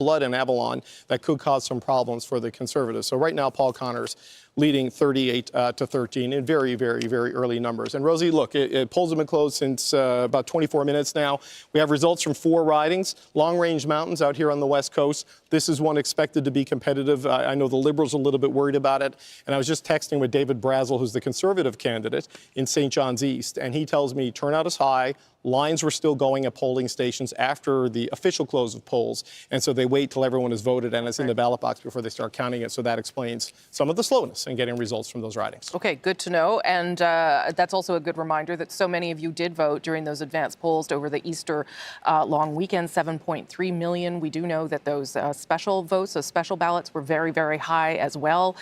blood in Avalon that could cause some problems for the Conservatives. So right now, Paul Connor's leading 38 to 13 in very, very, very early numbers. And Rosie, look, polls have been closed since about 24 minutes now. We have results from 4 ridings, Long-Range Mountains out here on the West Coast. This is one expected to be competitive. I know the Liberals are a little bit worried about it. And I was just texting with David Brazel, who's the Conservative candidate in St. John's East. And he tells me turnout is high. Lines were still going at polling stations after the official close of polls. And so they wait till everyone has voted and it's in the ballot box before they start counting it. So that explains some of the slowness in getting results from those ridings. Okay, good to know. And that's also a good reminder that so many of you did vote during those advanced polls over the Easter long weekend, 7.3 million. We do know that those special votes, those special ballots were very, very high as well.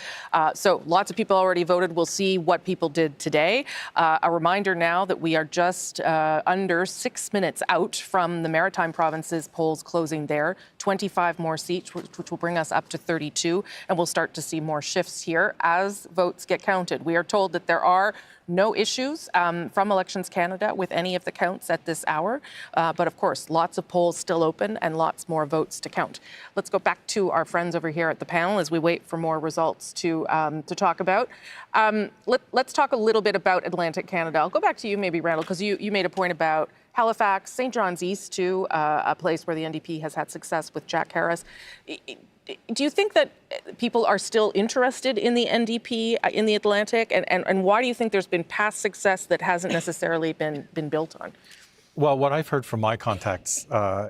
So lots of people already voted. We'll see what people did today. A reminder now that we are just under 6 minutes out from the Maritime Provinces polls closing there. 25 more seats, which will bring us up to 32. And we'll start to see more shifts here as votes get counted. We are told that there are no issues from Elections Canada with any of the counts at this hour. But of course, lots of polls still open and lots more votes to count. Let's go back to our friends over here at the panel as we wait for more results to talk about. Let's talk a little bit about Atlantic Canada. I'll go back to you maybe, Randall, because you made a point about Halifax, St. John's East too, a place where the NDP has had success with Jack Harris. Do you think that people are still interested in the NDP in the Atlantic? And why do you think there's been past success that hasn't necessarily been built on? Well, what I've heard from my contacts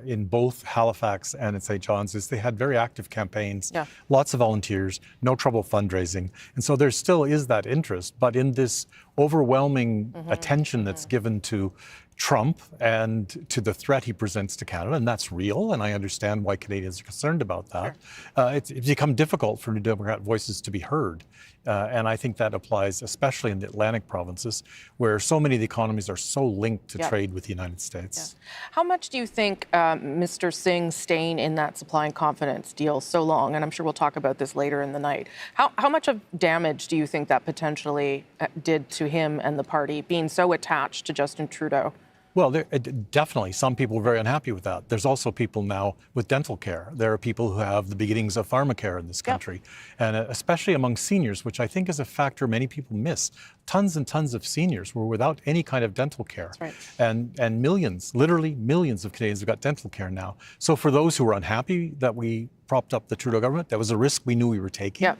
in both Halifax and in St. John's is they had very active campaigns, lots of volunteers, no trouble fundraising. And so there still is that interest. But in this overwhelming attention that's given to Trump and to the threat he presents to Canada, and that's real, and I understand why Canadians are concerned about that. It's become difficult for New Democrat voices to be heard. And I think that applies especially in the Atlantic provinces, where so many of the economies are so linked to trade with the United States. How much do you think Mr. Singh staying in that supply and confidence deal so long, and I'm sure we'll talk about this later in the night, how much of damage do you think that potentially did to him and the party, being so attached to Justin Trudeau? Well, definitely some people were very unhappy with that. There's also people now with dental care. There are people who have the beginnings of pharmacare in this country, and especially among seniors, which I think is a factor many people miss. Tons and tons of seniors were without any kind of dental care. And millions, literally millions of Canadians have got dental care now. So for those who were unhappy that we propped up the Trudeau government, that was a risk we knew we were taking.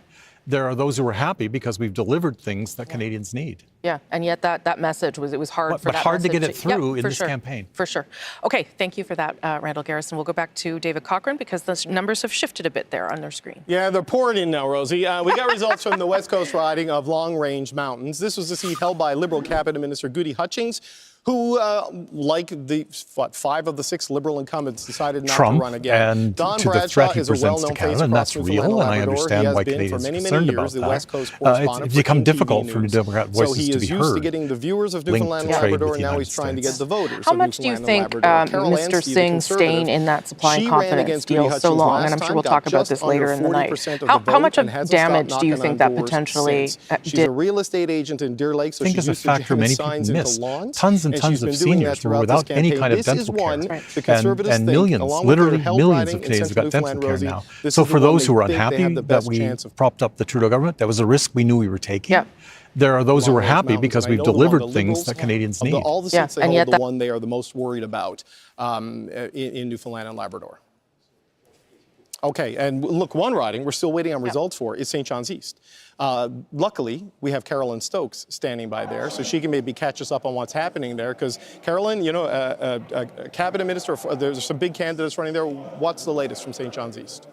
There are those who are happy because we've delivered things that Canadians need. And yet that message was hard for but hard to get it through in this campaign. For sure. Okay, thank you for that, Randall Garrison. We'll go back to David Cochrane because the numbers have shifted a bit there on their screen. Yeah, they're pouring in now, Rosie. We got results from the West Coast riding of Long-Range Mountains. This was the seat held by Liberal Cabinet Minister Goody Hutchings, who, like the 5 of the 6 Liberal incumbents, decided not to run again. And Don to the threat he presents to Canada, and that's real, and I understand why Canadians are concerned about that. It's become difficult for New Democrat voices to be heard. So he is used to getting the viewers of Newfoundland and Labrador, and now he's trying to get the voters. How much do you think Mr. Singh staying in that supply and confidence deal so long, and I'm sure we'll talk about this later in the night, how much of damage do you think that potentially did? She's a real estate agent in Deer Lake, so she's used to jamming signs into lawns. Tons of seniors were without any kind of dental care. And millions, literally millions of Canadians have got dental care now. So for those who were unhappy that we propped up the Trudeau government, that was a risk we knew we were taking. There are those who are happy because we've delivered things that Canadians need. All the seats they hold, the one they are the most worried about in Newfoundland and Labrador. Okay, and look, one riding we're still waiting on results for is St. John's East. Luckily, we have Carolyn Stokes standing by there, so she can maybe catch us up on what's happening there. Because Carolyn, you know, a cabinet minister, there's some big candidates running there. What's the latest from St. John's East?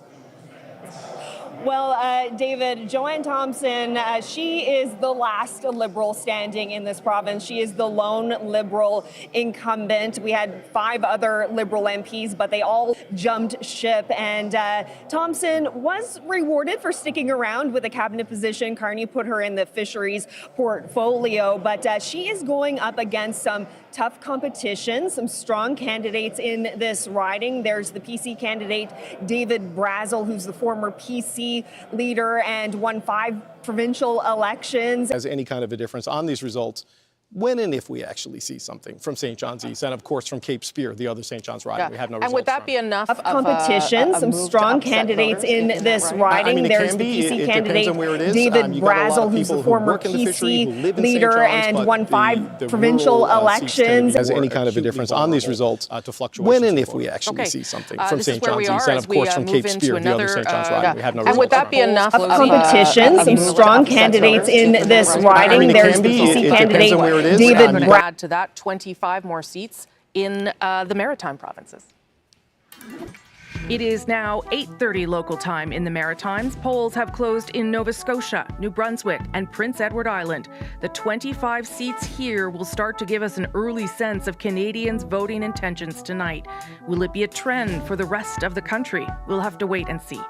Well, David, Joanne Thompson, she is the last Liberal standing in this province. She is the lone Liberal incumbent. We had 5 other Liberal MPs, but they all jumped ship. And Thompson was rewarded for sticking around with a cabinet position. Carney put her in the fisheries portfolio, but she is going up against some tough competition, some strong candidates in this riding. There's the PC candidate, David Brazel, who's the former PC leader and won 5 provincial elections. Has any kind of a difference on these results when and if we actually see something from St. John's East, and of course from Cape Spear, the other St. John's riding. We have no results. And would that from. be enough Of competition, some strong candidates in this riding. There's the PC candidate David Brazel, who's the former PC leader and won 5 provincial elections. Has any kind of a difference on these results to fluctuations? When and if we actually see something from St. John's East, and of course from Cape Spear, the other St. John's riding. We have no results. And would that be enough of competition, some strong candidates in this riding. There's the PC candidate David Brazel. Add to that 25 more seats in the Maritime provinces. It is now 8:30 local time in the Maritimes. Polls have closed in Nova Scotia, New Brunswick, and Prince Edward Island. The 25 seats here will start to give us an early sense of Canadians' voting intentions tonight. Will it be a trend for the rest of the country? We'll have to wait and see.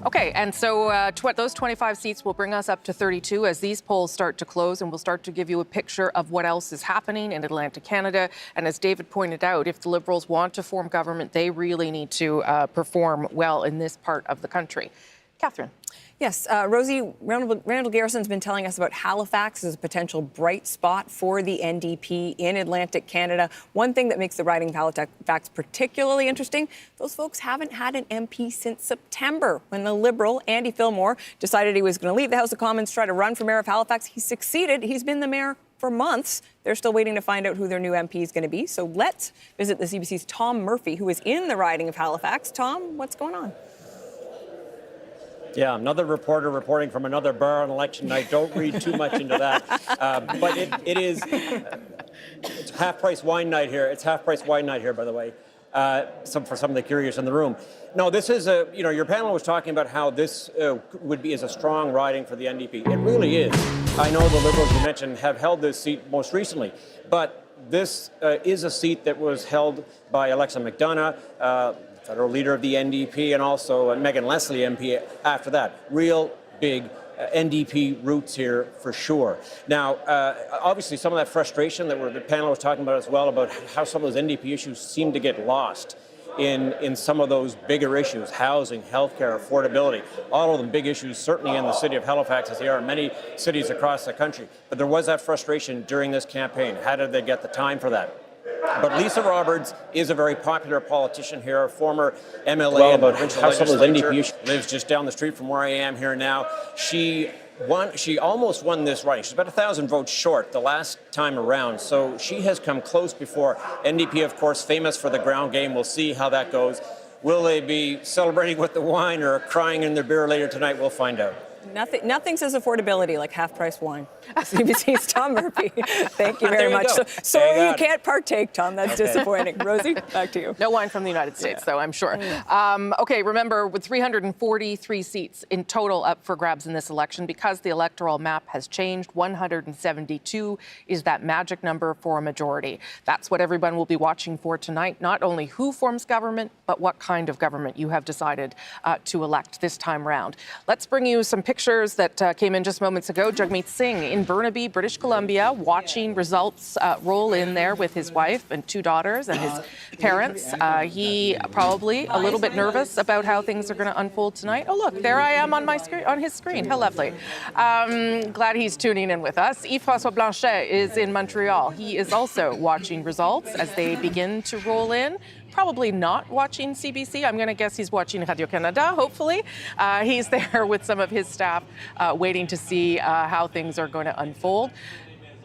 Okay, and so those 25 seats will bring us up to 32 as these polls start to close, and we'll start to give you a picture of what else is happening in Atlantic Canada. And as David pointed out, if the Liberals want to form government, they really need to perform well in this part of the country. Catherine. Yes, Rosie, Randall Garrison's been telling us about Halifax as a potential bright spot for the NDP in Atlantic Canada. One thing that makes the riding of Halifax particularly interesting, those folks haven't had an MP since September when the Liberal, Andy Fillmore, decided he was going to leave the House of Commons, try to run for mayor of Halifax. He succeeded. He's been the mayor for months. They're still waiting to find out who their new MP is going to be. So let's visit the CBC's Tom Murphy, who is in the riding of Halifax. Tom, what's going on? Yeah, another reporter reporting from another bar on election night. Don't read too much into that. But it's half-price wine night here. It's half-price wine night here, by the way, for some of the curious in the room. No, this is your panel was talking about how this is a strong riding for the NDP. It really is. I know the Liberals you mentioned have held this seat most recently, but this is a seat that was held by Alexa McDonough, federal leader of the NDP, and also Megan Leslie MP after that. Real big NDP roots here for sure. Now, obviously some of that frustration that the panel was talking about as well, about how some of those NDP issues seem to get lost in some of those bigger issues, housing, healthcare, affordability, all of them big issues, certainly in the city of Halifax, as they are in many cities across the country. But there was that frustration during this campaign. How did they get the time for that? But Lisa Roberts is a very popular politician here, a former MLA in the provincial legislature, lives just down the street from where I am here now. She almost won this riding. She's about 1,000 votes short the last time around, so she has come close before. NDP, of course, famous for the ground game. We'll see how that goes. Will they be celebrating with the wine or crying in their beer later tonight? We'll find out. Nothing says affordability like half-price wine. CBC's Tom Murphy. Thank you very much. So you can't partake, Tom. That's disappointing. Rosie, back to you. No wine from the United States, though, I'm sure. Okay, remember, with 343 seats in total up for grabs in this election, because the electoral map has changed, 172 is that magic number for a majority. That's what everyone will be watching for tonight, not only who forms government, but what kind of government you have decided to elect this time round. Let's bring you some pictures that came in just moments ago. Jagmeet Singh in Burnaby, British Columbia, watching results roll in there with his wife and 2 daughters and his parents. He probably a little bit nervous about how things are going to unfold tonight. Oh, look, there I am on my screen, on his screen. How lovely. Glad he's tuning in with us. Yves-François Blanchet is in Montreal. He is also watching results as they begin to roll in. Probably not watching CBC. I'm going to guess he's watching Radio-Canada, hopefully. He's there with some of his staff waiting to see how things are going to unfold.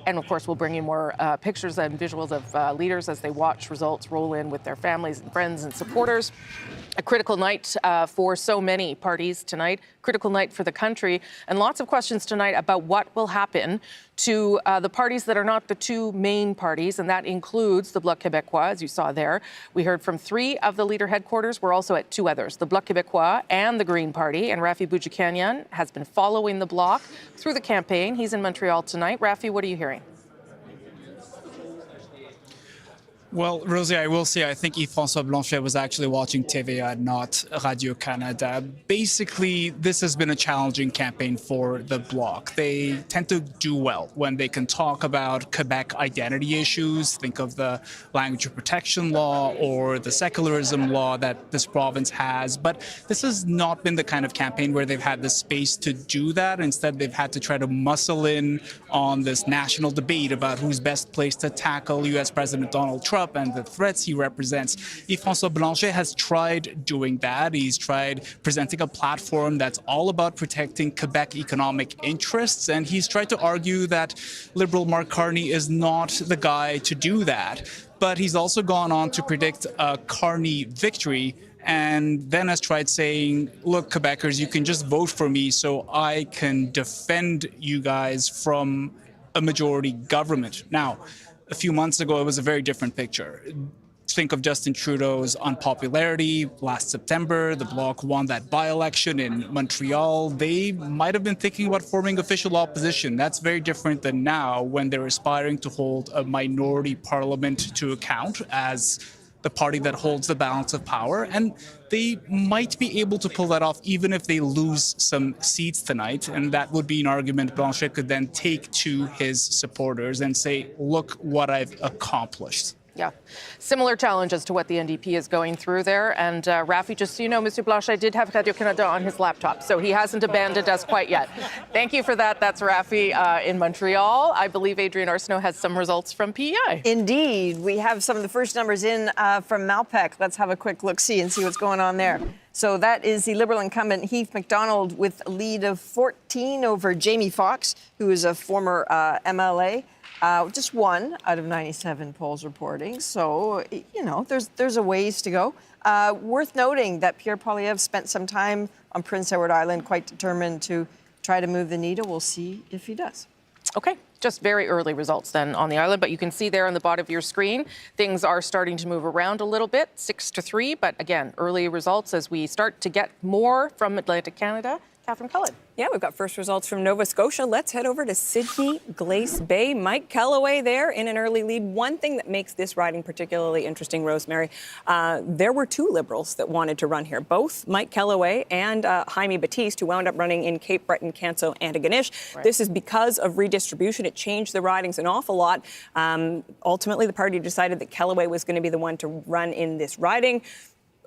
And of course, we'll bring you more pictures and visuals of leaders as they watch results roll in with their families and friends and supporters. A critical night for so many parties tonight, critical night for the country, and lots of questions tonight about what will happen to the parties that are not the 2 main parties, and that includes the Bloc Québécois, as you saw there. We heard from 3 of the leader headquarters. We're also at 2 others, the Bloc Québécois and the Green Party, and Rafi Boudjikanian has been following the Bloc through the campaign. He's in Montreal tonight. Rafi, what are you hearing? Well, Rosie, I will say I think Yves-François Blanchet was actually watching TVA, not Radio-Canada. Basically, this has been a challenging campaign for the Bloc. They tend to do well when they can talk about Quebec identity issues. Think of the language protection law or the secularism law that this province has. But this has not been the kind of campaign where they've had the space to do that. Instead, they've had to try to muscle in on this national debate about who's best placed to tackle U.S. President Donald Trump and the threats he represents. Yves-François Blanchet has tried doing that. He's tried presenting a platform that's all about protecting Quebec economic interests, and he's tried to argue that Liberal Mark Carney is not the guy to do that. But he's also gone on to predict a Carney victory, and then has tried saying, look, Quebecers, you can just vote for me so I can defend you guys from a majority government. Now, a few months ago, it was a very different picture. Think of Justin Trudeau's unpopularity. Last September, the Bloc won that by-election in Montreal. They might have been thinking about forming official opposition. That's very different than now, when they're aspiring to hold a minority parliament to account as the party that holds the balance of power. And they might be able to pull that off even if they lose some seats tonight. And that would be an argument Blanchet could then take to his supporters and say, look what I've accomplished. Yeah, similar challenges to what the NDP is going through there. And Rafi, just so you know, Mr. Blanchet did have Radio-Canada on his laptop, so he hasn't abandoned us quite yet. Thank you for that. That's Rafi in Montreal. I believe Adrienne Arsenault has some results from PEI. Indeed. We have some of the first numbers in from Malpeque. Let's have a quick look-see and see what's going on there. So that is the Liberal incumbent Heath MacDonald with a lead of 14 over Jamie Foxx, who is a former MLA. Just 1 out of 97 polls reporting. So, you know, there's a ways to go. Worth noting that Pierre Poilievre spent some time on Prince Edward Island, quite determined to try to move the needle. We'll see if he does. Okay, just very early results then on the island, but you can see there on the bottom of your screen, things are starting to move around a little bit, 6-3, but again, early results as we start to get more from Atlantic Canada. Catherine Cullen. Yeah, we've got first results from Nova Scotia. Let's head over to Sydney, Glace Bay. Mike Kellaway there in an early lead. One thing that makes this riding particularly interesting, Rosemary, there were 2 Liberals that wanted to run here, both Mike Kellaway and Jaime Batiste, who wound up running in Cape Breton, Canso, and Antigonish. Right. This is because of redistribution. It changed the ridings an awful lot. Ultimately, the party decided that Kellaway was going to be the one to run in this riding.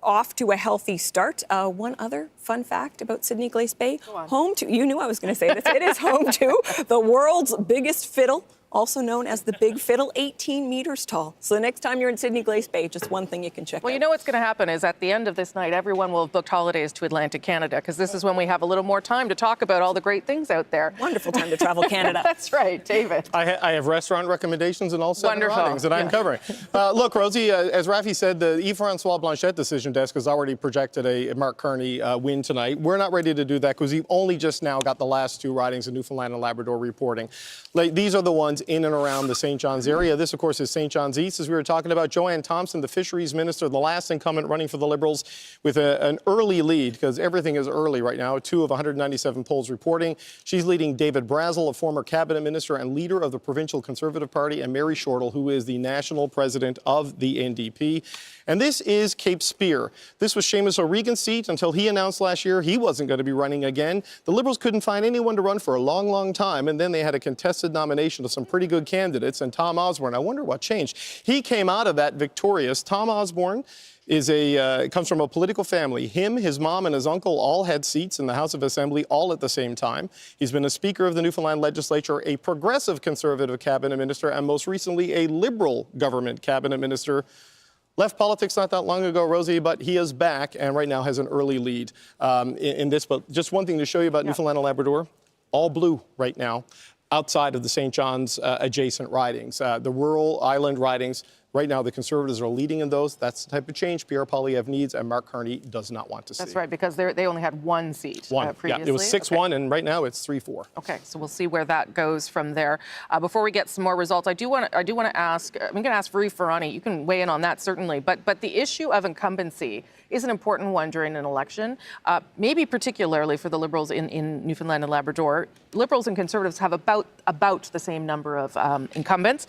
Off to a healthy start. One other fun fact about Sydney Glace Bay, home to, you knew I was going to say this, it is home to the world's biggest fiddle, also known as the Big Fiddle, 18 meters tall. So the next time you're in Sydney Glace Bay, just one thing you can check out. Well, you know what's going to happen is at the end of this night, everyone will have booked holidays to Atlantic Canada, because this is when we have a little more time to talk about all the great things out there. Wonderful time to travel Canada. That's right, David. I have restaurant recommendations in all 7 ridings that I'm covering. Look, Rosie, as Rafi said, the Yves-François Blanchet decision desk has already projected a Mark Carney win tonight. We're not ready to do that because we've only just now got the last 2 ridings in Newfoundland and Labrador reporting. These are the ones in and around the St. John's area. This, of course, is St. John's East, as we were talking about. Joanne Thompson, the fisheries minister, the last incumbent running for the Liberals, with an early lead, because everything is early right now, 2 of 197 polls reporting. She's leading David Brazel, a former cabinet minister and leader of the Provincial Conservative Party, and Mary Shortall, who is the national president of the NDP. And this is Cape Spear. This was Seamus O'Regan's seat until he announced last year he wasn't going to be running again. The Liberals couldn't find anyone to run for a long, long time, and then they had a contested nomination of some pretty good candidates, and Tom Osborne, I wonder what changed. He came out of that victorious. Tom Osborne comes from a political family. Him, his mom, and his uncle all had seats in the House of Assembly all at the same time. He's been a Speaker of the Newfoundland Legislature, a progressive Conservative cabinet minister, and most recently a Liberal government cabinet minister. Left politics not that long ago, Rosie, but he is back and right now has an early lead in this. But just one thing to show you about Newfoundland and Labrador, all blue right now, outside of the St. John's adjacent ridings. The rural island ridings, right now the Conservatives are leading in those. That's the type of change Pierre Poilievre needs and Mark Carney does not want to see. That's right, because they only had 1 seat previously. Yeah, it was 6-1, and right now it's 3-4. Okay, so we'll see where that goes from there. Before we get some more results, I do want to ask. I'm going to ask Varif Farani. You can weigh in on that certainly, but the issue of incumbency is an important one during an election, maybe particularly for the Liberals in Newfoundland and Labrador. Liberals and Conservatives have about the same number of incumbents.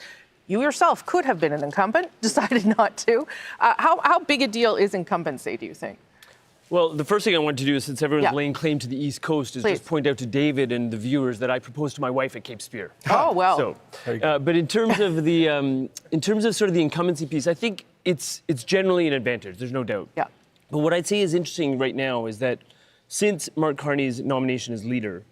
You yourself could have been an incumbent, decided not to. How big a deal is incumbency, do you think? Well, the first thing I want to do is, since everyone's laying claim to the East Coast, is Please. just point out to David and the viewers that I proposed to my wife at Cape Spear. Oh, well. So, but in terms of the, in terms of sort of the incumbency piece, I think it's generally an advantage. There's no doubt. Yeah. But what I'd say is interesting right now is that since Mark Carney's nomination as leader,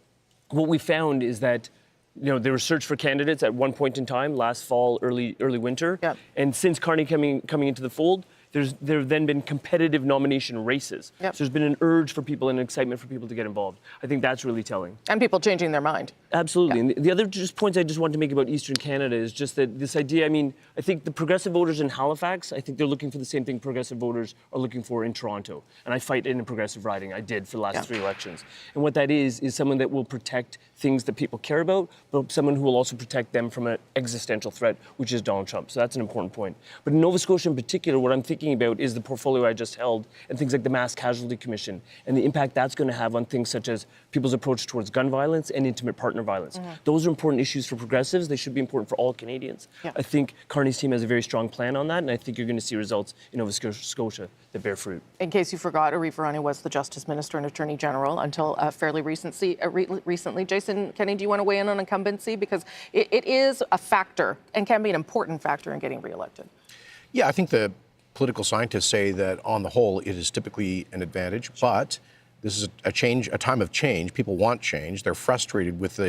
what we found is that there was search for candidates at one point in time, last fall, early winter, and since Carney coming into the fold, there have then been competitive nomination races. Yep. So there's been an urge for people and excitement for people to get involved. I think that's really telling. And people changing their mind. Absolutely. And the other just points I just want to make about Eastern Canada is just that this idea, I think the progressive voters in Halifax, I think they're looking for the same thing progressive voters are looking for in Toronto. And I fight in a progressive riding. I did for the last 3 elections. And what that is someone that will protect things that people care about, but someone who will also protect them from an existential threat, which is Donald Trump. So that's an important point. But in Nova Scotia in particular, what I'm thinking about is the portfolio I just held and things like the Mass Casualty Commission and the impact that's going to have on things such as people's approach towards gun violence and intimate partner violence. Those are important issues for progressives. They should be important for all Canadians. I think Carney's team has a very strong plan on that, and I think you're going to see results in Nova Scotia that bear fruit. In case you forgot, Arif Virani was the Justice Minister and Attorney General until fairly recently. Jason Kenney, do you want to weigh in on incumbency? Because it is a factor and can be an important factor in getting reelected. Yeah, I think the political scientists say that on the whole it is typically an advantage, but this is a time of change. People want change. They're frustrated with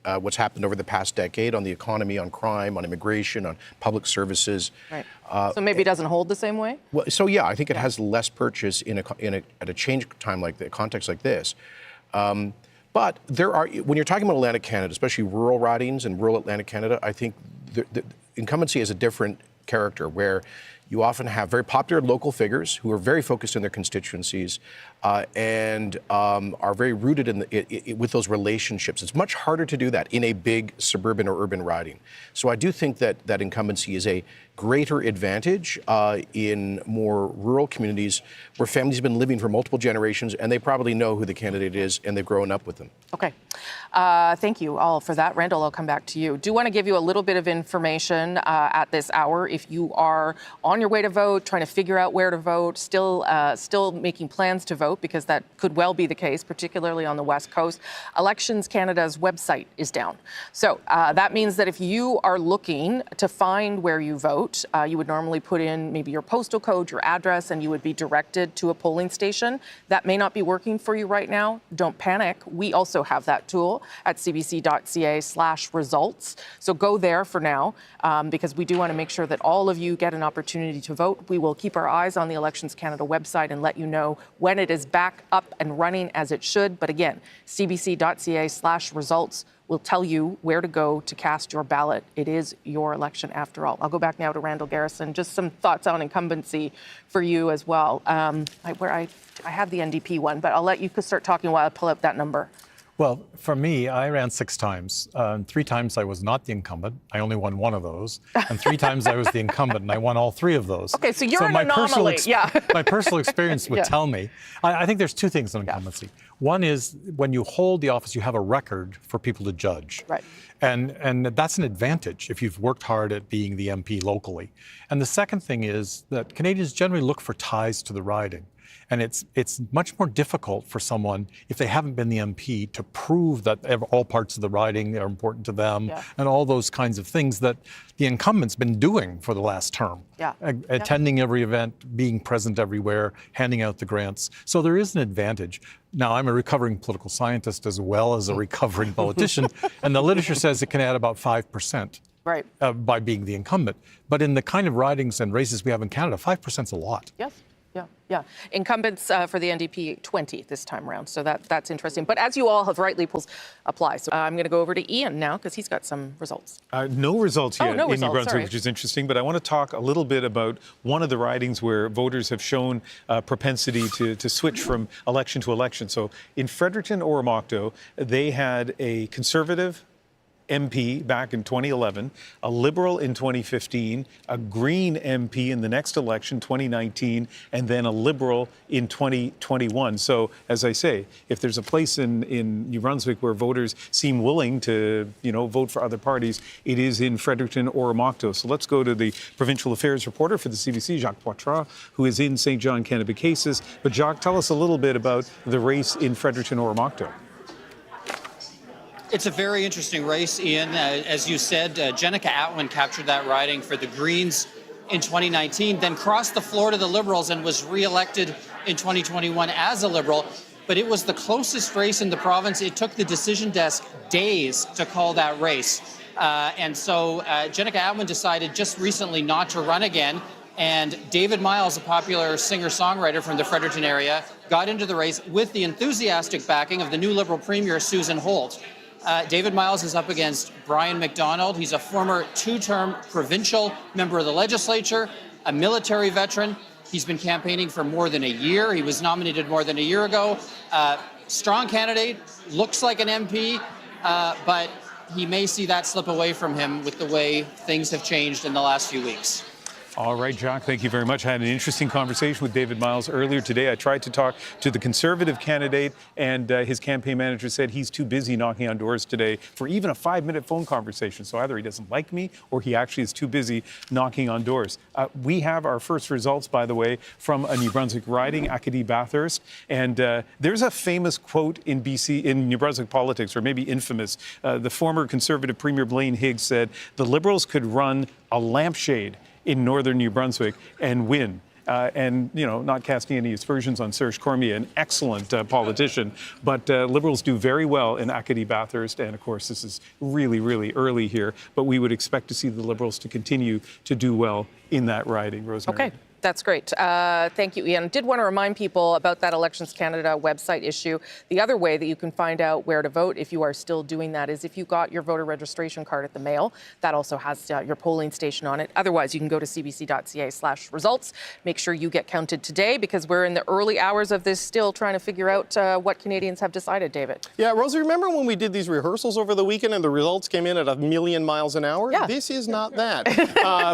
what's happened over the past decade on the economy, on crime, on immigration, on public services. Right. So maybe it doesn't hold the same way? Well, so yeah, I think it has less purchase at a change time like the context like this. But when you're talking about Atlantic Canada, especially rural ridings and rural Atlantic Canada, I think the incumbency has a different character where you often have very popular local figures who are very focused in their constituencies and are very rooted with those relationships. It's much harder to do that in a big suburban or urban riding. So I do think that incumbency is a greater advantage in more rural communities where families have been living for multiple generations and they probably know who the candidate is and they've grown up with them. Okay. Thank you all for that. Randall, I'll come back to you. Do want to give you a little bit of information at this hour. If you are on your way to vote, trying to figure out where to vote, still making plans to vote, because that could well be the case, particularly on the West Coast, Elections Canada's website is down. So that means that if you are looking to find where you vote, you would normally put in maybe your postal code, your address, and you would be directed to a polling station. That may not be working for you right now. Don't panic. We also have that tool at cbc.ca/results. So go there for now, because we do want to make sure that all of you get an opportunity to vote. We will keep our eyes on the Elections Canada website and let you know when it is back up and running as it should. But again, cbc.ca/results will tell you where to go to cast your ballot. It is your election after all. I'll go back now to Randall Garrison. Just some thoughts on incumbency for you as well. I had the NDP one, but I'll let you start talking while I pull up that number. Well, for me, I ran 6 times. 3 times I was not the incumbent. I only won 1 of those. And 3 times I was the incumbent, and I won all 3 of those. Okay, so you're an anomaly. My personal experience would tell me. I think there's 2 things on incumbency. One is when you hold the office, you have a record for people to judge. Right. And that's an advantage if you've worked hard at being the MP locally. And the second thing is that Canadians generally look for ties to the riding. And it's much more difficult for someone, if they haven't been the MP, to prove that all parts of the riding are important to them and all those kinds of things that the incumbent's been doing for the last term. Attending every event, being present everywhere, handing out the grants. So there is an advantage. Now, I'm a recovering political scientist as well as a recovering politician, and the literature says it can add about 5%. Right. By being the incumbent. But in the kind of ridings and races we have in Canada, 5%'s a lot. Yes. Yeah. Incumbents for the NDP, 20 this time around. So that's interesting. But as you all have rightly apply. So I'm going to go over to Ian now because he's got some results. No results yet no in results, New Brunswick, sorry. which is interesting. But I want to talk a little bit about one of the ridings where voters have shown propensity to switch from election to election. So in Fredericton or Oromocto, they had a Conservative MP back in 2011, a Liberal in 2015, a Green MP in the next election, 2019, and then a Liberal in 2021. So, as I say, if there's a place in New Brunswick where voters seem willing to, vote for other parties, it is in Fredericton or Oromocto. So let's go to the provincial affairs reporter for the CBC, Jacques Poitras, who is in St. John, Kennebecasis. But Jacques, tell us a little bit about the race in Fredericton or Oromocto. It's a very interesting race, Ian. As you said, Jenica Atwin captured that riding for the Greens in 2019, then crossed the floor to the Liberals and was re-elected in 2021 as a Liberal. But it was the closest race in the province. It took the decision desk days to call that race. And so Jenica Atwin decided just recently not to run again. And David Miles, a popular singer-songwriter from the Fredericton area, got into the race with the enthusiastic backing of the new Liberal Premier, Susan Holt. David Miles is up against Brian McDonald. He's a former two-term provincial member of the legislature, a military veteran. He's been campaigning for more than a year. He was nominated more than a year ago. Strong candidate, looks like an MP, but he may see that slip away from him with the way things have changed in the last few weeks. All right, Jacques, thank you very much. I had an interesting conversation with David Miles earlier today. I tried to talk to the Conservative candidate, and his campaign manager said he's too busy knocking on doors today for even a 5-minute phone conversation. So either he doesn't like me or he actually is too busy knocking on doors. We have our first results, by the way, from a New Brunswick riding, Acadie Bathurst. And there's a famous quote in New Brunswick politics, or maybe infamous. The former Conservative Premier Blaine Higgs said, "The Liberals could run a lampshade in northern New Brunswick and win." And, not casting any aspersions on Serge Cormier, an excellent politician. But Liberals do very well in Acadie Bathurst. And, of course, this is really, really early here. But we would expect to see the Liberals to continue to do well in that riding. Rosemary. Okay. That's great. Thank you, Ian. Did want to remind people about that Elections Canada website issue. The other way that you can find out where to vote, if you are still doing that, is if you got your voter registration card at the mail. That also has your polling station on it. Otherwise, you can go to cbc.ca/results. Make sure you get counted today, because we're in the early hours of this, still trying to figure out what Canadians have decided, David. Yeah, Rosie, remember when we did these rehearsals over the weekend and the results came in at 1,000,000 miles an hour? Yeah. This is not that.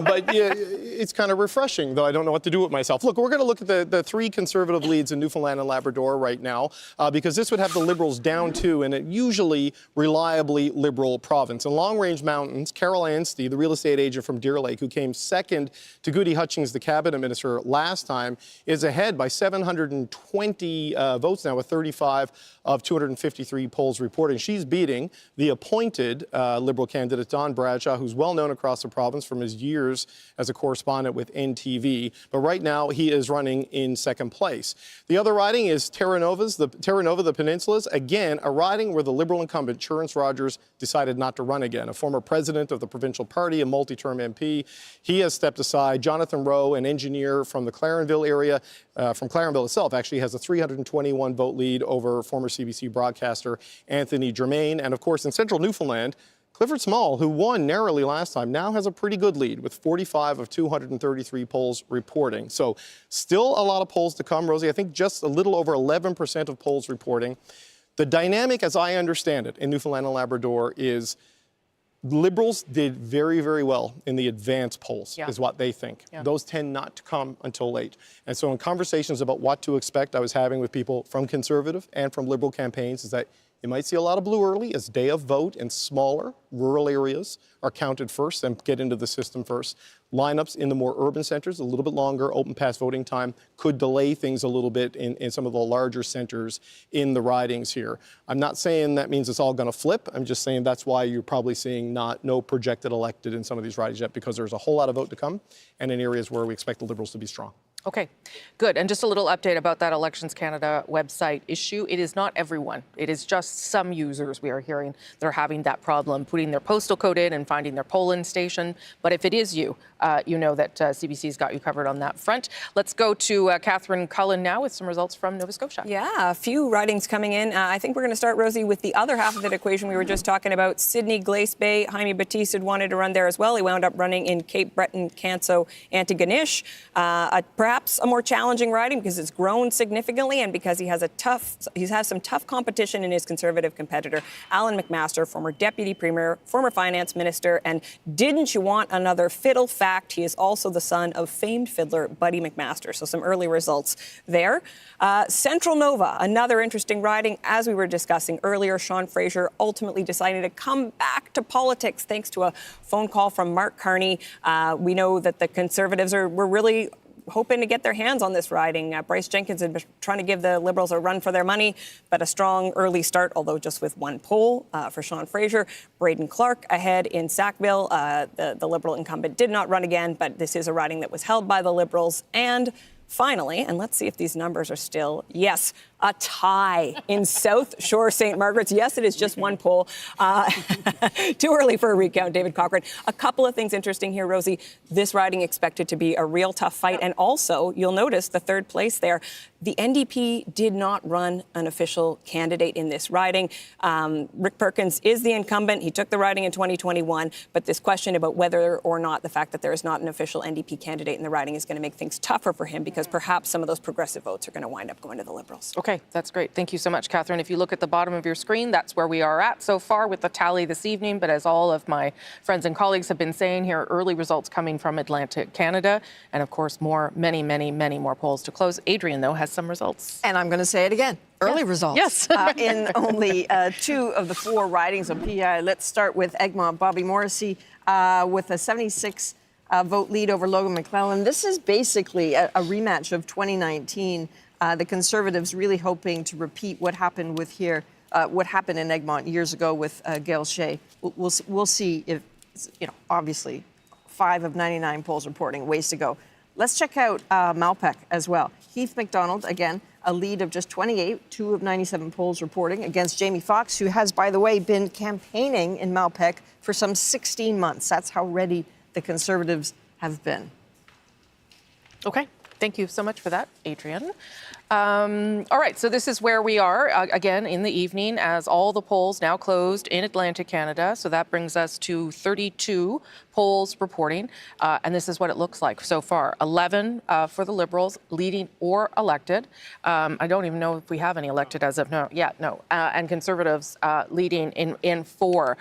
But yeah, it's kind of refreshing, though I don't know what to do with myself. Look, we're going to look at the three Conservative leads in Newfoundland and Labrador right now, because this would have the Liberals down to in a usually reliably Liberal province. In Long Range Mountains, Carol Anstey, the real estate agent from Deer Lake, who came second to Goody Hutchings, the cabinet minister, last time, is ahead by 720 votes now, with 35 of 253 polls reporting. She's beating the appointed Liberal candidate, Don Bradshaw, who's well known across the province from his years as a correspondent with NTV. But right now, he is running in second place. The other riding is Terra Nova, the Peninsulas. Again, a riding where the Liberal incumbent, Churence Rogers, decided not to run again. A former president of the provincial party, a multi-term MP, he has stepped aside. Jonathan Rowe, an engineer from the Clarenville area, from Clarenville itself, actually has a 321 vote lead over former CBC broadcaster Anthony Germain. And of course, in central Newfoundland, Clifford Small, who won narrowly last time, now has a pretty good lead with 45 of 233 polls reporting. So still a lot of polls to come, Rosie. I think just a little over 11% of polls reporting. The dynamic, as I understand it, in Newfoundland and Labrador is Liberals did very, very well in the advance polls, is what they think. Yeah. Those tend not to come until late. And so in conversations about what to expect I was having with people from Conservative and from Liberal campaigns is that you might see a lot of blue early as day of vote in smaller rural areas are counted first and get into the system first. Lineups in the more urban centers, a little bit longer open pass voting time, could delay things a little bit in some of the larger centers in the ridings here. I'm not saying that means it's all going to flip. I'm just saying that's why you're probably seeing no projected elected in some of these ridings yet, because there's a whole lot of vote to come and in areas where we expect the Liberals to be strong. Okay, good. And just a little update about that Elections Canada website issue. It is not everyone. It is just some users we are hearing that are having that problem, putting their postal code in and finding their polling station. But if it is you, you know that CBC's got you covered on that front. Let's go to Catherine Cullen now with some results from Nova Scotia. Yeah, a few ridings coming in. I think we're going to start, Rosie, with the other half of that equation we were just talking about. Sydney, Glace Bay, Jaime Batiste had wanted to run there as well. He wound up running in Cape Breton, Canso, Antigonish. Perhaps perhaps a more challenging riding because it's grown significantly and because he has some tough competition in his Conservative competitor, Alan McMaster, former Deputy Premier, former Finance Minister, and didn't you want another fiddle fact? He is also the son of famed fiddler Buddy McMaster. So some early results there. Central Nova, another interesting riding. As we were discussing earlier, Sean Fraser ultimately decided to come back to politics thanks to a phone call from Mark Carney. We know that the Conservatives were really hoping to get their hands on this riding. Bryce Jenkins had been trying to give the Liberals a run for their money, but a strong early start, although just with one poll for Sean Fraser. Braden Clark ahead in Sackville. The Liberal incumbent did not run again, but this is a riding that was held by the Liberals. And finally, and let's see if these numbers are still, yes, a tie in South Shore St. Margaret's. Yes, it is just one poll. Too early for a recount, David Cochrane. A couple of things interesting here, Rosie. This riding expected to be a real tough fight. And also, you'll notice the third place there. The NDP did not run an official candidate in this riding. Rick Perkins is the incumbent. He took the riding in 2021. But this question about whether or not the fact that there is not an official NDP candidate in the riding is going to make things tougher for him because perhaps some of those progressive votes are going to wind up going to the Liberals. Okay, that's great. Thank you so much, Catherine. If you look at the bottom of your screen, that's where we are at so far with the tally this evening. But as all of my friends and colleagues have been saying here, early results coming from Atlantic Canada. And of course, many more polls to close. Adrian, though, has some results. And I'm going to say it again. Early results. Yes. In only 2 of the 4 ridings of PEI. Let's start with Egmont. Bobby Morrissey with a 76 vote lead over Logan McClellan. This is basically a rematch of 2019. The Conservatives really hoping to repeat what happened what happened in Egmont years ago with Gail Shea. We'll see if, obviously 5 of 99 polls reporting, ways to go. Let's check out Malpeque as well. Heath MacDonald, again, a lead of just 28, 2 of 97 polls reporting against Jamie Foxx, who has, by the way, been campaigning in Malpeque for some 16 months. That's how ready the Conservatives have been. Okay. Thank you so much for that, Adrian. All right, so this is where we are, again, in the evening, as all the polls now closed in Atlantic Canada. So that brings us to 32 polls reporting, and this is what it looks like so far. 11 for the Liberals, leading or elected. I don't even know if we have any elected as of now. Yeah, no. And Conservatives leading in 4.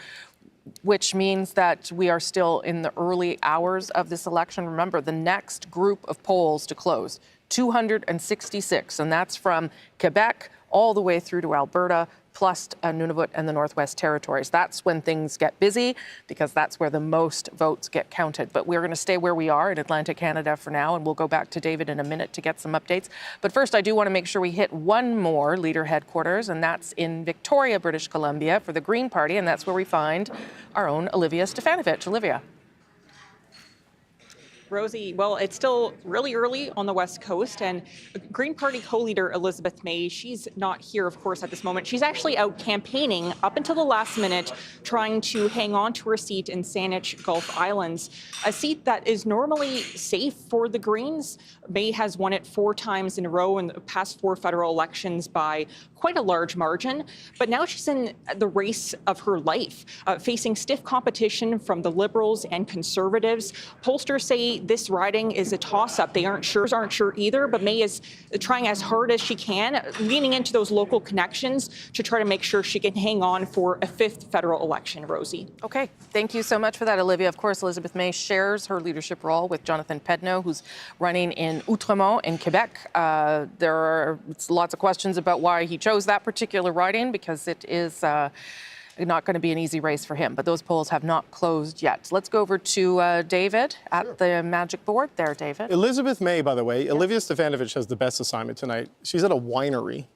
Which means that we are still in the early hours of this election. Remember, the next group of polls to close, 266, and that's from Quebec all the way through to Alberta, plus Nunavut and the Northwest Territories. That's when things get busy because that's where the most votes get counted. But we're going to stay where we are in Atlantic Canada for now, and we'll go back to David in a minute to get some updates. But first, I do want to make sure we hit one more leader headquarters, and that's in Victoria, British Columbia for the Green Party, and that's where we find our own Olivia Stefanovich. Olivia. Rosie, well, it's still really early on the West Coast, and Green Party co-leader Elizabeth May, she's not here, of course, at this moment. She's actually out campaigning up until the last minute, trying to hang on to her seat in Saanich Gulf Islands, a seat that is normally safe for the Greens. May has won it 4 times in a row in the past 4 federal elections by quite a large margin, but now she's in the race of her life, facing stiff competition from the Liberals and Conservatives. Pollsters say this riding is a toss-up. They aren't sure either, but May is trying as hard as she can, leaning into those local connections to try to make sure she can hang on for a 5th federal election, Rosie. Okay, thank you so much for that, Olivia. Of course, Elizabeth May shares her leadership role with Jonathan Pedneau, who's running in Outremont in Quebec. There are lots of questions about why he chose that particular riding because it is not going to be an easy race for him, but those polls have not closed yet. Let's go over to David at the magic board there, David. Elizabeth May, by the way, Olivia Stefanovich has the best assignment tonight. She's at a winery.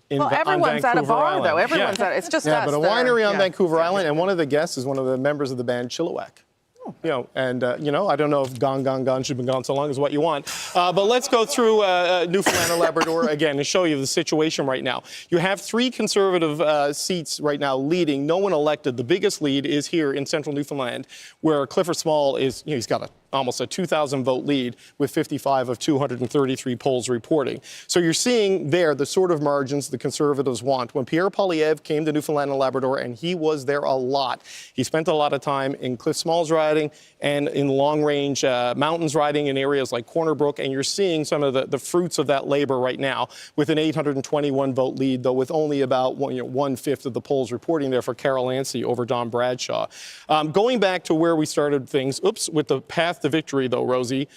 Everyone's at a bar, Island. though. Everyone's at it's just us. Yeah, but a winery on Vancouver Island, and one of the guests is one of the members of the band Chilliwack. I don't know if gone, she's been gone so long is what you want. But let's go through Newfoundland and Labrador again and show you the situation right now. You have 3 Conservative seats right now leading, no one elected. The biggest lead is here in central Newfoundland, where Clifford Small is, he's got a almost a 2,000 vote lead with 55 of 233 polls reporting. So you're seeing there the sort of margins the Conservatives want. When Pierre Poilievre came to Newfoundland and Labrador, and he was there a lot, he spent a lot of time in Cliff Smalls riding and in long-range mountains riding in areas like Corner Brook, and you're seeing some of the fruits of that labor right now with an 821 vote lead, though with only about 1/5 of the polls reporting there for Carol Yancey over Don Bradshaw. Going back to where we started things, with the path to victory, though, Rosie,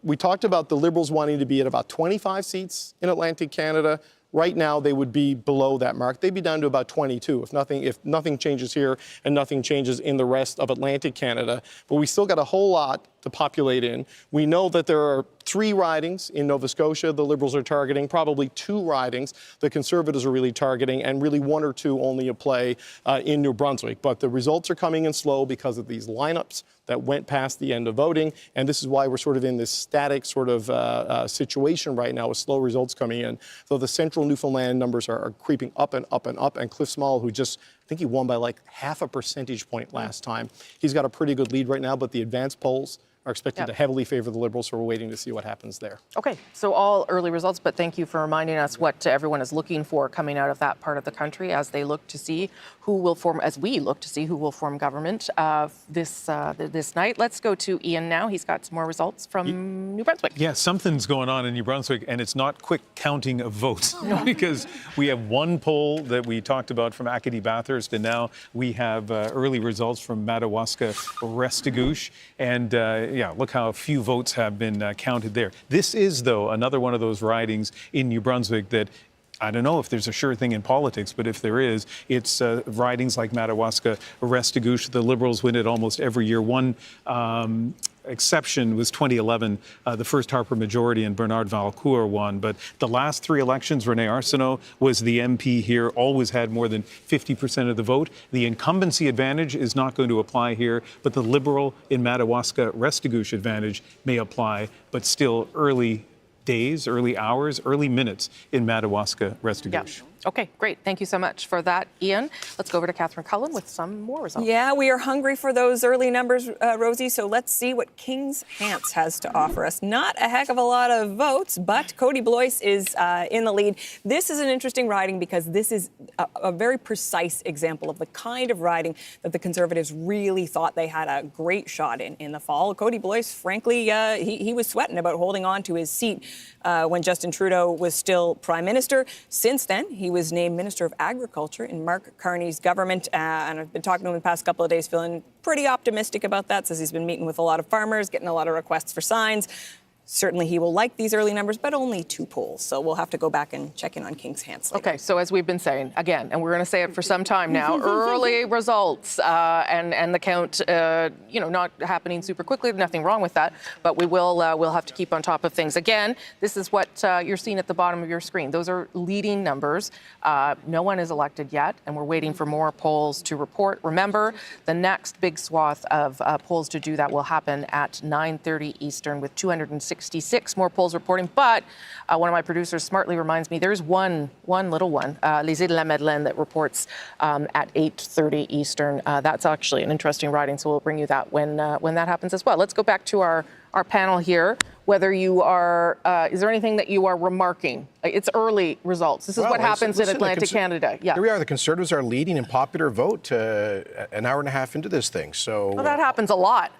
we talked about the Liberals wanting to be at about 25 seats in Atlantic Canada. Right now, they would be below that mark. They'd be down to about 22 if nothing changes here and nothing changes in the rest of Atlantic Canada. But we still got a whole lot to populate in. We know that there are 3 ridings in Nova Scotia the Liberals are targeting, probably 2 ridings the Conservatives are really targeting, and really 1 or 2 only a play in New Brunswick. But the results are coming in slow because of these lineups that went past the end of voting, and this is why we're sort of in this static sort of situation right now with slow results coming in. So the central Newfoundland numbers are creeping up and up and up, and Cliff Small, who just, I think he won by like half a percentage point last time. He's got a pretty good lead right now, but the advanced polls are expected to heavily favor the Liberals, so we're waiting to see what happens there. Okay, so all early results, but thank you for reminding us what everyone is looking for coming out of that part of the country as they look to see who will form, as we look to see who will form government this night. Let's go to Ian now. He's got some more results from New Brunswick. Yeah, something's going on in New Brunswick, and it's not quick counting of votes because we have one poll that we talked about from Acadie Bathurst, and now we have early results from Madawaska Restigouche, and yeah, look how few votes have been counted there. This is, though, another one of those ridings in New Brunswick that I don't know if there's a sure thing in politics, but if there is, it's ridings like Madawaska Restigouche. The Liberals win it almost every year. One exception was 2011, the first Harper majority, and Bernard Valcourt won. But the last 3 elections, René Arsenault was the MP here, always had more than 50% of the vote. The incumbency advantage is not going to apply here, but the Liberal in Madawaska Restigouche advantage may apply, but still early days, early hours, early minutes in Madawaska Restigouche. Yeah. Okay, great. Thank you so much for that, Ian. Let's go over to Catherine Cullen with some more results. Yeah, we are hungry for those early numbers, Rosie, so let's see what King's Hants has to offer us. Not a heck of a lot of votes, but Cody Blois is in the lead. This is an interesting riding because this is a very precise example of the kind of riding that the Conservatives really thought they had a great shot in the fall. Cody Blois, frankly, he was sweating about holding on to his seat when Justin Trudeau was still Prime Minister. Since then, he was named Minister of Agriculture in Mark Carney's government, and I've been talking to him the past couple of days, feeling pretty optimistic about that. Says he's been meeting with a lot of farmers, getting a lot of requests for signs. Certainly he will like these early numbers, but only 2 polls. So we'll have to go back and check in on King's Hants later. Okay, so as we've been saying, again, and we're going to say it for some time now, early results and the count, not happening super quickly. Nothing wrong with that, but we'll have to keep on top of things. Again, this is what you're seeing at the bottom of your screen. Those are leading numbers. No one is elected yet, and we're waiting for more polls to report. Remember, the next big swath of polls to do that will happen at 9:30 Eastern with 266 more polls reporting. But one of my producers smartly reminds me there's one little one, Les Îles de la Madeleine, that reports at 8:30 Eastern. That's actually an interesting riding, so we'll bring you that when that happens as well. Let's go back to our panel here. Whether you are, is there anything that you are remarking? It's early results. This is what happens in Atlantic Canada. Yeah. Here we are. The Conservatives are leading in popular vote an hour and a half into this thing. So well, that happens a lot.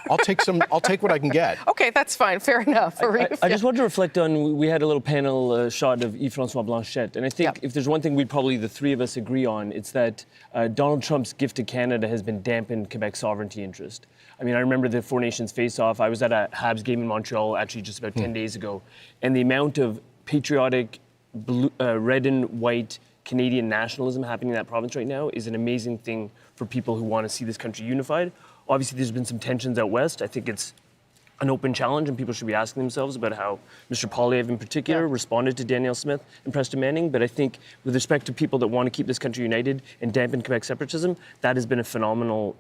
I'll take what I can get. Okay, that's fine. Fair enough. I just want to reflect on, we had a little panel shot of Yves-François Blanchet, and I think if there's one thing we'd probably, the 3 of us, agree on, it's that Donald Trump's gift to Canada has been dampened Quebec's sovereignty interest. I mean, I remember the Four Nations face-off. I was at a Habs game in Montreal actually just about 10 days ago, and the amount of patriotic red and white Canadian nationalism happening in that province right now is an amazing thing for people who want to see this country unified. Obviously, there's been some tensions out west. I think it's an open challenge, and people should be asking themselves about how Mr. Poilievre in particular responded to Danielle Smith and Preston Manning. But I think with respect to people that want to keep this country united and dampen Quebec separatism, that has been a phenomenal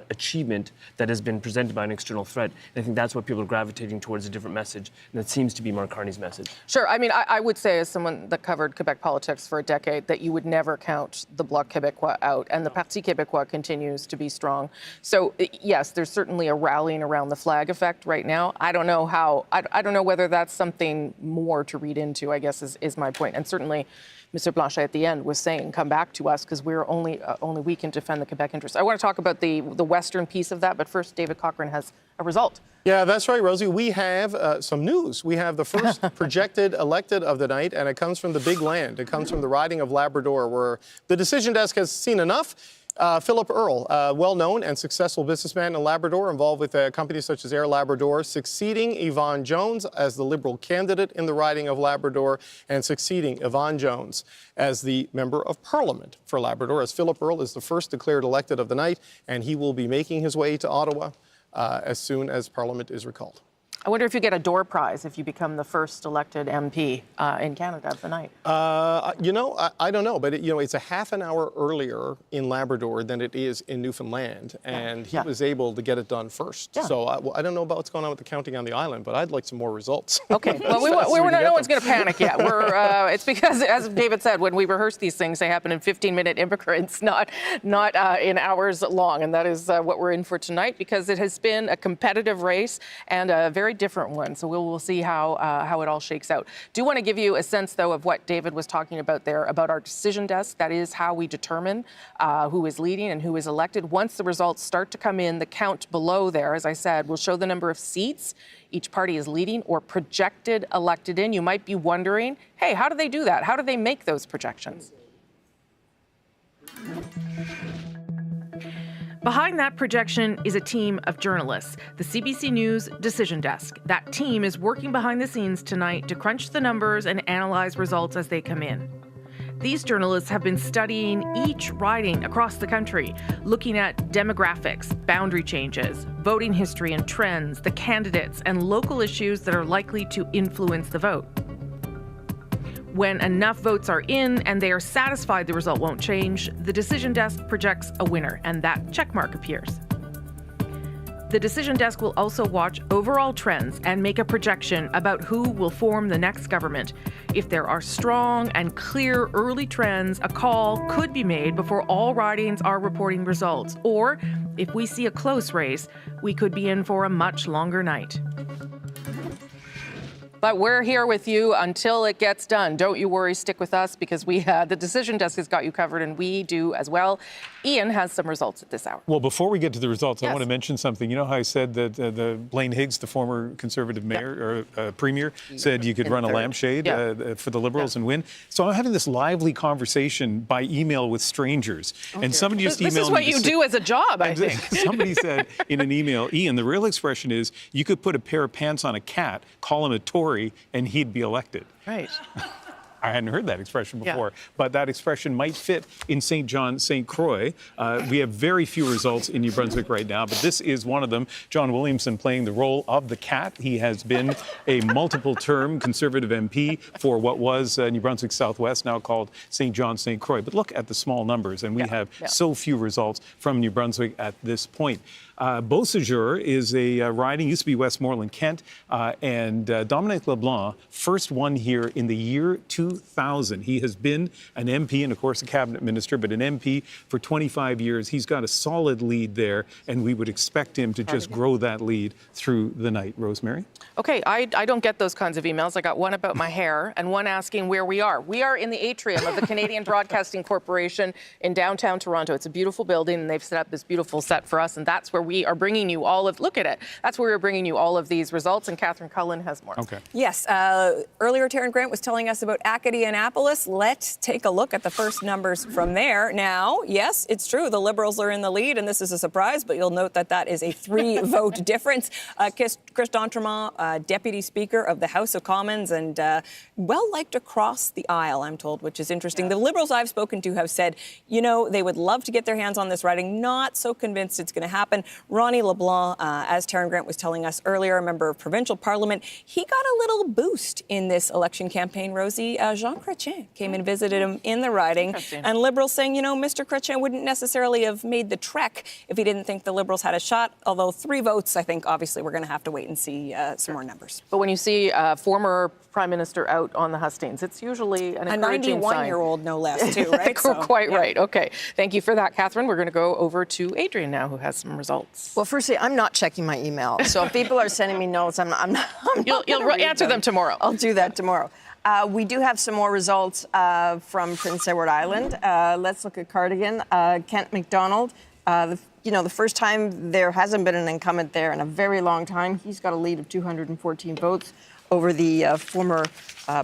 achievement that has been presented by an external threat. And I think that's what people are gravitating towards, a different message. And that seems to be Mark Carney's message. Sure. I mean, I would say, as someone that covered Quebec politics for a decade, that you would never count the Bloc Québécois out. And the Parti Québécois continues to be strong. So, yes, there's certainly a rallying around the flag effect right now. I don't know how, I don't know whether that's something more to read into, I guess, is my point. And certainly, Mr. Blanchet at the end was saying, come back to us, because we're only we can defend the Quebec interests. I want to talk about the Western piece of that, but first, David Cochrane has a result. Yeah, that's right, Rosie. We have some news. We have the first projected elected of the night, and it comes from the big land. It comes from the riding of Labrador, where the decision desk has seen enough. Philip Earle, well-known and successful businessman in Labrador, involved with companies such as Air Labrador, succeeding Yvonne Jones as the Liberal candidate in the riding of Labrador, and succeeding Yvonne Jones as the Member of Parliament for Labrador, as Philip Earle is the first declared elected of the night, and he will be making his way to Ottawa as soon as Parliament is recalled. I wonder if you get a door prize if you become the first elected MP in Canada of the night. You know, I don't know, but it's a half an hour earlier in Labrador than it is in Newfoundland, and he was able to get it done first. Yeah. So I don't know about what's going on with the counting on the island, but I'd like some more results. Okay, well, no one's going to panic yet. It's because, as David said, when we rehearse these things, they happen in 15-minute increments, not in hours long, and that is what we're in for tonight, because it has been a competitive race and a very different one. So we'll see how it all shakes out. Do want to give you a sense, though, of what David was talking about there, about our decision desk. That is how we determine who is leading and who is elected. Once the results start to come in, the count below there, as I said, will show the number of seats each party is leading or projected elected in. You might be wondering, hey, how do they do that? How do they make those projections? Behind that projection is a team of journalists, the CBC News Decision Desk. That team is working behind the scenes tonight to crunch the numbers and analyze results as they come in. These journalists have been studying each riding across the country, looking at demographics, boundary changes, voting history and trends, the candidates, and local issues that are likely to influence the vote. When enough votes are in and they are satisfied the result won't change, the decision desk projects a winner, and that checkmark appears. The decision desk will also watch overall trends and make a projection about who will form the next government. If there are strong and clear early trends, a call could be made before all ridings are reporting results. Or, if we see a close race, we could be in for a much longer night. But we're here with you until it gets done. Don't you worry, stick with us, because the decision desk has got you covered, and we do as well. Ian has some results at this hour. Well, before we get to the results, Yes. I want to mention something. You know how I said that the Blaine Higgs, the former Conservative mayor or premier, said you could run a lampshade for the Liberals and win? So I'm having this lively conversation by email with strangers. And somebody just emailed me. This is what you do as a job, I think. Somebody said in an email, Ian, the real expression is you could put a pair of pants on a cat, call him a Tory, and he'd be elected. Right. I hadn't heard that expression before, but that expression might fit in St. John, St. Croix. We have very few results in New Brunswick right now, but this is one of them. John Williamson playing the role of the cat. He has been a multiple-term Conservative MP for what was New Brunswick Southwest, now called St. John, St. Croix. But look at the small numbers, and we have so few results from New Brunswick at this point. Beausejour is a riding, used to be Westmoreland, Kent, and Dominic LeBlanc first won here in the year 2000. He has been an MP and, of course, a cabinet minister, but an MP for 25 years. He's got a solid lead there, and we would expect him to just grow that lead through the night. Rosemary? Okay, I don't get those kinds of emails. I got one about my hair and one asking where we are. We are in the atrium of the Canadian Broadcasting Corporation in downtown Toronto. It's a beautiful building, and they've set up this beautiful set for us, and that's where we are bringing you all of, look at it, that's where we're bringing you all of these results, and Catherine Cullen has more. Okay. Yes, earlier Taryn Grant was telling us about back at Indianapolis. Let's take a look at the first numbers from there. Now, yes, it's true. The Liberals are in the lead, and this is a surprise, but you'll note that that is a 3-vote difference. Chris d'Entremont, Deputy Speaker of the House of Commons, and well-liked across the aisle, I'm told, which is interesting. The Liberals I've spoken to have said, you know, they would love to get their hands on this riding, not so convinced it's going to happen. Ronnie LeBlanc, as Taryn Grant was telling us earlier, a member of provincial parliament, he got a little boost in this election campaign, Rosie. Jean Chrétien came and visited him in the riding, and Liberals saying, you know, Mr. Chrétien wouldn't necessarily have made the trek if he didn't think the Liberals had a shot, although 3 votes, I think, obviously, we're going to have to wait and see some more numbers. But when you see former Prime Minister out on the hustings, it's usually an encouraging sign. A 91-year-old, no less, too, right? Quite right. Okay. Thank you for that, Catherine. We're going to go over to Adrian now, who has some results. Well, firstly, I'm not checking my email. So if people are sending me notes, I'm not You'll answer them tomorrow. I'll do that tomorrow. We do have some more results from Prince Edward Island. Let's look at Cardigan. Kent MacDonald, the first time there hasn't been an incumbent there in a very long time. He's got a lead of 214 votes over the former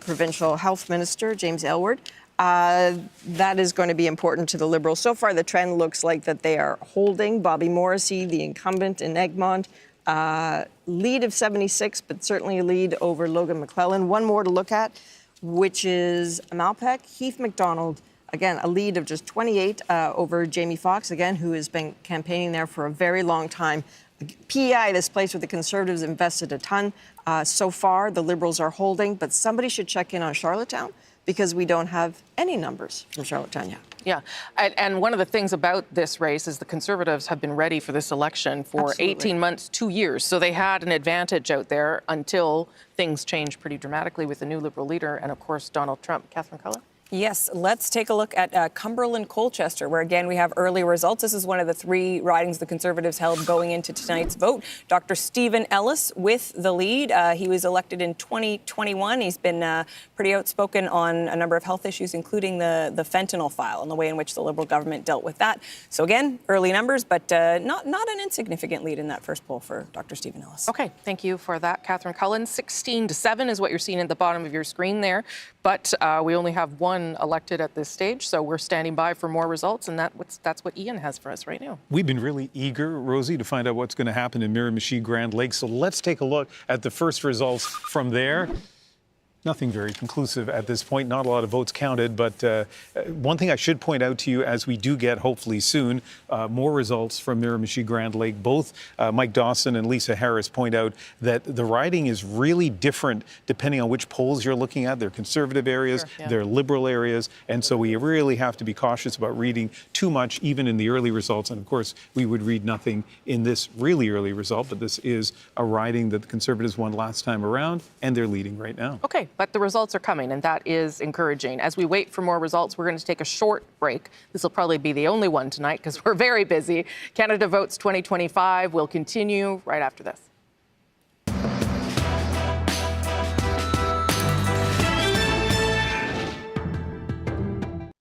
provincial health minister, James Aylward. That is going to be important to the Liberals. So far, the trend looks like that they are holding Bobby Morrissey, the incumbent in Egmont, lead of 76, but certainly a lead over Logan McClellan. One more to look at, which is Malpeque. Heath MacDonald, again, a lead of just 28 over Jamie Foxx, again, who has been campaigning there for a very long time. PEI, this place where the Conservatives invested a ton. So far, the Liberals are holding, but somebody should check in on Charlottetown because we don't have any numbers from Charlottetown yet. Yeah, and one of the things about this race is the Conservatives have been ready for this election for 18 months, 2 years. So they had an advantage out there until things changed pretty dramatically with the new Liberal leader and, of course, Donald Trump. Catherine Cullen? Yes, let's take a look at Cumberland-Colchester, where, again, we have early results. This is one of the 3 ridings the Conservatives held going into tonight's vote. Dr. Stephen Ellis with the lead. He was elected in 2021. He's been pretty outspoken on a number of health issues, including the fentanyl file and the way in which the Liberal government dealt with that. So, again, early numbers, but not an insignificant lead in that first poll for Dr. Stephen Ellis. Okay, thank you for that, Catherine Cullen. 16-7 is what you're seeing at the bottom of your screen there, but we only have one elected at this stage, so we're standing by for more results, and that's what Ian has for us right now. We've been really eager, Rosie, to find out what's going to happen in Miramichi Grand Lake, so let's take a look at the first results from there. Nothing very conclusive at this point, not a lot of votes counted, but one thing I should point out to you as we do get, hopefully soon, more results from Miramichi Grand Lake. Both Mike Dawson and Lisa Harris point out that the riding is really different depending on which polls you're looking at. They're conservative areas, they're liberal areas, and so we really have to be cautious about reading too much, even in the early results. And of course, we would read nothing in this really early result, but this is a riding that the Conservatives won last time around, and they're leading right now. Okay. But the results are coming, and that is encouraging. As we wait for more results, we're going to take a short break. This will probably be the only one tonight because we're very busy. Canada Votes 2025 will continue right after this.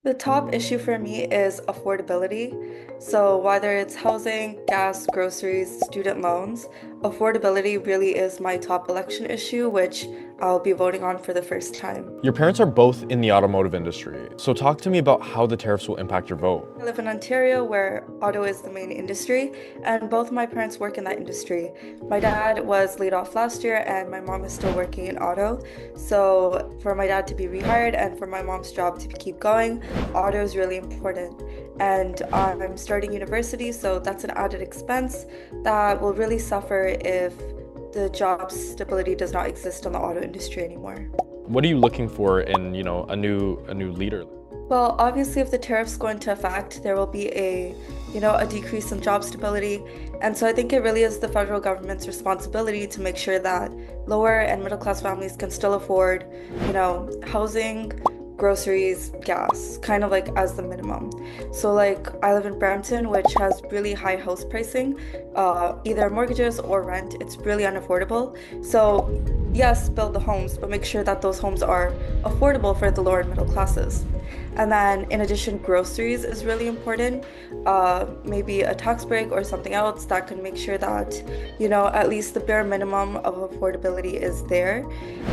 The top issue for me is affordability. So whether it's housing, gas, groceries, student loans, affordability really is my top election issue, which I'll be voting on for the first time. Your parents are both in the automotive industry, so talk to me about how the tariffs will impact your vote. I live in Ontario, where auto is the main industry, and both my parents work in that industry. My dad was laid off last year, and my mom is still working in auto. So for my dad to be rehired and for my mom's job to keep going, auto is really important. And I'm starting university, so that's an added expense that will really suffer if the job stability does not exist in the auto industry anymore. What are you looking for in, a new leader? Well, obviously, if the tariffs go into effect, there will be a decrease in job stability. And so I think it really is the federal government's responsibility to make sure that lower and middle class families can still afford, housing, groceries, gas, kind of like as the minimum. So like I live in Brampton, which has really high house pricing, either mortgages or rent. It's really unaffordable. So yes, build the homes, but make sure that those homes are affordable for the lower and middle classes. And then in addition, groceries is really important. Maybe a tax break or something else that can make sure that, at least the bare minimum of affordability is there.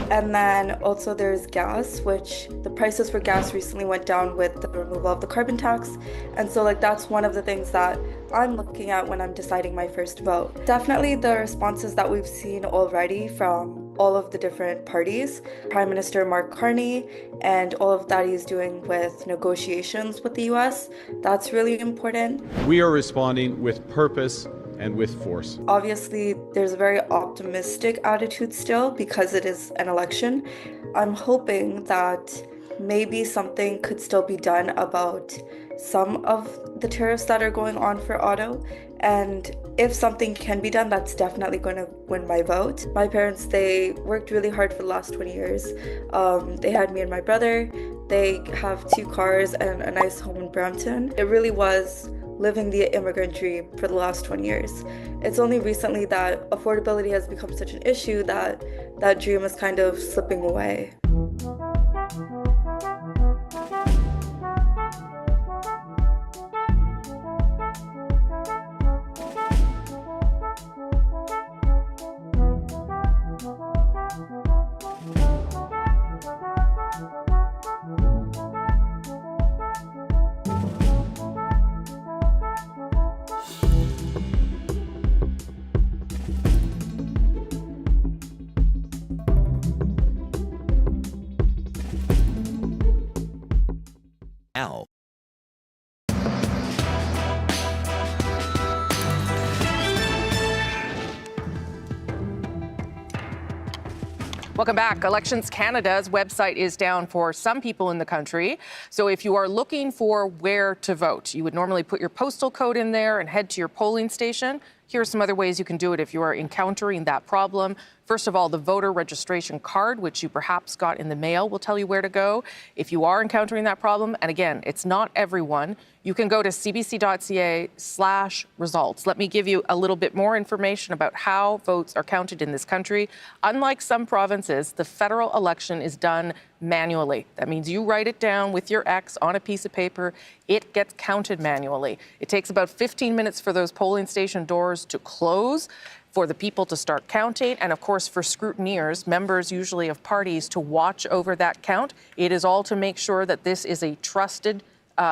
And then also there's gas, which the prices for gas recently went down with the removal of the carbon tax. And so that's one of the things that I'm looking at when I'm deciding my first vote. Definitely the responses that we've seen already from all of the different parties, Prime Minister Mark Carney, and all of that he's doing with negotiations with the US, that's really important. We are responding with purpose and with force. Obviously, there's a very optimistic attitude still because it is an election. I'm hoping that maybe something could still be done about some of the tariffs that are going on for auto. And if something can be done, that's definitely going to win my vote. My parents, they worked really hard for the last 20 years. They had me and my brother. They have 2 cars and a nice home in Brampton. It really was living the immigrant dream for the last 20 years. It's only recently that affordability has become such an issue that that dream is kind of slipping away. Now. Welcome back. Elections Canada's website is down for some people in the country. So if you are looking for where to vote, you would normally put your postal code in there and head to your polling station. Here are some other ways you can do it if you are encountering that problem. First of all, the voter registration card, which you perhaps got in the mail, will tell you where to go if you are encountering that problem. And again, it's not everyone. You can go to cbc.ca/results. Let me give you a little bit more information about how votes are counted in this country. Unlike some provinces, the federal election is done manually. That means you write it down with your X on a piece of paper. It gets counted manually. It takes about 15 minutes for those polling station doors to close, for the people to start counting, and of course for scrutineers, members usually of parties, to watch over that count. It is all to make sure that this is a trusted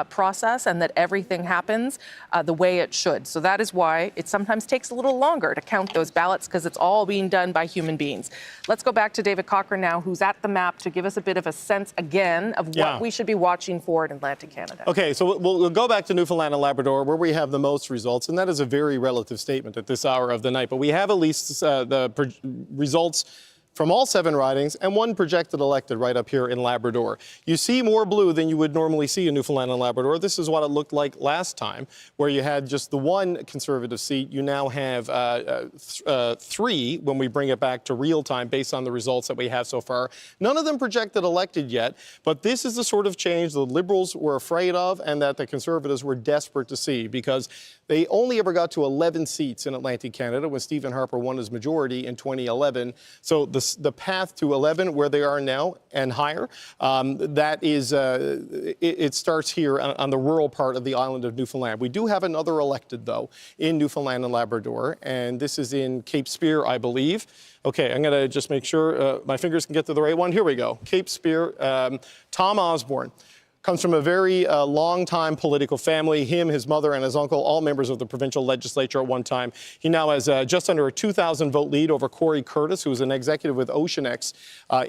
process and that everything happens the way it should. So that is why it sometimes takes a little longer to count those ballots, because it's all being done by human beings. Let's go back to David Cochran now, who's at the map, to give us a bit of a sense again of what we should be watching for in Atlantic Canada. Okay, so we'll go back to Newfoundland and Labrador, where we have the most results, and that is a very relative statement at this hour of the night. But we have at least the results from all 7 ridings and 1 projected elected right up here in Labrador. You see more blue than you would normally see in Newfoundland and Labrador. This is what it looked like last time, where you had just the 1 Conservative seat. You now have 3 when we bring it back to real time based on the results that we have so far. None of them projected elected yet, but this is the sort of change the Liberals were afraid of and that the Conservatives were desperate to see, because they only ever got to 11 seats in Atlantic Canada when Stephen Harper won his majority in 2011. So the path to 11, where they are now and higher, that is, it starts here on the rural part of the island of Newfoundland. We do have another elected, though, in Newfoundland and Labrador, and this is in Cape Spear, I believe. Okay, I'm going to just make sure my fingers can get to the right one. Here we go. Cape Spear, Tom Osborne. Comes from a very long-time political family. Him, his mother, and his uncle, all members of the provincial legislature at one time. He now has just under a 2,000 vote lead over Corey Curtis, who is an executive with OceanX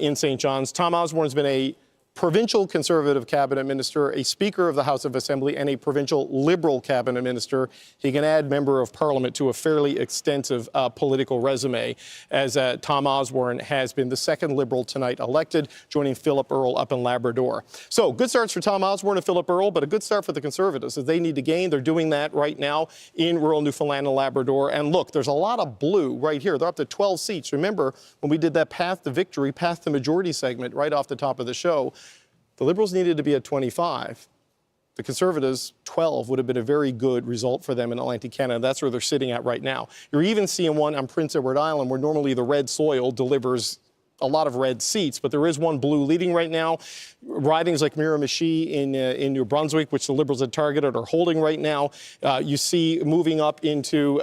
in St. John's. Tom Osborne's been a provincial Conservative cabinet minister, a Speaker of the House of Assembly, and a provincial Liberal cabinet minister. He can add member of Parliament to a fairly extensive political resume, as Tom Osborne has been the 2nd Liberal tonight elected, joining Philip Earle up in Labrador. So good starts for Tom Osborne and Philip Earle, but a good start for the Conservatives as they need to gain. They're doing that right now in rural Newfoundland and Labrador. And look, there's a lot of blue right here. They're up to 12 seats. Remember when we did that Path to Victory, Path to Majority segment right off the top of the show? The Liberals needed to be at 25. The Conservatives, 12, would have been a very good result for them in Atlantic Canada. That's where they're sitting at right now. You're even seeing one on Prince Edward Island, where normally the red soil delivers a lot of red seats, but there is one blue leading right now. Ridings like Miramichi in New Brunswick, which the Liberals had targeted, are holding right now. You see moving up into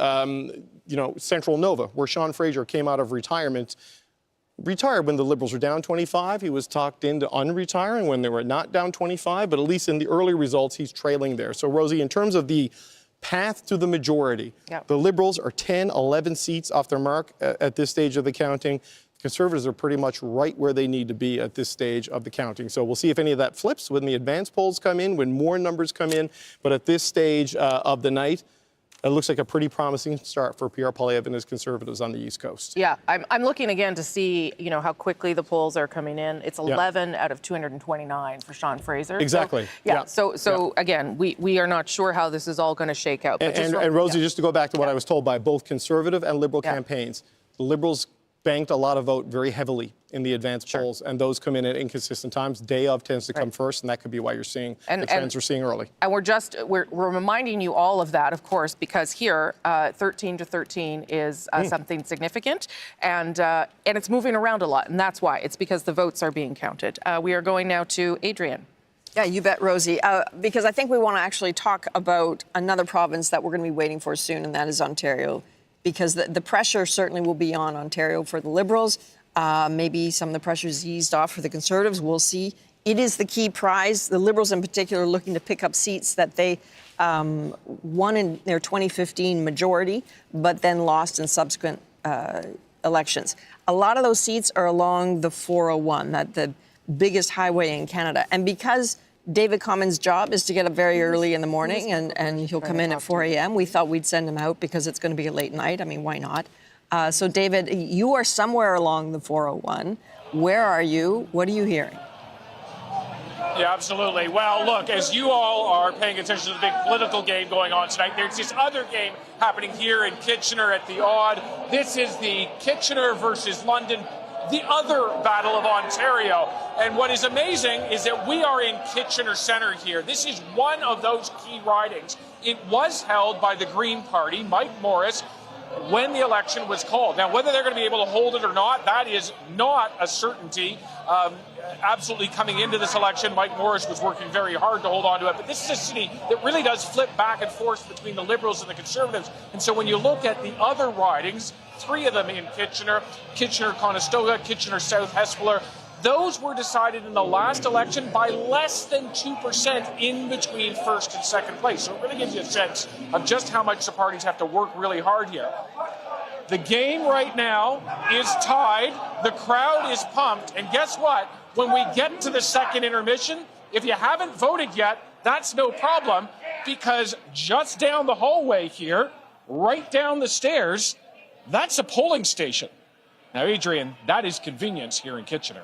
Central Nova, where Sean Fraser came out of retirement. Retired when the Liberals were down 25. He was talked into unretiring when they were not down 25, but at least in the early results, he's trailing there. So, Rosie, in terms of the path to the majority, the Liberals are 10, 11 seats off their mark at this stage of the counting. Conservatives are pretty much right where they need to be at this stage of the counting. So we'll see if any of that flips when the advance polls come in, when more numbers come in. But at this stage of the night, it looks like a pretty promising start for Pierre Poilievre and his Conservatives on the East Coast. Yeah, I'm looking again to see, how quickly the polls are coming in. It's 11 out of 229 for Sean Fraser. Exactly. So again, we are not sure how this is all going to shake out. But and Rosie, just to go back to what I was told by both Conservative and Liberal campaigns, the Liberals banked a lot of vote very heavily in the advance polls, and those come in at inconsistent times. Day of tends to come first, and that could be why you're seeing the trends we're seeing early. And we're reminding you all of that, of course, because here 13 to 13 is something significant, and it's moving around a lot, and that's why. It's because the votes are being counted. We are going now to Adrian. Yeah, you bet, Rosie, because I think we want to actually talk about another province that we're going to be waiting for soon, and that is Ontario, because the pressure certainly will be on Ontario for the Liberals. Maybe some of the pressure's eased off for the Conservatives. We'll see. It is the key prize. The Liberals in particular are looking to pick up seats that they won in their 2015 majority, but then lost in subsequent elections. A lot of those seats are along the 401, the biggest highway in Canada. And because David Common's job is to get up very early in the morning, and he'll come in at 4 a.m. We thought we'd send him out because it's going to be a late night. I mean, why not? So, David, you are somewhere along the 401. Where are you? What are you hearing? Yeah, absolutely. Well, look, as you all are paying attention to the big political game going on tonight, there's this other game happening here in Kitchener at the Odd. This is the Kitchener versus London, the other Battle of Ontario. And what is amazing is that we are in Kitchener Centre here. This is one of those key ridings. It was held by the Green Party, Mike Morris, when the election was called. Now, whether they're going to be able to hold it or not, that is not a certainty. Absolutely coming into this election, Mike Morris was working very hard to hold on to it. But this is a city that really does flip back and forth between the Liberals and the Conservatives. And so when you look at the other ridings, three of them in Kitchener, Kitchener-Conestoga, Kitchener South Hespeler, those were decided in the last election by less than 2% in between first and second place. So it really gives you a sense of just how much the parties have to work really hard here. The game right now is tied. The crowd is pumped. And guess what? When we get to the second intermission, if you haven't voted yet, that's no problem, because just down the hallway here, right down the stairs, that's a polling station. Now, Adrian, that is convenience here in Kitchener.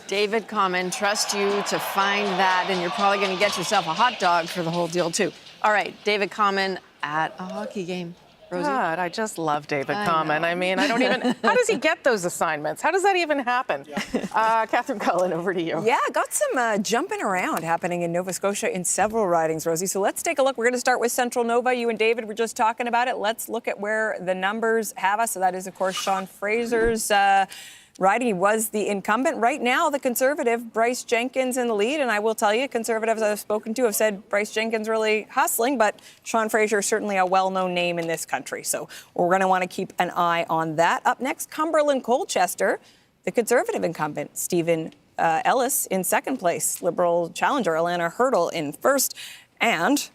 David Common, trust you to find that, and you're probably going to get yourself a hot dog for the whole deal, too. All right, David Common at a hockey game. Rosie? God, I just love David Common. I mean, I don't even... How does he get those assignments? How does that even happen? Catherine Cullen, over to you. Yeah, got some jumping around happening in Nova Scotia in several ridings, Rosie. So let's take a look. We're going to start with Central Nova. You and David were just talking about it. Let's look at where the numbers have us. So that is, of course, Sean Fraser's riding. He was the incumbent. Right now, the Conservative, Bryce Jenkins, in the lead. And I will tell you, Conservatives I've spoken to have said Bryce Jenkins really hustling, but Sean Fraser is certainly a well-known name in this country. So we're going to want to keep an eye on that. Up next, Cumberland-Colchester, the Conservative incumbent, Stephen Ellis, in second place. Liberal challenger, Alana Hurdle, in first. And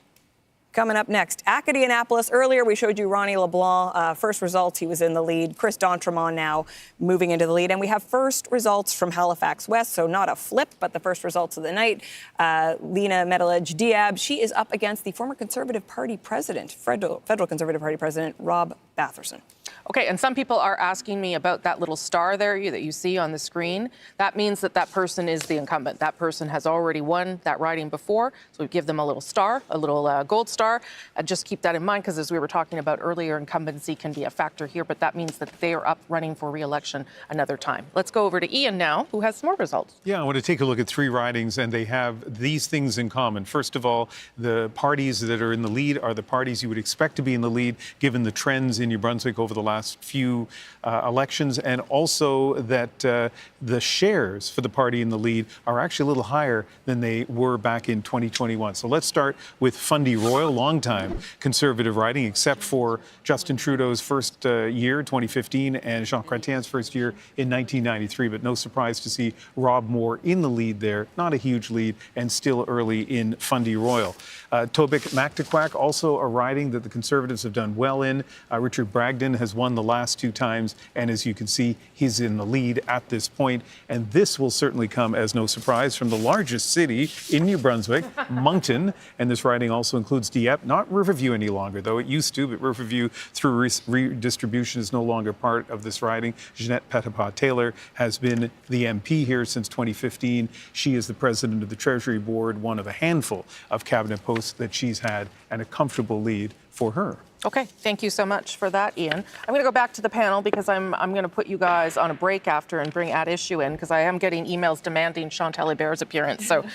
coming up next, Acadianapolis. Earlier, we showed you Ronnie LeBlanc. First results, he was in the lead. Chris D'Entremont now moving into the lead. And we have first results from Halifax West, so not a flip, but the first results of the night. Lena Medelage-Diab, she is up against the former Conservative Party president, Federal Conservative Party president, Rob Batherson. Okay, and some people are asking me about that little star there that you see on the screen. That means that that person is the incumbent. That person has already won that riding before, so we give them a little star, a little gold star. And just keep that in mind, because as we were talking about earlier, incumbency can be a factor here, but that means that they are up running for re-election another time. Let's go over to Ian now, who has some more results. Yeah, I want to take a look at three ridings, and they have these things in common. First of all, the parties that are in the lead are the parties you would expect to be in the lead, given the trends in New Brunswick over the last last few elections, and also that the shares for the party in the lead are actually a little higher than they were back in 2021. So let's start with Fundy Royal, longtime Conservative riding, except for Justin Trudeau's first year, 2015, and Jean Chrétien's first year in 1993. But no surprise to see Rob Moore in the lead there. Not a huge lead, and still early in Fundy Royal. Tobic-Mactaquac, also a riding that the Conservatives have done well in. Richard Bragdon has won the last 2 times, and as you can see, he's in the lead at this point. And this will certainly come as no surprise from the largest city in New Brunswick, Moncton. And this riding also includes Dieppe, not Riverview any longer, though it used to, but Riverview through redistribution is no longer part of this riding. Jeanette Petitpas-Taylor has been the MP here since 2015. She is the president of the Treasury Board, one of a handful of cabinet posts that she's had, and a comfortable lead for her. Okay, thank you so much for that, Ian. I'm going to go back to the panel because I'm going to put you guys on a break after and bring At Issue in, because I am getting emails demanding Chantal Hébert's appearance. So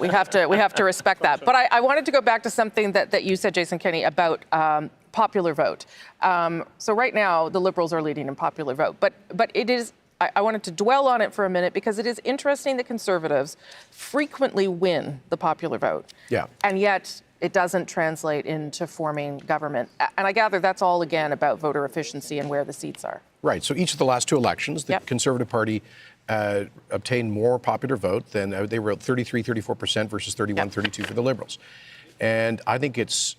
we have to respect that. But I wanted to go back to something that you said, Jason Kenney, about popular vote. So right now the Liberals are leading in popular vote, but it is. I wanted to dwell on it for a minute because it is interesting that Conservatives frequently win the popular vote. Yeah. And yet it doesn't translate into forming government. And I gather that's all, again, about voter efficiency and where the seats are. Right. So each of the last 2 elections, the Conservative Party obtained more popular vote than they were at 34% versus 32% for the Liberals. And I think it's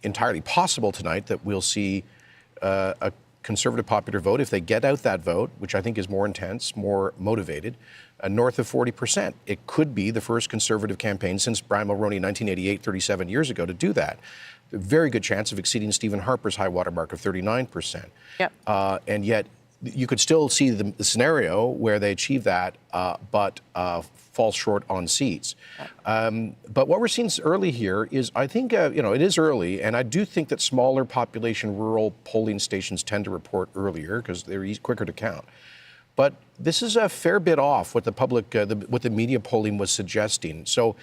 entirely possible tonight that we'll see a Conservative popular vote, if they get out that vote, which I think is more intense, more motivated, north of 40%. It could be the first Conservative campaign since Brian Mulroney in 1988, 37 years ago, to do that. A very good chance of exceeding Stephen Harper's high water mark of 39%. Yep. And yet you could still see the scenario where they achieve that, but fall short on seats. But what we're seeing early here is, I think, it is early, and I do think that smaller population rural polling stations tend to report earlier because they're quicker to count. But this is a fair bit off what the public, what the media polling was suggesting. So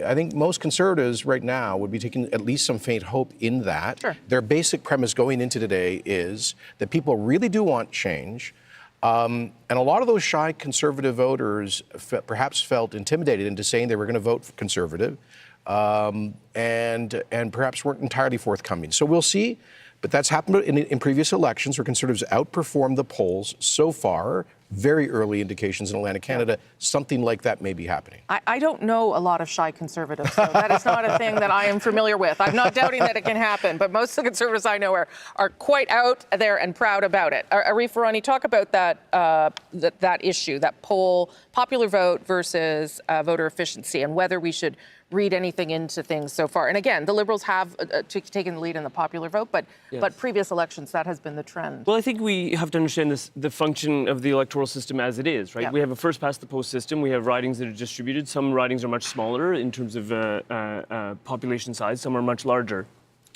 I think most Conservatives right now would be taking at least some faint hope in that. Sure. Their basic premise going into today is that people really do want change. And a lot of those shy Conservative voters perhaps felt intimidated into saying they were going to vote for Conservative, and perhaps weren't entirely forthcoming. So we'll see. But that's happened in previous elections where Conservatives outperformed the polls so far. Very early indications in Atlantic Canada, something like that may be happening. I don't know a lot of shy Conservatives, so that is not a thing that I am familiar with. I'm not doubting that it can happen, but most of the Conservatives I know are quite out there and proud about it. Arif Virani, talk about that issue, that poll, popular vote versus voter efficiency, and whether we should read anything into things so far. And again, the Liberals have taken the lead in the popular vote, but previous elections, that has been the trend. Well, I think we have to understand the function of the electoral system as it is, right? Yeah. We have a first-past-the-post system. We have ridings that are distributed. Some ridings are much smaller in terms of population size. Some are much larger.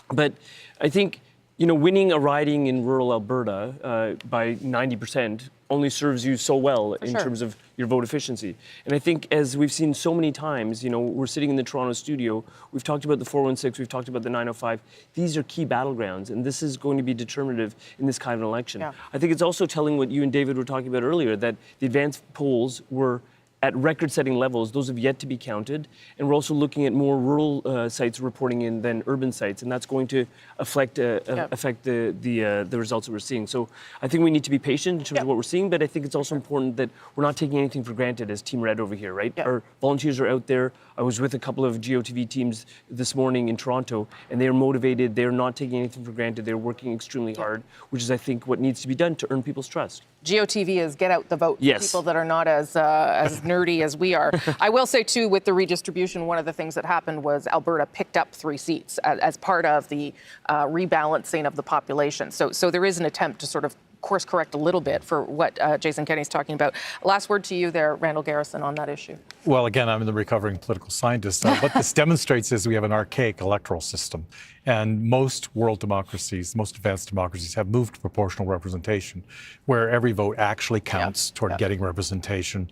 But I think, winning a riding in rural Alberta by 90% only serves you so well in terms of your vote efficiency. And I think, as we've seen so many times, we're sitting in the Toronto studio, we've talked about the 416, we've talked about the 905. These are key battlegrounds, and this is going to be determinative in this kind of an election. Yeah. I think it's also telling what you and David were talking about earlier, that the advanced polls were at record-setting levels. Those have yet to be counted. And we're also looking at more rural sites reporting in than urban sites, and that's going to affect the results that we're seeing. So I think we need to be patient in terms of what we're seeing, but I think it's also important that we're not taking anything for granted as Team Red over here, right? Our volunteers are out there. I was with a couple of GOTV teams this morning in Toronto, and they are motivated. They're not taking anything for granted. They're working extremely hard, which is, I think, what needs to be done to earn people's trust. GOTV is get out the vote. Yes. People that are not as nerdy as we are. I will say, too, with the redistribution, one of the things that happened was Alberta picked up 3 seats as part of the rebalancing of the population. So there is an attempt to sort of course correct a little bit for what Jason Kenney's talking about. Last word to you there, Randall Garrison, on that issue. Well, again, I'm the recovering political scientist. What this demonstrates is we have an archaic electoral system. And most world democracies, most advanced democracies, have moved to proportional representation, where every vote actually counts toward getting representation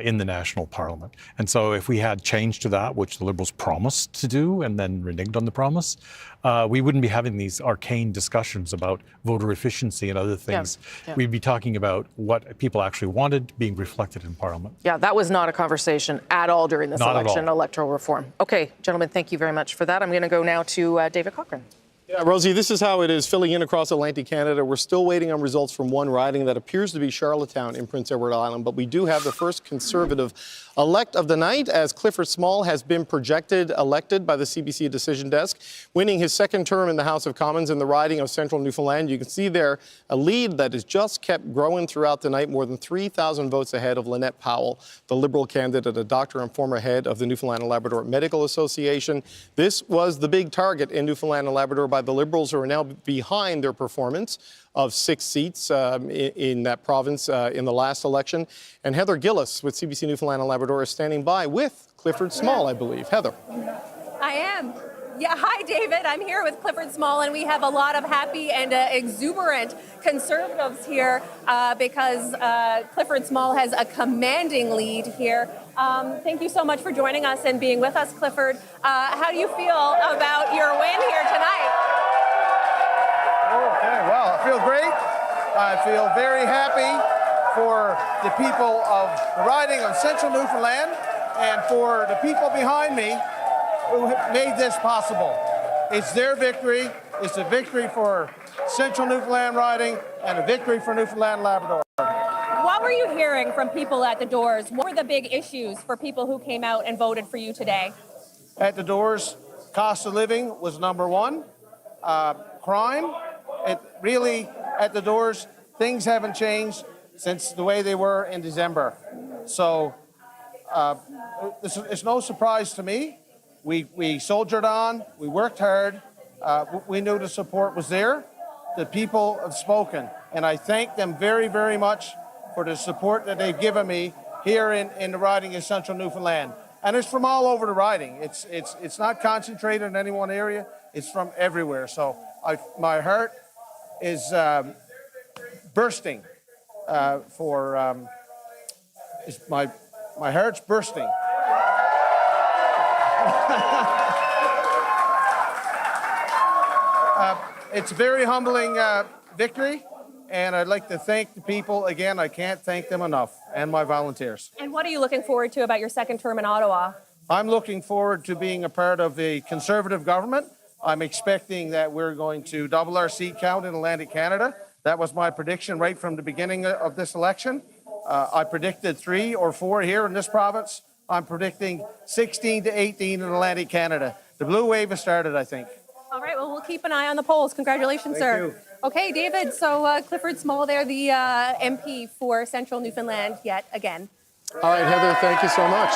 in the national parliament. And so if we had changed to that, which the Liberals promised to do and then reneged on the promise, we wouldn't be having these arcane discussions about voter efficiency and other things. We'd be talking about what people actually wanted being reflected in parliament. Yeah, that was not a conversation at all during this election, electoral reform. Okay, gentlemen, thank you very much for that. I'm going to go now to David Cochrane. Yeah, Rosie, this is how it is filling in across Atlantic Canada. We're still waiting on results from one riding that appears to be Charlottetown in Prince Edward Island, but we do have the first Conservative elect of the night, as Clifford Small has been projected elected by the CBC decision desk, winning his second term in the House of Commons in the riding of Central Newfoundland. You can see there a lead that has just kept growing throughout the night, more than 3,000 votes ahead of Lynette Powell, the Liberal candidate, a doctor and former head of the Newfoundland and Labrador Medical Association. This was the big target in Newfoundland and Labrador by the Liberals, who are now behind their performance of 6 seats in that province in the last election. And Heather Gillis with CBC Newfoundland and Labrador is standing by with Clifford Small, I believe. Heather. I am. Yeah, hi, David. I'm here with Clifford Small, and we have a lot of happy and exuberant Conservatives here because Clifford Small has a commanding lead here. Thank you so much for joining us and being with us, Clifford. How do you feel about your win here tonight? Okay, well, I feel great. I feel very happy for the people of the riding of Central Newfoundland and for the people behind me who made this possible. It's their victory. It's a victory for Central Newfoundland riding and a victory for Newfoundland and Labrador. What were you hearing from people at the doors? What were the big issues for people who came out and voted for you today? At the doors, cost of living was number one. Crime, it really, at the doors, things haven't changed since the way they were in December. So it's no surprise to me. We soldiered on, we worked hard, we knew the support was there. The people have spoken, and I thank them very, very much for the support that they've given me here in the riding of Central Newfoundland. And it's from all over the riding. It's not concentrated in any one area, it's from everywhere. So my heart is bursting my heart's bursting. It's a very humbling victory, and I'd like to thank the people. Again, I can't thank them enough, and my volunteers. And what are you looking forward to about your second term in Ottawa? I'm looking forward to being a part of a Conservative government. I'm expecting that we're going to double our seat count in Atlantic Canada. That was my prediction right from the beginning of this election. I predicted 3 or 4 here in this province. I'm predicting 16 to 18 in Atlantic Canada. The blue wave has started, I think. All right, well, we'll keep an eye on the polls. Congratulations, sir. You. Okay, David, so Clifford Small there, the MP for Central Newfoundland yet again. All right, Heather, thank you so much.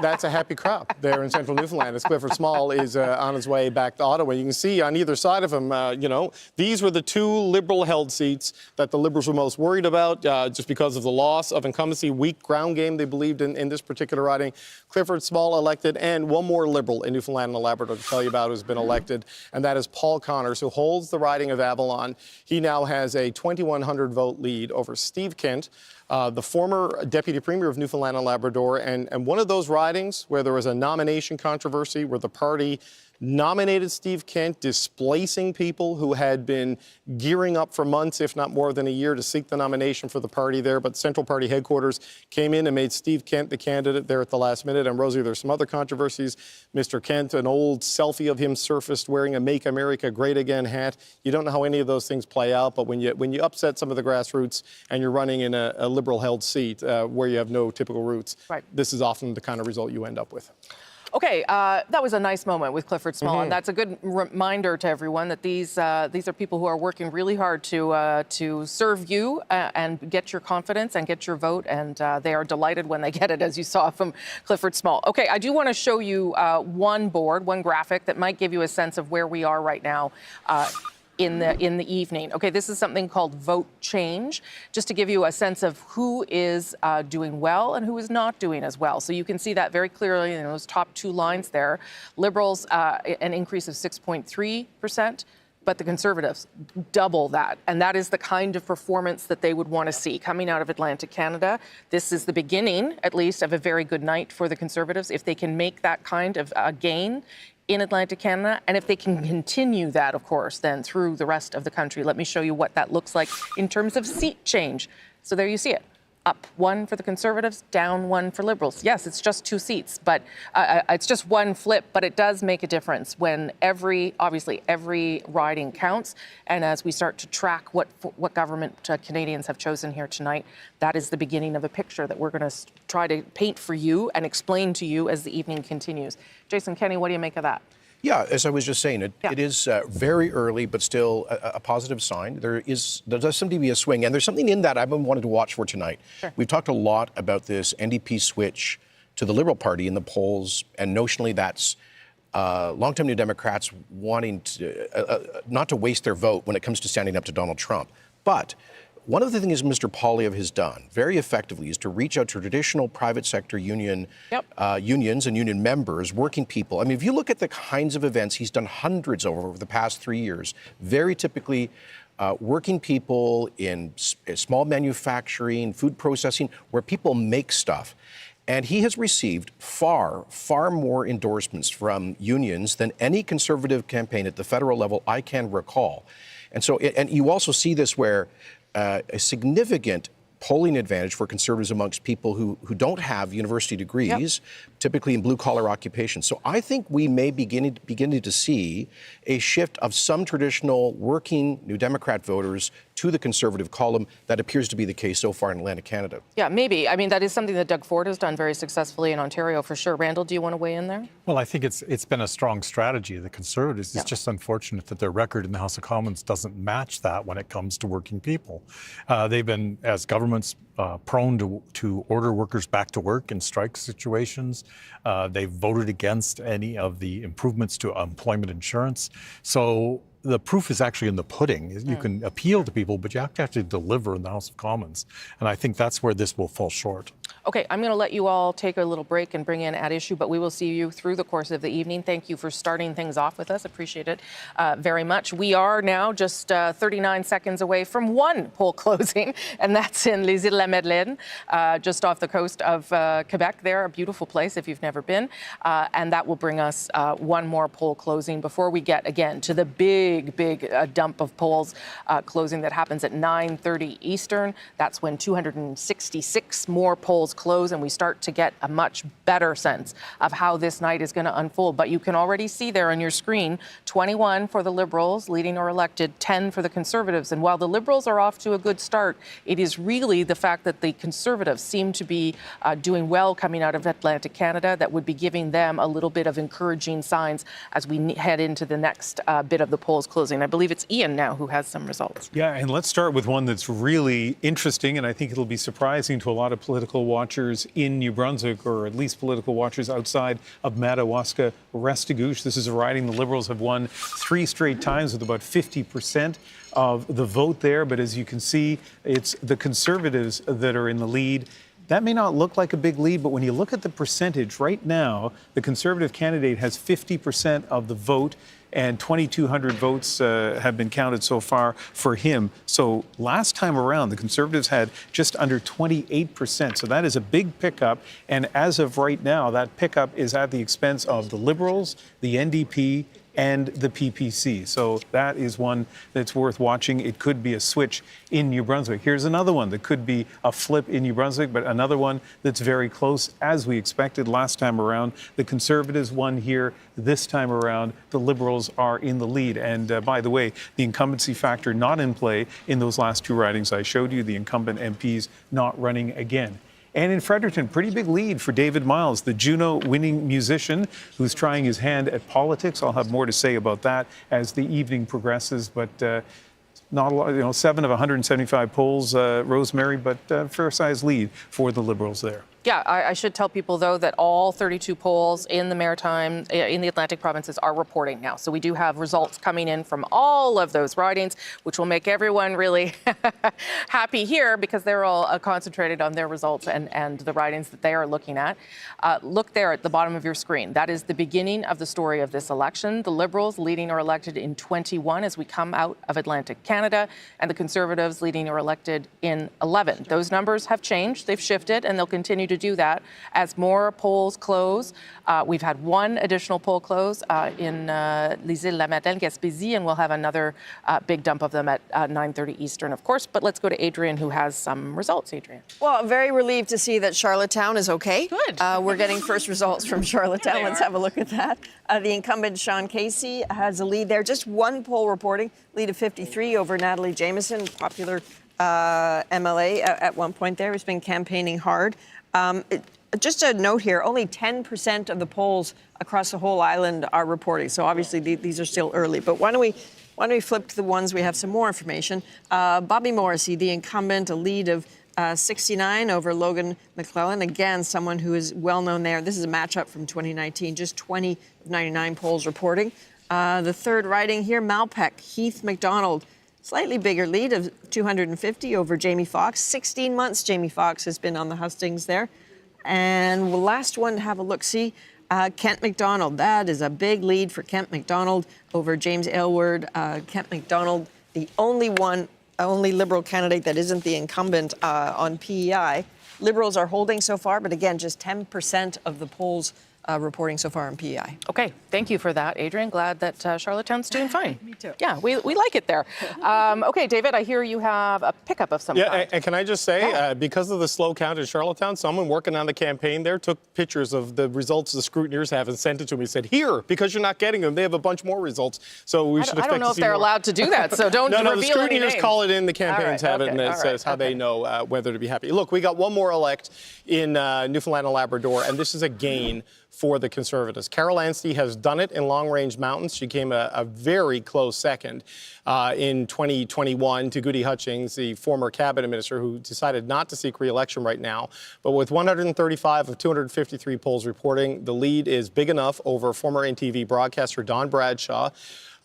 That's a happy crowd there in Central Newfoundland as Clifford Small is on his way back to Ottawa. You can see on either side of him, these were the 2 Liberal-held seats that the Liberals were most worried about just because of the loss of incumbency, weak ground game they believed in this particular riding. Clifford Small elected, and one more Liberal in Newfoundland and Labrador to tell you about who's been elected, and that is Paul Connors, who holds the riding of Avalon. He now has a 2,100 vote lead over Steve Kent, the former Deputy Premier of Newfoundland and Labrador, and one of those ridings where there was a nomination controversy where the party nominated Steve Kent, displacing people who had been gearing up for months, if not more than a year, to seek the nomination for the party there. But Central Party headquarters came in and made Steve Kent the candidate there at the last minute. And Rosie, there's some other controversies. Mr. Kent, an old selfie of him surfaced wearing a Make America Great Again hat. You don't know how any of those things play out, but when you upset some of the grassroots and you're running in a Liberal-held seat where you have no typical roots, this is often the kind of result you end up with. Okay, that was a nice moment with Clifford Small, and that's a good reminder to everyone that these are people who are working really hard to serve you and get your confidence and get your vote, and they are delighted when they get it, as you saw from Clifford Small. Okay, I do want to show you one graphic that might give you a sense of where we are right now in the evening. Okay, this is something called vote change, just to give you a sense of who is doing well and who is not doing as well. So you can see that very clearly in those top two lines there. Liberals, an increase of 6.3%. But the Conservatives double that. And that is the kind of performance that they would want to see coming out of Atlantic Canada. This is the beginning, at least, of a very good night for the Conservatives. If they can make that kind of gain in Atlantic Canada, and if they can continue that, of course, then through the rest of the country. Let me show you what that looks like in terms of seat change. So there you see it. Up 1 for the Conservatives, down 1 for Liberals. Yes, it's just 2 seats, but it's just one flip, but it does make a difference when obviously every riding counts. And as we start to track what government Canadians have chosen here tonight, that is the beginning of a picture that we're going to try to paint for you and explain to you as the evening continues. Jason Kenney, what do you make of that? Yeah, as I was just saying, it is very early, but still a positive sign. There does seem to be a swing, and there's something in that I've been wanting to watch for tonight. Sure. We've talked a lot about this NDP switch to the Liberal Party in the polls, and notionally that's long-time New Democrats wanting to not to waste their vote when it comes to standing up to Donald Trump. But one of the things Mr. Poilievre has done very effectively is to reach out to traditional private sector unions and union members, working people. I mean, if you look at the kinds of events he's done hundreds over the past 3 years, very typically working people in small manufacturing, food processing, where people make stuff. And he has received far, far more endorsements from unions than any Conservative campaign at the federal level I can recall. And so, and you also see this where a significant polling advantage for Conservatives amongst people who don't have university degrees, typically in blue-collar occupations. So I think we may beginning to see a shift of some traditional working New Democrat voters to the Conservative column. That appears to be the case so far in Atlantic Canada. Yeah, maybe. I mean, that is something that Doug Ford has done very successfully in Ontario, for sure. Randall, do you want to weigh in there? Well, I think it's been a strong strategy of the Conservatives. It's just unfortunate that their record in the House of Commons doesn't match that when it comes to working people. They've been, as governments, prone to order workers back to work in strike situations. They've voted against any of the improvements to employment insurance. So the proof is actually in the pudding. You can appeal to people, but you have to actually deliver in the House of Commons. And I think that's where this will fall short. Okay, I'm going to let you all take a little break and bring in At Issue, but we will see you through the course of the evening. Thank you for starting things off with us. Appreciate it very much. We are now just 39 seconds away from one poll closing, and that's in Les Îles-la-Madeleine, just off the coast of Quebec there, a beautiful place if you've never been. And that will bring us one more poll closing before we get, again, to the big dump of polls closing that happens at 9:30 Eastern. That's when 266 more polls close, and we start to get a much better sense of how this night is going to unfold. But you can already see there on your screen, 21 for the Liberals, leading or elected, 10 for the Conservatives. And while the Liberals are off to a good start, it is really the fact that the Conservatives seem to be doing well coming out of Atlantic Canada that would be giving them a little bit of encouraging signs as we head into the next bit of the polls closing. I believe it's Ian now who has some results. Yeah, and let's start with one that's really interesting, and I think it'll be surprising to a lot of political watchers in New Brunswick, or at least political watchers outside of Madawaska-Restigouche. This is a riding the Liberals have won 3 straight times with about 50% of the vote there. But as you can see, it's the Conservatives that are in the lead. That may not look like a big lead, but when you look at the percentage right now, the Conservative candidate has 50% of the vote, and 2,200 votes have been counted so far for him. So last time around, the Conservatives had just under 28%. So that is a big pickup. And as of right now, that pickup is at the expense of the Liberals, the NDP, and the PPC. So that is one that's worth watching. It could be a switch in New Brunswick. Here's another one that could be a flip in New Brunswick, but another one that's very close, as we expected last time around. The Conservatives won here. This time around, the Liberals are in the lead. And by the way, the incumbency factor not in play in those last 2 ridings I showed you, the incumbent MPs not running again. And in Fredericton, pretty big lead for David Miles, the Juno-winning musician who's trying his hand at politics. I'll have more to say about that as the evening progresses, but not a lot, 7 of 175 polls, Rosemary, but fair-sized lead for the Liberals there. Yeah, I should tell people, though, that all 32 polls in the Maritime, in the Atlantic provinces are reporting now. So we do have results coming in from all of those ridings, which will make everyone really happy here because they're all concentrated on their results and the ridings that they are looking at. Look there at the bottom of your screen. That is the beginning of the story of this election. The Liberals leading or elected in 21 as we come out of Atlantic Canada, and the Conservatives leading or elected in 11. Those numbers have changed. They've shifted, and they'll continue to do that as more polls close. We've had one additional poll close in Les Îles, La Madeleine, Gaspésie, and we'll have another big dump of them at 9:30 Eastern, of course. But let's go to Adrian, who has some results. Adrian. Well, I'm very relieved to see that Charlottetown is okay. Good. We're getting first results from Charlottetown. Let's have a look at that. The incumbent, Sean Casey, has a lead there. Just one poll reporting, lead of 53 over Natalie Jameson, popular MLA at one point there, who's been campaigning hard. Just a note here, only 10% of the polls across the whole island are reporting. So obviously these are still early. But why don't we flip to the ones we have some more information. Bobby Morrissey, the incumbent, a lead of 69 over Logan McClellan. Again, someone who is well known there. This is a matchup from 2019, just 20 of 99 polls reporting. The third riding here, Malpeque, Heath MacDonald. Slightly bigger lead of 250 over Jamie Foxx. 16 months Jamie Foxx has been on the hustings there. And the last one to have a look-see, Kent MacDonald. That is a big lead for Kent MacDonald over James Aylward. Kent MacDonald, the only Liberal candidate that isn't the incumbent on PEI. Liberals are holding so far, but again, just 10% of the polls reporting so far on PEI. Okay, thank you for that, Adrian. Glad that Charlottetown's doing fine. Me too. Yeah, we like it there. Okay, David, I hear you have a pickup of some kind. Yeah, and can I just say, because of the slow count in Charlottetown, someone working on the campaign there took pictures of the results the scrutineers have and sent it to me. Said, here, because you're not getting them, they have a bunch more results. So we should expect to see more. I don't know if they're allowed to do that, so don't reveal any names. No, the scrutineers call it in, the campaigns have it, and it says how they know whether to be happy. Look, we got one more elect in Newfoundland and Labrador, and this is a gain for the Conservatives. Carol Anstey has done it in Long Range Mountains. She came a very close second in 2021 to Goody Hutchings, the former cabinet minister who decided not to seek re-election right now. But with 135 of 253 polls reporting, the lead is big enough over former NTV broadcaster Don Bradshaw,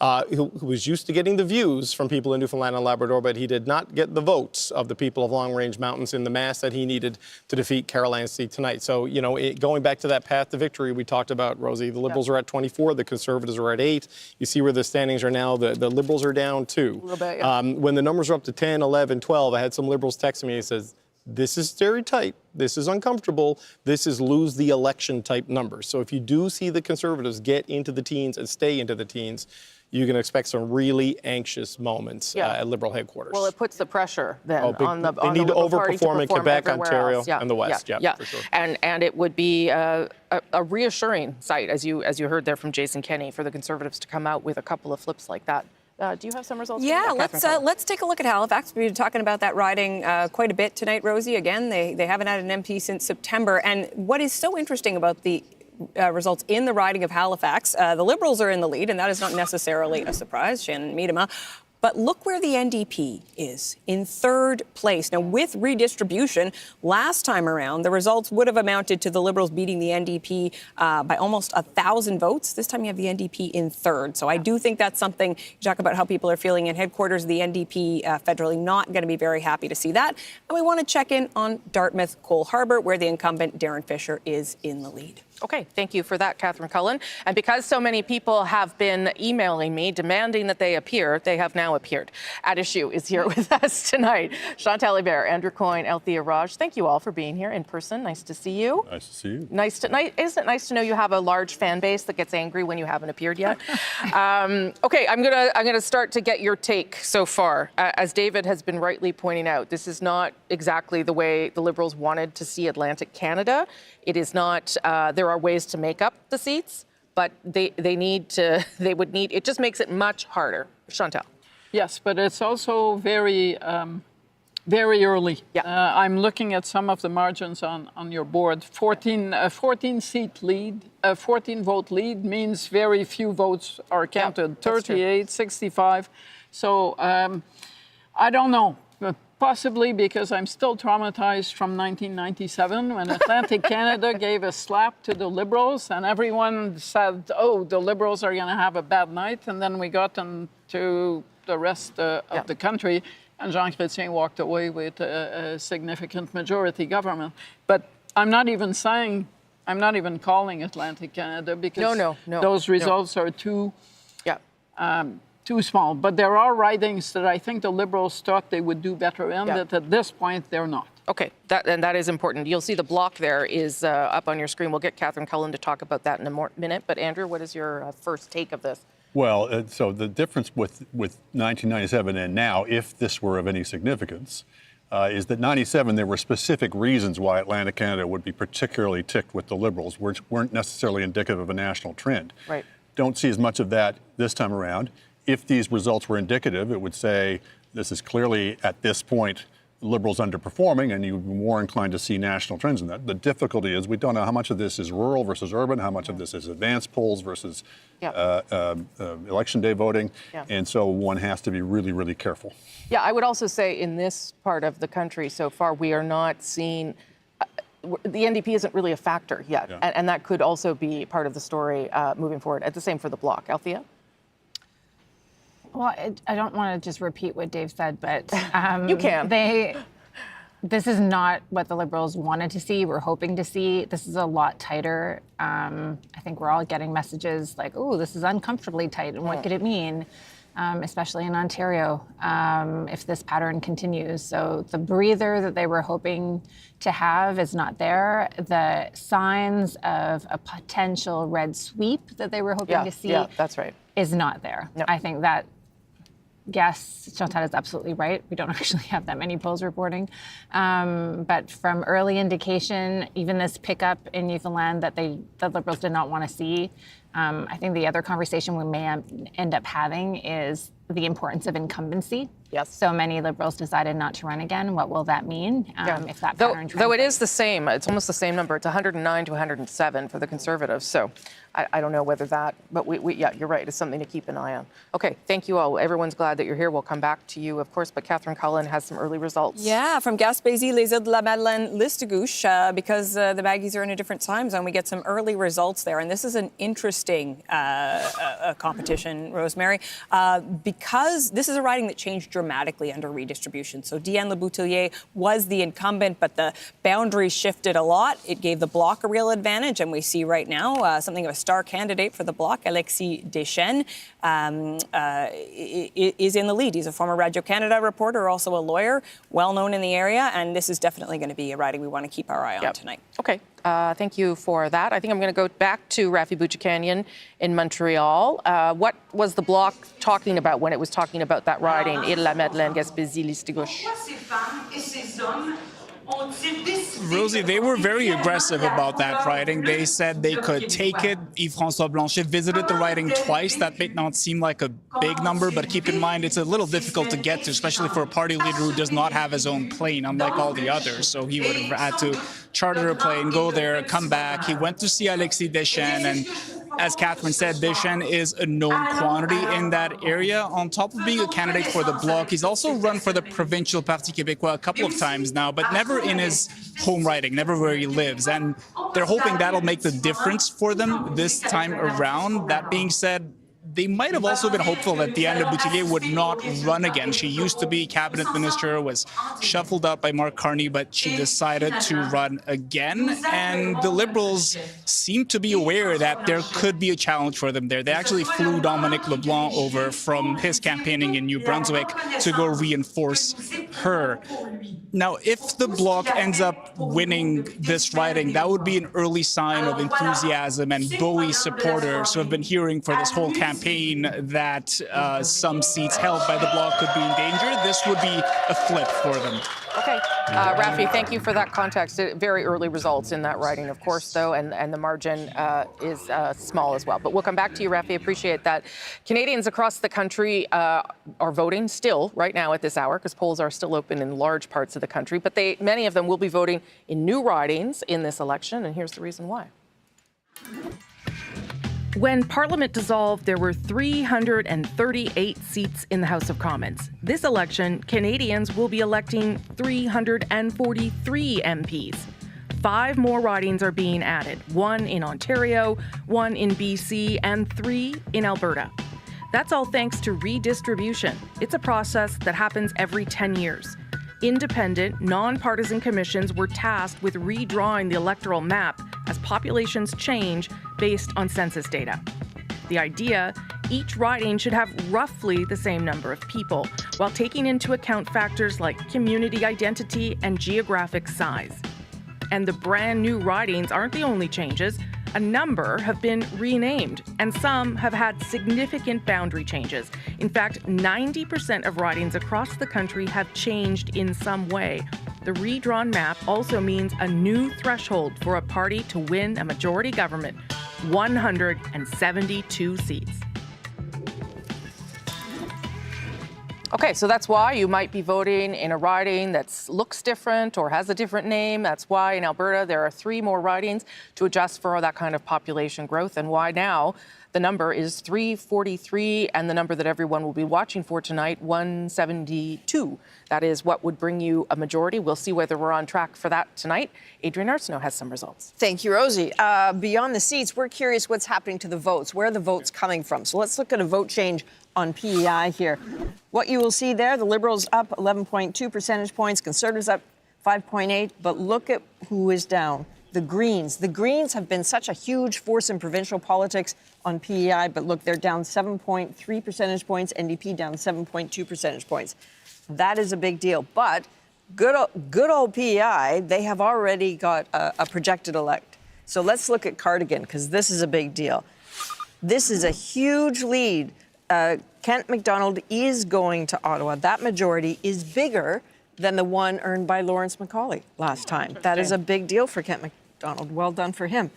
who was used to getting the views from people in Newfoundland and Labrador, but he did not get the votes of the people of Long Range Mountains in the mass that he needed to defeat Carol Anstey tonight. So, you know, going back to that path to victory we talked about, Rosie, the Liberals are at 24, the Conservatives are at 8. You see where the standings are now. The Liberals are down 2. A little bit, yeah. When the numbers are up to 10, 11, 12, I had some Liberals texting me and says, this is very tight. This is uncomfortable. This is lose the election type numbers. So if you do see the Conservatives get into the teens and stay into the teens, you can expect some really anxious moments at Liberal headquarters. Well, it puts the pressure then on the They need to overperform in Quebec, Ontario, and the West. Yeah, for sure. And it would be a reassuring sight, as you heard there from Jason Kenney, for the Conservatives to come out with a couple of flips like that. Do you have some results? Yeah, let's take a look at Halifax. We've been talking about that riding quite a bit tonight, Rosie. Again, they haven't had an MP since September. And what is so interesting about the results in the riding of Halifax, the Liberals are in the lead, and that is not necessarily a surprise, Shannon Miedema. But look where the NDP is, in third place. Now, with redistribution, last time around, the results would have amounted to the Liberals beating the NDP by almost 1,000 votes. This time you have the NDP in third. So I do think that's something, you talk about how people are feeling in headquarters, the NDP federally not going to be very happy to see that. And we want to check in on Dartmouth, Cole Harbour, where the incumbent, Darren Fisher, is in the lead. Okay, thank you for that, Catherine Cullen. And because so many people have been emailing me demanding that they appear, they have now appeared. At Issue is here with us tonight. Chantal Hébert, Andrew Coyne, Althea Raj. Thank you all for being here in person. Nice to see you. Nice to see you. Isn't it nice to know you have a large fan base that gets angry when you haven't appeared yet? Okay, I'm gonna start to get your take so far. As David has been rightly pointing out, this is not exactly the way the Liberals wanted to see Atlantic Canada. It is not. There are ways to make up the seats, but it just makes it much harder. Chantal. Yes, but it's also very early. Yeah. I'm looking at some of the margins on your board. 14 seat lead, 14 vote lead means very few votes are counted. 38, 65. So I don't know. Possibly because I'm still traumatized from 1997 when Atlantic Canada gave a slap to the Liberals and everyone said, oh, the Liberals are going to have a bad night. And then we got into the rest of the country and Jean Chrétien walked away with a significant majority government. But I'm not even calling Atlantic Canada because those results are too small. But there are ridings that I think the Liberals thought they would do better in, that at this point they're not. Okay, that is important. You'll see the block there is up on your screen. We'll get Catherine Cullen to talk about that in a minute. But Andrew, what is your first take of this? Well, so the difference with 1997 and now, if this were of any significance, is that 97 there were specific reasons why Atlantic Canada would be particularly ticked with the Liberals, which weren't necessarily indicative of a national trend. Right. Don't see as much of that this time around. If these results were indicative, it would say this is clearly, at this point, Liberals underperforming, and you'd be more inclined to see national trends in that. The difficulty is we don't know how much of this is rural versus urban, how much of this is advanced polls versus election day voting, and so one has to be really, really careful. Yeah, I would also say in this part of the country so far, we are not seeing, the NDP isn't really a factor yet, and that could also be part of the story moving forward. The same for the Bloc. Althea? Well, I don't want to just repeat what Dave said, but you can. This is not what the Liberals wanted to see, were hoping to see. This is a lot tighter. I think we're all getting messages like, oh, this is uncomfortably tight, and what could it mean, especially in Ontario, if this pattern continues. So the breather that they were hoping to have is not there. The signs of a potential red sweep that they were hoping to see that's right. is not there. No. I think that, yes, Chantal is absolutely right. We don't actually have that many polls reporting. But from early indication, even this pickup in Newfoundland that the Liberals did not want to see, I think the other conversation we may end up having is the importance of incumbency. Yes. So many Liberals decided not to run again. What will that mean if that pattern Though it is the same, it's almost the same number. It's 109 to 107 for the Conservatives. So I don't know whether that, but yeah, you're right. It's something to keep an eye on. Okay, thank you all. Everyone's glad that you're here. We'll come back to you, of course, but Catherine Cullen has some early results. Yeah, from Gaspésie, Les Îles de la Madeleine, Listagouche, because the Baggies are in a different time zone, we get some early results there. And this is an interesting competition, Rosemary, because this is a riding that changed dramatically under redistribution. So Diane Leboutillier was the incumbent, but the boundaries shifted a lot. It gave the Bloc a real advantage, and we see right now something of a star candidate for the Bloc, Alexis Deschênes, is in the lead. He's a former Radio-Canada reporter, also a lawyer, well known in the area, and this is definitely going to be a riding we want to keep our eye on tonight. Okay, thank you for that. I think I'm going to go back to Rafi Bouchikanian in Montreal. What was the Bloc talking about when it was talking about that riding, Île-la-Madeleine, Gaspésie, Listigouche? Rosie, they were very aggressive about that riding. They said they could take it. Yves-François Blanchet visited the riding twice. That may not seem like a big number, but keep in mind it's a little difficult to get to, especially for a party leader who does not have his own plane, unlike all the others. So he would have had to charter a plane, go there, come back. He went to see Alexis Deschênes, and as Catherine said, Deschênes is a known quantity in that area. On top of being a candidate for the Bloc, he's also run for the provincial Parti Québécois a couple of times now, but never in his home riding, never where he lives. And they're hoping that'll make the difference for them this time around. That being said, they might have also been hopeful that Diane Leboutillier would not run again. She used to be cabinet minister, was shuffled out by Mark Carney, but she decided to run again. And the Liberals seem to be aware that there could be a challenge for them there. They actually flew Dominic LeBlanc over from his campaigning in New Brunswick to go reinforce her. Now, if the Bloc ends up winning this riding, that would be an early sign of enthusiasm and Bowie supporters who have been hearing for this whole campaign that some seats held by the Bloc could be in danger. This would be a flip for them. Okay. Rafi, thank you for that context. Very early results in that riding, of course, though, and the margin is small as well. But we'll come back to you, Rafi. Appreciate that. Canadians across the country are voting still right now at this hour because polls are still open in large parts of the country. But many of them will be voting in new ridings in this election, and here's the reason why. When Parliament dissolved, there were 338 seats in the House of Commons. This election, Canadians will be electing 343 MPs. 5 more ridings are being added, 1 in Ontario, 1 in BC, and 3 in Alberta. That's all thanks to redistribution. It's a process that happens every 10 years. Independent, nonpartisan commissions were tasked with redrawing the electoral map as populations change based on census data. The idea, each riding should have roughly the same number of people, while taking into account factors like community identity and geographic size. And the brand new ridings aren't the only changes. A number have been renamed, and some have had significant boundary changes. In fact, 90% of ridings across the country have changed in some way. The redrawn map also means a new threshold for a party to win a majority government, 172 seats. Okay, so that's why you might be voting in a riding that looks different or has a different name. That's why in Alberta there are 3 more ridings to adjust for that kind of population growth, and why now the number is 343, and the number that everyone will be watching for tonight, 172. That is what would bring you a majority. We'll see whether we're on track for that tonight. Adrienne Arsenault has some results. Thank you, Rosie. Beyond the seats, we're curious what's happening to the votes. Where are the votes coming from? So let's look at a vote change on PEI here. What you will see there, the Liberals up 11.2 percentage points, Conservatives up 5.8, but look at who is down. The Greens. The Greens have been such a huge force in provincial politics on PEI, but look, they're down 7.3 percentage points, NDP down 7.2 percentage points. That is a big deal. But good old PEI, they have already got a projected elect. So let's look at Cardigan, because this is a big deal. This is a huge lead. Kent MacDonald is going to Ottawa. That majority is bigger than the one earned by Lawrence Macaulay last time. That is a big deal for Kent MacDonald. Well done for him.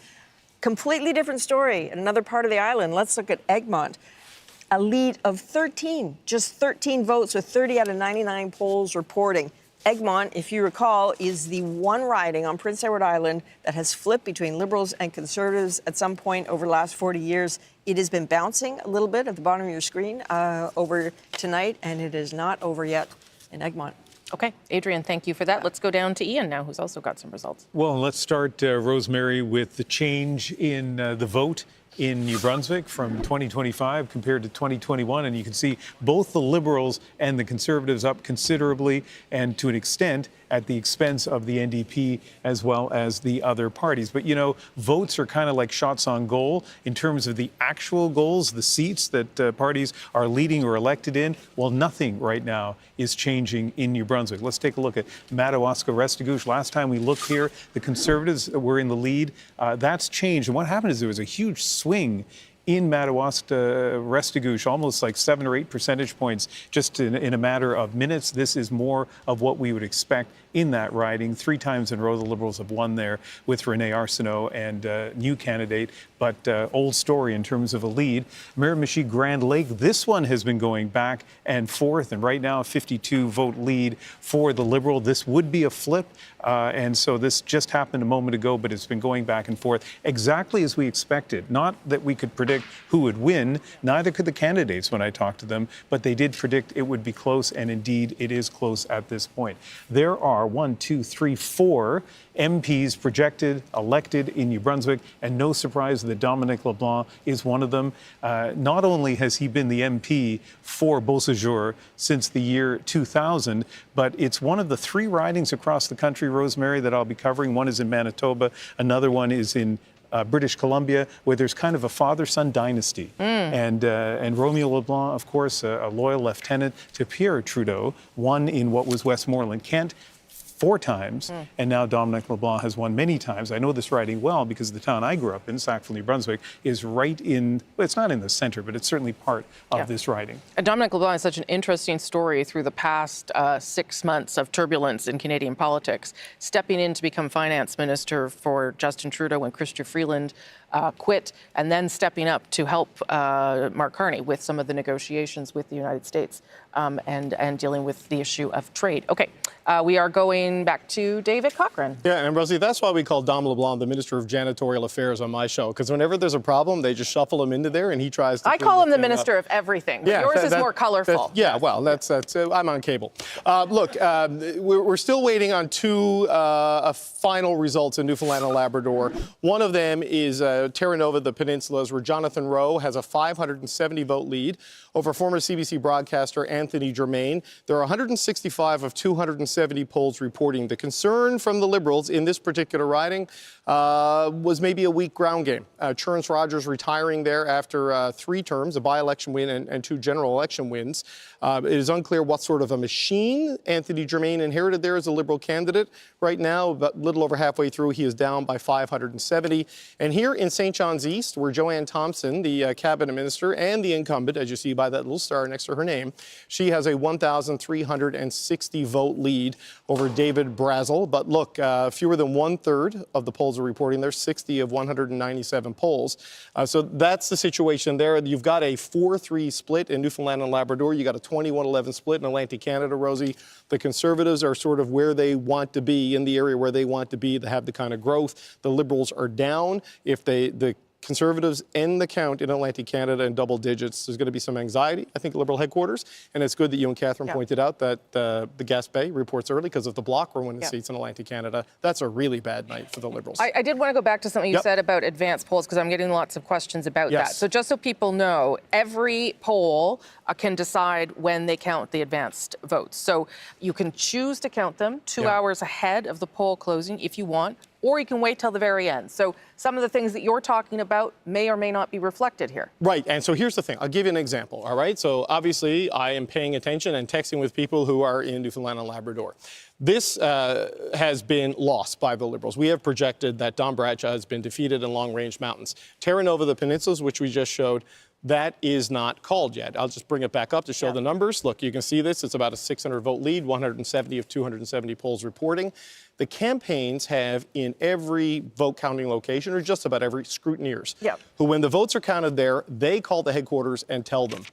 Completely different story in another part of the island. Let's look at Egmont. A lead of 13, just 13 votes with 30 out of 99 polls reporting. Egmont, if you recall, is the one riding on Prince Edward Island that has flipped between Liberals and Conservatives at some point over the last 40 years. It has been bouncing a little bit at the bottom of your screen over tonight, and it is not over yet in Egmont. Okay, Adrienne, thank you for that. Let's go down to Ian now, who's also got some results. Well, let's start, Rosemary, with the change in the vote in New Brunswick from 2025 compared to 2021. And you can see both the Liberals and the Conservatives up considerably, and to an extent at the expense of the NDP as well as the other parties. But, you know, votes are kind of like shots on goal in terms of the actual goals, the seats that parties are leading or elected in. Well, nothing right now is changing in New Brunswick. Let's take a look at Madawaska-Restigouche. Last time we looked here, the Conservatives were in the lead. That's changed. And what happened is there was a huge swing in Madawaska-Restigouche, almost like 7 or 8 percentage points just in a matter of minutes. This is more of what we would expect in that riding. 3 times in a row, the Liberals have won there with Renee Arsenault and new candidate, but old story in terms of a lead. Miramichi Grand Lake, this one has been going back and forth, and right now a 52-vote lead for the Liberal. This would be a flip, and so this just happened a moment ago, but it's been going back and forth exactly as we expected. Not that we could predict who would win, neither could the candidates when I talked to them, but they did predict it would be close, and indeed it is close at this point. There are 4 MPs projected, elected in New Brunswick, and no surprise that Dominic LeBlanc is one of them. Not only has he been the MP for Beausejour since the year 2000, but it's one of the 3 ridings across the country, Rosemary, that I'll be covering. One is in Manitoba, another one is in British Columbia, where there's kind of a father-son dynasty. And Romeo LeBlanc, of course, a loyal lieutenant to Pierre Trudeau, won in what was Westmoreland Kent 4 times, and now Dominic LeBlanc has won many times. I know this riding well because the town I grew up in, Sackville, New Brunswick, is right in, well, it's not in the center, but it's certainly part of this riding. And Dominic LeBlanc is such an interesting story through the past 6 months of turbulence in Canadian politics, stepping in to become finance minister for Justin Trudeau when Chrystia Freeland quit, and then stepping up to help Mark Carney with some of the negotiations with the United States and dealing with the issue of trade. Okay, we are going back to David Cochrane. Yeah, and Rosie, that's why we call Dom LeBlanc the Minister of Janitorial Affairs on my show, because whenever there's a problem, they just shuffle him into there, and he tries to. I call him the Minister of everything. But yours is more colorful. Yeah, well, that's I'm on cable. Look, we're still waiting on two final results in Newfoundland and Labrador. One of them is Terra Nova, the Peninsulas, where Jonathan Rowe has a 570-vote lead over former CBC broadcaster Anthony Germain. There are 165 of 270 polls reporting. The concern from the Liberals in this particular riding was maybe a weak ground game. Churns Rogers retiring there after 3 terms, a by-election win and 2 general election wins. It is unclear what sort of a machine Anthony Germain inherited there as a Liberal candidate. Right now, about a little over halfway through, he is down by 570. And here in St. John's East, where Joanne Thompson, the cabinet minister and the incumbent, as you see by that little star next to her name, she has a 1,360 vote lead over David Brazel. But look, fewer than 1/3 of the polls are reporting. There's 60 of 197 polls. So that's the situation there. You've got a 4-3 split in Newfoundland and Labrador. You got a 21-11 split in Atlantic Canada, Rosie. The Conservatives are sort of where they want to be, in the area where they want to be, to have the kind of growth. The Liberals are down. If the Conservatives end the count in Atlantic Canada in double digits, there's going to be some anxiety, I think, at Liberal headquarters. And it's good that you and Catherine pointed out that the Gaspé reports early because of the Bloc were winning seats in Atlantic Canada. That's a really bad night for the Liberals. I did want to go back to something you said about advanced polls, because I'm getting lots of questions about that. So just so people know, every poll can decide when they count the advanced votes. So you can choose to count them 2 hours ahead of the poll closing if you want, or you can wait till the very end. So some of the things that you're talking about may or may not be reflected here. Right, and so here's the thing. I'll give you an example, all right? So obviously I am paying attention and texting with people who are in Newfoundland and Labrador. This has been lost by the Liberals. We have projected that Don Bradshaw has been defeated in Long Range Mountains. Terra Nova, the Peninsulas, which we just showed, that is not called yet. I'll just bring it back up to show the numbers. Look, you can see this. It's about a 600-vote lead, 170 of 270 polls reporting. The campaigns have, in every vote counting location, or just about every, scrutineers, who, when the votes are counted there, they call the headquarters and tell them.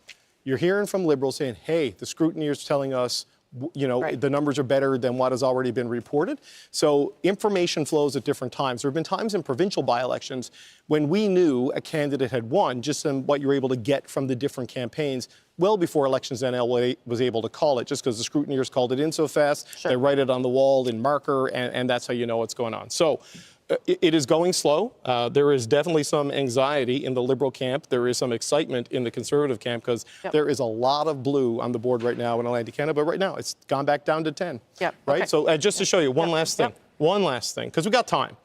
You're hearing from Liberals saying, hey, the scrutineers telling us, you know, the numbers are better than what has already been reported. So information flows at different times. There have been times in provincial by-elections when we knew a candidate had won, just in what you're able to get from the different campaigns, well before Elections NL was able to call it, just because the scrutineers called it in so fast. They write it on the wall in marker, and that's how you know what's going on. So it is going slow. There is definitely some anxiety in the Liberal camp. There is some excitement in the Conservative camp, because there is a lot of blue on the board right now in Atlantic Canada. But right now, it's gone back down to 10. Right? So just to show you one last thing. One last thing, because we got time.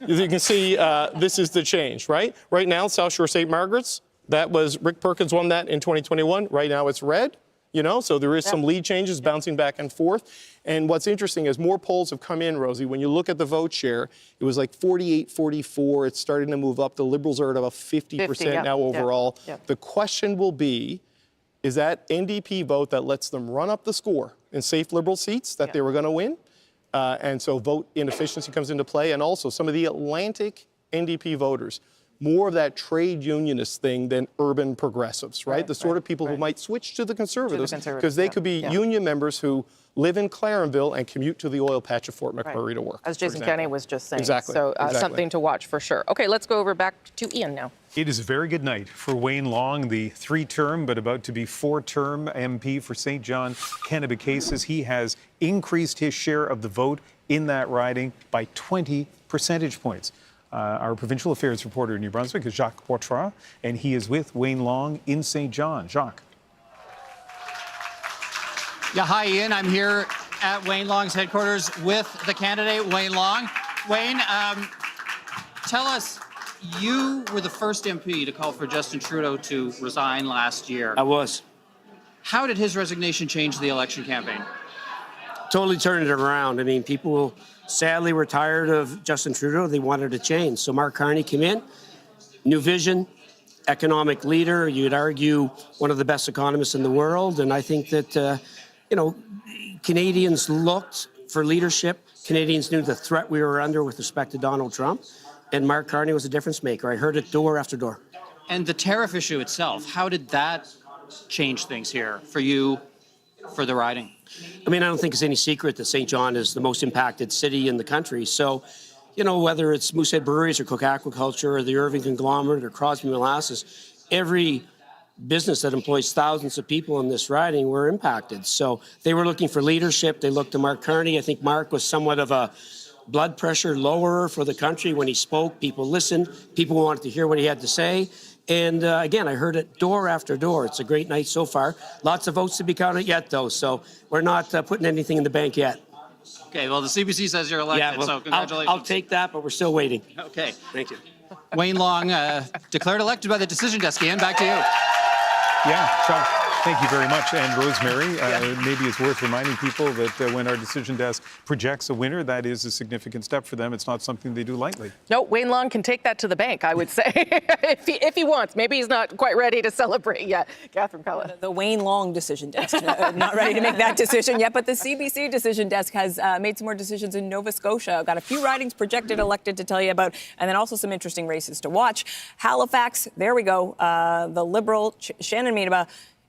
As you can see, this is the change, right? Right now, South Shore St. Margaret's, that was, Rick Perkins won that in 2021. Right now, it's red. You know, so there is some lead changes bouncing back and forth. And what's interesting is more polls have come in, Rosie. When you look at the vote share, it was like 48-44. It's starting to move up. The Liberals are at about 50% now overall. The question will be, is that NDP vote that lets them run up the score in safe Liberal seats that they were going to win? And so vote inefficiency comes into play. And also some of the Atlantic NDP voters, more of that trade unionist thing than urban progressives, right? The sort of people who might switch to the Conservatives, because they could be union members who live in Clarenville and commute to the oil patch of Fort McMurray to work. As Jason Kenney was just saying. Exactly. So something to watch for sure. Okay, let's go over back to Ian now. It is a very good night for Wayne Long, the 3-term but about to be 4-term MP for St. John Kennebecasis. He has increased his share of the vote in that riding by 20 percentage points. Our provincial affairs reporter in New Brunswick is Jacques Poitras, and he is with Wayne Long in St. John. Jacques. Yeah, hi, Ian. I'm here at Wayne Long's headquarters with the candidate, Wayne Long. Wayne, tell us, you were the first MP to call for Justin Trudeau to resign last year. I was. How did his resignation change the election campaign? Totally turned it around. I mean, people sadly were tired of Justin Trudeau. They wanted a change. So Mark Carney came in, new vision, economic leader. You'd argue one of the best economists in the world. And I think that, you know, Canadians looked for leadership. Canadians knew the threat we were under with respect to Donald Trump. And Mark Carney was a difference maker. I heard it door after door. And the tariff issue itself, how did that change things here for you for the riding? I mean, I don't think it's any secret that St. John is the most impacted city in the country. So, you know, whether it's Moosehead Breweries or Cook Aquaculture or the Irving Conglomerate or Crosby Molasses, every business that employs thousands of people in this riding were impacted. So they were looking for leadership. They looked to Mark Carney. I think Mark was somewhat of a blood pressure lowerer for the country when he spoke. People listened. People wanted to hear what he had to say. And again, I heard it door after door. It's a great night so far. Lots of votes to be counted yet, though, so we're not putting anything in the bank yet. Okay, well, the CBC says you're elected, Yeah, well, so congratulations. I'll take that, but we're still waiting. Okay. Thank you. Wayne Long, declared elected by the decision desk. Ian, back to you. Yeah, Sean, thank you very much. And Rosemary, maybe it's worth reminding people that when our decision desk projects a winner, that is a significant step for them. It's not something they do lightly. No, Wayne Long can take that to the bank, I would say, if he wants. Maybe he's not quite ready to celebrate yet. Catherine Pella. The Wayne Long decision desk, not ready to make that decision yet, but the CBC decision desk has made some more decisions in Nova Scotia. Got a few ridings projected elected to tell you about, and then also some interesting races to watch. Halifax, there we go. The Liberal Shannon Meadaba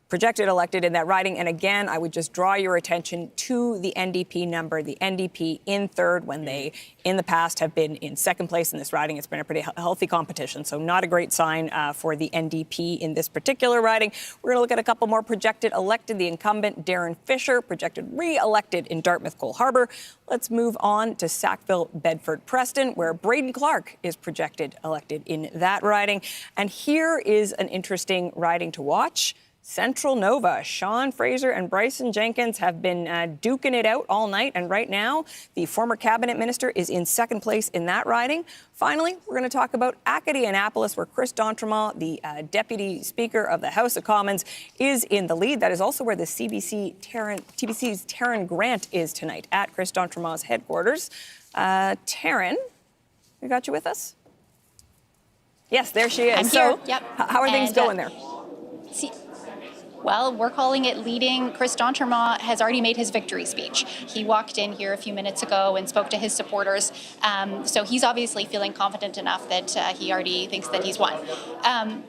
projected elected in that riding. And again, I would just draw your attention to the NDP number, the NDP in third when they, in the past, have been in second place in this riding. It's been a pretty healthy competition, so not a great sign for the NDP in this particular riding. We're going to look at a couple more projected elected. The incumbent, Darren Fisher, projected re-elected in Dartmouth Cole Harbour. Let's move on to Sackville, Bedford, Preston, where Braden Clark is projected elected in that riding. And here is an interesting riding to watch. Central Nova, Sean Fraser and Bryson Jenkins have been duking it out all night. And right now, the former cabinet minister is in second place in that riding. Finally, we're going to talk about Acadie-Annapolis, where Chris d'Entremont, the deputy speaker of the House of Commons, is in the lead. That is also where the TBC's Taryn Grant is tonight, at Chris d'Entremont's headquarters. Taryn, we got you with us? Yes, there she is. I'm so, here. Yep. How are things going there? Well, we're calling it leading. Chris d'Entremont has already made his victory speech. He walked in here a few minutes ago and spoke to his supporters. So he's obviously feeling confident enough that he already thinks that he's won.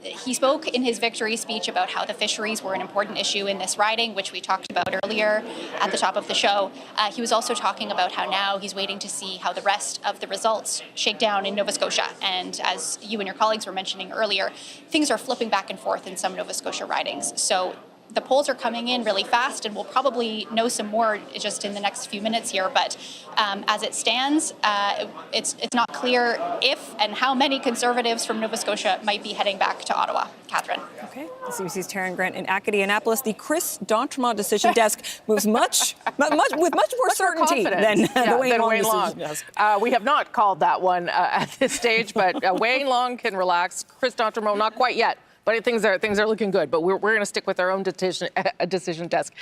He spoke in his victory speech about how the fisheries were an important issue in this riding, which we talked about earlier at the top of the show. He was also talking about how now he's waiting to see how the rest of the results shake down in Nova Scotia. And as you and your colleagues were mentioning earlier, things are flipping back and forth in some Nova Scotia ridings. So the polls are coming in really fast, and we'll probably know some more just in the next few minutes here. But as it stands, it's not clear if and how many Conservatives from Nova Scotia might be heading back to Ottawa. Catherine. Okay. The CBC's Taryn Grant in Acadie-Annapolis. The Chris d'Entremont decision desk moves with much more certainty than the Wayne Long decision desk. We have not called that one at this stage, but Wayne Long can relax. Chris d'Entremont, not quite yet. But things are looking good. But we're going to stick with our own decision desk,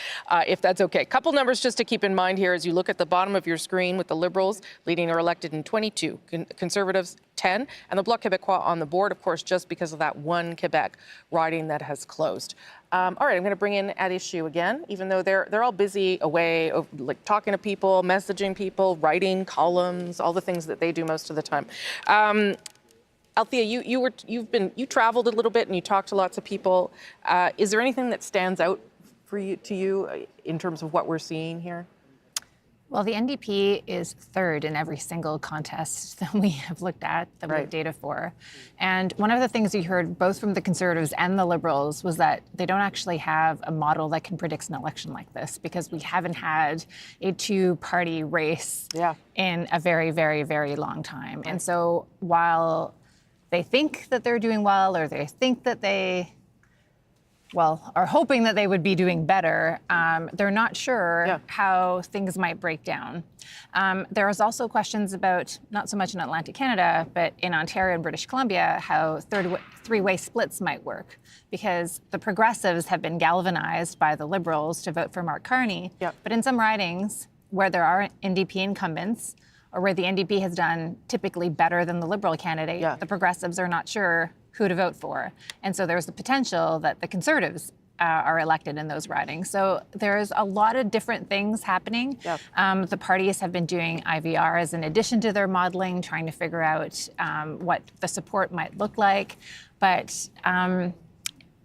if that's okay. Couple numbers just to keep in mind here as you look at the bottom of your screen, with the Liberals leading or elected in 22, Conservatives 10, and the Bloc Québécois on the board, of course, just because of that one Quebec riding that has closed. All right, I'm going to bring in at issue again, even though they're all busy away, like talking to people, messaging people, writing columns, all the things that they do most of the time. Althea, you traveled a little bit and you talked to lots of people. Is there anything that stands out to you in terms of what we're seeing here? Well, the NDP is third in every single contest that we have looked at, that we have data for. And one of the things we heard both from the Conservatives and the Liberals was that they don't actually have a model that can predict an election like this, because we haven't had a two-party race in a very, very, very long time. And so while they think that they're doing well, or they think that they, are hoping that they would be doing better, they're not sure how things might break down. There is also questions about, not so much in Atlantic Canada, but in Ontario and British Columbia, how three-way splits might work, because the Progressives have been galvanized by the Liberals to vote for Mark Carney. But in some ridings where there are NDP incumbents, or where the NDP has done typically better than the Liberal candidate, the Progressives are not sure who to vote for. And so there's the potential that the Conservatives are elected in those ridings. So there's a lot of different things happening. The parties have been doing IVRs in addition to their modeling, trying to figure out what the support might look like. But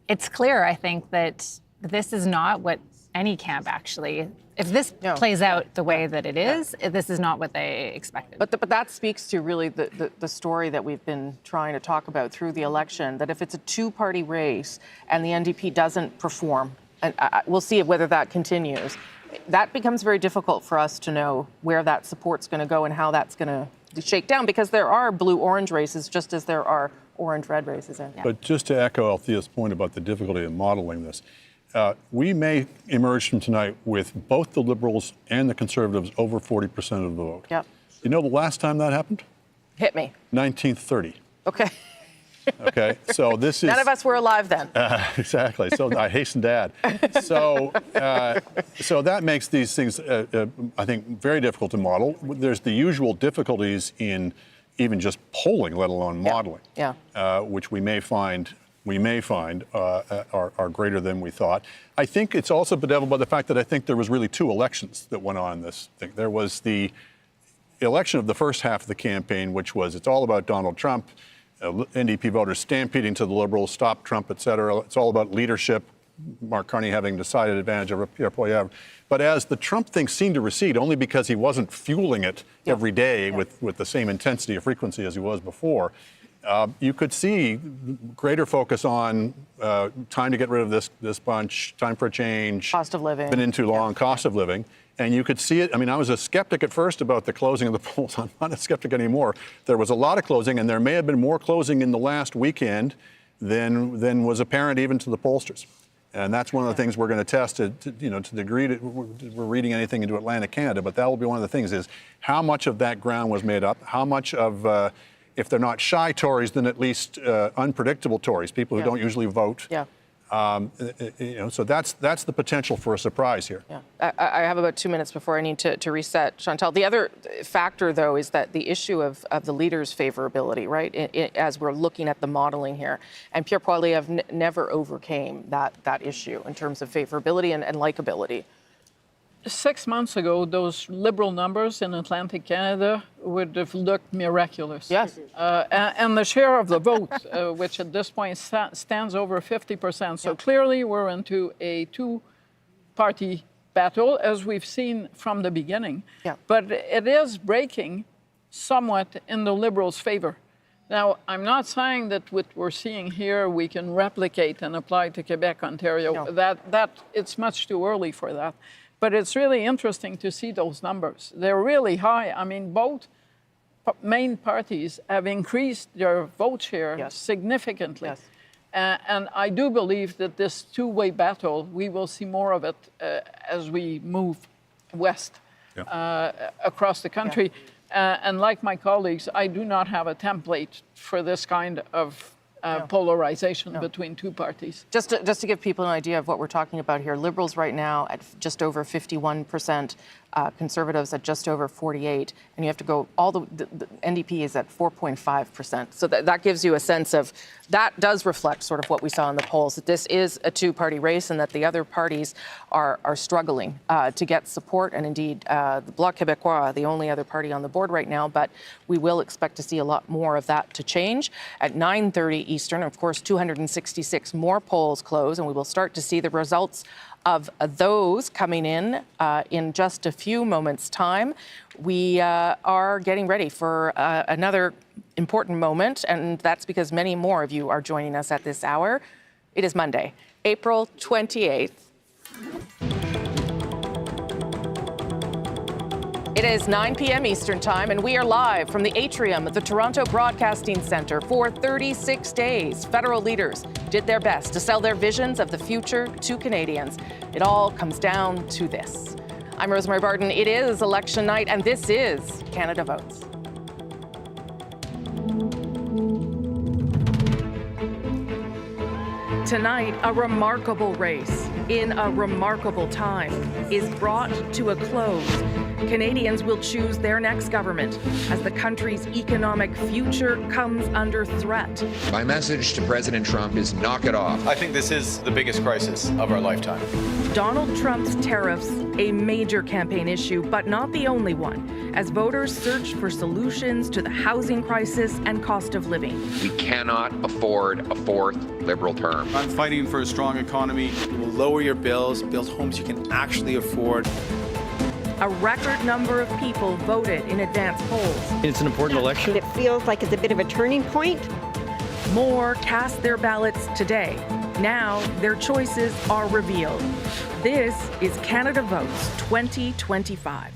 it's clear, I think, that this is not what any camp, actually. If this plays out the way that it is, this is not what they expected. But that speaks to really the story that we've been trying to talk about through the election, that if it's a two-party race and the NDP doesn't perform, and we'll see whether that continues, that becomes very difficult for us to know where that support's going to go and how that's going to shake down, because there are blue-orange races just as there are orange-red races. But just to echo Althea's point about the difficulty of modeling this, we may emerge from tonight with both the Liberals and the Conservatives over 40% of the vote. Yep. You know the last time that happened? Hit me. 1930. Okay. Okay, so this is... None of us were alive then. Exactly. So I hasten to add. So that makes these things, I think, very difficult to model. There's the usual difficulties in even just polling, let alone modeling, which we may find are greater than we thought. I think it's also bedeviled by the fact that I think there was really two elections that went on in this thing. There was the election of the first half of the campaign, which was it's all about Donald Trump, NDP voters stampeding to the Liberals, stop Trump, et cetera. It's all about leadership, Mark Carney having decided advantage over Pierre Poilievre. But as the Trump thing seemed to recede, only because he wasn't fueling it every day with the same intensity or frequency as he was before, you could see greater focus on time to get rid of this bunch, time for a change. Cost of living. Been in too long, cost of living. And you could see it. I mean, I was a skeptic at first about the closing of the polls. I'm not a skeptic anymore. There was a lot of closing, and there may have been more closing in the last weekend than was apparent even to the pollsters. And that's one of the things we're going to test to the degree that we're reading anything into Atlantic Canada. But that will be one of the things is how much of that ground was made up, how much of, if they're not shy Tories, then at least unpredictable Tories, people who don't usually vote. Yeah. So that's the potential for a surprise here. Yeah. I have about 2 minutes before I need to reset. Chantal, the other factor, though, is that the issue of the leader's favorability, right, as we're looking at the modeling here. And Pierre Poilievre never overcame that issue in terms of favorability and likability. 6 months ago, those Liberal numbers in Atlantic Canada would have looked miraculous. Yes. And the share of the vote, which at this point stands over 50%. So clearly we're into a two-party battle, as we've seen from the beginning. Yeah. But it is breaking somewhat in the Liberals' favor. Now, I'm not saying that what we're seeing here we can replicate and apply to Quebec, Ontario. No. That it's much too early for that. But it's really interesting to see those numbers. They're really high. I mean, both main parties have increased their vote share significantly. Yes. And I do believe that this two-way battle, we will see more of it as we move west across the country. And like my colleagues, I do not have a template for this kind of polarization between two parties. Just to give people an idea of what we're talking about here, Liberals right now at just over 51%, Conservatives at just over 48%, and you have to go the NDP is at 4.5%. So that gives you a sense of, that does reflect sort of what we saw in the polls, that this is a two-party race and that the other parties are struggling to get support. And indeed, the Bloc Québécois, the only other party on the board right now, but we will expect to see a lot more of that to change. At 9:30 Eastern, of course, 266 more polls close, and we will start to see the results of those coming in just a few moments' time. We are getting ready for another important moment, and that's because many more of you are joining us at this hour. It is Monday, April 28th. It is 9 p.m. Eastern Time, and we are live from the atrium of the Toronto Broadcasting Centre. For 36 days, federal leaders did their best to sell their visions of the future to Canadians. It all comes down to this. I'm Rosemary Barton. It is election night, and this is Canada Votes. Tonight, a remarkable race in a remarkable time is brought to a close Canadians will choose their next government as the country's economic future comes under threat. My message to President Trump is knock it off. I think this is the biggest crisis of our lifetime. Donald Trump's tariffs, a major campaign issue, but not the only one, as voters search for solutions to the housing crisis and cost of living. We cannot afford a fourth Liberal term. I'm fighting for a strong economy. It will lower your bills, build homes you can actually afford. A record number of people voted in advance polls. It's an important election. It feels like it's a bit of a turning point. More cast their ballots today. Now their choices are revealed. This is Canada Votes 2025.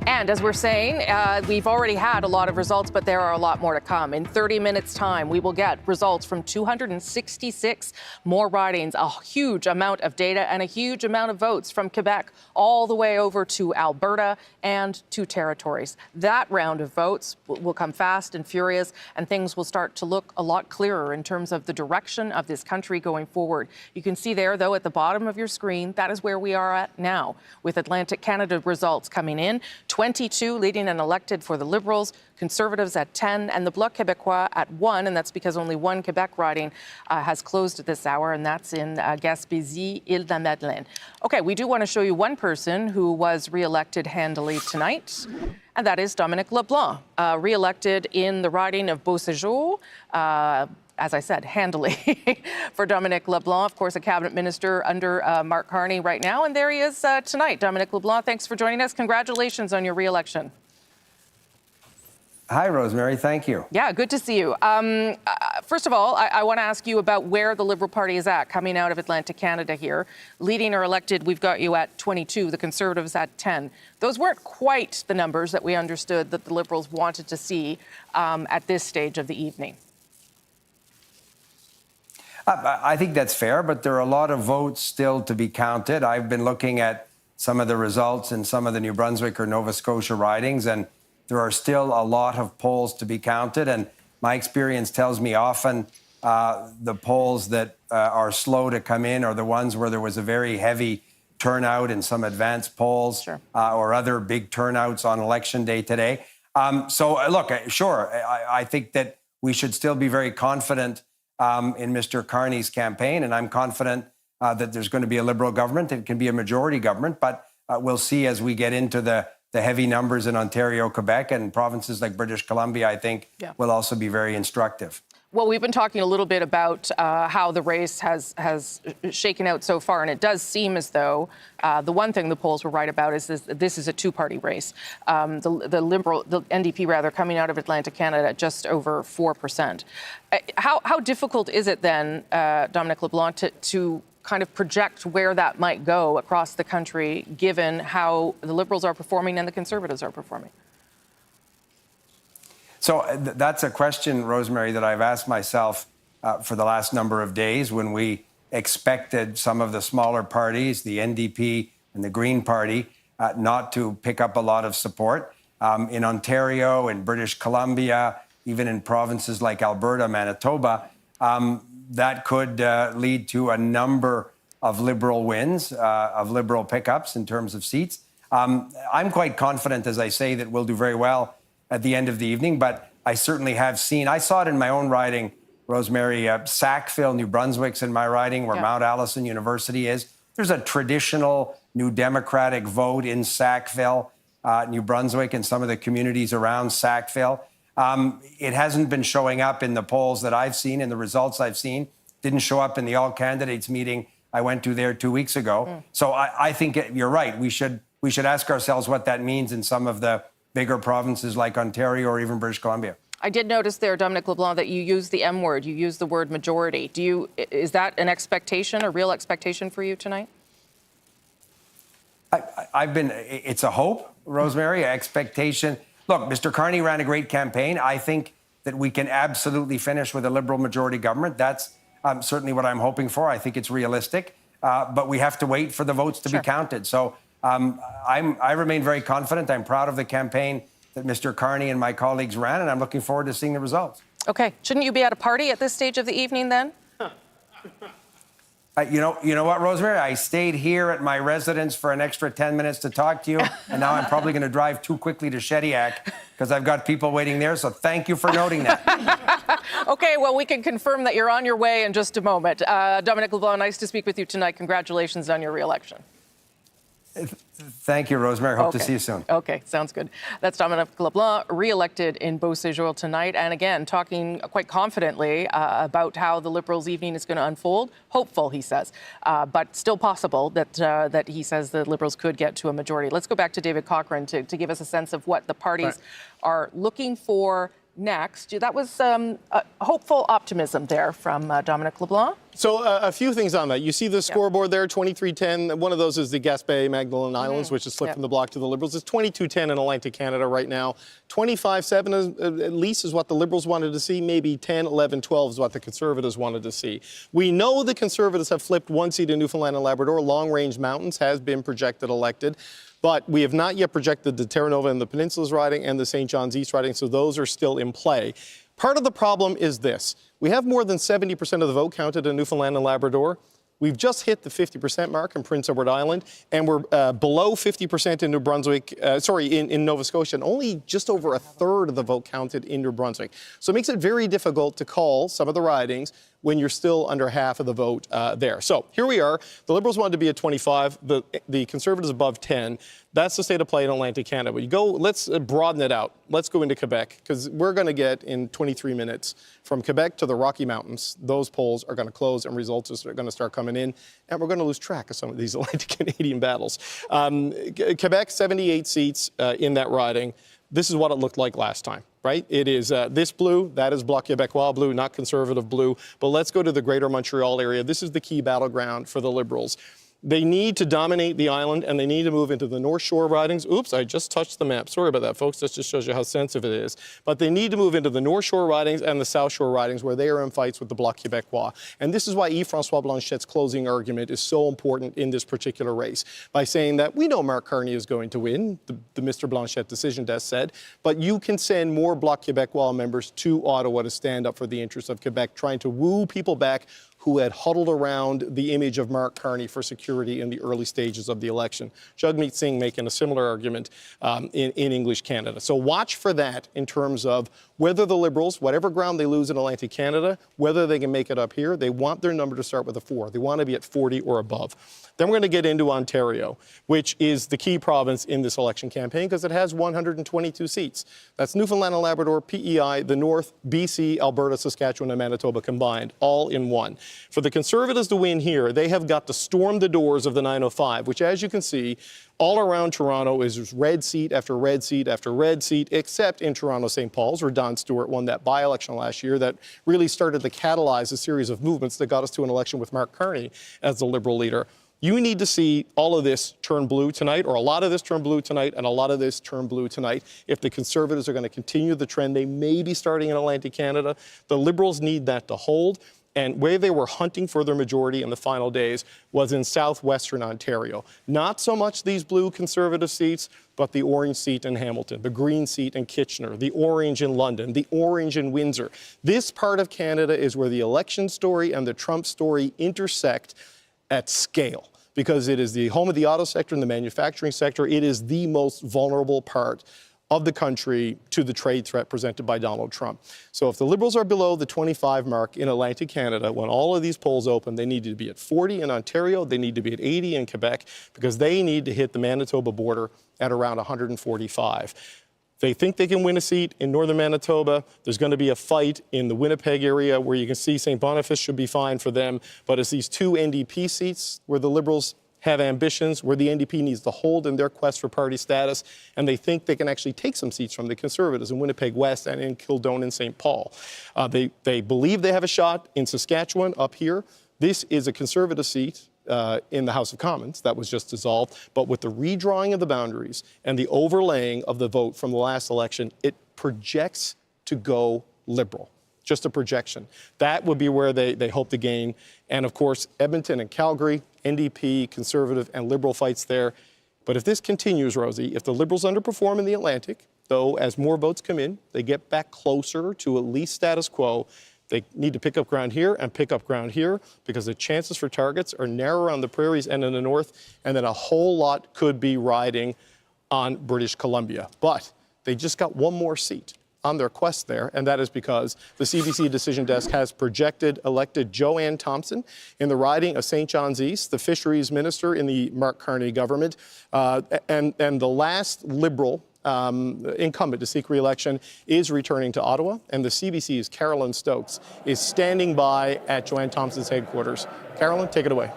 And as we're saying, we've already had a lot of results, but there are a lot more to come. In 30 minutes' time, we will get results from 266 more ridings, a huge amount of data and a huge amount of votes from Quebec all the way over to Alberta and two territories. That round of votes will come fast and furious, and things will start to look a lot clearer in terms of the direction of this country going forward. You can see there, though, at the bottom of your screen, that is where we are at now, with Atlantic Canada results coming in. 22 leading and elected for the Liberals, Conservatives at 10, and the Bloc Québécois at 1, and that's because only one Quebec riding has closed at this hour, and that's in Gaspésie, Île-de-la-Madeleine. Okay, we do want to show you one person who was re-elected handily tonight, and that is Dominic LeBlanc, re-elected in the riding of Beauséjour. As I said, handily for Dominic LeBlanc, of course, a cabinet minister under Mark Carney right now. And there he is tonight. Dominic LeBlanc, thanks for joining us. Congratulations on your re-election. Hi, Rosemary. Thank you. Yeah, good to see you. First of all, I want to ask you about where the Liberal Party is at coming out of Atlantic Canada here. Leading or elected, we've got you at 22, the Conservatives at 10. Those weren't quite the numbers that we understood that the Liberals wanted to see at this stage of the evening. I think that's fair, but there are a lot of votes still to be counted. I've been looking at some of the results in some of the New Brunswick or Nova Scotia ridings, and there are still a lot of polls to be counted. And my experience tells me often the polls that are slow to come in are the ones where there was a very heavy turnout in some advanced polls or other big turnouts on Election Day today. Look, sure, I think that we should still be very confident in Mr. Carney's campaign, and I'm confident that there's going to be a Liberal government. It can be a majority government, but we'll see as we get into the heavy numbers in Ontario, Quebec, and provinces like British Columbia, I think, will also be very instructive. Well, we've been talking a little bit about how the race has shaken out so far, and it does seem as though the one thing the polls were right about is this is a two-party race. The Liberal, the NDP rather, coming out of Atlantic Canada at just over 4%. How difficult is it then, Dominic LeBlanc, to kind of project where that might go across the country, given how the Liberals are performing and the Conservatives are performing? So that's a question, Rosemary, that I've asked myself for the last number of days when we expected some of the smaller parties, the NDP and the Green Party, not to pick up a lot of support. In Ontario, in British Columbia, even in provinces like Alberta, Manitoba, that could lead to a number of Liberal wins, of Liberal pickups in terms of seats. I'm quite confident, as I say, that we'll do very well at the end of the evening, but I certainly have seen, I saw it in my own riding, Rosemary, Sackville, New Brunswick's in my riding, where Mount Allison University is. There's a traditional New Democratic vote in Sackville, New Brunswick, and some of the communities around Sackville. It hasn't been showing up in the polls that I've seen, in the results I've seen. Didn't show up in the all candidates meeting I went to there 2 weeks ago. So I think you're right. We should ask ourselves what that means in some of the bigger provinces like Ontario or even British Columbia. I did notice there, Dominic LeBlanc, that you use the M word. You use the word majority. Is that an expectation, a real expectation for you tonight? It's a hope, Rosemary, expectation. Look, Mr. Carney ran a great campaign. I think that we can absolutely finish with a Liberal majority government. That's certainly what I'm hoping for. I think it's realistic, but we have to wait for the votes to be counted. So I remain very confident. I'm proud of the campaign that Mr. Carney and my colleagues ran, and I'm looking forward to seeing the results. Okay. Shouldn't you be at a party at this stage of the evening then? You know what, Rosemary? I stayed here at my residence for an extra 10 minutes to talk to you, and now I'm probably going to drive too quickly to Shediac because I've got people waiting there. So thank you for noting that. Okay, well, we can confirm that you're on your way in just a moment. Dominic LeBlanc, nice to speak with you tonight. Congratulations on your re-election. Thank you, Rosemary. Hope to see you soon. Okay, sounds good. That's Dominic LeBlanc, re-elected in Beauséjour tonight. And again, talking quite confidently about how the Liberals' evening is going to unfold. Hopeful, he says, but still possible that he says the Liberals could get to a majority. Let's go back to David Cochrane to give us a sense of what the parties are looking for next. That was hopeful optimism there from Dominic LeBlanc. So a few things on that. You see the scoreboard there, 23-10. One of those is the Gaspé Magdalen Islands, which has slipped from the bloc to the Liberals. It's 22-10 in Atlantic Canada right now. 25-7 at least is what the Liberals wanted to see. Maybe 10, 11, 12 is what the Conservatives wanted to see. We know the Conservatives have flipped one seat in Newfoundland and Labrador. Long Range Mountains has been projected elected. But we have not yet projected the Terra Nova and the Peninsula's riding and the St. John's East riding, so those are still in play. Part of the problem is this. We have more than 70% of the vote counted in Newfoundland and Labrador. We've just hit the 50% mark in Prince Edward Island, and we're below 50% in New Brunswick, in Nova Scotia, and only just over a third of the vote counted in New Brunswick. So it makes it very difficult to call some of the ridings when you're still under half of the vote there. So here we are. The Liberals wanted to be at 25, the Conservatives above 10. That's the state of play in Atlantic Canada. But let's broaden it out. Let's go into Quebec, because we're going to get in 23 minutes from Quebec to the Rocky Mountains. Those polls are going to close and results are going to start coming in, and we're going to lose track of some of these Atlantic Canadian battles. Quebec, 78 seats in that riding. This is what it looked like last time, right? It is this blue, that is Bloc Québécois blue, not Conservative blue. But let's go to the Greater Montreal area. This is the key battleground for the Liberals. They need to dominate the island, and they need to move into the North Shore ridings. Oops, I just touched the map. Sorry about that, folks. That just shows you how sensitive it is. But they need to move into the North Shore ridings and the South Shore ridings, where they are in fights with the Bloc Québécois. And this is why Yves-François Blanchet's closing argument is so important in this particular race, by saying that we know Marc Carney is going to win, the Mr. Blanchet decision desk said, but you can send more Bloc Québécois members to Ottawa to stand up for the interests of Quebec, trying to woo people back who had huddled around the image of Marc Carney for security in the early stages of the election. Jagmeet Singh making a similar argument in English Canada. So watch for that in terms of whether the Liberals, whatever ground they lose in Atlantic Canada, whether they can make it up here. They want their number to start with a 4. They want to be at 40 or above. Then we're going to get into Ontario, which is the key province in this election campaign because it has 122 seats. That's Newfoundland and Labrador, PEI, the North, BC, Alberta, Saskatchewan, and Manitoba combined, all in one. For the Conservatives to win here, they have got to storm the doors of the 905, which, as you can see, all around Toronto is red seat after red seat after red seat, except in Toronto-St. Paul's, where Don Stewart won that by-election last year that really started to catalyze a series of movements that got us to an election with Marc Carney as the Liberal leader. You need to see all of this turn blue tonight, or a lot of this turn blue tonight, and a lot of this turn blue tonight. If the Conservatives are going to continue the trend they may be starting in Atlantic Canada, the Liberals need that to hold. And where they were hunting for their majority in the final days was in southwestern Ontario. Not so much these blue Conservative seats, but the orange seat in Hamilton, the green seat in Kitchener, the orange in London, the orange in Windsor. This part of Canada is where the election story and the Trump story intersect at scale, because it is the home of the auto sector and the manufacturing sector. It is the most vulnerable part of the country to the trade threat presented by Donald Trump. So if the Liberals are below the 25 mark in Atlantic Canada, when all of these polls open, they need to be at 40 in Ontario, they need to be at 80 in Quebec, because they need to hit the Manitoba border at around 145. They think they can win a seat in northern Manitoba. There's going to be a fight in the Winnipeg area where you can see St. Boniface should be fine for them. But it's these two NDP seats where the Liberals have ambitions, where the NDP needs to hold in their quest for party status, and they think they can actually take some seats from the Conservatives in Winnipeg West and in Kildonan and St. Paul. They believe they have a shot in Saskatchewan up here. This is a Conservative seat in the House of Commons that was just dissolved, but with the redrawing of the boundaries and the overlaying of the vote from the last election, it projects to go Liberal. Just a projection. That would be where they hope to gain. And of course, Edmonton and Calgary, NDP, Conservative, and Liberal fights there. But if this continues, Rosie, if the Liberals underperform in the Atlantic, though as more votes come in, they get back closer to at least status quo, They need to pick up ground here and pick up ground here because the chances for targets are narrower on the prairies and in the north, and then a whole lot could be riding on British Columbia. But they just got one more seat on their quest there, and that is because the CBC Decision Desk has elected Joanne Thompson in the riding of St. John's East, the fisheries minister in the Mark Carney government, and the last Liberal incumbent to seek re-election is returning to Ottawa, and the CBC's Carolyn Stokes is standing by at Joanne Thompson's headquarters. Carolyn, take it away.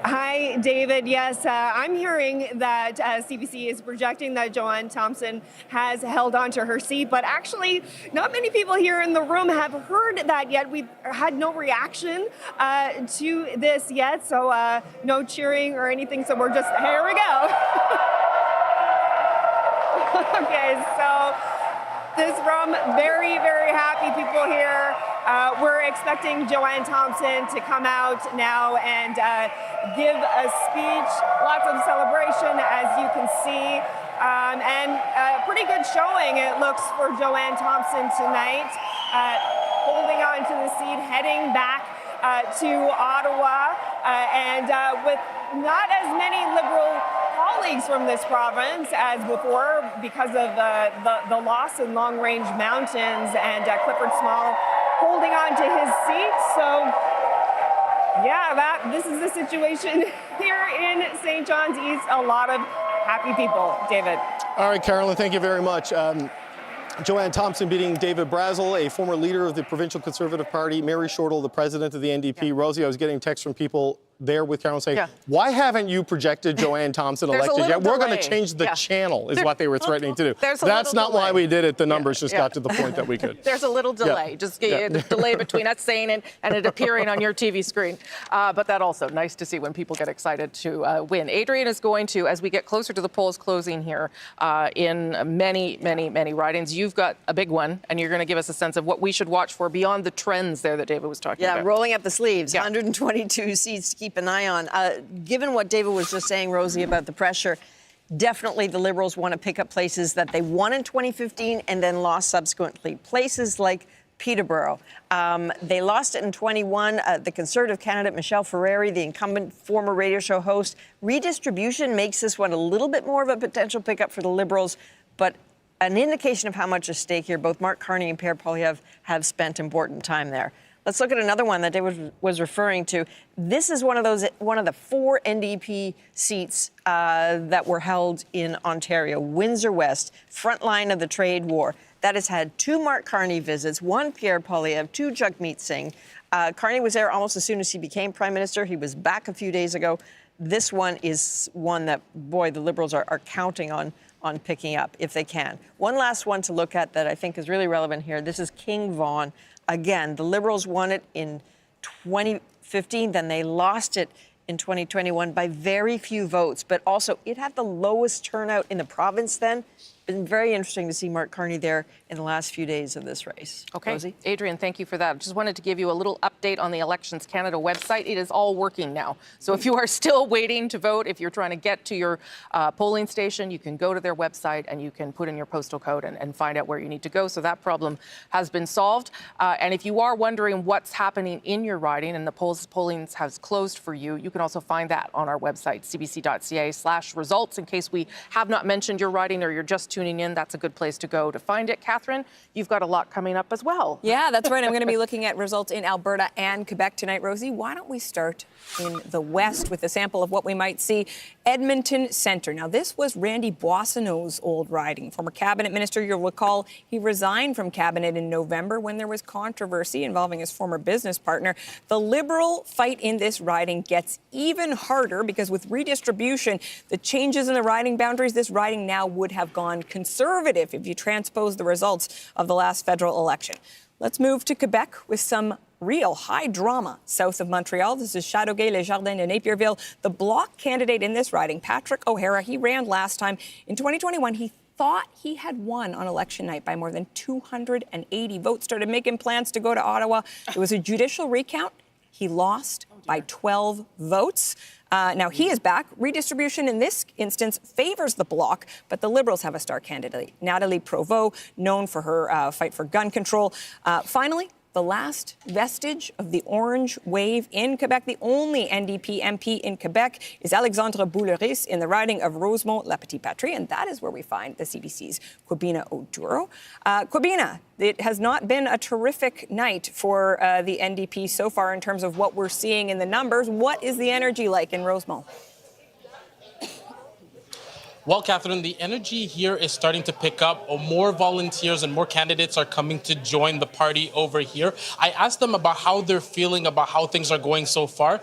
Hi, David. Yes, I'm hearing that CBC is projecting that Joanne Thompson has held on to her seat, but actually not many people here in the room have heard that yet. We've had no reaction to this yet, so no cheering or anything, so we're just, here we go. Okay, so this room, very, very happy people here. We're expecting Joanne Thompson to come out now and give a speech. Lots of celebration, as you can see. And a pretty good showing, it looks, for Joanne Thompson tonight. Holding on to the seat, heading back to Ottawa. And with not as many Liberal colleagues from this province as before because of the loss in long-range mountains, and Clifford Small holding on to his seat. So, yeah, this is the situation here in St. John's East. A lot of happy people. David. All right, Carolyn, thank you very much. Joanne Thompson beating David Brazel, a former leader of the Provincial Conservative Party, Mary Shortall, the president of the NDP. Yeah. Rosie, I was getting texts from people there with Carolyn saying, why haven't you projected Joanne Thompson elected yet? We're going to change the channel, is what they were threatening to do. That's not why we did it. The numbers just got to the point that we could. There's a little delay, just a delay between us saying it and it appearing on your TV screen. But that also, nice to see when people get excited to win. Adrian is going to, as we get closer to the polls closing here, in many, many, many ridings, you've got a big one, and you're going to give us a sense of what we should watch for beyond the trends there that David was talking about. Yeah, rolling up the sleeves, 122 seats to keep an eye on. Given what David was just saying, Rosie, about the pressure, definitely the Liberals want to pick up places that they won in 2015 and then lost subsequently. Places like Peterborough. They lost it in 21. The Conservative candidate, Michelle Ferreri, the incumbent former radio show host. Redistribution makes this one a little bit more of a potential pickup for the Liberals, but an indication of how much is at stake here. Both Mark Carney and Pierre Poilievre have spent important time there. Let's look at another one that David was referring to. This is one of the 4 NDP seats that were held in Ontario. Windsor West, front line of the trade war. That has had 2 Mark Carney visits, 1 Pierre Poilievre, 2 Jagmeet Singh. Carney was there almost as soon as he became Prime Minister. He was back a few days ago. This one is one that, boy, the Liberals are counting on picking up if they can. One last one to look at that I think is really relevant here. This is King Vaughan. Again, the Liberals won it in 2015, then they lost it in 2021 by very few votes, but also it had the lowest turnout in the province then. Been very interesting to see Mark Carney there in the last few days of this race. Okay, Rosie? Adrian, thank you for that. Just wanted to give you a little update on the Elections Canada website. It is all working now. So if you are still waiting to vote, if you're trying to get to your polling station, you can go to their website and you can put in your postal code and find out where you need to go. So that problem has been solved. And if you are wondering what's happening in your riding and the polling has closed for you, you can also find that on our website, cbc.ca/results. In case we have not mentioned your riding or you're just tuning in, that's a good place to go to find it. Catherine, you've got a lot coming up as well. Yeah, that's right. I'm going to be looking at results in Alberta and Quebec tonight. Rosie, why don't we start in the West with a sample of what we might see? Edmonton Centre. Now, this was Randy Boissonneau's old riding. Former cabinet minister, you'll recall, he resigned from cabinet in November when there was controversy involving his former business partner. The Liberal fight in this riding gets even harder because with redistribution, the changes in the riding boundaries, this riding now would have gone Conservative if you transpose the results of the last federal election. Let's move to Quebec with some real high drama south of Montreal. This is Châteauguay, Les Jardins, and Napierville. The Bloc candidate in this riding, Patrick O'Hara, he ran last time. In 2021, he thought he had won on election night by more than 280 votes, started making plans to go to Ottawa. There was a judicial recount. He lost by 12 votes. Now he is back. Redistribution in this instance favors the Bloc, but the Liberals have a star candidate, Nathalie Provost, known for her fight for gun control. Finally, the last vestige of the orange wave in Quebec. The only NDP MP in Quebec is Alexandre Bouleris in the riding of Rosemont-La Petite-Patrie, and that is where we find the CBC's Quibina Oduro. Quibina, it has not been a terrific night for the NDP so far in terms of what we're seeing in the numbers. What is the energy like in Rosemont? Well, Catherine, the energy here is starting to pick up. More volunteers and more candidates are coming to join the party over here. I asked them about how they're feeling about how things are going so far.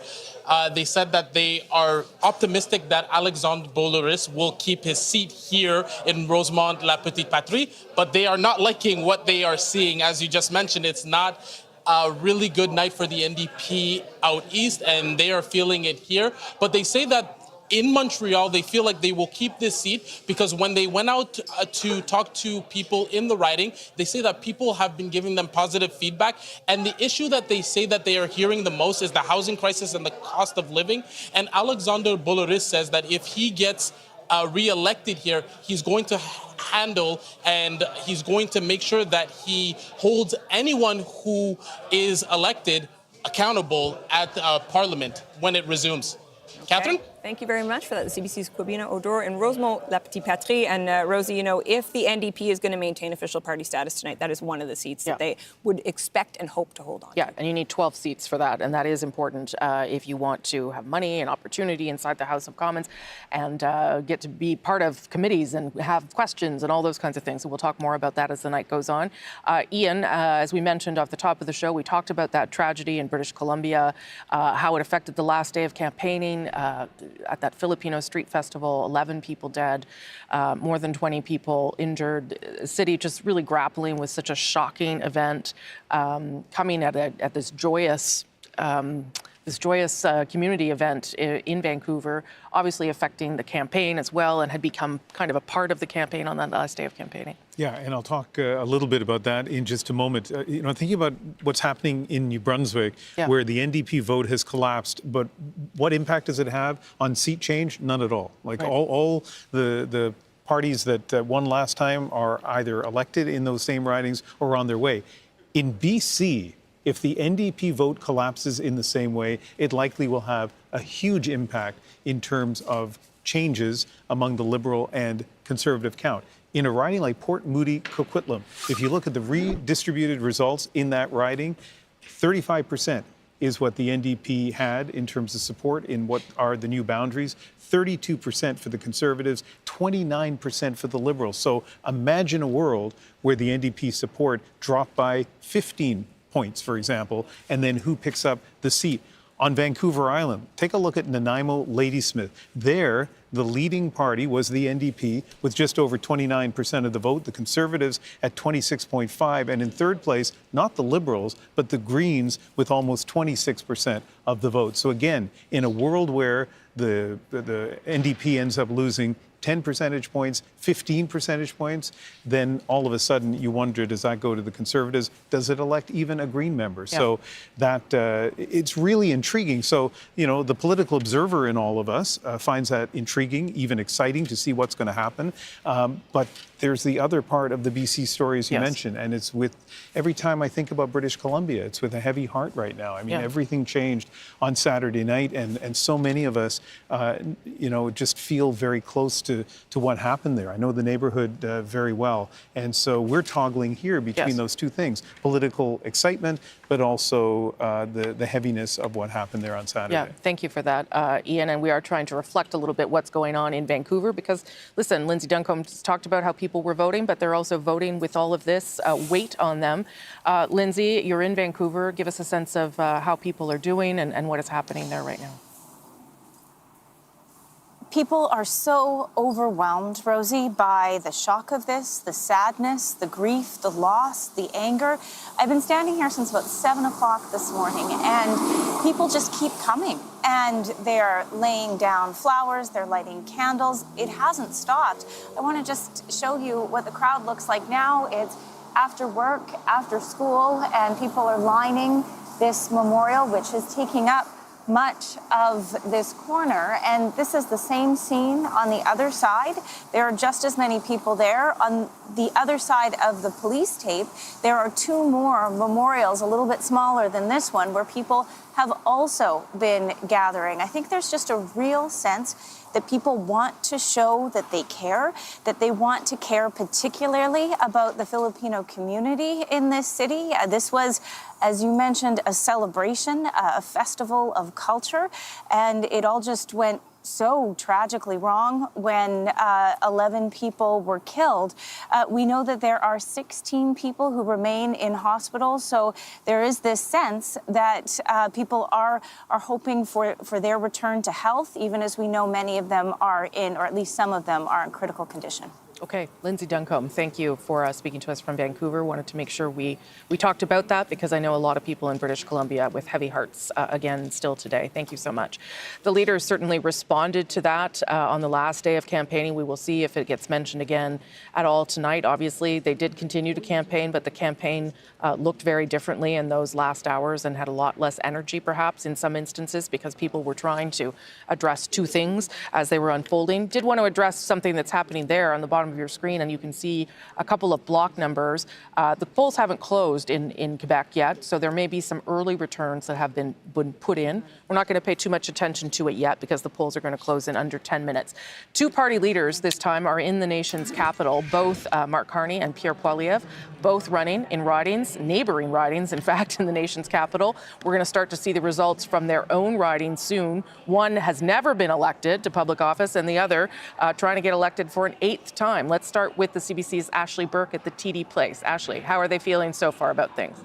They said that they are optimistic that Alexandre Bouleris will keep his seat here in Rosemont-La Petite-Patrie, but they are not liking what they are seeing. As you just mentioned, it's not a really good night for the NDP out east, and they are feeling it here. But they say that in Montreal, they feel like they will keep this seat because when they went out to talk to people in the riding, they say that people have been giving them positive feedback. And the issue that they say that they are hearing the most is the housing crisis and the cost of living. And Alexandre Bouleris says that if he gets re-elected here, he's going to handle and he's going to make sure that he holds anyone who is elected accountable at Parliament when it resumes. Catherine? Thank you very much for that. The CBC's Quibina Oduro in Rosemont-La Petite-Patrie. And Rosie, you know, if the NDP is going to maintain official party status tonight, that is one of the seats that they would expect and hope to hold on. Yeah, and you need 12 seats for that. And that is important if you want to have money and opportunity inside the House of Commons and get to be part of committees and have questions and all those kinds of things. So we'll talk more about that as the night goes on. Ian, as we mentioned off the top of the show, we talked about that tragedy in British Columbia, how it affected the last day of campaigning at that Filipino street festival, 11 people dead, more than 20 people injured. The city just really grappling with such a shocking event, coming at this joyous community event in Vancouver, obviously affecting the campaign as well, and had become kind of a part of the campaign on that last day of campaigning. Yeah, and I'll talk a little bit about that in just a moment. You know, thinking about what's happening in New Brunswick, where the NDP vote has collapsed, but what impact does it have on seat change? None at all. Like all the parties that won last time are either elected in those same ridings or on their way. In BC, if the NDP vote collapses in the same way, it likely will have a huge impact in terms of changes among the Liberal and Conservative count. In a riding like Port Moody Coquitlam, if you look at the redistributed results in that riding, 35% is what the NDP had in terms of support in what are the new boundaries, 32% for the Conservatives, 29% for the Liberals. So imagine a world where the NDP support dropped by 15 points, for example, and then who picks up the seat. On Vancouver Island, take a look at Nanaimo Ladysmith. There, the leading party was the NDP with just over 29% of the vote, the Conservatives at 26.5%, and in third place, not the Liberals, but the Greens with almost 26% of the vote. So again, in a world where the NDP ends up losing 10 percentage points, 15 percentage points, then all of a sudden you wonder, does that go to the Conservatives? Does it elect even a Green member? Yeah. So that it's really intriguing. So, you know, the political observer in all of us finds that intriguing, even exciting to see what's going to happen. But there's the other part of the BC story, as you mentioned, and it's with every time I think about British Columbia, it's with a heavy heart right now. I mean, everything changed on Saturday night, and so many of us, you know, just feel very close to what happened there. I know the neighborhood very well, and so we're toggling here between those two things: political excitement, but also the heaviness of what happened there on Saturday. Yeah, thank you for that, Ian. And we are trying to reflect a little bit what's going on in Vancouver because, listen, Lindsay Duncombe talked about how people were voting, but they're also voting with all of this weight on them. Lindsay, you're in Vancouver. Give us a sense of how people are doing and what is happening there right now. People are so overwhelmed, Rosie, by the shock of this, the sadness, the grief, the loss, the anger. I've been standing here since about 7 o'clock this morning, and people just keep coming. And they're laying down flowers, they're lighting candles. It hasn't stopped. I want to just show you what the crowd looks like now. It's after work, after school, and people are lining this memorial, which is taking up much of this corner. And this is the same scene on the other side. There are just as many people there. On the other side of the police tape, there are two more memorials, a little bit smaller than this one, where people have also been gathering. I think there's just a real sense that people want to show that they care, that they want to care particularly about the Filipino community in this city. This was, as you mentioned, a celebration, a festival of culture, and it all just went so tragically wrong when 11 people were killed. We know that there are 16 people who remain in hospital, so there is this sense that people are hoping for their return to health, even as we know many of them are in, or at least some of them are in critical condition. Okay, Lindsay Duncombe, thank you for speaking to us from Vancouver. Wanted to make sure we talked about that because I know a lot of people in British Columbia with heavy hearts again still today. Thank you so much. The leaders certainly responded to that on the last day of campaigning. We will see if it gets mentioned again at all tonight. Obviously, they did continue to campaign, but the campaign looked very differently in those last hours and had a lot less energy, perhaps, in some instances, because people were trying to address two things as they were unfolding. Did want to address something that's happening there on the bottom of your screen, and you can see a couple of block numbers. The polls haven't closed in Quebec yet, so there may be some early returns that have been put in. We're not going to pay too much attention to it yet because the polls are going to close in under 10 minutes. Two party leaders this time are in the nation's capital, both Mark Carney and Pierre Poilievre, both running in ridings, neighboring ridings, in fact, in the nation's capital. We're going to start to see the results from their own ridings soon. One has never been elected to public office, and the other trying to get elected for an 8th time. Let's start with the CBC's Ashley Burke at the TD Place. Ashley, how are they feeling so far about things?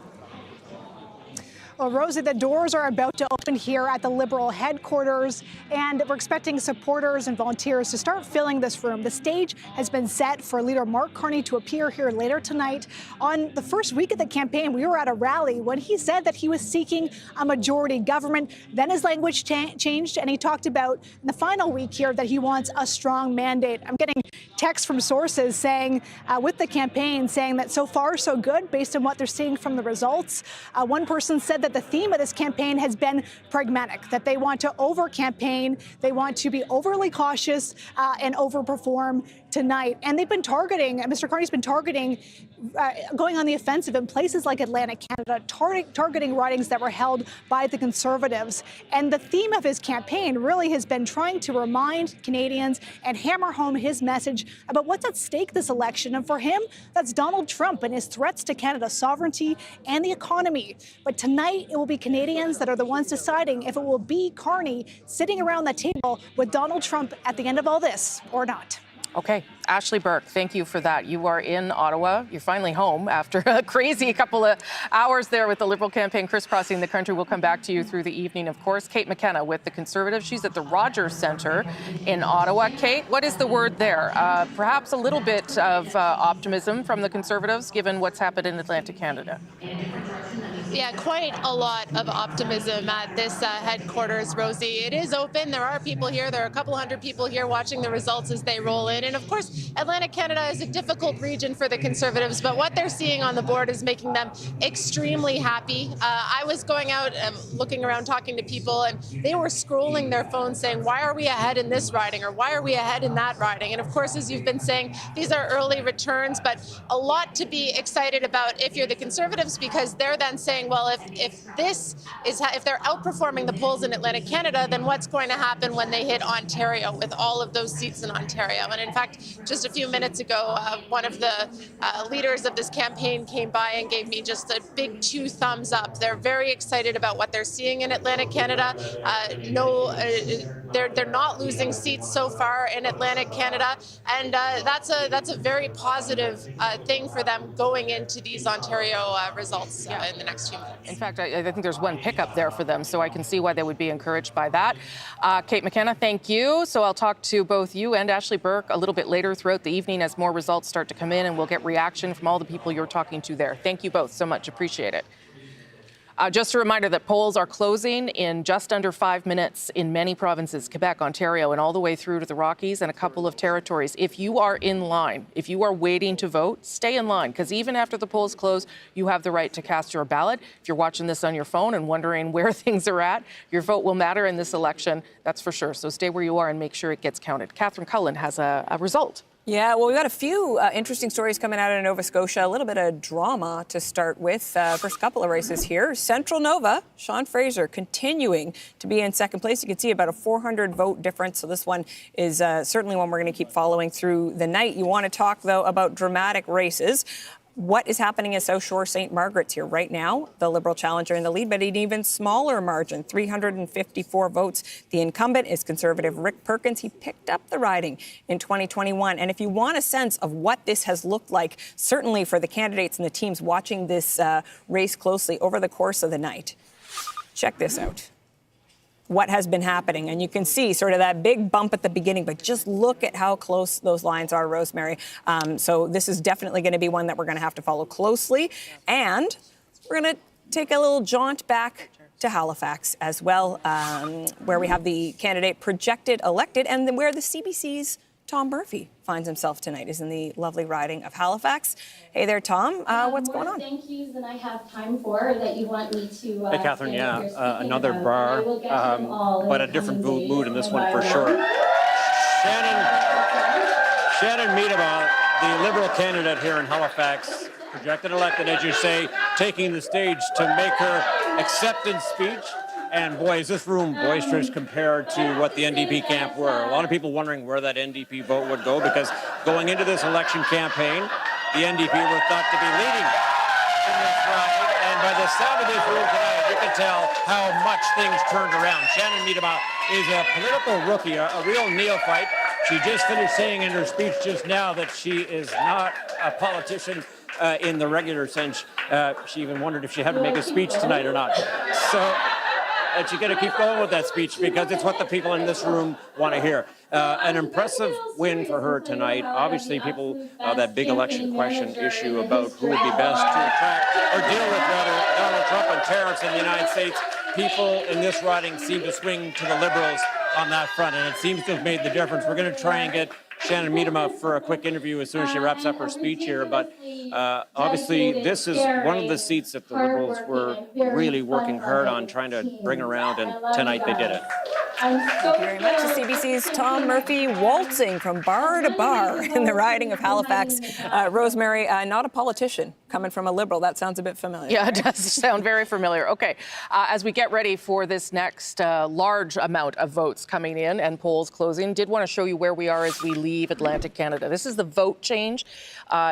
Well, Rosie, the doors are about to open here at the Liberal headquarters, and we're expecting supporters and volunteers to start filling this room. The stage has been set for leader Mark Carney to appear here later tonight. On the first week of the campaign, we were at a rally when he said that he was seeking a majority government. Then his language changed, and he talked about in the final week here that he wants a strong mandate. I'm getting texts from sources saying, with the campaign, saying that so far so good based on what they're seeing from the results. One person said that the theme of this campaign has been pragmatic, that they want to over-campaign, they want to be overly cautious and overperform tonight. And they've been targeting, Mr. Carney's been targeting, going on the offensive in places like Atlantic Canada, targeting ridings that were held by the Conservatives. And the theme of his campaign really has been trying to remind Canadians and hammer home his message about what's at stake this election. And for him, that's Donald Trump and his threats to Canada's sovereignty and the economy. But tonight, it will be Canadians that are the ones deciding if it will be Carney sitting around that table with Donald Trump at the end of all this or not. Okay, Ashley Burke, thank you for that. You are in Ottawa. You're finally home after a crazy couple of hours there with the Liberal campaign crisscrossing the country. We'll come back to you through the evening, of course. Kate McKenna with the Conservatives. She's at the Rogers Centre in Ottawa. Kate, what is the word there? Perhaps a little bit of optimism from the Conservatives, given what's happened in Atlantic Canada. Yeah, quite a lot of optimism at this headquarters, Rosie. It is open. There are people here. There are a couple hundred people here watching the results as they roll in. And of course, Atlantic Canada is a difficult region for the Conservatives, but what they're seeing on the board is making them extremely happy. I was going out and looking around talking to people, and they were scrolling their phones saying, why are we ahead in this riding, or why are we ahead in that riding? And of course, as you've been saying, these are early returns, but a lot to be excited about if you're the Conservatives, because they're then saying, well, if they're outperforming the polls in Atlantic Canada, then what's going to happen when they hit Ontario with all of those seats in Ontario? And in fact, just a few minutes ago, one of the leaders of this campaign came by and gave me just a big 2 thumbs up. They're very excited about what they're seeing in Atlantic Canada. They're not losing seats so far in Atlantic Canada, and that's a very positive thing for them going into these Ontario results in the next few minutes. In fact, I think there's one pickup there for them, so I can see why they would be encouraged by that. Kate McKenna, thank you. So I'll talk to both you and Ashley Burke a little bit later throughout the evening as more results start to come in, and we'll get reaction from all the people you're talking to there. Thank you both so much. Appreciate it. Just a reminder that polls are closing in just under 5 minutes in many provinces, Quebec, Ontario, and all the way through to the Rockies and a couple of territories. If you are in line, if you are waiting to vote, stay in line, because even after the polls close, you have the right to cast your ballot. If you're watching this on your phone and wondering where things are at, your vote will matter in this election, that's for sure. So stay where you are and make sure it gets counted. Catherine Cullen has a result. Yeah, well, we've got a few interesting stories coming out of Nova Scotia. A little bit of drama to start with. First couple of races here. Central Nova, Sean Fraser continuing to be in second place. You can see about a 400 vote difference. So this one is certainly one we're going to keep following through the night. You want to talk, though, about dramatic races. What is happening in South Shore St. Margaret's here right now? The Liberal challenger in the lead, but an even smaller margin, 354 votes. The incumbent is Conservative Rick Perkins. He picked up the riding in 2021. And if you want a sense of what this has looked like, certainly for the candidates and the teams watching this race closely over the course of the night, check this out. What has been happening. And you can see sort of that big bump at the beginning, but just look at how close those lines are, Rosemary. So this is definitely going to be one that we're going to have to follow closely. And we're going to take a little jaunt back to Halifax as well, where we have the candidate projected elected and then where the CBC's Tom Murphy finds himself tonight is in the lovely riding of Halifax. Hey there, Tom. What's going on? Thank yous than I have time for that you want me to. Hey, Catherine. Yeah, another bar, but a different mood in this one for sure. Shannon Meadama, the Liberal candidate here in Halifax, projected elected, as you say, taking the stage to make her acceptance speech. And boy, is this room boisterous compared to what the NDP camp were. A lot of people wondering where that NDP vote would go, because going into this election campaign, the NDP were thought to be leading in this ride. And by the sound of this room tonight, you can tell how much things turned around. Shannon Meadama is a political rookie, a real neophyte. She just finished saying in her speech just now that she is not a politician in the regular sense. She even wondered if she had to make a speech tonight or not. So. And you got to keep going with that speech because it's what the people in this room want to hear. An impressive win for her tonight. Obviously, people, that big election question issue about who would be best to attract or deal with rather Donald Trump and tariffs in the United States. People in this riding seem to swing to the Liberals on that front, and it seems to have made the difference. We're going to try and get Shannon Meadama for a quick interview as soon as she wraps up her speech here. But obviously, this is one of the seats that the Liberals were really working hard on trying to bring around, and tonight they did it. Thank you very much. CBC's Tom Murphy waltzing from bar to bar in the riding of Halifax. Rosemary, not a politician, coming from a Liberal. That sounds a bit familiar. Yeah, it does sound very familiar. Okay, as we get ready for this next large amount of votes coming in and polls closing, did want to show you where we are as we leave Atlantic Canada. This is the vote change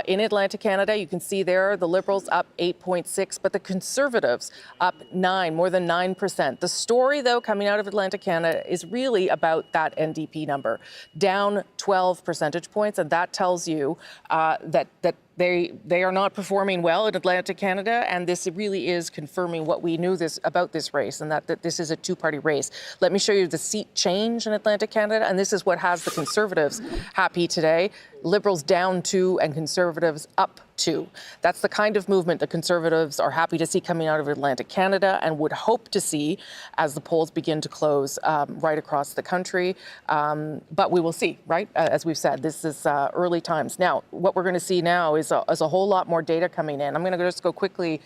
in Atlantic Canada. You can see there the Liberals up 8.6, but the Conservatives up 9, more than 9%. The story, though, coming out of Atlantic Canada is really about that NDP number, down 12 percentage points, and that tells you that they are not performing well in Atlantic Canada, and this really is confirming what we knew about this race, and that this is a two-party race. Let me show you the seat change in Atlantic Canada, and this is what has the Conservatives happy today. Liberals down 2 and Conservatives up 2. That's the kind of movement the Conservatives are happy to see coming out of Atlantic Canada and would hope to see as the polls begin to close right across the country. But we will see, right? As we've said, this is early times. Now, what we're going to see now is a whole lot more data coming in. I'm going to just go quickly,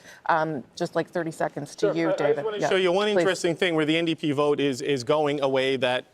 just like 30 seconds to you, David. I just want to show you one interesting thing where the NDP vote is going a way that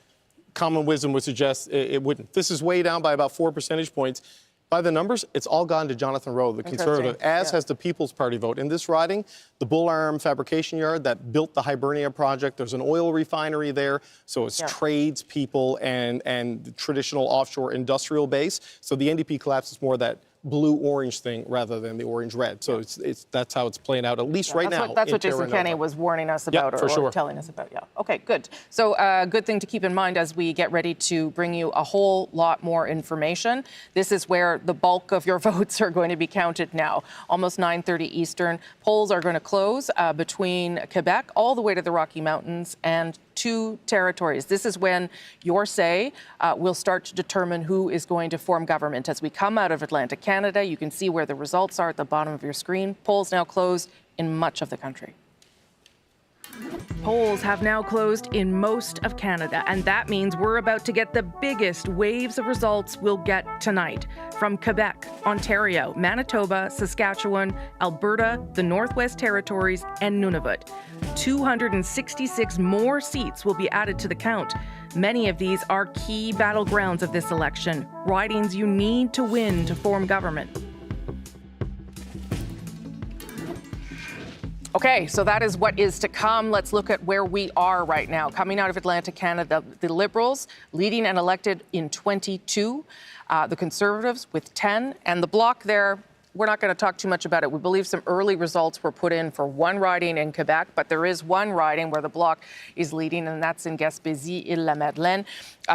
common wisdom would suggest it wouldn't. This is way down by about 4 percentage points. By the numbers, it's all gone to Jonathan Rowe, the Conservative, as has the People's Party vote. In this riding, the Bull Arm Fabrication Yard that built the Hibernia project, there's an oil refinery there, so it's trades people and the traditional offshore industrial base. So the NDP collapses more that blue-orange thing rather than the orange-red. So that's how it's playing out, at least right now. That's what Jason Kenney was warning us about or telling us about. Yeah. Okay, good. So good thing to keep in mind as we get ready to bring you a whole lot more information. This is where the bulk of your votes are going to be counted now. Almost 9:30 Eastern. Polls are going to close between Quebec all the way to the Rocky Mountains and 2 territories. This is when your say will start to determine who is going to form government. As we come out of Atlantic Canada, you can see where the results are at the bottom of your screen. Polls now closed in much of the country. Polls have now closed in most of Canada, and that means we're about to get the biggest waves of results we'll get tonight. From Quebec, Ontario, Manitoba, Saskatchewan, Alberta, the Northwest Territories, and Nunavut. 266 more seats will be added to the count. Many of these are key battlegrounds of this election, ridings you need to win to form government. Okay, so that is what is to come. Let's look at where we are right now. Coming out of Atlantic Canada, the Liberals leading and elected in 22, the Conservatives with 10, and the Bloc there, we're not going to talk too much about it. We believe some early results were put in for one riding in Quebec, but there is one riding where the Bloc is leading, and that's in Gaspésie-Île-la-Madeleine.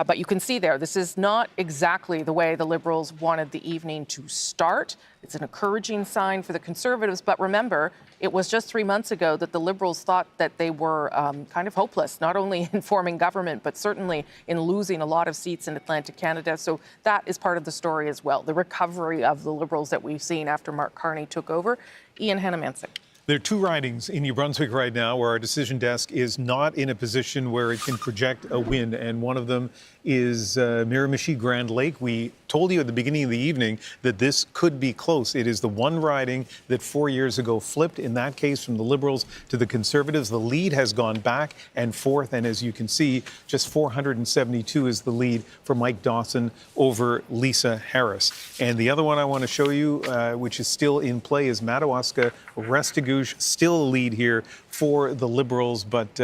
But you can see there, this is not exactly the way the Liberals wanted the evening to start. It's an encouraging sign for the Conservatives, but remember, it was just 3 months ago that the Liberals thought that they were kind of hopeless, not only in forming government, but certainly in losing a lot of seats in Atlantic Canada. So that is part of the story as well, the recovery of the Liberals that we've seen after Mark Carney took over. Ian Hannah-Mansing. There are two ridings in New Brunswick right now where our decision desk is not in a position where it can project a win, and one of them is Miramichi-Grand Lake. We told you at the beginning of the evening that this could be close. It is the one riding that 4 years ago flipped, in that case from the Liberals to the Conservatives. The lead has gone back and forth, and as you can see, just 472 is the lead for Mike Dawson over Lisa Harris. And the other one I want to show you, which is still in play, is Madawaska-Restigouche, still a lead here for the Liberals, but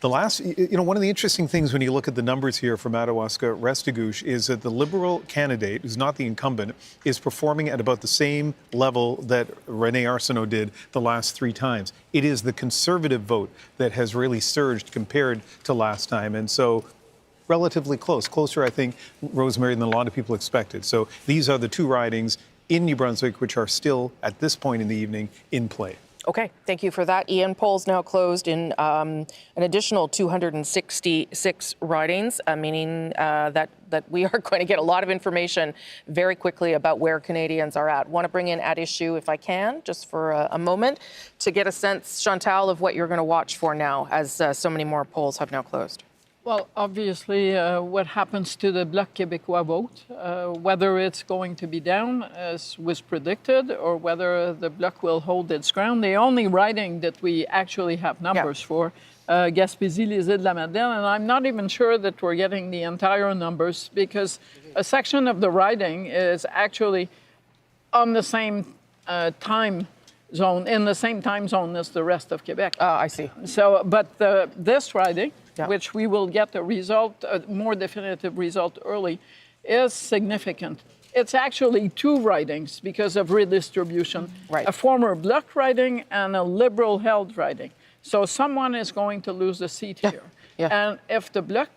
one of the interesting things when you look at the numbers here for Madawaska-Restigouche is that the Liberal candidate, who's not the incumbent, is performing at about the same level that René Arsenault did the last 3 times. It is the Conservative vote that has really surged compared to last time, and so relatively closer, I think, Rosemary, than a lot of people expected. So these are the two ridings in New Brunswick, which are still, at this point in the evening, in play. Okay, thank you for that, Ian. Polls now closed in an additional 266 ridings, meaning that we are going to get a lot of information very quickly about where Canadians are at. Want to bring in At Issue, if I can, just for a moment, to get a sense, Chantal, of what you're going to watch for now as so many more polls have now closed. Well, obviously, what happens to the Bloc Québécois vote, whether it's going to be down, as was predicted, or whether the Bloc will hold its ground. The only riding that we actually have numbers for, Gaspésie-les-Îles-de-la-Madeleine, and I'm not even sure that we're getting the entire numbers, because a section of the riding is actually on the same time zone, in the same time zone as the rest of Quebec. I see. So, but this riding, which we will get a result, a more definitive result early, is significant. It's actually 2 ridings because of redistribution. Right. A former Bloc riding and a Liberal-held riding. So someone is going to lose a seat here. And if the Bloc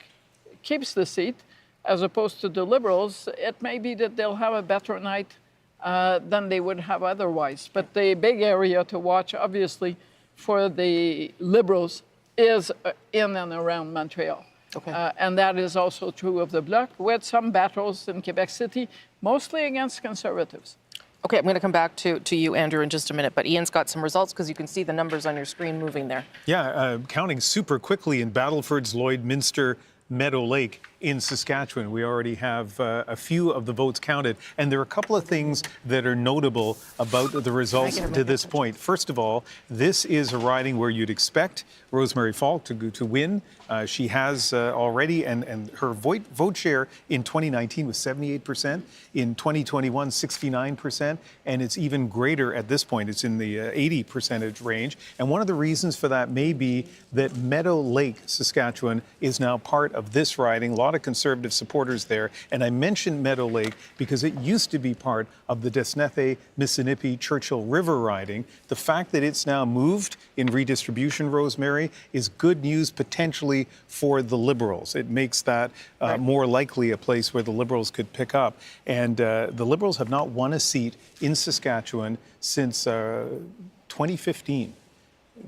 keeps the seat, as opposed to the Liberals, it may be that they'll have a better night than they would have otherwise. But the big area to watch, obviously, for the Liberals is in and around Montreal. Okay. And that is also true of the Bloc, with some battles in Quebec City, mostly against Conservatives. Okay, I'm going to come back to you, Andrew, in just a minute. But Ian's got some results because you can see the numbers on your screen moving there. Yeah, counting super quickly in Battleford's Lloydminster Meadow Lake in Saskatchewan. We already have a few of the votes counted, and there are a couple of things that are notable about the results to this point. First of all, this is a riding where you'd expect Rosemary Falk to win. She has already, and her vote share in 2019 was 78%, in 2021 69%, and it's even greater at this point. It's in the 80% range, and one of the reasons for that may be that Meadow Lake, Saskatchewan, is now part of this riding. A lot of Conservative supporters there, and I mentioned Meadow Lake because it used to be part of the Desnethé-Missinippi-Churchill River riding. The fact that it's now moved in redistribution, Rosemary, is good news potentially for the Liberals. It makes that more likely a place where the Liberals could pick up. And the Liberals have not won a seat in Saskatchewan since 2015.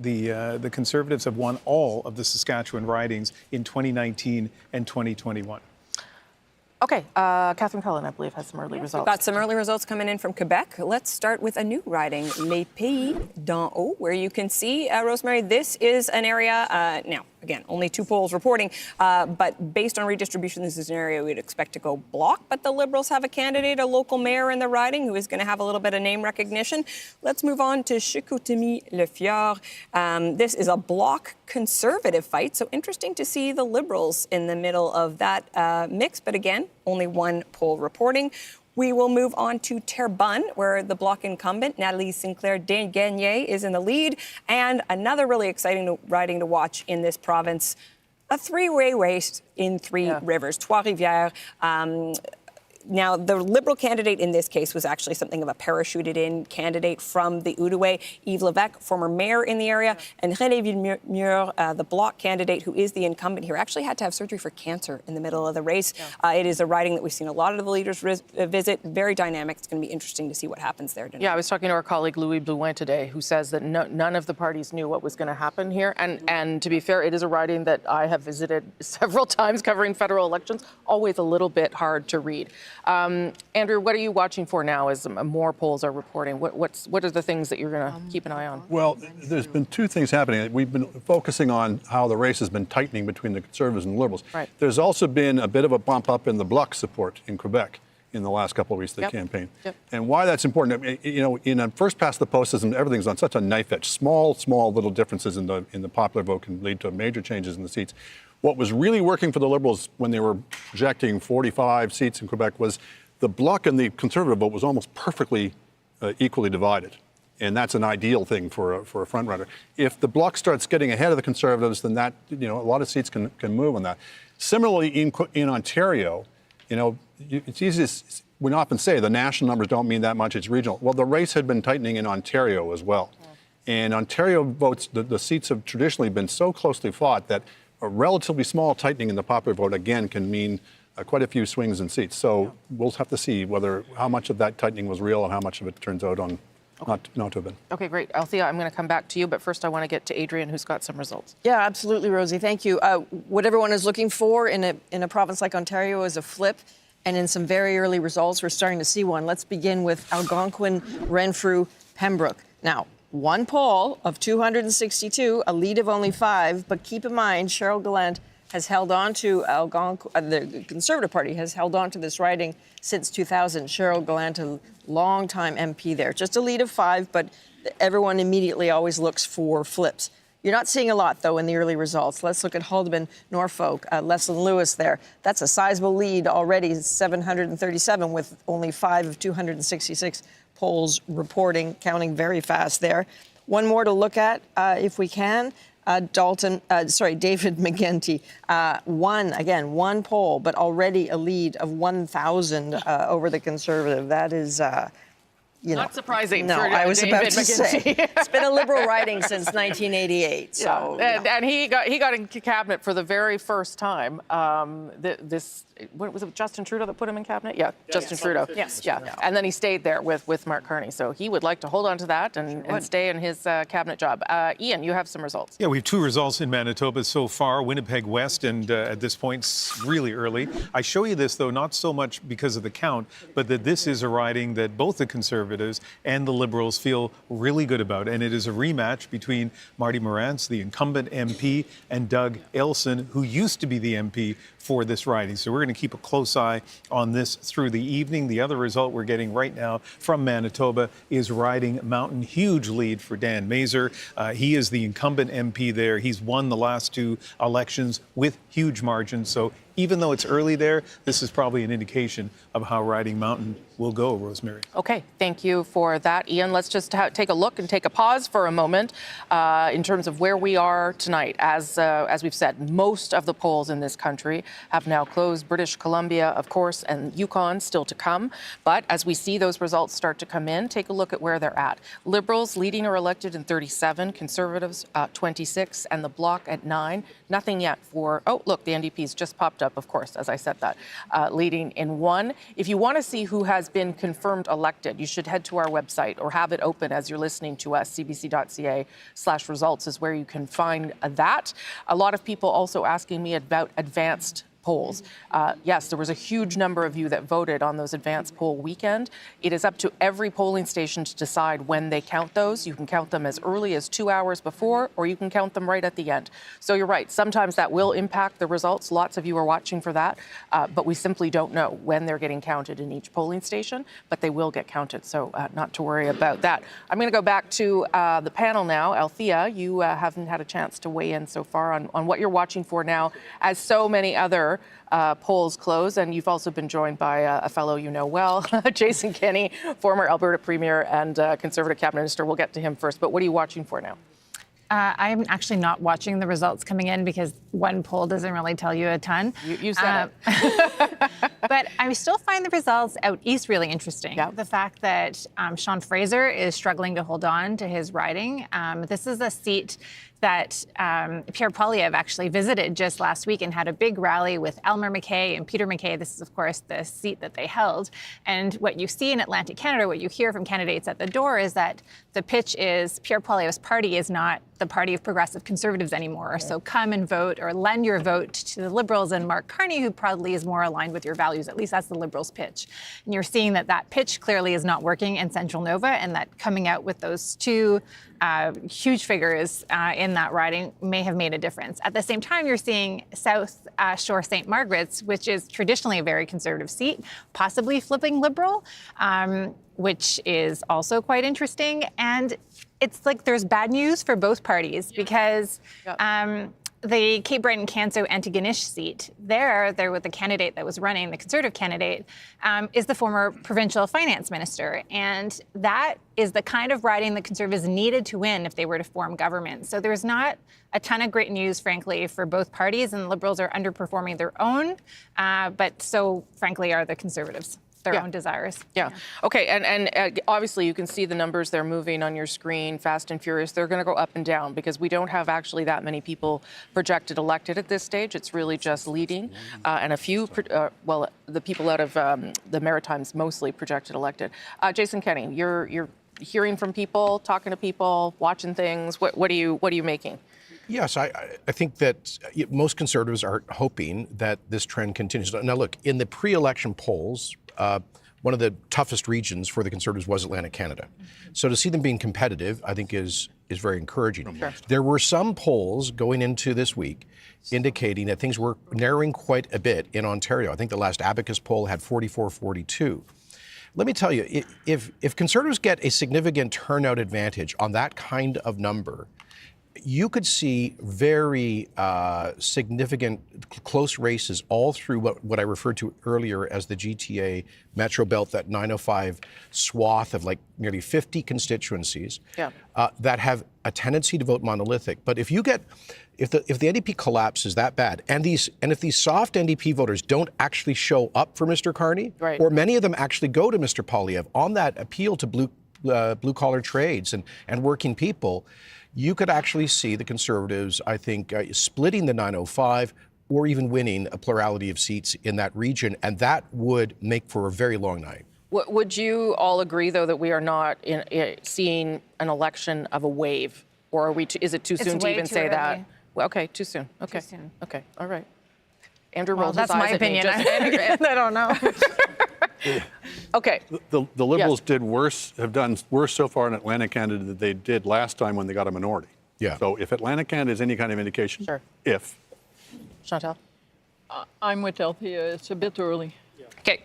The Conservatives have won all of the Saskatchewan ridings in 2019 and 2021. Okay, Catherine Cullen, I believe, has some early results. We've got some early results coming in from Quebec. Let's start with a new riding, Les Pays d'en Haut, where you can see, Rosemary, this is an area, now, again, only 2 polls reporting, but based on redistribution, this is an area we'd expect to go Bloc, but the Liberals have a candidate, a local mayor in the riding, who is going to have a little bit of name recognition. Let's move on to Chicoutimi-Le-Fjord. This is a Bloc Conservative fight, so interesting to see the Liberals in the middle of that mix, but again, only 1 poll reporting. We will move on to Terrebonne, where the Bloc incumbent, Nathalie Sinclair-Desgagnés, is in the lead. And another really exciting riding to watch in this province, a 3-way race in 3 rivers, Trois-Rivières. Now, the Liberal candidate in this case was actually something of a parachuted-in candidate from the Outaouais, Yves Levesque, former mayor in the area, and René Villemur, the Bloc candidate who is the incumbent here, actually had to have surgery for cancer in the middle of the race. It is a riding that we've seen a lot of the leaders visit, very dynamic. It's going to be interesting to see what happens there tonight. Yeah, I was talking to our colleague Louis Blouin today, who says that none of the parties knew what was going to happen here. And to be fair, it is a riding that I have visited several times covering federal elections, always a little bit hard to read. Andrew, what are you watching for now as more polls are reporting? What are the things that you're going to keep an eye on? Well, there's been 2 things happening. We've been focusing on how the race has been tightening between the Conservatives and the Liberals. Right. There's also been a bit of a bump up in the Bloc support in Quebec in the last couple of weeks of the campaign. And why that's important, you know, in a first past the post system, everything's on such a knife edge. Small little differences in the popular vote can lead to major changes in the seats. What was really working for the Liberals when they were projecting 45 seats in Quebec was the Bloc and the Conservative vote was almost perfectly equally divided. And that's an ideal thing for a frontrunner. If the Bloc starts getting ahead of the Conservatives, then that, you know, a lot of seats can move on that. Similarly, in Ontario, you know, it's easy to, we often say the national numbers don't mean that much, it's regional. Well, the race had been tightening in Ontario as well. And Ontario votes, the seats have traditionally been so closely fought that a relatively small tightening in the popular vote, again, can mean quite a few swings in seats. So we'll have to see how much of that tightening was real and how much of it turns out on not to have been. Okay, great. Althea, I'm going to come back to you, but first I want to get to Adrian, who's got some results. Yeah, absolutely, Rosie. Thank you. What everyone is looking for in a province like Ontario is a flip. And in some very early results, we're starting to see one. Let's begin with Algonquin, Renfrew, Pembroke. Now, 1 poll of 262, a lead of only 5. But keep in mind, Cheryl Gallant has held on to the Conservative Party has held on to this riding since 2000. Cheryl Gallant, a longtime MP there. Just a lead of 5, but everyone immediately always looks for flips. You're not seeing a lot, though, in the early results. Let's look at Haldimand, Norfolk, Leslyn Lewis there. That's a sizable lead already, 737, with only 5 of 266 polls reporting, counting very fast there. One more to look at, if we can. David McGinty, 1 poll, but already a lead of 1,000 over the Conservative. That is, not surprising. No, for I was David about to say it's been a Liberal riding since 1988. So, and he got in cabinet for the very first time. What was it, Justin Trudeau that put him in cabinet? Yeah, Justin Trudeau. Yes. Yeah. And then he stayed there with Mark Carney. So he would like to hold on to that and stay in his cabinet job. Ian, you have some results. Yeah, we have 2 results in Manitoba so far, Winnipeg West, and at this point, it's really early. I show you this, though, not so much because of the count, but that this is a riding that both the Conservatives and the Liberals feel really good about. And it is a rematch between Marty Morantz, the incumbent MP, and Doug Elson, who used to be the MP for this riding. So we're going to keep a close eye on this through the evening. The other result we're getting right now from Manitoba is Riding Mountain. Huge lead for Dan Mazur. He is the incumbent MP there. He's won the last 2 elections with huge margins. So even though it's early there, this is probably an indication of how Riding Mountain will go, Rosemary. Okay, thank you for that, Ian. Let's just take a look and take a pause for a moment in terms of where we are tonight. As we've said, most of the polls in this country have now closed. British Columbia, of course, and Yukon still to come. But as we see those results start to come in, take a look at where they're at. Liberals leading or elected in 37, Conservatives 26, and the Bloc at 9. Nothing yet for, oh, look, the NDP's just popped up, of course, as I said that, leading in 1. If you want to see who has been confirmed elected, you should head to our website or have it open as you're listening to us. cbc.ca/results is where you can find that. A lot of people also asking me about advanced polls. Yes, there was a huge number of you that voted on those advanced poll weekend. It is up to every polling station to decide when they count those. You can count them as early as 2 hours before, or you can count them right at the end. So you're right. Sometimes that will impact the results. Lots of you are watching for that, but we simply don't know when they're getting counted in each polling station, but they will get counted. So not to worry about that. I'm going to go back to the panel now. Althea, you haven't had a chance to weigh in so far on what you're watching for now, as so many other polls close, and you've also been joined by a fellow you know well, Jason Kenney, former Alberta Premier and Conservative Cabinet Minister. We'll get to him first, but what are you watching for now? I'm actually not watching the results coming in because one poll doesn't really tell you a ton. You said it. But I still find the results out east really interesting. Yep. The fact that Sean Fraser is struggling to hold on to his riding. This is a seat that Pierre Poilievre actually visited just last week and had a big rally with Elmer MacKay and Peter MacKay. This is, of course, the seat that they held. And what you see in Atlantic Canada, what you hear from candidates at the door is that the pitch is Pierre Poilievre's party is not the party of progressive conservatives anymore. So come and vote or lend your vote to the Liberals and Mark Carney, who probably is more aligned with your values. At least that's the Liberals' pitch. And you're seeing that that pitch clearly is not working in Central Nova, and that coming out with those two huge figures in that riding may have made a difference. At the same time, you're seeing South Shore St. Margaret's, which is traditionally a very conservative seat, possibly flipping Liberal, which is also quite interesting. And it's like there's bad news for both parties because the Cape Breton-Canso Antigonish seat, there with the candidate that was running, the Conservative candidate, is the former provincial finance minister. And that is the kind of riding the Conservatives needed to win if they were to form government. So there's not a ton of great news, frankly, for both parties, and the Liberals are underperforming their own, but so, frankly, are the Conservatives. Their own desires. Yeah. Okay. And obviously you can see the numbers. They're moving on your screen, fast and furious. They're going to go up and down because we don't have actually that many people projected elected at this stage. It's really just leading and a few, well, the people out of the Maritimes mostly projected elected. Jason Kenney, you're hearing from people, talking to people, watching things. What are you making? Yes, I think that most Conservatives are hoping that this trend continues. Now, look, in the pre-election polls, one of the toughest regions for the Conservatives was Atlantic Canada. So to see them being competitive, I think is very encouraging. Sure. There were some polls going into this week indicating that things were narrowing quite a bit in Ontario. I think the last Abacus poll had 44-42. Let me tell you, if Conservatives get a significant turnout advantage on that kind of number, you could see very significant close races all through what I referred to earlier as the GTA Metro Belt, that 905 swath of like nearly 50 constituencies that have a tendency to vote monolithic. But if the NDP collapse is that bad, and if these soft NDP voters don't actually show up for Mr. Carney, or many of them actually go to Mr. Poilievre on that appeal to blue collar trades and working people, you could actually see the Conservatives, I think, splitting the 905 or even winning a plurality of seats in that region, and that would make for a very long night. Would you all agree, though, that we are not seeing an election of a wave, or are we? Is it too soon to even say that? Well, okay, too soon. Okay, too soon. Okay, all right. Andrew rolled his eyes at me. That's my opinion. I don't know. Okay. The Liberals have done worse so far in Atlantic Canada than they did last time when they got a minority. Yeah. So if Atlantic Canada is any kind of indication, Chantal? I'm with Althea. It's a bit early. Okay.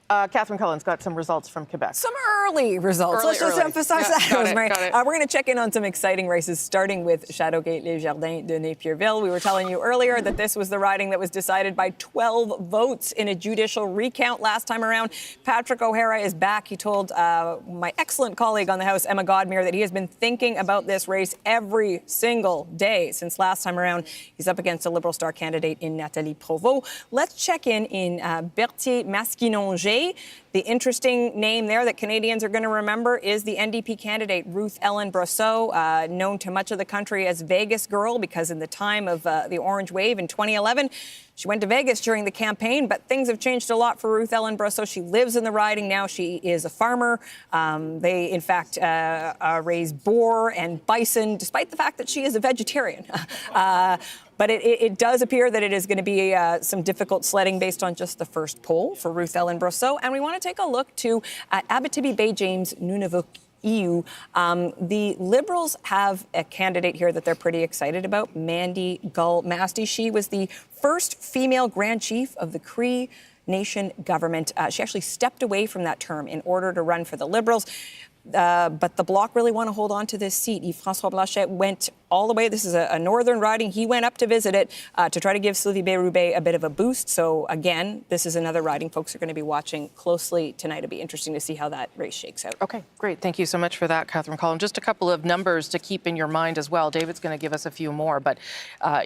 Catherine Cullen's got some results from Quebec. Some early results. Let's just emphasize that, Rosemary. We're going to check in on some exciting races, starting with Châteauguay-Les Jardins de Napierville. We were telling you earlier that this was the riding that was decided by 12 votes in a judicial recount last time around. Patrick O'Hara is back. He told my excellent colleague on the House, Emma Godmere, that he has been thinking about this race every single day since last time around. He's up against a Liberal star candidate in Nathalie Provost. Let's check in Berthier-Masquinongé. The interesting name there that Canadians are going to remember is the NDP candidate, Ruth Ellen Brosseau, known to much of the country as Vegas Girl, because in the time of the Orange Wave in 2011, She went to Vegas during the campaign, but things have changed a lot for Ruth Ellen Brosseau. She lives in the riding now. She is a farmer. They, in fact, raise boar and bison, despite the fact that she is a vegetarian. But it does appear that it is going to be some difficult sledding based on just the first poll for Ruth Ellen Brosseau. And we want to take a look to Abitibi Bay James Nunavut EU. The Liberals have a candidate here that they're pretty excited about, Mandy Gull Masty. She was the first female Grand Chief of the Cree Nation government. She actually stepped away from that term in order to run for the Liberals. But the Bloc really want to hold on to this seat. Yves-François Blanchet went all the way. This is a northern riding. He went up to visit it to try to give Sylvie Bérubé a bit of a boost. So, again, this is another riding folks are going to be watching closely tonight. It'll be interesting to see how that race shakes out. Okay, great. Thank you so much for that, Catherine Collins. Just a couple of numbers to keep in your mind as well. David's going to give us a few more. But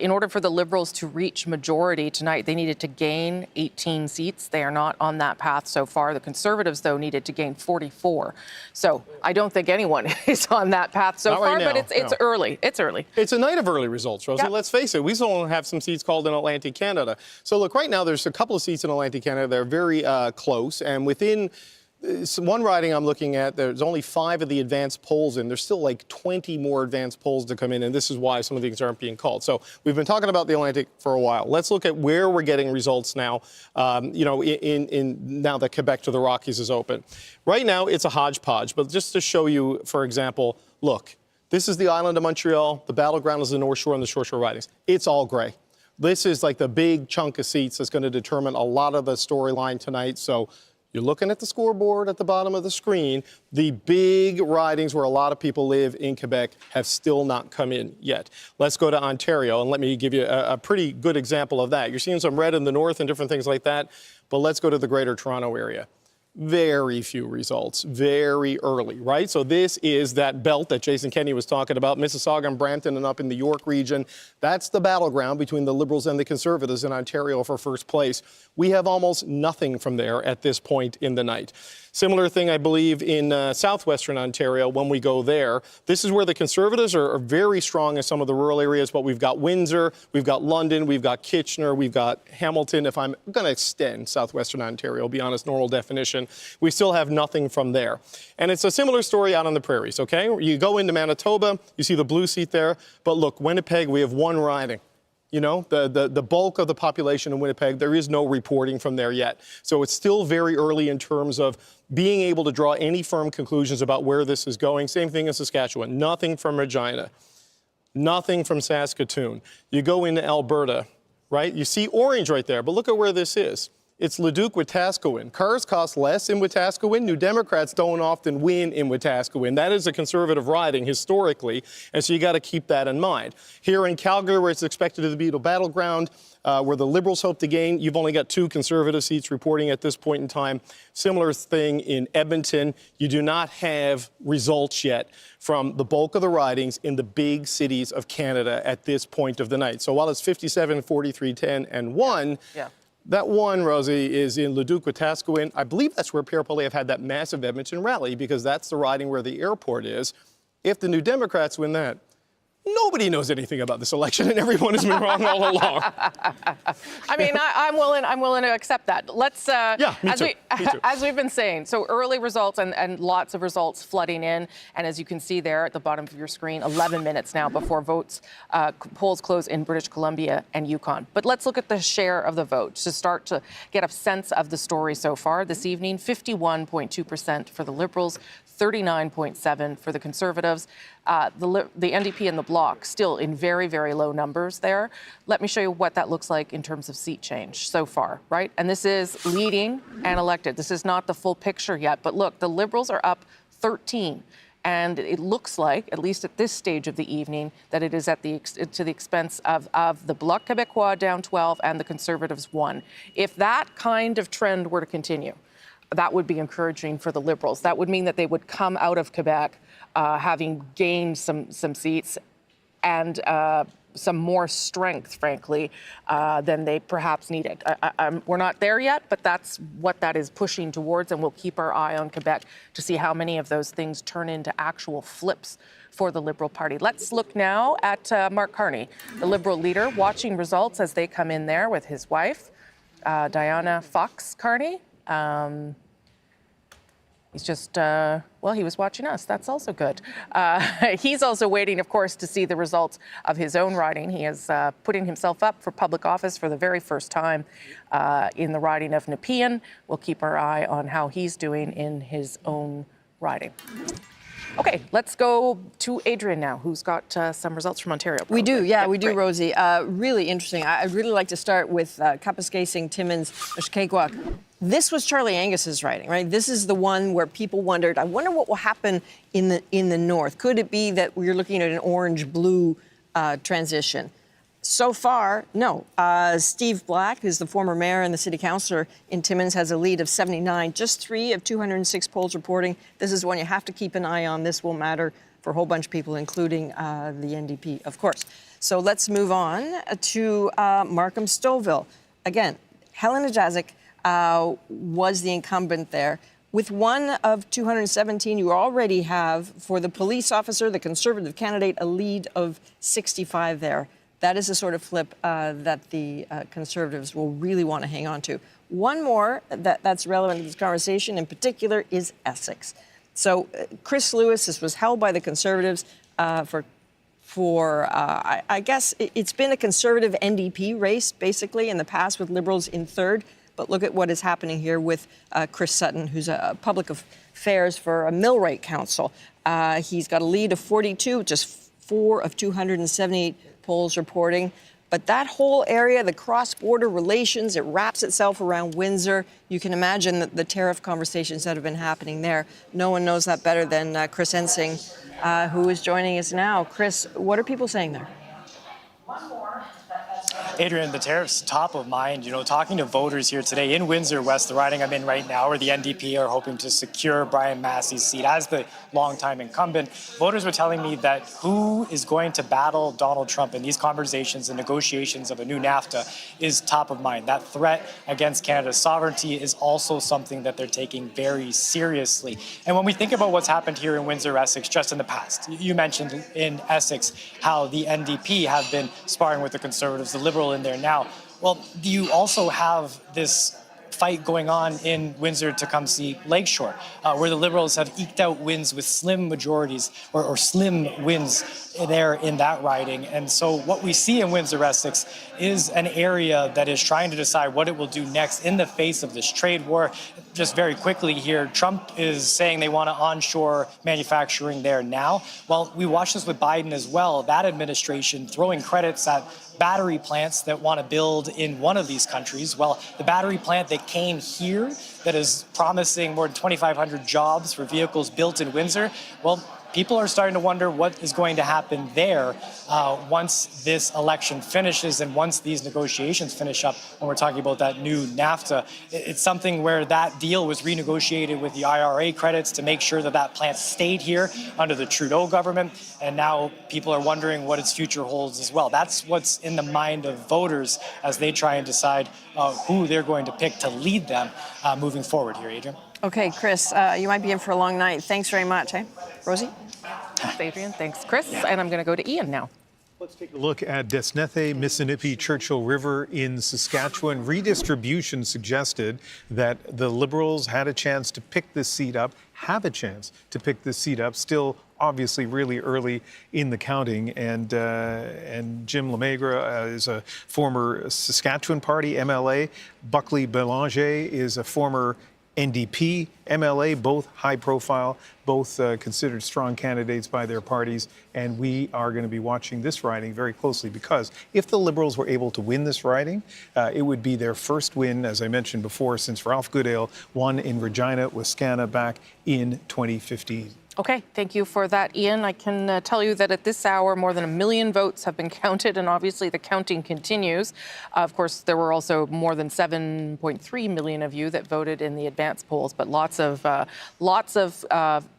in order for the Liberals to reach majority tonight, they needed to gain 18 seats. They are not on that path so far. The Conservatives, though, needed to gain 44. So I don't think anyone is on that path so far, but it's early. It's early. It's a night of early results, Rosie. Yep. Let's face it, we still have some seats called in Atlantic Canada. So look, right now there's a couple of seats in Atlantic Canada that are very close, and within one riding I'm looking at, there's only 5 of the advanced polls in. There's still like 20 more advanced polls to come in, and this is why some of these aren't being called. So we've been talking about the Atlantic for a while. Let's look at where we're getting results now, now that Quebec to the Rockies is open. Right now, it's a hodgepodge, but just to show you, for example, look, this is the island of Montreal. The battleground is the North Shore and the Short Shore ridings. It's all gray. This is like the big chunk of seats that's going to determine a lot of the storyline tonight. So you're looking at the scoreboard at the bottom of the screen. The big ridings where a lot of people live in Quebec have still not come in yet. Let's go to Ontario, and let me give you a pretty good example of that. You're seeing some red in the north and different things like that, but let's go to the Greater Toronto area. Very few results, very early, right? So this is that belt that Jason Kenney was talking about, Mississauga and Brampton and up in the York region. That's the battleground between the Liberals and the Conservatives in Ontario for first place. We have almost nothing from there at this point in the night. Similar thing, I believe, in southwestern Ontario when we go there. This is where the Conservatives are very strong in some of the rural areas, but we've got Windsor, we've got London, we've got Kitchener, we've got Hamilton. If I'm going to extend southwestern Ontario beyond its normal definition, we still have nothing from there. And it's a similar story out on the prairies, okay? You go into Manitoba, you see the blue seat there, but look, Winnipeg, we have one riding. You know, the bulk of the population in Winnipeg, there is no reporting from there yet. So it's still very early in terms of being able to draw any firm conclusions about where this is going. Same thing in Saskatchewan. Nothing from Regina. Nothing from Saskatoon. You go into Alberta, right? You see orange right there, but look at where this is. It's Leduc Wetaskiwin. Cars cost less in Wetaskiwin. New Democrats don't often win in Wetaskiwin. That is a conservative riding historically, and so you got to keep that in mind. Here in Calgary, where it's expected to be the battleground, where the Liberals hope to gain, you've only got 2 conservative seats reporting at this point in time. Similar thing in Edmonton. You do not have results yet from the bulk of the ridings in the big cities of Canada at this point of the night. So while it's 57, 43, 10, and 1, that one, Rosie, is in Leduc Wetaskiwin. I believe that's where Pierre Poilievre had that massive Edmonton rally, because that's the riding where the airport is. If the New Democrats win that, nobody knows anything about this election, and everyone has been wrong all along. I mean, I'm willing to accept that. Let's, me too. As we've been saying, so early results and lots of results flooding in. And as you can see there at the bottom of your screen, 11 minutes now before polls close in British Columbia and Yukon. But let's look at the share of the vote to start to get a sense of the story so far this evening. 51.2% for the Liberals, 39.7% for the Conservatives. The NDP and the Bloc still in very, very low numbers there. Let me show you what that looks like in terms of seat change so far, right? And this is leading and elected. This is not the full picture yet, but look, the Liberals are up 13. And it looks like, at least at this stage of the evening, that it is at to the expense of the Bloc Québécois down 12 and the Conservatives 1. If that kind of trend were to continue, that would be encouraging for the Liberals. That would mean that they would come out of Quebec having gained some seats and some more strength, frankly, than they perhaps needed. We're not there yet, but that's what that is pushing towards, and we'll keep our eye on Quebec to see how many of those things turn into actual flips for the Liberal Party. Let's look now at Mark Carney, the Liberal leader, watching results as they come in there with his wife, Diana Fox Carney. He's just, well, he was watching us. That's also good. He's also waiting, of course, to see the results of his own riding. He is putting himself up for public office for the very first time in the riding of Nepean. We'll keep our eye on how he's doing in his own riding. Okay, let's go to Adrian now, who's got some results from Ontario. Probably. We do, yeah, we do, Rosie. Really interesting. I'd really like to start with Kapuskasing, Timmins, Mishkegowuk. This was Charlie Angus's riding, right? This is the one where people wondered, I wonder what will happen in the north. Could it be that we're looking at an orange-blue transition? So far, no. Steve Black, who's the former mayor and the city councillor in Timmins, has a lead of 79. Just 3 of 206 polls reporting. This is one you have to keep an eye on. This will matter for a whole bunch of people, including the NDP, of course. So let's move on to Markham-Stouffville. Again, Helena Jazik was the incumbent there. With 1 of 217, you already have, for the police officer, the Conservative candidate, a lead of 65 there. That is the sort of flip that the Conservatives will really want to hang on to. One more that's relevant to this conversation in particular is Essex. So Chris Lewis, this was held by the Conservatives I guess it's been a Conservative NDP race, basically, in the past with Liberals in third. But look at what is happening here with Chris Sutton, who's a public affairs for a Millwright Council. He's got a lead of 42, just 4 of 278 polls reporting. But that whole area, the cross-border relations, it wraps itself around Windsor. You can imagine the tariff conversations that have been happening there. No one knows that better than Chris Ensing, who is joining us now. Chris, what are people saying there? Adrian, the tariffs top of mind. Talking to voters here today in Windsor West, the riding I'm in right now, where the NDP are hoping to secure Brian Massey's seat as the longtime incumbent. Voters were telling me that who is going to battle Donald Trump in these conversations and negotiations of a new NAFTA is top of mind. That threat against Canada's sovereignty is also something that they're taking very seriously. And when we think about what's happened here in Windsor, Essex, just in the past, you mentioned in Essex how the NDP have been sparring with the Conservatives, the Liberal in there now. Well, you also have this fight going on in Windsor-Tecumseh Lakeshore, where the Liberals have eked out wins with slim majorities or slim wins there in that riding. And so what we see in Windsor-Essex is an area that is trying to decide what it will do next in the face of this trade war. Just very quickly here, Trump is saying they want to onshore manufacturing there now. Well, we watched this with Biden as well. That administration throwing credits at battery plants that want to build in one of these countries. Well, the battery plant that came here that is promising more than 2,500 jobs for vehicles built in Windsor, well, people are starting to wonder what is going to happen there once this election finishes and once these negotiations finish up when we're talking about that new NAFTA. It's something where that deal was renegotiated with the IRA credits to make sure that that plant stayed here under the Trudeau government. And now people are wondering what its future holds as well. That's what's in the mind of voters as they try and decide who they're going to pick to lead them moving forward here, Adrian. Okay, Chris, you might be in for a long night. Thanks very much, eh? Rosie? Thanks, Adrian. Thanks, Chris. And I'm going to go to Ian now. Let's take a look at Desnethe, Missinippi, Churchill River in Saskatchewan. Redistribution suggested that the Liberals had a chance to pick this seat up, have a chance to pick this seat up, still obviously really early in the counting. And Jim Lemaigre is a former Saskatchewan Party MLA. Buckley Belanger is a former NDP, MLA, both high profile, both considered strong candidates by their parties. And we are going to be watching this riding very closely because if the Liberals were able to win this riding, it would be their first win, as I mentioned before, since Ralph Goodale won in Regina, Wascana back in 2015. Okay, thank you for that, Ian. I can tell you that at this hour, more than 1 million votes have been counted, and obviously the counting continues. Of course, there were also more than 7.3 million of you that voted in the advance polls, but lots of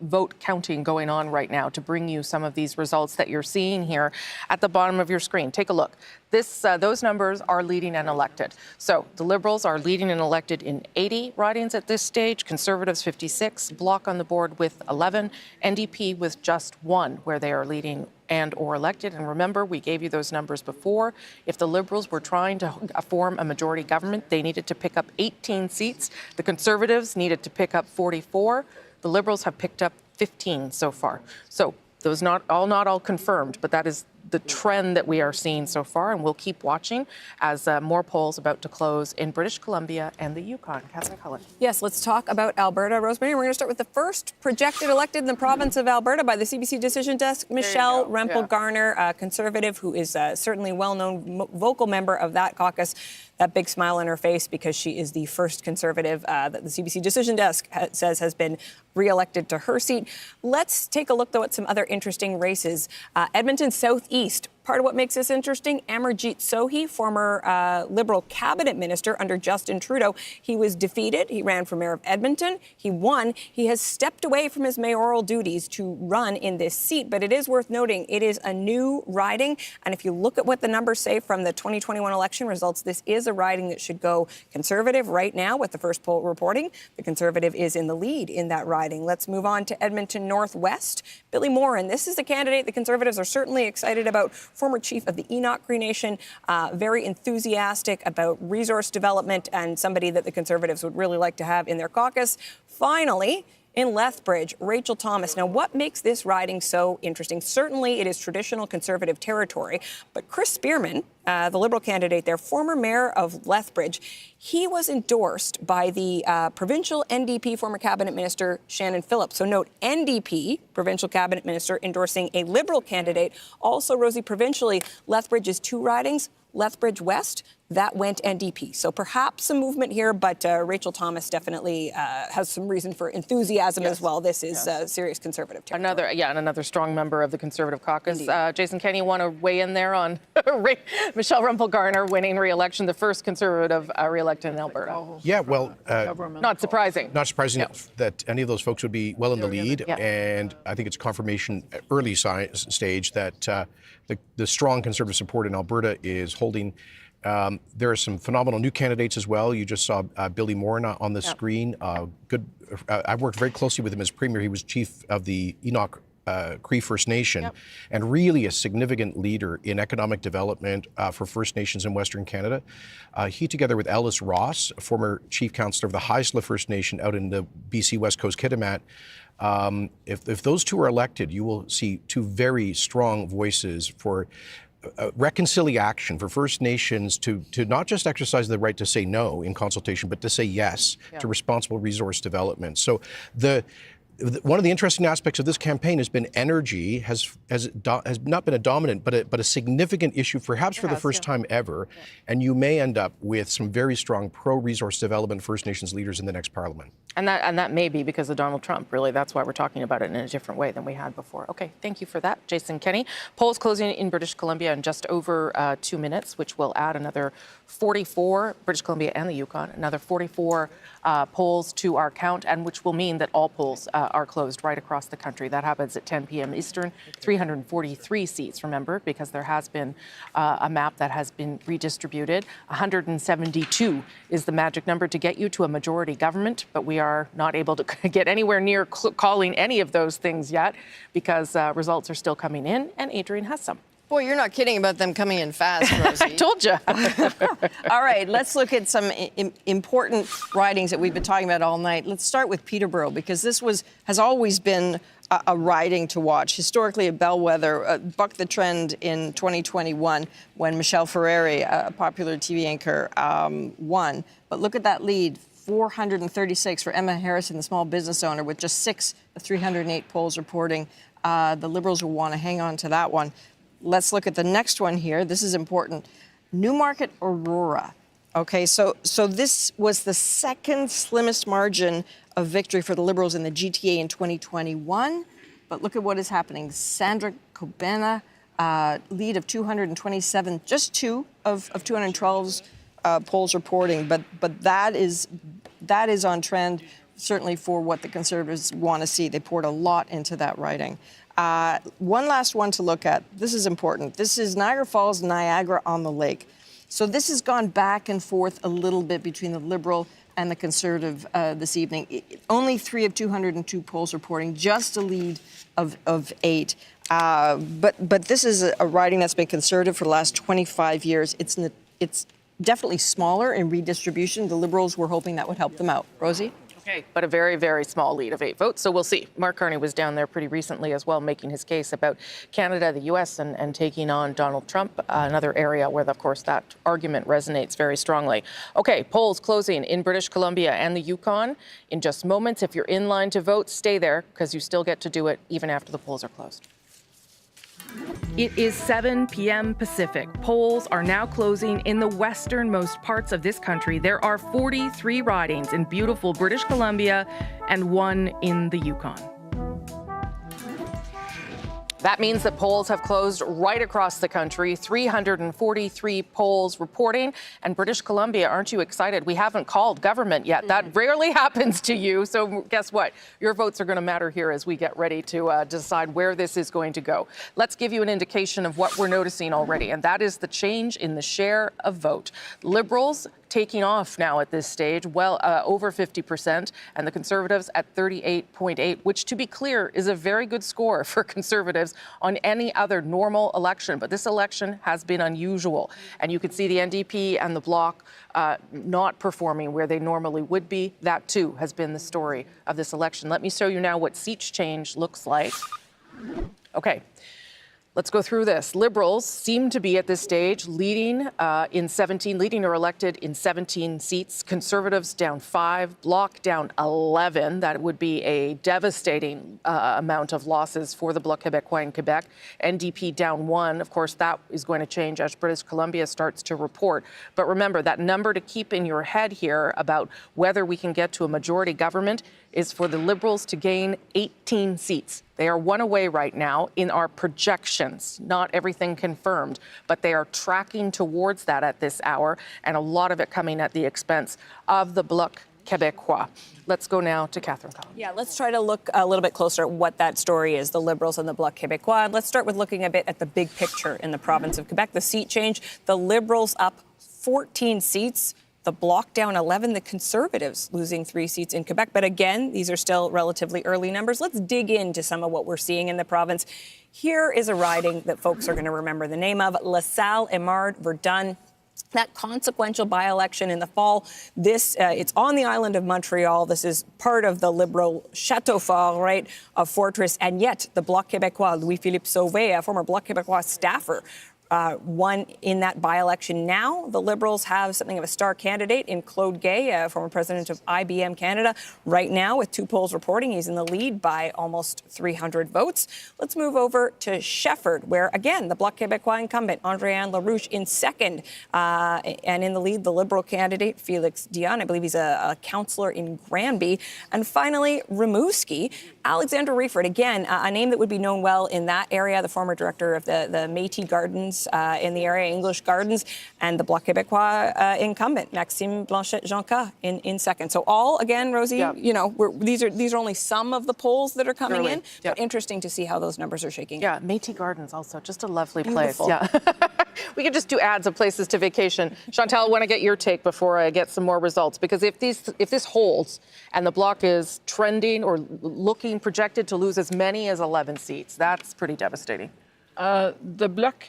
vote counting going on right now to bring you some of these results that you're seeing here at the bottom of your screen. Take a look. Those numbers are leading and elected. So the Liberals are leading and elected in 80 ridings at this stage, Conservatives 56, Bloc on the board with 11, NDP with just 1, where they are leading and or elected. And remember, we gave you those numbers before. If the Liberals were trying to form a majority government, they needed to pick up 18 seats. The Conservatives needed to pick up 44. The Liberals have picked up 15 so far. So those not all confirmed, but that is the trend that we are seeing so far, and we'll keep watching as more polls about to close in British Columbia and the Yukon. Catherine Cullen. Yes, let's talk about Alberta. Rosemary, we're going to start with the first projected elected in the province of Alberta by the CBC Decision Desk, Michelle Rempel-Garner, a Conservative who is certainly a well-known vocal member of that caucus. That big smile on her face because she is the first Conservative that the CBC Decision Desk says has been re-elected to her seat. Let's take a look, though, at some other interesting races. Edmonton Southeast. Part of what makes this interesting, Amarjeet Sohi, former Liberal cabinet minister under Justin Trudeau. He was defeated. He ran for mayor of Edmonton. He won. He has stepped away from his mayoral duties to run in this seat. But it is worth noting it is a new riding. And if you look at what the numbers say from the 2021 election results, this is a riding that should go Conservative right now with the first poll reporting. The Conservative is in the lead in that riding. Let's move on to Edmonton Northwest. Billy Morin, this is a candidate the Conservatives are certainly excited about. Former chief of the Enoch Cree Nation, very enthusiastic about resource development and somebody that the Conservatives would really like to have in their caucus. Finally, in Lethbridge, Rachel Thomas. Now, what makes this riding so interesting? Certainly, it is traditional Conservative territory, but Chris Spearman, the Liberal candidate there, former mayor of Lethbridge, he was endorsed by the provincial NDP former cabinet minister Shannon Phillips. So note, NDP, provincial cabinet minister, endorsing a Liberal candidate. Also, Rosie, provincially, Lethbridge is 2 ridings. Lethbridge West, that went NDP. So perhaps some movement here, but Rachel Thomas definitely has some reason for enthusiasm as well. This is serious Conservative territory. Another strong member of the Conservative caucus. Jason Kenney, you want to weigh in there on Michelle Rempel-Garner winning re-election, the first Conservative re-elected in Alberta? Yeah, well, not surprising. Not surprising that any of those folks would be well in the lead, and I think it's confirmation at early stage that the strong Conservative support in Alberta is holding. There are some phenomenal new candidates as well. You just saw Billy Morin on the screen. I've worked very closely with him as Premier. He was chief of the Enoch Cree First Nation, and really a significant leader in economic development for First Nations in Western Canada. He, together with Ellis Ross, former chief councillor of the Haisla First Nation out in the BC West Coast Kitimat, if those two are elected, you will see 2 very strong voices for reconciliation for First Nations to not just exercise the right to say no in consultation, but to say yes to responsible resource development. So one of the interesting aspects of this campaign has been energy has not been a dominant, but a significant issue, perhaps for the first time ever. And you may end up with some very strong pro-resource development First Nations leaders in the next parliament. And that may be because of Donald Trump. Really, that's why we're talking about it in a different way than we had before. Okay, thank you for that, Jason Kenney. Polls closing in British Columbia in just over 2 minutes, which will add another 44, British Columbia and the Yukon, another 44 polls to our count, and which will mean that all polls are closed right across the country. That happens at 10 p.m. Eastern. 343 seats, remember, because there has been a map that has been redistributed. 172 is the magic number to get you to a majority government, but we are not able to get anywhere near calling any of those things yet because results are still coming in, and Adrian has some. Boy, you're not kidding about them coming in fast, Rosie. I told you. All right, let's look at some important ridings that we've been talking about all night. Let's start with Peterborough, because this has always been a riding to watch. Historically, a bellwether, bucked the trend in 2021 when Michelle Ferreri, a popular TV anchor, won. But look at that lead. 436 for Emma Harrison, the small business owner, with just 6 of 308 polls reporting. The Liberals will want to hang on to that one. Let's look at the next one here. This is important. Newmarket Aurora. Okay, so this was the second slimmest margin of victory for the Liberals in the GTA in 2021. But look at what is happening. Sandra Kobena, lead of 227, just 2 of 212's polls reporting, but that is on trend, certainly for what the Conservatives want to see. They poured a lot into that riding. One last one to look at. This is important. This is Niagara Falls, Niagara on the Lake. So this has gone back and forth a little bit between the Liberal and the Conservative this evening. Only 3 of 202 polls reporting, just a lead of 8. But this is a riding that's been Conservative for the last 25 years. It's definitely smaller in redistribution. The Liberals were hoping that would help them out. Rosie? Okay, but a very, very small lead of 8 votes. So we'll see. Mark Carney was down there pretty recently as well, making his case about Canada, the U.S., and taking on Donald Trump, another area where, of course, that argument resonates very strongly. Okay, polls closing in British Columbia and the Yukon in just moments. If you're in line to vote, stay there because you still get to do it even after the polls are closed. It is 7 p.m. Pacific. Polls are now closing in the westernmost parts of this country. There are 43 ridings in beautiful British Columbia and 1 in the Yukon. That means that polls have closed right across the country, 343 polls reporting. And British Columbia, aren't you excited? We haven't called government yet. That rarely happens to you. So guess what? Your votes are going to matter here as we get ready to decide where this is going to go. Let's give you an indication of what we're noticing already, and that is the change in the share of vote. Liberals taking off now at this stage, well over 50%, and the Conservatives at 38.8, which, to be clear, is a very good score for Conservatives on any other normal election. But this election has been unusual, and you can see the NDP and the Bloc not performing where they normally would be. That, too, has been the story of this election. Let me show you now what seat change looks like. Okay. Let's go through this. Liberals seem to be at this stage leading or elected in 17 seats. Conservatives down 5, Bloc down 11. That would be a devastating amount of losses for the Bloc Québécois in Quebec. NDP down 1. Of course, that is going to change as British Columbia starts to report. But remember, that number to keep in your head here about whether we can get to a majority government is for the Liberals to gain 18 seats. They are 1 away right now in our projections, not everything confirmed, but they are tracking towards that at this hour, and a lot of it coming at the expense of the Bloc Québécois. Let's go now to Catherine Collins. Yeah, let's try to look a little bit closer at what that story is, the Liberals and the Bloc Québécois. Let's start with looking a bit at the big picture in the province of Quebec. The seat change, the Liberals up 14 seats. The Bloc down 11, the Conservatives losing 3 seats in Quebec. But again, these are still relatively early numbers. Let's dig into some of what we're seeing in the province. Here is a riding that folks are going to remember the name of, La Salle, Émard, Verdun. That consequential by-election in the fall, it's on the island of Montreal. This is part of the Liberal Château Fort, right, of Fortress. And yet the Bloc Québécois, Louis-Philippe Sauvé, a former Bloc Québécois staffer, won in that by-election. Now, the Liberals have something of a star candidate in Claude Gay, former president of IBM Canada. Right now, with 2 polls reporting, he's in the lead by almost 300 votes. Let's move over to Shefford, where, again, the Bloc Québécois incumbent, André-Anne LaRouche, in second. And in the lead, the Liberal candidate, Félix Dion. I believe he's a councillor in Granby. And finally, Rimouski, Alexander Riefert, again, a name that would be known well in that area, the former director of the Métis Gardens in the area, English Gardens, and the Bloc Québécois incumbent, Maxime Blanchet-Jonca, in second. So all, again, Rosie, you know, these are only some of the polls that are coming in, but interesting to see how those numbers are shaking. Yeah, Métis Gardens also, just a lovely Beautiful. place. Yeah. We could just do ads of places to vacation. Chantal, I want to get your take before I get some more results, because if this holds and the Bloc is trending or looking projected to lose as many as 11 seats, that's pretty devastating. The Bloc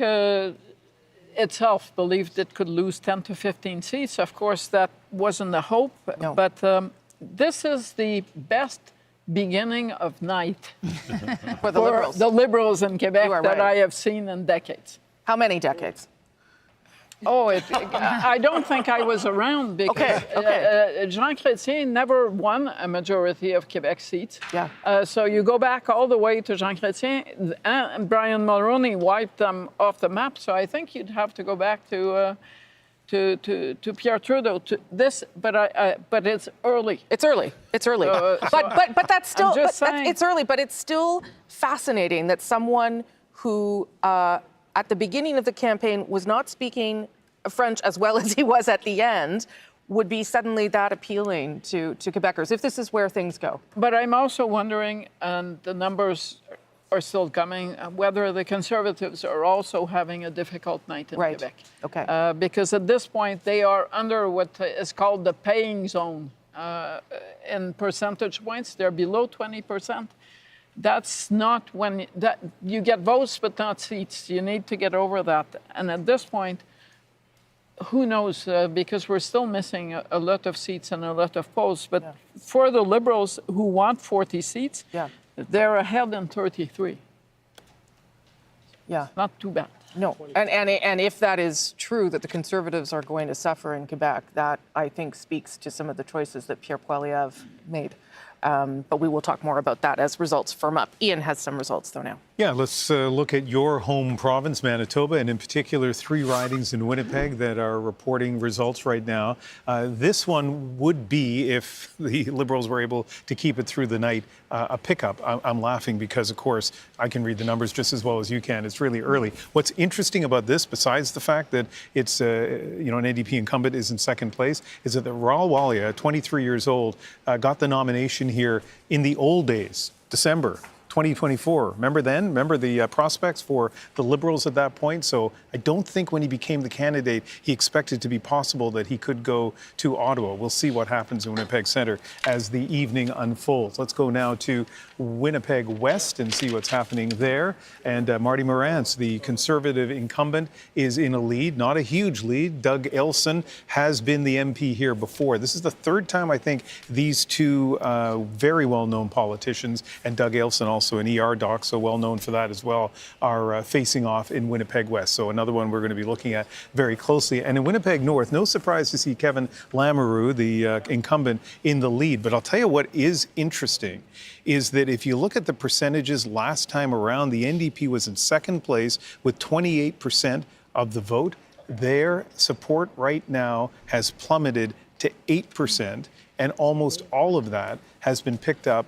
itself believed it could lose 10 to 15 seats. Of course, that wasn't the hope, but this is the best beginning of night for the Liberals in Quebec that I have seen in decades. How many decades? Oh, I don't think I was around because Jean Chrétien never won a majority of Quebec seats. Yeah. So you go back all the way to Jean Chrétien, and Brian Mulroney wiped them off the map. So I think you'd have to go back to Pierre Trudeau. But it's early. It's early. It's early. But that's still. I'm just saying. It's early. But it's still fascinating that someone who, at the beginning of the campaign, was not speaking French as well as he was at the end, would be suddenly that appealing to Quebecers, if this is where things go. But I'm also wondering, and the numbers are still coming, whether the Conservatives are also having a difficult night in Quebec. Okay. Because at this point, they are under what is called the paying zone. In percentage points, they're below 20%. That's not when that you get votes but not seats. You need to get over that. And at this point, who knows, because we're still missing a lot of seats and a lot of polls. But for the Liberals who want 40 seats, they're ahead in 33. Yeah. Not too bad. No. And if that is true, that the Conservatives are going to suffer in Quebec, that, I think, speaks to some of the choices that Pierre Poilievre made. But we will talk more about that as results firm up. Ian has some results, though, now. Yeah, let's look at your home province, Manitoba, and in particular 3 ridings in Winnipeg that are reporting results right now. This one would be, if the Liberals were able to keep it through the night, a pickup. I'm laughing because, of course, I can read the numbers just as well as you can. It's really early. What's interesting about this, besides the fact that it's an NDP incumbent is in second place, is that Raul Walia, 23 years old, got the nomination here in the old days, December 2024. Remember then? Remember the prospects for the Liberals at that point? So I don't think when he became the candidate, he expected to be possible that he could go to Ottawa. We'll see what happens in Winnipeg Centre as the evening unfolds. Let's go now to Winnipeg West and see what's happening there. And Marty Morantz, the Conservative incumbent, is in a lead, not a huge lead. Doug Elson has been the MP here before. This is the third time, I think, these two very well-known politicians, and Doug Elson also an ER doc, so well known for that as well, are facing off in Winnipeg West. So another one we're going to be looking at very closely. And in Winnipeg North, no surprise to see Kevin Lamoureux, the incumbent, in the lead. But I'll tell you what is interesting is that if you look at the percentages last time around, the NDP was in second place with 28% of the vote. Their support right now has plummeted to 8%, and almost all of that has been picked up,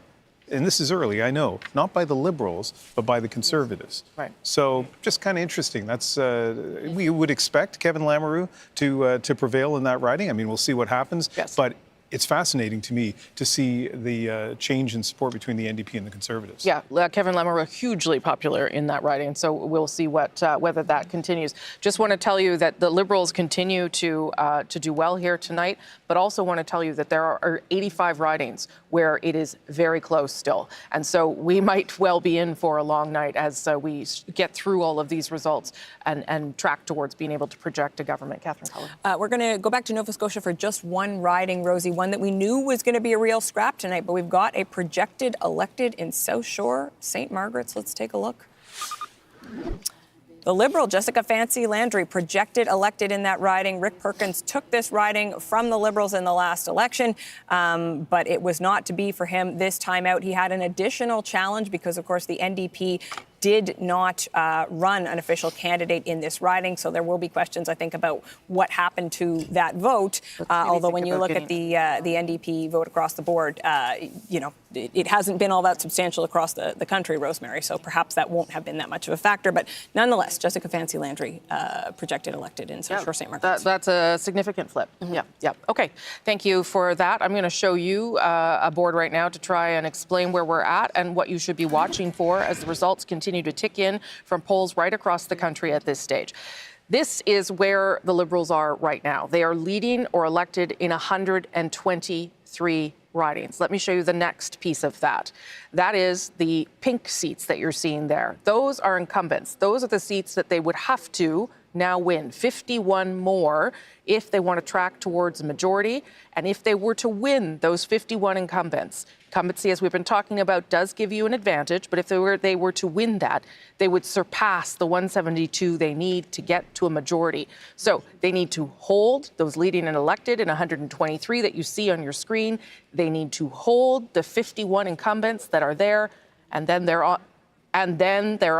and this is early, I know, not by the Liberals, but by the Conservatives. Right. So just kind of interesting. That's we would expect Kevin Lamoureux to prevail in that riding. I mean, we'll see what happens. Yes. But it's fascinating to me to see the change in support between the NDP and the Conservatives. Yeah, Kevin Lamoureux, hugely popular in that riding, so we'll see whether that continues. Just want to tell you that the Liberals continue to do well here tonight, but also want to tell you that there are 85 ridings where it is very close still. And so we might well be in for a long night as we get through all of these results and track towards being able to project a government. Catherine Cullen. We're going to go back to Nova Scotia for just one riding, Rosie, one that we knew was going to be a real scrap tonight, but we've got a projected elected in South Shore, St. Margaret's. Let's take a look. The Liberal, Jessica Fancy Landry, projected elected in that riding. Rick Perkins took this riding from the Liberals in the last election, but it was not to be for him this time out. He had an additional challenge because, of course, the NDP did not run an official candidate in this riding. So there will be questions, I think, about what happened to that vote. Although when you look at the NDP vote across the board, it hasn't been all that substantial across the country, Rosemary. So perhaps that won't have been that much of a factor. But nonetheless, Jessica Fancy Landry projected elected in South Shore St. Margaret's. That's a significant flip. Mm-hmm. Yeah. Okay. Thank you for that. I'm going to show you a board right now to try and explain where we're at and what you should be watching for as the results continue to tick in from polls right across the country at this stage. This is where the Liberals are right now. They are leading or elected in 123 ridings. Let me show you the next piece of that. That is the pink seats that you're seeing there. Those are incumbents. Those are the seats that they would have to now win, 51 more if they want to track towards a majority. And if they were to win those 51 incumbency, as we've been talking about, does give you an advantage. But if they were to win that, they would surpass the 172 they need to get to a majority. So they need to hold those leading and elected in 123 that you see on your screen. They need to hold the 51 incumbents that are there, and then they're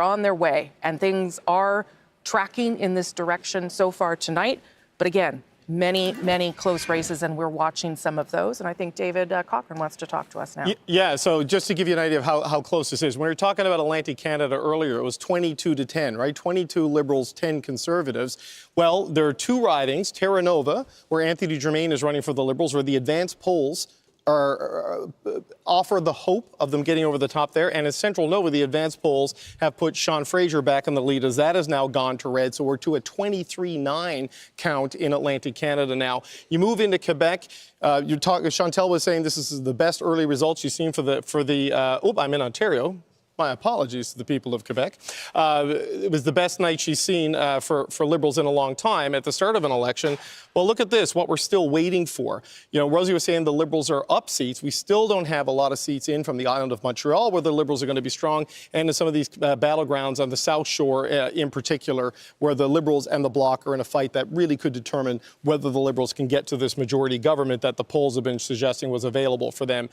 on their way. And things are tracking in this direction so far tonight. But again, many, many close races, and we're watching some of those. And I think David Cochrane wants to talk to us now. Yeah, so just to give you an idea of how close this is, when we were talking about Atlantic Canada earlier, it was 22-10, right? 22 Liberals, 10 Conservatives. Well, there are two ridings, Terra Nova, where Anthony Germain is running for the Liberals, where the advanced polls offer the hope of them getting over the top there. And in Central Nova, the advanced polls have put Sean Fraser back in the lead, as that has now gone to red. So we're to a 23-9 count in Atlantic Canada now. You move into Quebec. Chantal was saying this is the best early results you've seen I'm in Ontario. My apologies to the people of Quebec. It was the best night she's seen for Liberals in a long time at the start of an election. Well, look at this, what we're still waiting for. You know, Rosie was saying the Liberals are up seats. We still don't have a lot of seats in from the island of Montreal, where the Liberals are going to be strong, and in some of these battlegrounds on the South Shore in particular, where the Liberals and the Bloc are in a fight that really could determine whether the Liberals can get to this majority government that the polls have been suggesting was available for them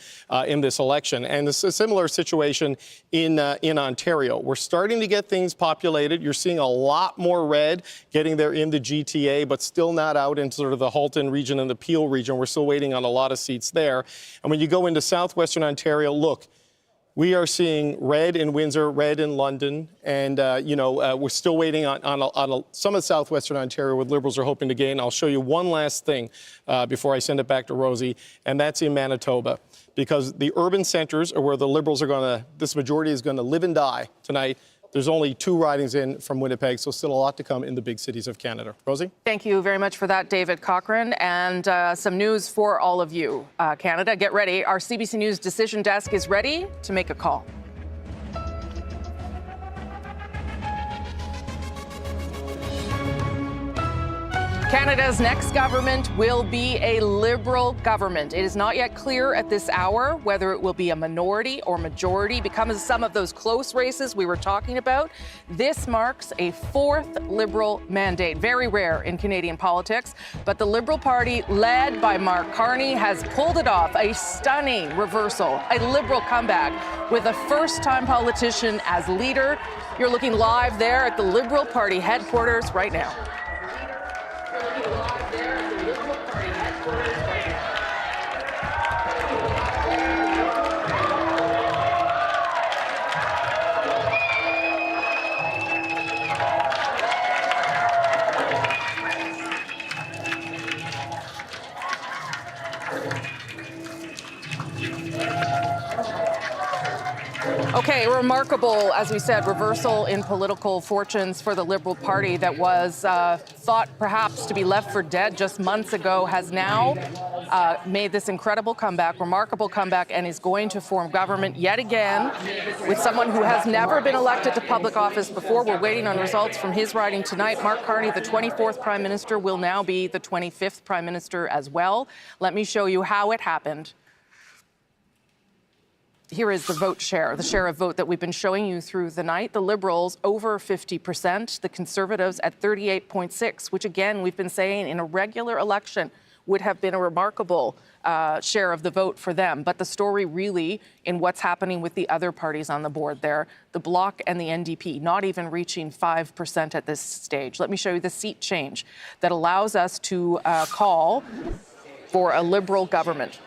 in this election. And it's a similar situation in Ontario. We're starting to get things populated. You're seeing a lot more red getting there in the GTA, but still not out in sort of the Halton region and the Peel region. We're still waiting on a lot of seats there. And when you go into southwestern Ontario, look, we are seeing red in Windsor, red in London, and we're still waiting on some of southwestern Ontario where Liberals are hoping to gain. I'll show you one last thing before I send it back to Rosie, and that's in Manitoba, because the urban centres are where the Liberals are this majority is going to live and die tonight. There's only 2 ridings in from Winnipeg, so still a lot to come in the big cities of Canada. Rosie? Thank you very much for that, David Cochrane. And some news for all of you. Canada, get ready. Our CBC News decision desk is ready to make a call. Canada's next government will be a Liberal government. It is not yet clear at this hour whether it will be a minority or majority. Because of some of those close races we were talking about, this marks a 4th Liberal mandate. Very rare in Canadian politics. But the Liberal Party, led by Mark Carney, has pulled it off. A stunning reversal, a Liberal comeback with a first-time politician as leader. You're looking live there at the Liberal Party headquarters right now. Okay, remarkable, as we said, reversal in political fortunes for the Liberal Party that was thought perhaps to be left for dead just months ago, has now made this incredible comeback, remarkable comeback, and is going to form government yet again with someone who has never been elected to public office before. We're waiting on results from his riding tonight. Mark Carney, the 24th Prime Minister, will now be the 25th Prime Minister as well. Let me show you how it happened. Here is the vote share, the share of vote that we've been showing you through the night. The Liberals over 50%, the Conservatives at 38.6%, which again, we've been saying in a regular election would have been a remarkable share of the vote for them. But the story really in what's happening with the other parties on the board there, the Bloc and the NDP, not even reaching 5% at this stage. Let me show you the seat change that allows us to call for a Liberal government.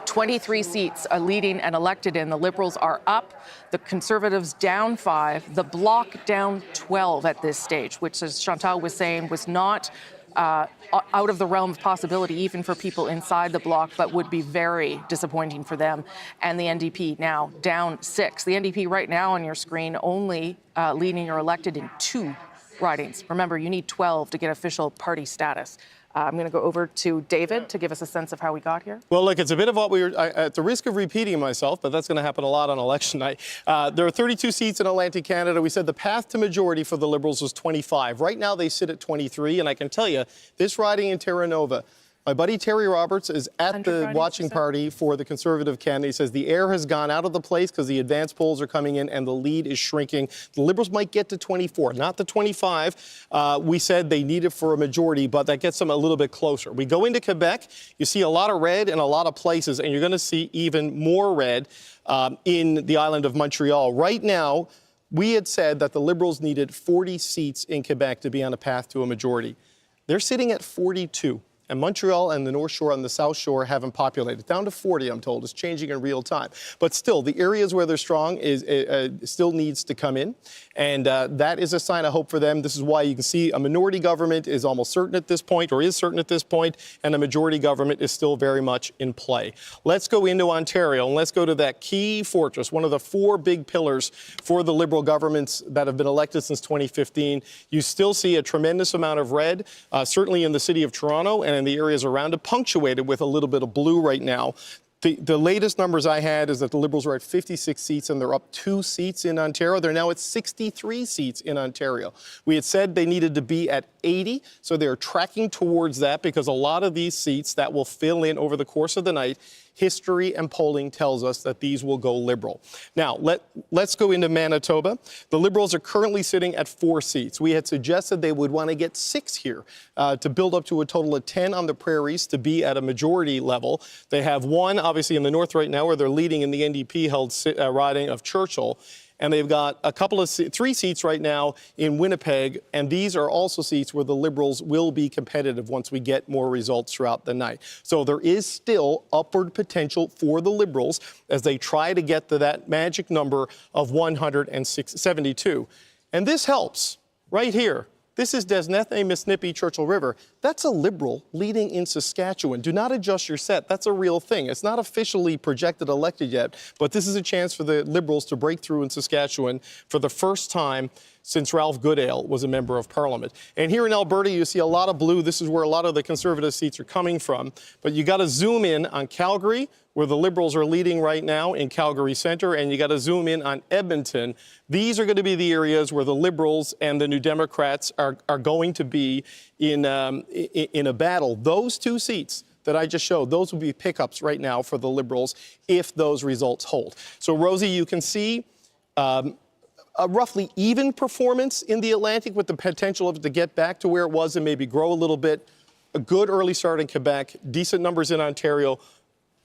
23 seats are leading and elected in. The Liberals are up, the Conservatives down 5, the Bloc down 12 at this stage, which, as Chantal was saying, was not out of the realm of possibility even for people inside the Bloc, but would be very disappointing for them. And the NDP now down 6. The NDP right now on your screen only leading or elected in 2 ridings. Remember, you need 12 to get official party status. I'm going to go over to David to give us a sense of how we got here. Well, look, it's a bit of what we were, at the risk of repeating myself, but that's going to happen a lot on election night. There are 32 seats in Atlantic Canada. We said the path to majority for the Liberals was 25. Right now, they sit at 23, and I can tell you, this riding in Terra Nova, my buddy Terry Roberts is at the watching party for the Conservative candidate. He says the air has gone out of the place because the advanced polls are coming in and the lead is shrinking. The Liberals might get to 24, not the 25. We said they need it for a majority, but that gets them a little bit closer. We go into Quebec, you see a lot of red in a lot of places, and you're going to see even more red in the island of Montreal. Right now, we had said that the Liberals needed 40 seats in Quebec to be on a path to a majority. They're sitting at 42. And Montreal and the North Shore and the South Shore haven't populated. Down to 40, I'm told. It's changing in real time. But still, the areas where they're strong still needs to come in. And that is a sign of hope for them. This is why you can see a minority government is almost certain at this point, or is certain at this point, and a majority government is still very much in play. Let's go into Ontario, and let's go to that key fortress, one of the 4 big pillars for the Liberal governments that have been elected since 2015. You still see a tremendous amount of red, certainly in the city of Toronto and in the areas around it, punctuated with a little bit of blue right now. The latest numbers I had is that the Liberals were at 56 seats, and they're up 2 seats in Ontario. They're now at 63 seats in Ontario. We had said they needed to be at 80, so they're tracking towards that, because a lot of these seats that will fill in over the course of the night, history and polling tells us that these will go Liberal. Now, let's go into Manitoba. The Liberals are currently sitting at 4 seats. We had suggested they would want to get 6 here to build up to a total of 10 on the prairies to be at a majority level. They have 1, obviously, in the north right now, where they're leading in the NDP-held riding of Churchill. And they've got a couple of 3 seats right now in Winnipeg, and these are also seats where the Liberals will be competitive once we get more results throughout the night. So there is still upward potential for the Liberals as they try to get to that magic number of 172. And this helps right here. This is Desnethne Misnippy Churchill River. That's a Liberal leading in Saskatchewan. Do not adjust your set. That's a real thing. It's not officially projected elected yet, but this is a chance for the Liberals to break through in Saskatchewan for the first time since Ralph Goodale was a member of Parliament. And here in Alberta, you see a lot of blue. This is where a lot of the Conservative seats are coming from. But you got to zoom in on Calgary, where the Liberals are leading right now in Calgary Centre, and you got to zoom in on Edmonton. These are going to be the areas where the Liberals and the New Democrats are going to be in a battle. Those 2 seats that I just showed, those will be pickups right now for the Liberals if those results hold. So, Rosie, you can see a roughly even performance in the Atlantic with the potential of it to get back to where it was and maybe grow a little bit. A good early start in Quebec, decent numbers in Ontario,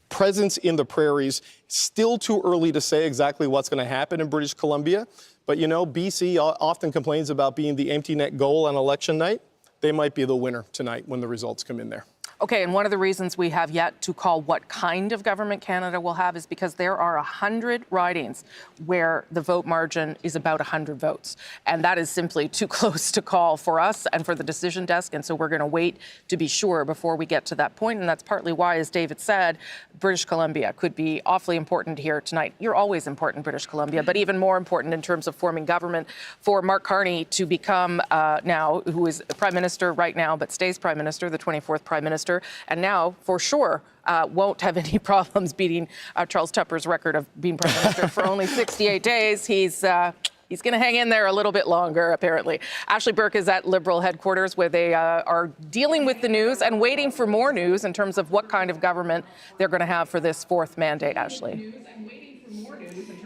presence in the prairies. Still too early to say exactly what's going to happen in British Columbia. But, you know, BC often complains about being the empty net goal on election night. They might be the winner tonight when the results come in there. Okay, and one of the reasons we have yet to call what kind of government Canada will have is because there are 100 ridings where the vote margin is about 100 votes. And that is simply too close to call for us and for the decision desk. And so we're going to wait to be sure before we get to that point. And that's partly why, as David said, British Columbia could be awfully important here tonight. You're always important, British Columbia, but even more important in terms of forming government for Mark Carney to become now, who is Prime Minister right now, but stays Prime Minister, the 24th Prime Minister. And now, for sure, won't have any problems beating Charles Tupper's record of being Prime Minister for only 68 days. He's going to hang in there a little bit longer, apparently. Ashley Burke is at Liberal headquarters, where they are dealing with the news and waiting for more news in terms of what kind of government they're going to have for this 4th mandate, Ashley.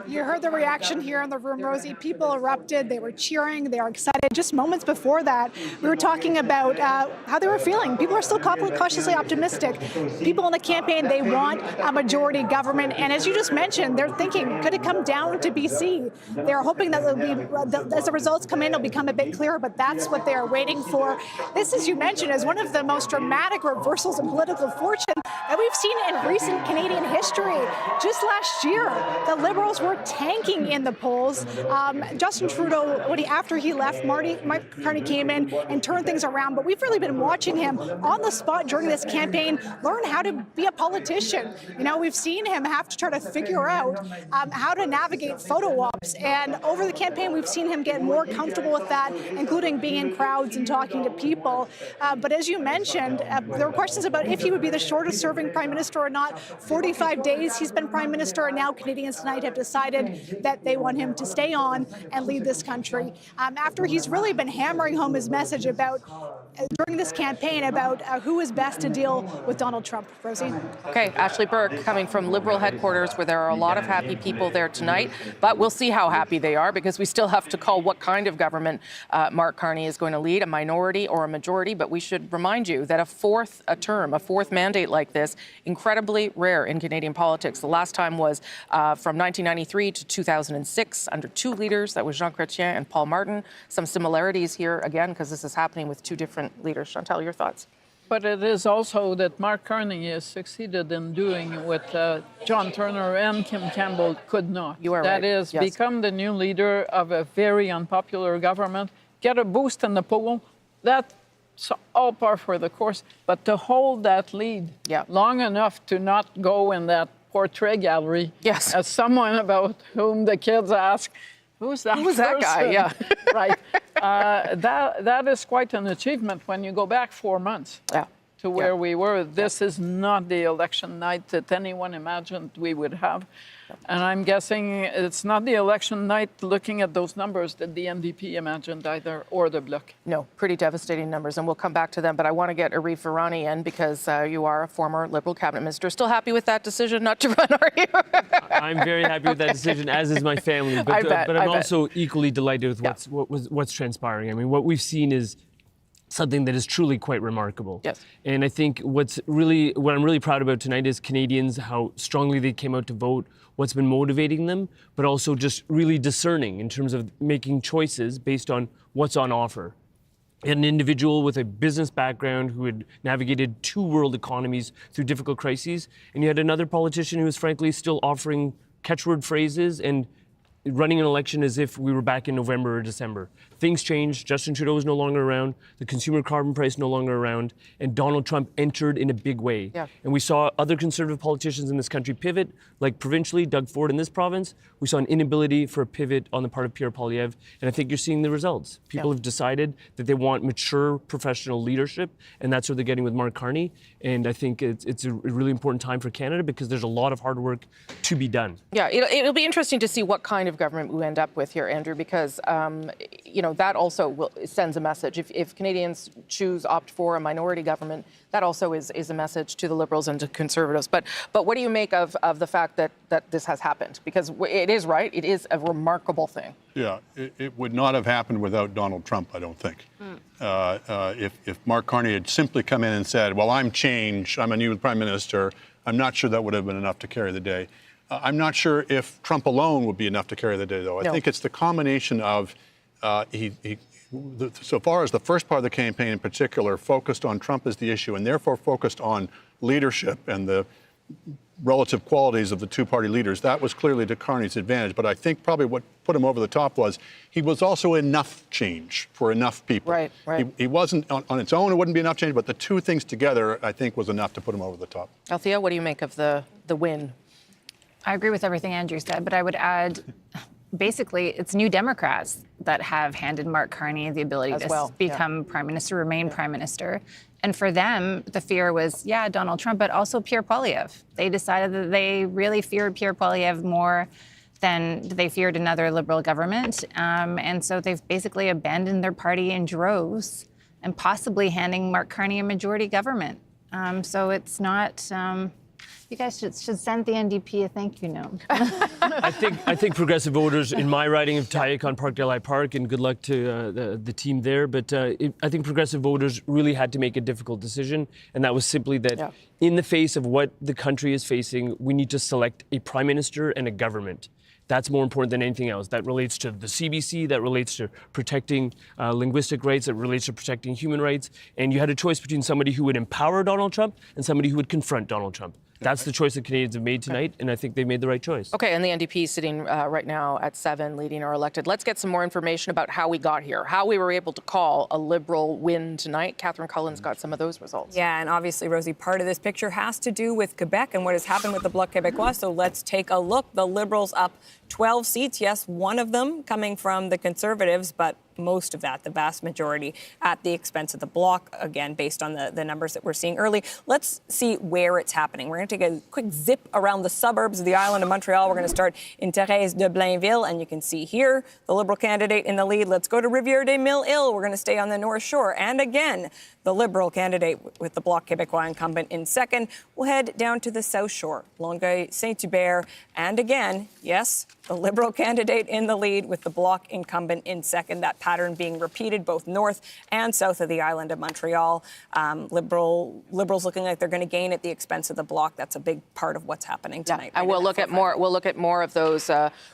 You heard the reaction here in the room, Rosie. People erupted. They were cheering. They were excited. Just moments before that, we were talking about how they were feeling. People are still cautiously optimistic. People in the campaign, they want a majority government. And as you just mentioned, they're thinking, could it come down to BC? They're hoping that as the results come in, it'll become a bit clearer, but that's what they're waiting for. This, as you mentioned, is one of the most dramatic reversals in political fortune that we've seen in recent Canadian history. Just last year, the Liberals were tanking in the polls. Justin Trudeau, after he left, Mark Carney came in and turned things around. But we've really been watching him on the spot during this campaign learn how to be a politician. You know, we've seen him have to try to figure out how to navigate photo ops. And over the campaign, we've seen him get more comfortable with that, including being in crowds and talking to people. But as you mentioned, there were questions about if he would be the shortest serving prime minister or not. 45 days he's been prime minister, and now Canadians tonight have decided that they want him to stay on and lead this country. After he's really been hammering home his message about, during this campaign, about who is best to deal with Donald Trump. Rosie? Okay, Ashley Burke coming from Liberal headquarters, where there are a lot of happy people there tonight, but we'll see how happy they are, because we still have to call what kind of government Mark Carney is going to lead, a minority or a majority. But we should remind you that a fourth mandate like this, incredibly rare in Canadian politics. The last time was from 1993 to 2006 under 2 leaders. That was Jean Chrétien and Paul Martin. Some similarities here, again, because this is happening with 2 different leaders. Chantal, your thoughts? But it is also that Mark Carney has succeeded in doing what John Turner and Kim Campbell could not. You are That right. is, Yes. become the new leader of a very unpopular government, get a boost in the poll. That's all par for the course. But to hold that lead long enough to not go in that portrait gallery as someone about whom the kids ask, who's that Who's that guy? person?" Yeah. Right. That is quite an achievement when you go back 4 months to where we were. This is not the election night that anyone imagined we would have. And I'm guessing it's not the election night, looking at those numbers, that the NDP imagined either, or the Bloc. No, pretty devastating numbers, and we'll come back to them. But I want to get Arif Virani in because you are a former Liberal cabinet minister. Still happy with that decision not to run, are you? I'm very happy with that decision, as is my family. But, but I'm also equally delighted with what's transpiring. I mean, what we've seen is something that is truly quite remarkable. Yes. And I think what I'm really proud about tonight is Canadians, how strongly they came out to vote, what's been motivating them, but also just really discerning in terms of making choices based on what's on offer. An individual with a business background who had navigated 2 world economies through difficult crises, and you had another politician who was frankly still offering catchword phrases and running an election as if we were back in November or December. Things changed. Justin Trudeau is no longer around. The consumer carbon price no longer around. And Donald Trump entered in a big way. Yeah. And we saw other conservative politicians in this country pivot, like provincially, Doug Ford in this province. We saw an inability for a pivot on the part of Pierre Poilievre. And I think you're seeing the results. People have decided that they want mature professional leadership. And that's what they're getting with Mark Carney. And I think it's a really important time for Canada because there's a lot of hard work to be done. Yeah, it'll be interesting to see what kind of government we end up with here, Andrew, because that also sends a message. If Canadians opt for a minority government, that also is a message to the Liberals and to Conservatives. But what do you make of the fact that this has happened? Because it is right, it is a remarkable thing. Yeah, it would not have happened without Donald Trump, I don't think. If Mark Carney had simply come in and said, well, I'm changed, I'm a new prime minister, I'm not sure that would have been enough to carry the day. I'm not sure if Trump alone would be enough to carry the day, though. I think it's the combination of, so far as the first part of the campaign in particular, focused on Trump as the issue and therefore focused on leadership and the relative qualities of the two-party leaders. That was clearly to Carney's advantage. But I think probably what put him over the top was he was also enough change for enough people. Right. He wasn't, on its own, it wouldn't be enough change, but the two things together, I think, was enough to put him over the top. Althea, what do you make of the win? I agree with everything Andrew said, but I would add, basically, it's New Democrats that have handed Mark Carney the ability to become prime minister, remain prime minister. And for them, the fear was, Donald Trump, but also Pierre Poilievre. They decided that they really feared Pierre Poilievre more than they feared another Liberal government. And so they've basically abandoned their party in droves and possibly handing Mark Carney a majority government. So it's not... You guys should send the NDP a thank you note. I think progressive voters in my riding of Tayakon Park-Delhi Park, and good luck to the team there, but I think progressive voters really had to make a difficult decision, and that was simply that in the face of what the country is facing, we need to select a prime minister and a government. That's more important than anything else. That relates to the CBC, that relates to protecting linguistic rights, that relates to protecting human rights, and you had a choice between somebody who would empower Donald Trump and somebody who would confront Donald Trump. That's the choice that Canadians have made tonight, and I think they made the right choice. Okay, and the NDP sitting right now at 7, leading our elected. Let's get some more information about how we got here, how we were able to call a Liberal win tonight. Catherine Cullen's got some of those results. Yeah, and obviously, Rosie, part of this picture has to do with Quebec and what has happened with the Bloc Québécois. So let's take a look. The Liberals up 12 seats. Yes, one of them coming from the Conservatives, but most of that, the vast majority, at the expense of the Bloc, again, based on the numbers that we're seeing early. Let's see where it's happening. We're going to take a quick zip around the suburbs of the island of Montreal. We're going to start in Thérèse de Blainville, and you can see here the Liberal candidate in the lead. Let's go to Rivière-des-Mille-Îles. We're going to stay on the North Shore. And again, the Liberal candidate with the Bloc Québécois incumbent in second. We'll head down to the South Shore, Longueuil, Saint-Hubert, and again, yes, the Liberal candidate in the lead with the Bloc incumbent in second. That pattern being repeated both north and south of the island of Montreal. Liberals looking like they're going to gain at the expense of the Bloc. That's a big part of what's happening tonight. And we'll look at more. We'll look at more of those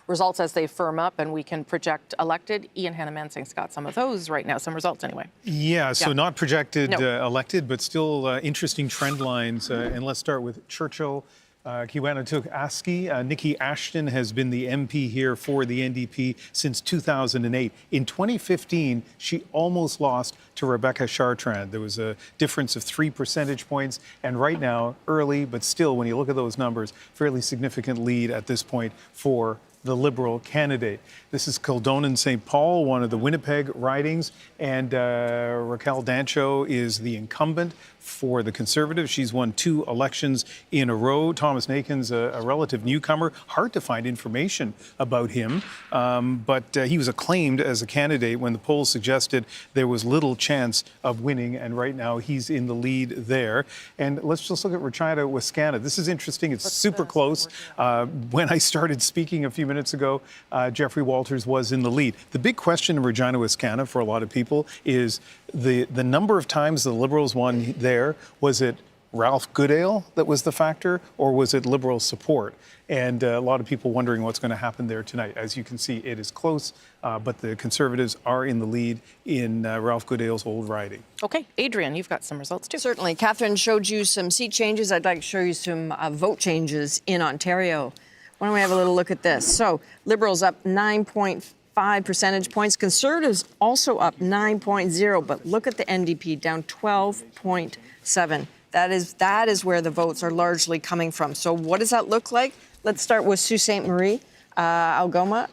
results as they firm up, and we can project elected. Ian Hannah-Mansing's got some of those right now. Some results anyway. Yeah, so not projected elected, but still interesting trend lines. And let's start with Churchill. Kiwanatuk-Aski. Nikki Ashton has been the MP here for the NDP since 2008. In 2015, she almost lost to Rebecca Chartrand. There was a difference of 3 percentage points. And right now, early, but still, when you look at those numbers, fairly significant lead at this point for the Liberal candidate. This is Kildonan St. Paul, one of the Winnipeg ridings, and Raquel Dancho is the incumbent for the Conservatives. She's won 2 elections in a row. Thomas Nakin's a relative newcomer. Hard to find information about him, but he was acclaimed as a candidate when the polls suggested there was little chance of winning, and right now he's in the lead there. And let's just look at Regina Wascana. This is interesting. It's super close. When I started speaking a few minutes ago, Jeffrey Walters was in the lead. The big question in Regina Wascana for a lot of people is the number of times the Liberals won there. Was it Ralph Goodale that was the factor, or was it Liberal support? And a lot of people wondering what's going to happen there tonight. As you can see, it is close, but the Conservatives are in the lead in Ralph Goodale's old riding. Okay, Adrian, you've got some results too. Certainly. Catherine showed you some seat changes. I'd like to show you some vote changes in Ontario. Why don't we have a little look at this? So Liberals up 9.5 percentage points. Conservatives also up 9.0, but look at the NDP down 12.7. That is where the votes are largely coming from. So what does that look like? Let's start with Sault Ste. Marie, Algoma.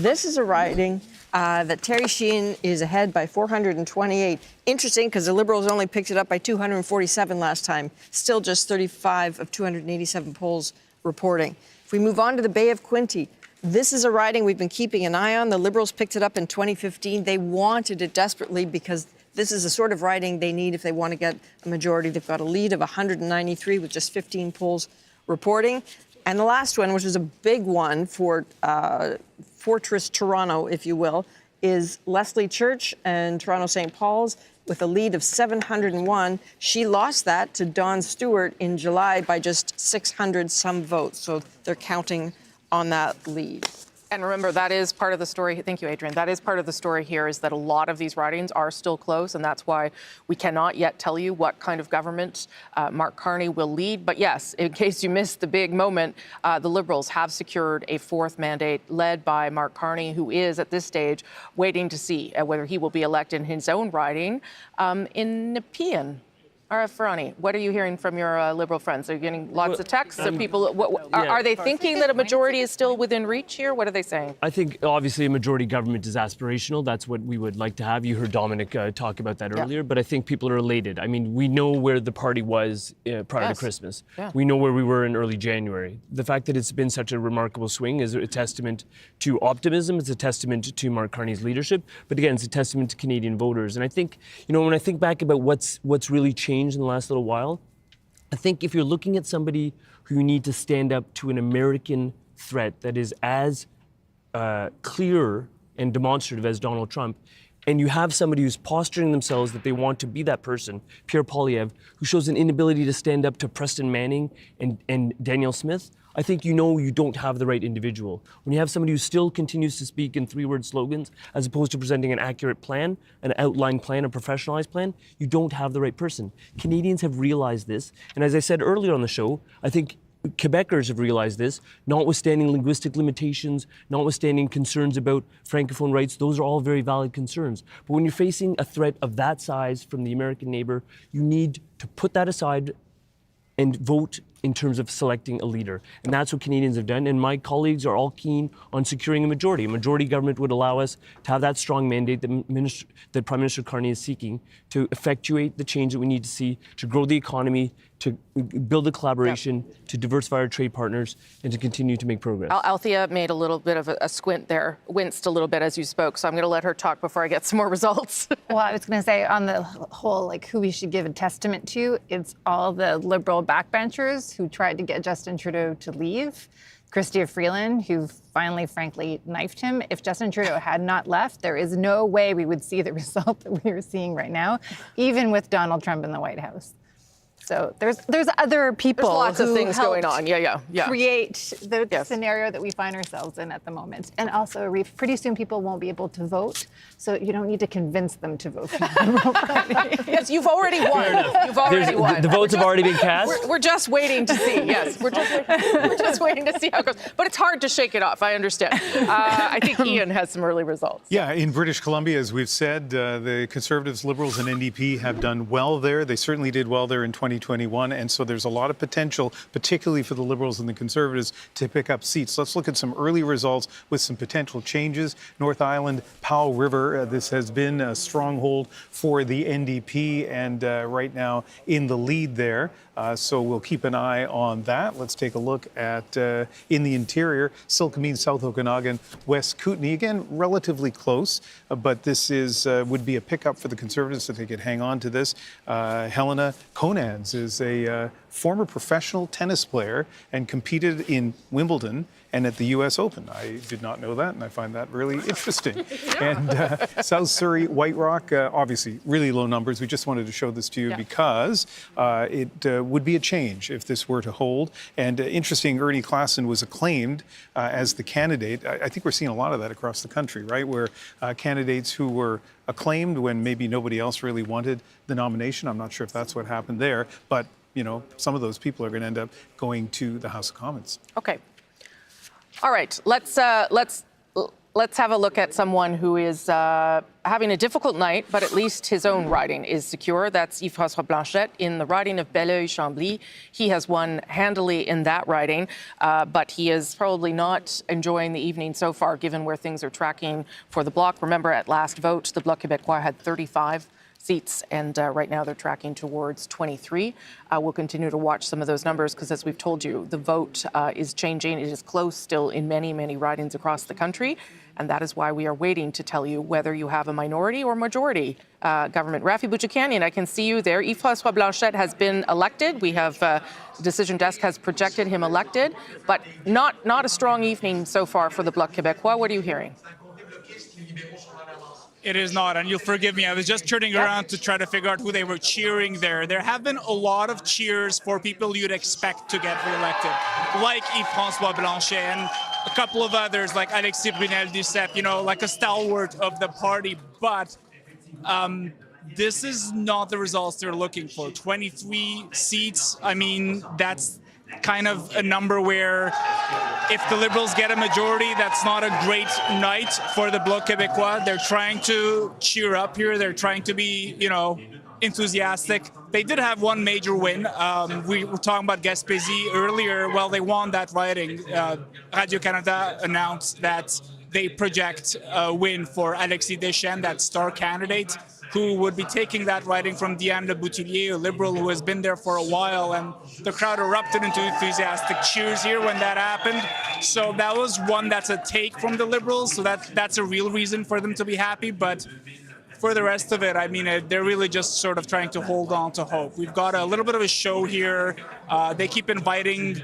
This is a riding that Terry Sheehan is ahead by 428. Interesting, because the Liberals only picked it up by 247 last time. Still just 35 of 287 polls reporting. If we move on to the Bay of Quinte, this is a riding we've been keeping an eye on. The Liberals picked it up in 2015. They wanted it desperately because this is the sort of riding they need if they want to get a majority. They've got a lead of 193 with just 15 polls reporting. And the last one, which is a big one for Fortress Toronto, if you will, is Leslie Church and Toronto St. Paul's with a lead of 701. She lost that to Dawn Stewart in July by just 600 some votes. So they're counting on that lead. And remember, that is part of the story. Thank you, Adrian. That is part of the story here, is that a lot of these ridings are still close, and that's why we cannot yet tell you what kind of government Mark Carney will lead. But yes, in case you missed the big moment, the Liberals have secured a 4th mandate led by Mark Carney, who is at this stage waiting to see whether he will be elected in his own riding in Nepean. Ferrani, what are you hearing from your Liberal friends? Are you getting lots of texts? Are people? Are they thinking that a majority is still within reach here? What are they saying? I think obviously a majority government is aspirational. That's what we would like to have. You heard Dominic talk about that earlier, but I think people are elated. I mean, we know where the party was prior to Christmas. Yeah. We know where we were in early January. The fact that it's been such a remarkable swing is a testament to optimism. It's a testament to Mark Carney's leadership. But again, it's a testament to Canadian voters. And I think, when I think back about what's really changed in the last little while, I think if you're looking at somebody who you need to stand up to an American threat that is as clear and demonstrative as Donald Trump, and you have somebody who's posturing themselves that they want to be that person, Pierre Poilievre, who shows an inability to stand up to Preston Manning and Danielle Smith, I think you don't have the right individual. When you have somebody who still continues to speak in 3-word slogans as opposed to presenting an accurate plan, an outlined plan, a professionalized plan, you don't have the right person. Canadians have realized this. And as I said earlier on the show, I think Quebecers have realized this, notwithstanding linguistic limitations, notwithstanding concerns about Francophone rights. Those are all very valid concerns. But when you're facing a threat of that size from the American neighbor, you need to put that aside and vote in terms of selecting a leader. And that's what Canadians have done. And my colleagues are all keen on securing a majority. A majority government would allow us to have that strong mandate that Prime Minister Carney is seeking to effectuate the change that we need to see to grow the economy, to build a collaboration, to diversify our trade partners, and to continue to make progress. Althea made a little bit of a squint there, winced a little bit as you spoke, so I'm going to let her talk before I get some more results. Well, I was going to say on the whole, who we should give a testament to, it's all the Liberal backbenchers who tried to get Justin Trudeau to leave. Chrystia Freeland, who finally, frankly, knifed him. If Justin Trudeau had not left, there is no way we would see the result that we are seeing right now, even with Donald Trump in the White House. So there's other people There's lots of who things going helped on. Yeah. create the scenario that we find ourselves in at the moment. And also, Reef, pretty soon people won't be able to vote, so you don't need to convince them to vote for the Liberal Party. Yes, you've already won. You've already won. The votes have already been cast? We're just waiting to see. Yes, we're just waiting to see how it goes. But it's hard to shake it off. I understand. I think Ian has some early results. Yeah, in British Columbia, as we've said, the Conservatives, Liberals, and NDP have done well there. They certainly did well there in 2021, and so there's a lot of potential, particularly for the Liberals and the Conservatives, to pick up seats. Let's look at some early results with some potential changes. North Island, Powell River, this has been a stronghold for the NDP, and right now in the lead there. So we'll keep an eye on that. Let's take a look at in the interior, Silkameen, South Okanagan, West Kootenay. Again, relatively close, but this is would be a pickup for the Conservatives if they could hang on to this. Helena Conans is a former professional tennis player and competed in Wimbledon and at the U.S. Open. I did not know that, and I find that really interesting. And South Surrey, White Rock, obviously really low numbers. We just wanted to show this to you because it would be a change if this were to hold. And interesting, Ernie Klassen was acclaimed as the candidate. I think we're seeing a lot of that across the country, right, where candidates who were acclaimed when maybe nobody else really wanted the nomination. I'm not sure if that's what happened there, but you know, some of those people are going to end up going to the House of Commons. Okay. All right. Let's have a look at someone who is having a difficult night, but at least his own riding is secure. That's Yves-François Blanchet in the riding of Belleuil-Chambly. He has won handily in that riding, but he is probably not enjoying the evening so far, given where things are tracking for the Bloc. Remember, at last vote, the Bloc Québécois had 35 seats, and right now they're tracking towards 23. We'll continue to watch some of those numbers because, as we've told you, the vote is changing. It is close still in many, many ridings across the country, and that is why we are waiting to tell you whether you have a minority or majority government. Rafi Boudjikanian, I can see you there. Yves-François Blanchet has been elected. We have the Decision Desk has projected him elected, but not a strong evening so far for the Bloc Québécois. What are you hearing? It is not, and you'll forgive me. I was just turning around to try to figure out who they were cheering there. There have been a lot of cheers for people you'd expect to get reelected, like Yves-François Blanchet and a couple of others like Alexis Brunel-Duceppe, you know, like a stalwart of the party. But this is not the results they're looking for. 23 seats, I mean, that's kind of a number where if the Liberals get a majority, that's not a great night for the Bloc Québécois. They're trying to cheer up here. They're trying to be, you know, enthusiastic. They did have one major win. We were talking about Gaspésie earlier. Well, they won that riding. Radio-Canada announced that they project a win for Alexis Deschênes, that star candidate, who would be taking that riding from Diane Le Boutillier, a Liberal who has been there for a while, and the crowd erupted into enthusiastic cheers here when that happened. So that was one that's a take from the Liberals, so that's a real reason for them to be happy. But for the rest of it, I mean, they're really just sort of trying to hold on to hope. We've got a little bit of a show here. They keep inviting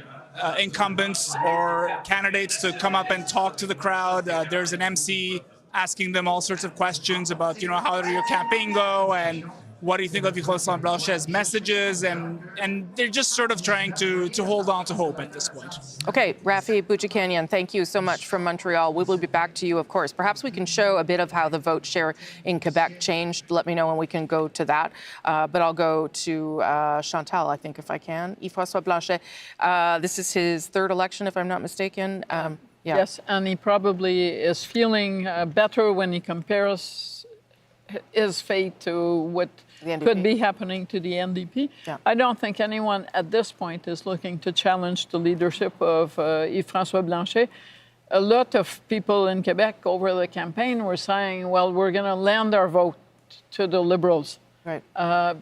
incumbents or candidates to come up and talk to the crowd. There's an MC asking them all sorts of questions about, you know, how did your campaign go and what do you think of Yves-François Blanchet's messages, and they're just sort of trying to hold on to hope at this point. Okay, Rafi Boudjikanian, thank you so much from Montreal. We will be back to you, of course. Perhaps we can show a bit of how the vote share in Quebec changed. Let me know when we can go to that. But I'll go to Chantal, I think, if I can. Yves-François Blanchet, this is his third election, if I'm not mistaken. Yeah. Yes, and he probably is feeling better when he compares his fate to what could be happening to the NDP. Yeah. I don't think anyone at this point is looking to challenge the leadership of Yves-François Blanchet. A lot of people in Quebec over the campaign were saying, well, we're going to lend our vote to the Liberals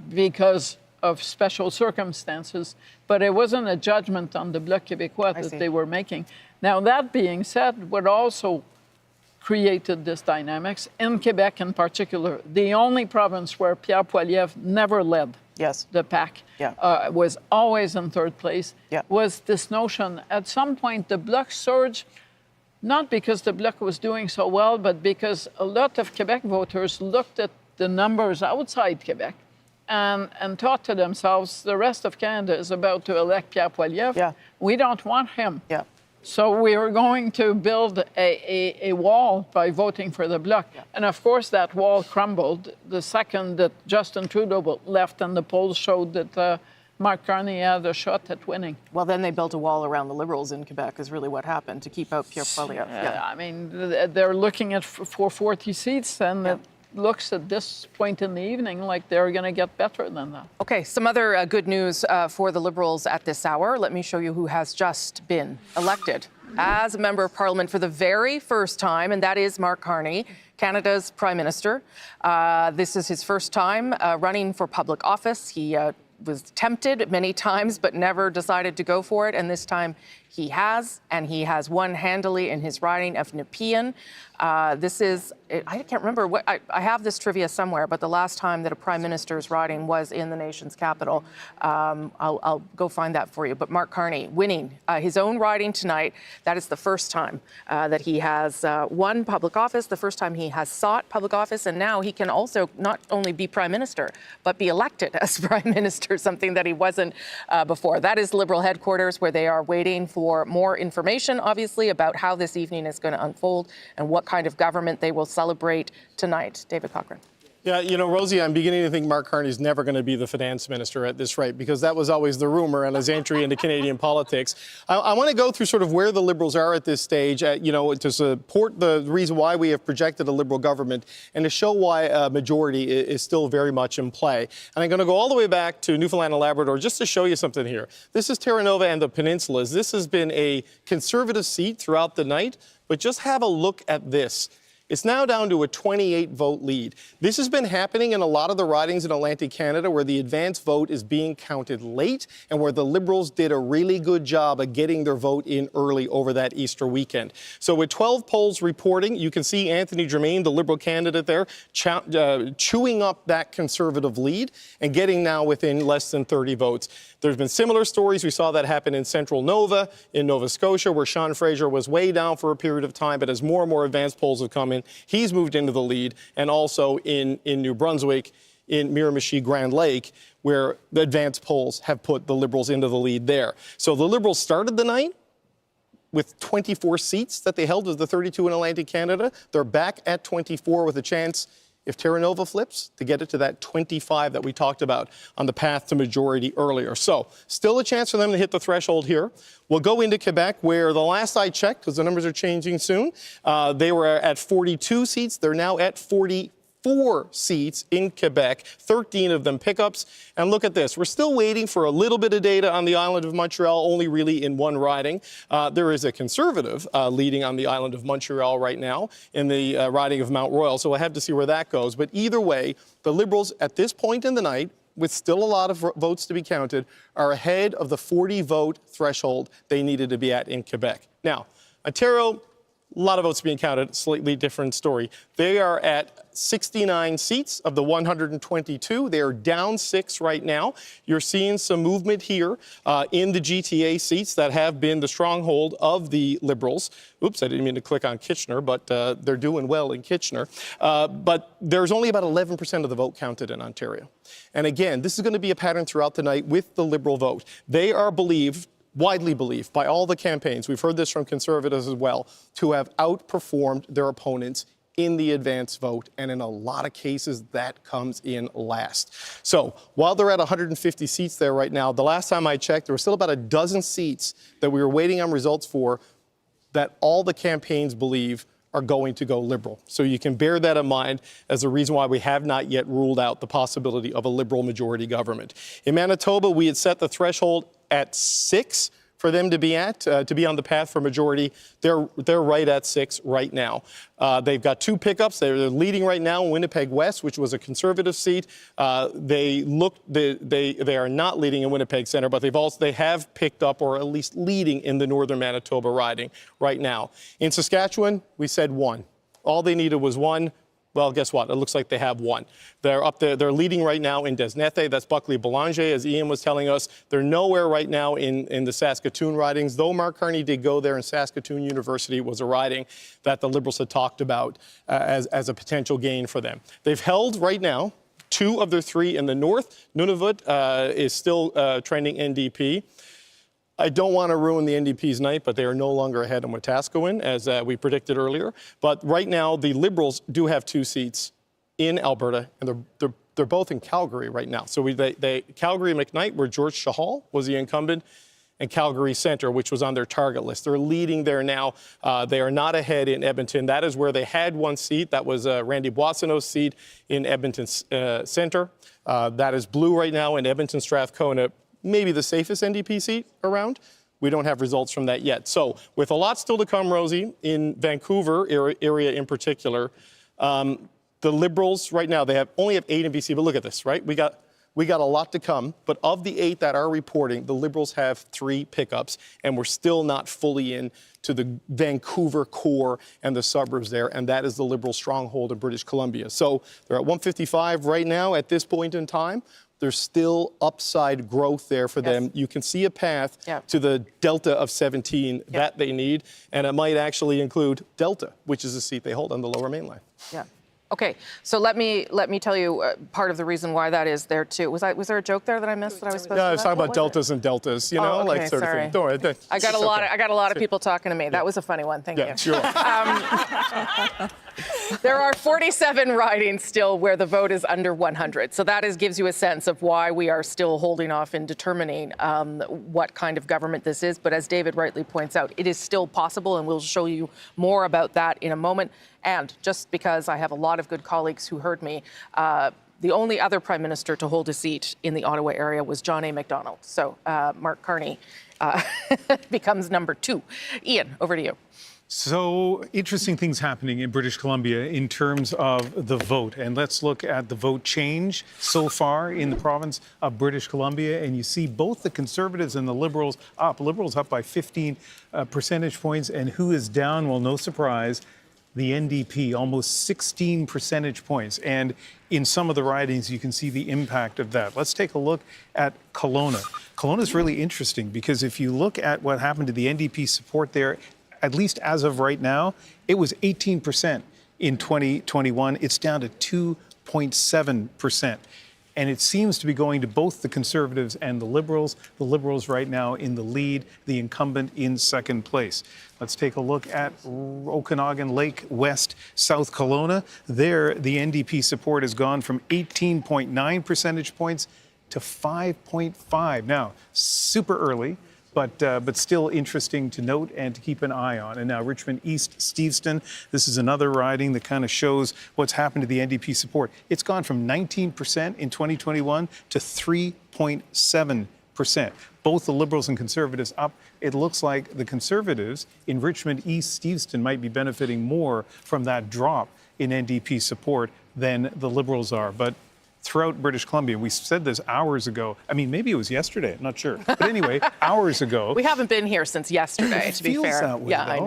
because of special circumstances. But it wasn't a judgment on the Bloc Québécois that they were making. Now, that being said, what also created this dynamics, in Quebec in particular, the only province where Pierre Poilievre never led. the pack, was always in third place, was this notion at some point the Bloc surged, not because the Bloc was doing so well, but because a lot of Quebec voters looked at the numbers outside Quebec and thought to themselves, the rest of Canada is about to elect Pierre Poilievre. We don't want him. So we are going to build a wall by voting for the Bloc. And of course, that wall crumbled the second that Justin Trudeau left and the polls showed that Mark Carney had a shot at winning. Well, then they built a wall around the Liberals in Quebec is really what happened to keep out Pierre Poilievre. I mean, they're looking at 440 seats and it looks at this point in the evening like they're going to get better than that. Okay, some other good news for the Liberals at this hour. Let me show you who has just been elected as a member of Parliament for the very first time, and that is Mark Carney, Canada's Prime Minister. This is his first time running for public office. He was tempted many times, but never decided to go for it, and this time he has, and he has won handily in his riding of Nepean. This is, I can't remember, what I have this trivia somewhere, but the last time that a Prime Minister's riding was in the nation's capital. I'll go find that for you. But Mark Carney winning his own riding tonight. That is the first time that he has won public office, the first time he has sought public office, and now he can also not only be Prime Minister, but be elected as Prime Minister, something that he wasn't before. That is Liberal headquarters, where they are waiting for more information, obviously, about how this evening is going to unfold and what kind of government they will celebrate tonight. David Cochran. Yeah, you know, Rosie, I'm beginning to think Mark Carney's never going to be the finance minister at this rate, because that was always the rumor and his entry into Canadian politics. I want to go through sort of where the Liberals are at this stage, you know, to support the reason why we have projected a Liberal government and to show why a majority is still very much in play. And I'm going to go all the way back to Newfoundland and Labrador just to show you something here. This is Terra Nova and the Peninsulas. This has been a Conservative seat throughout the night, but just have a look at this. It's now down to a 28-vote lead. This has been happening in a lot of the ridings in Atlantic Canada where the advance vote is being counted late and where the Liberals did a really good job of getting their vote in early over that Easter weekend. So with 12 polls reporting, you can see Anthony Germain, the Liberal candidate there, chewing up that Conservative lead and getting now within less than 30 votes. There's been similar stories. We saw that happen in Central Nova, in Nova Scotia, where Sean Fraser was way down for a period of time, but as more and more advance polls have come in, he's moved into the lead, and also in New Brunswick, in Miramichi, Grand Lake, where the advance polls have put the Liberals into the lead there. So the Liberals started the night with 24 seats that they held as the 32 in Atlantic Canada. They're back at 24 with a chance, if Terra Nova flips, to get it to that 25 that we talked about on the path to majority earlier. So still a chance for them to hit the threshold here. We'll go into Quebec, where the last I checked, because the numbers are changing soon, they were at 42 seats. They're now at 44 seats in Quebec, 13 of them pickups. And look at this. We're still waiting for a little bit of data on the island of Montreal, only really in one riding. There is a Conservative leading on the island of Montreal right now in the riding of Mount Royal, so we'll have to see where that goes. But either way, the Liberals at this point in the night, with still a lot of votes to be counted, are ahead of the 40-vote threshold they needed to be at in Quebec. Now, Ontario, a lot of votes being counted, slightly different story. They are at 69 seats of the 122. They are down 6 right now. You're seeing some movement here in the GTA seats that have been the stronghold of the Liberals. Oops, I didn't mean to click on Kitchener, but they're doing well in Kitchener. But there's only about 11% of the vote counted in Ontario. And again, this is going to be a pattern throughout the night with the Liberal vote. They are widely believed by all the campaigns, we've heard this from Conservatives as well, to have outperformed their opponents in the advance vote, and in a lot of cases that comes in last. So while they're at 150 seats there right now, the last time I checked, there were still about a dozen seats that we were waiting on results for that all the campaigns believe are going to go Liberal. So you can bear that in mind as a reason why we have not yet ruled out the possibility of a Liberal majority government. In Manitoba, we had set the threshold at 6 for them to be on the path for majority. They're right at 6 right now. They've got 2 pickups. They're leading right now in Winnipeg West, which was a Conservative seat. They are not leading in Winnipeg Centre, but they have picked up, or at least leading, in the Northern Manitoba riding right now. In Saskatchewan, we said 1. All they needed was 1. Well, guess what? It looks like they have one. They're up there. They're leading right now in Desnete. That's Buckley Boulanger, as Ian was telling us. They're nowhere right now in the Saskatoon ridings, though Mark Carney did go there, and Saskatoon University was a riding that the Liberals had talked about as a potential gain for them. They've held right now 2 of their 3 in the north. Nunavut is still trending NDP. I don't want to ruin the NDP's night, but they are no longer ahead in Wetaskiwin, as we predicted earlier. But right now, the Liberals do have 2 seats in Alberta, and they're both in Calgary right now. So Calgary McKnight, where George Chahal was the incumbent, and Calgary Centre, which was on their target list. They're leading there now. They are not ahead in Edmonton. That is where they had 1 seat. That was Randy Boissonneau's seat in Edmonton Centre. That is blue right now in Edmonton Strathcona. Maybe the safest NDP seat around. We don't have results from that yet. So with a lot still to come, Rosie, in Vancouver area in particular, the Liberals right now, they only have 8 in BC, but look at this, right? We got a lot to come, but of the 8 that are reporting, the Liberals have 3 pickups, and we're still not fully in to the Vancouver core and the suburbs there, and that is the Liberal stronghold in British Columbia. So they're at 155 right now at this point in time. There's still upside growth there for them. You can see a path to the delta of 17 that they need, and it might actually include Delta, which is a seat they hold on the Lower Mainland. Yeah. Okay, so let me tell you part of the reason why that is there too. Was there a joke there that I missed that I was supposed to? Yeah, I was talking about deltas and deltas, you know, okay, like sort of thing. Don't worry, I got a lot of people talking to me. That was a funny one. Thank you. Sure. There are 47 ridings still where the vote is under 100. So that gives you a sense of why we are still holding off in determining what kind of government this is. But as David rightly points out, it is still possible, and we'll show you more about that in a moment. And just because I have a lot of good colleagues who heard me, the only other Prime Minister to hold a seat in the Ottawa area was John A. Macdonald. So Mark Carney becomes number 2. Ian, over to you. So interesting things happening in British Columbia in terms of the vote. And let's look at the vote change so far in the province of British Columbia. And you see both the Conservatives and the Liberals up. Liberals up by 15 percentage points. And who is down? Well, no surprise. The NDP, almost 16 percentage points. And in some of the ridings, you can see the impact of that. Let's take a look at Kelowna. Kelowna is really interesting because if you look at what happened to the NDP support there, at least as of right now, it was 18% in 2021. It's down to 2.7%. And it seems to be going to both the Conservatives and the Liberals. The Liberals right now in the lead, the incumbent in second place. Let's take a look at Okanagan Lake West, South Kelowna. There, the NDP support has gone from 18.9 percentage points to 5.5. Now, super early, but still interesting to note and to keep an eye on. And now Richmond East Steveston, this is another riding that kind of shows what's happened to the NDP support. It's gone from 19% in 2021 to 3.7%. Both the Liberals and Conservatives up. It looks like the Conservatives in Richmond East Steveston might be benefiting more from that drop in NDP support than the Liberals are. But throughout British Columbia, we said this hours ago. I mean, maybe it was yesterday, I'm not sure. But anyway, hours ago. We haven't been here since yesterday, to be fair. It feels that way, yeah, though. I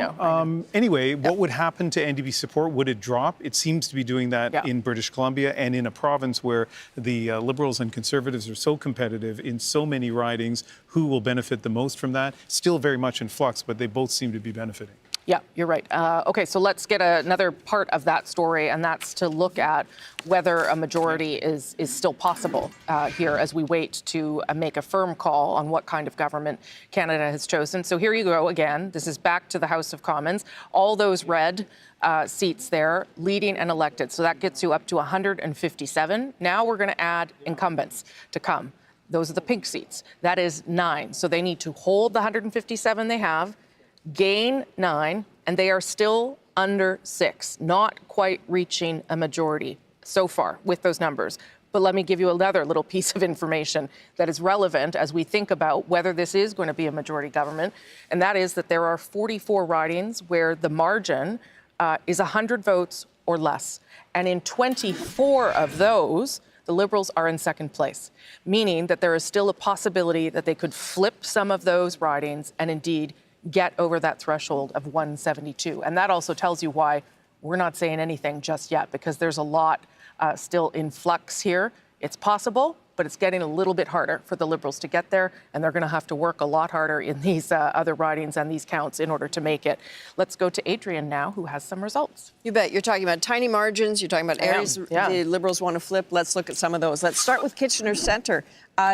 know. Anyway, what would happen to NDP support? Would it drop? It seems to be doing that in British Columbia and in a province where the Liberals and Conservatives are so competitive in so many ridings. Who will benefit the most from that? Still very much in flux, but they both seem to be benefiting. Yeah, you're right. Okay, so let's get another part of that story, and that's to look at whether a majority is still possible here as we wait to make a firm call on what kind of government Canada has chosen. So here you go again. This is back to the House of Commons. All those red seats there, leading and elected. So that gets you up to 157. Now we're going to add incumbents to come. Those are the pink seats. That is 9. So they need to hold the 157 they have, gain 9, and they are still under 6, not quite reaching a majority so far with those numbers. But let me give you another little piece of information that is relevant as we think about whether this is going to be a majority government, and that is that there are 44 ridings where the margin is 100 votes or less. And in 24 of those, the Liberals are in second place, meaning that there is still a possibility that they could flip some of those ridings and indeed get over that threshold of 172. And that also tells you why we're not saying anything just yet because there's a lot still in flux here. It's possible, but it's getting a little bit harder for the Liberals to get there, and they're going to have to work a lot harder in these other ridings and these counts in order to make it. Let's go to Adrian now, who has some results. You bet. You're talking about tiny margins. You're talking about areas the Liberals want to flip. Let's look at some of those. Let's start with Kitchener Centre.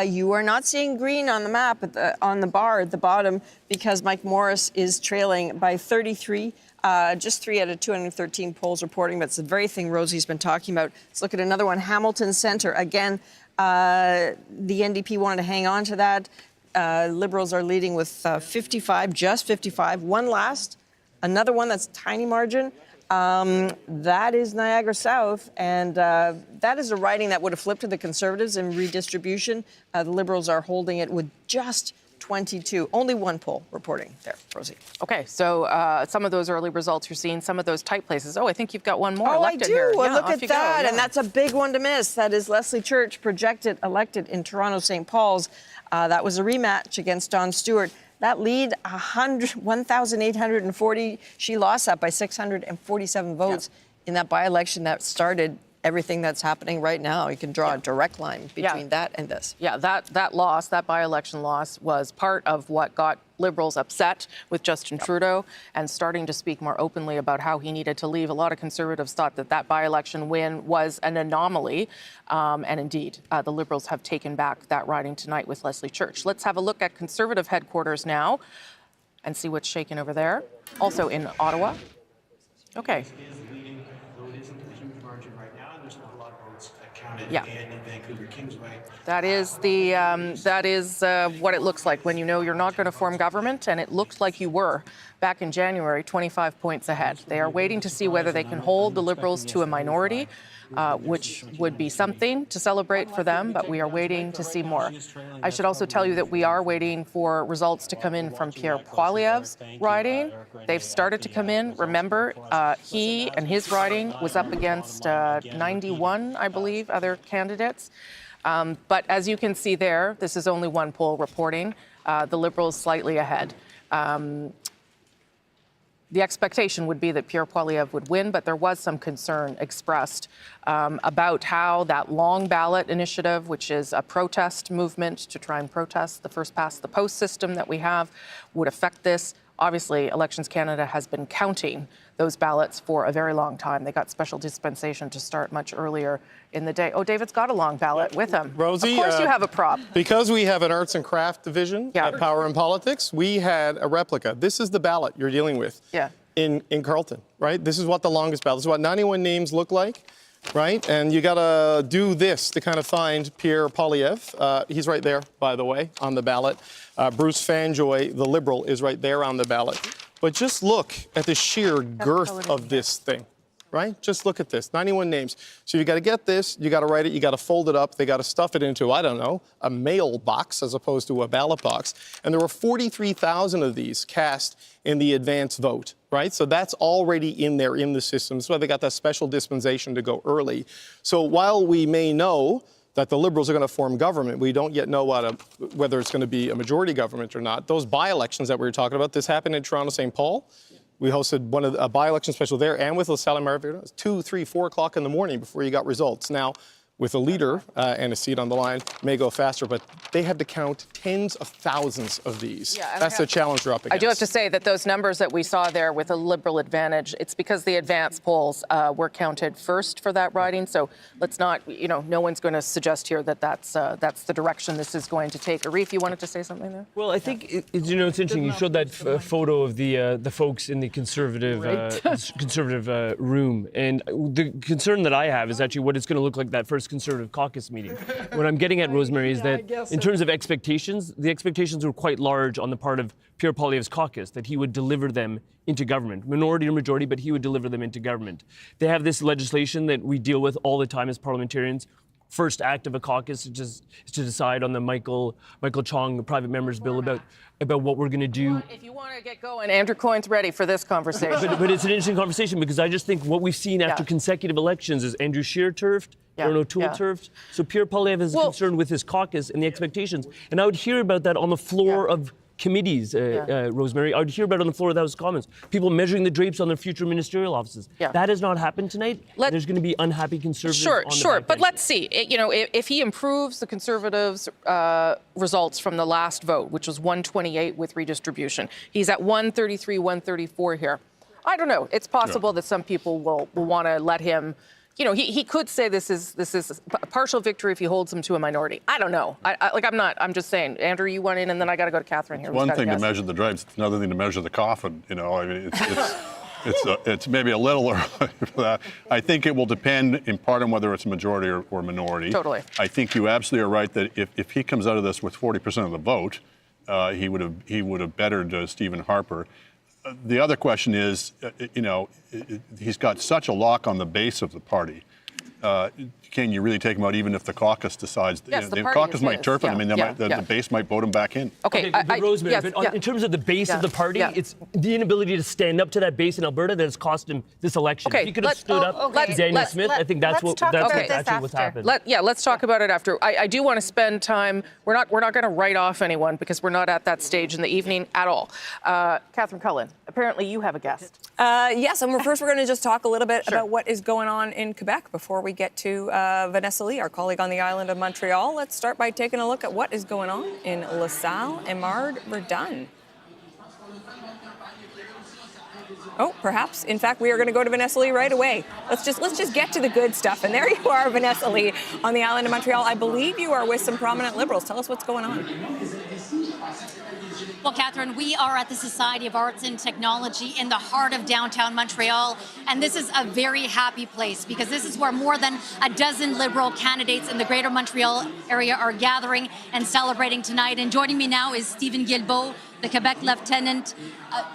You are not seeing green on the map on the bar at the bottom because Mike Morris is trailing by 33. Just 3 out of 213 polls reporting. That's the very thing Rosie's been talking about. Let's look at another one, Hamilton Centre. Again, the NDP wanted to hang on to that. Liberals are leading with 55, just 55. One last, another one that's tiny margin. That is Niagara South, and that is a riding that would have flipped to the Conservatives in redistribution. The Liberals are holding it with just 22. Only one poll reporting there, Rosie. Okay, so some of those early results you're seeing, some of those tight places. Oh, I think you've got one more Oh, I elected do. here. Well, Yeah, look off at you that. go. Yeah. And that's a big one to miss. That is Leslie Church, projected elected in Toronto St. Paul's. That was a rematch against Don Stewart. That lead, 1,840. She lost that by 647 votes in that by-election that started everything that's happening right now. You can draw a direct line between that and this. Yeah, that loss, that by-election loss, was part of what got Liberals upset with Justin Trudeau and starting to speak more openly about how he needed to leave. A lot of Conservatives thought that by-election win was an anomaly. And indeed, the Liberals have taken back that riding tonight with Leslie Church. Let's have a look at Conservative headquarters now and see what's shaking over there. Also in Ottawa. Okay. Yeah. That is what it looks like when you know you're not going to form government, and it looked like you were back in January, 25 points ahead. They are waiting to see whether they can hold the Liberals to a minority, which would be something to celebrate for them, but we are waiting to see more. I should also tell you that we are waiting for results to come in from Pierre Poilievre's riding. They've started to come in. Remember, he and his riding was up against 91, I believe, other candidates. But as you can see there, this is only one poll reporting. The Liberals slightly ahead. The expectation would be that Pierre Poilievre would win, but there was some concern expressed about how that long ballot initiative, which is a protest movement to try and protest the first past the post system that we have, would affect this. Obviously, Elections Canada has been counting those ballots for a very long time. They got special dispensation to start much earlier in the day. Oh, David's got a long ballot with him. Rosie, of course you have a prop. Because we have an arts and craft division at Power and Politics, we had a replica. This is the ballot you're dealing with in Carleton, right? This is what the longest ballot, this is what 91 names look like, right? And you got to do this to kind of find Pierre Poilievre. He's right there, by the way, on the ballot. Bruce Fanjoy, the Liberal, is right there on the ballot. But just look at the sheer girth of this thing, right? Just look at this, 91 names. So you got to get this, you got to write it, you got to fold it up, they got to stuff it into, I don't know, a mail box as opposed to a ballot box. And there were 43,000 of these cast in the advance vote, right? So that's already in there in the system. That's why they got that special dispensation to go early. So while we may know that the Liberals are going to form government, we don't yet know whether it's going to be a majority government or not. Those by-elections that we were talking about, this happened in Toronto St. Paul. We hosted a by-election special there and with LaSalle and Marivera. It was 2, 3, 4 o'clock in the morning before you got results. Now, with a leader and a seat on the line, may go faster, but they had to count tens of thousands of these. That's the challenge we're up against. I do have to say that those numbers that we saw there with a Liberal advantage, it's because the advance polls were counted first for that riding. So let's not, no one's going to suggest here that that's the direction this is going to take. Arif, you wanted to say something there? Well, I think it's interesting. You showed that photo of the folks in the conservative room, and the concern that I have is actually what it's going to look like that first Conservative caucus meeting. What I'm getting at, Rosemary, is that in terms of expectations, the expectations were quite large on the part of Pierre Poilievre's caucus, that he would deliver them into government, minority or majority, but he would deliver them into government. They have this legislation that we deal with all the time as parliamentarians. First act of a caucus is to decide on the Michael Chong, the private member's bill about what we're going to do. If you want to get going, Andrew Coyne's ready for this conversation. But it's an interesting conversation because I just think what we've seen after consecutive elections is Andrew Scheer turfed, Aaron O'Toole turfed. So Pierre Poilievre is concerned with his caucus and the expectations. And I would hear about that on the floor of committees, Rosemary. I'd hear about it on the floor of the House of Commons. People measuring the drapes on their future ministerial offices. Yeah. That has not happened tonight. There's going to be unhappy Conservatives on the Sure. back But end. let's see. If he improves the Conservatives' results from the last vote, which was 128 with redistribution, he's at 133, 134 here. I don't know. It's possible that some people will want to let him. He could say this is a partial victory if he holds them to a minority. I don't know. I'm just saying. Andrew, you went in, and then I got to go to Catherine here. It's one thing to measure the drapes. It's another thing to measure the coffin. I mean, it's maybe a little early for that. I think it will depend in part on whether it's a majority or minority. Totally. I think you absolutely are right that if he comes out of this with 40% of the vote, he would have bettered Stephen Harper. The other question is, he's got such a lock on the base of the party. Can you really take him out even if the caucus decides? Yes, the caucus might turf it. I mean, the base might vote him back in. Okay, but Rosemary, in terms of the base of the party, it's the inability to stand up to that base in Alberta that has cost him this election. Okay, If he could have stood up to Daniel Smith, I think that's what's happened. Let's talk about it after. I do want to spend time. We're not going to write off anyone because we're not at that stage in the evening at all. Catherine Cullen, apparently you have a guest. Yes, and first we're going to just talk a little bit about what is going on in Quebec before we get to Vanessa Lee, our colleague on the island of Montreal. Let's start by taking a look at what is going on in LaSalle. Emard Verdun. Oh, perhaps. In fact, we are going to go to Vanessa Lee right away. Let's just get to the good stuff. And there you are, Vanessa Lee, on the island of Montreal. I believe you are with some prominent Liberals. Tell us what's going on. Well, Catherine, we are at the Society of Arts and Technology in the heart of downtown Montreal, and this is a very happy place because this is where more than a dozen Liberal candidates in the greater Montreal area are gathering and celebrating tonight. And joining me now is Stephen Guilbeault, the Quebec Lieutenant,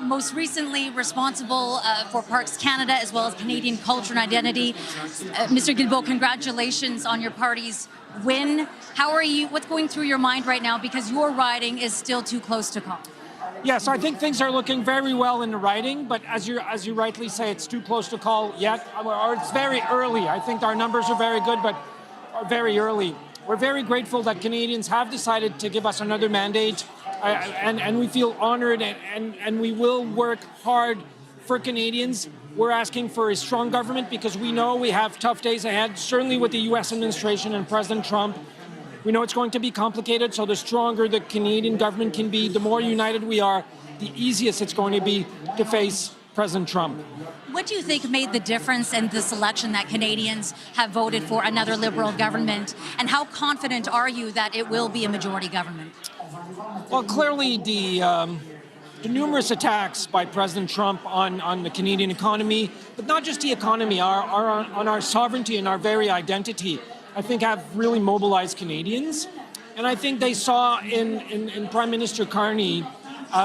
most recently responsible for Parks Canada as well as Canadian culture and identity. Mr. Guilbeault, congratulations on your party's win. How are you? What's going through your mind right now? Because your riding is still too close to call. Yes, I think things are looking very well in the riding, but as you rightly say, it's too close to call yet, or it's very early. I think our numbers are very good, but are very early. We're very grateful that Canadians have decided to give us another mandate, and we feel honored, and we will work hard for Canadians. We're asking for a strong government because we know we have tough days ahead, certainly with the U.S. administration and President Trump. We know it's going to be complicated, so the stronger the Canadian government can be, the more united we are, the easiest it's going to be to face President Trump. What do you think made the difference in this election that Canadians have voted for another Liberal government? And how confident are you that it will be a majority government? Well, clearly the numerous attacks by President Trump on the Canadian economy, but not just the economy, on our sovereignty and our very identity, I think have really mobilized Canadians. And I think they saw in Prime Minister Carney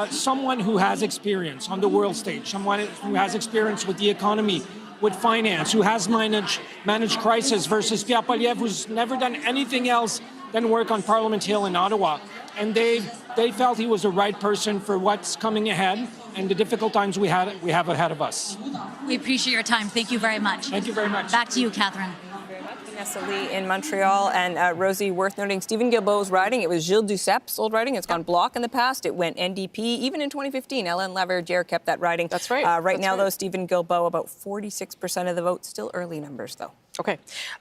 someone who has experience on the world stage, someone who has experience with the economy, with finance, who has managed crisis versus Pierre Poilievre, who's never done anything else than work on Parliament Hill in Ottawa. And they felt he was the right person for what's coming ahead and the difficult times we have ahead of us. We appreciate your time. Thank you very much. Thank you very much. Back to you, Catherine. Vanessa Lee in Montreal. And Rosie, worth noting, Stephen Guilbeault's riding, it was Gilles Ducep's old riding. It's gone Bloc in the past. It went NDP. Even in 2015, Hélène Laverdière kept that riding. That's right. Right now, though, Stephen Guilbeault, about 46% of the vote. Still early numbers, though. Okay.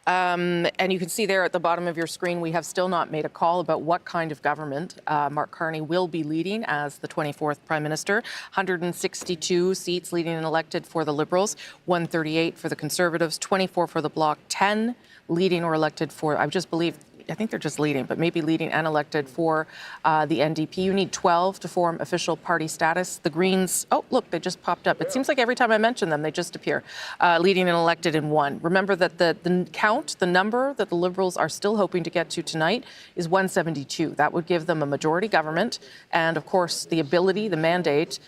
And you can see there at the bottom of your screen, we have still not made a call about what kind of government Mark Carney will be leading as the 24th Prime Minister. 162 seats leading and elected for the Liberals, 138 for the Conservatives, 24 for the Bloc, 10 leading or elected for, I think they're just leading, but maybe leading and elected for the NDP. You need 12 to form official party status. The Greens, oh, look, they just popped up. It seems like every time I mention them, they just appear. Leading and elected in 1. Remember that the number that the Liberals are still hoping to get to tonight is 172. That would give them a majority government and, of course, the ability, the mandate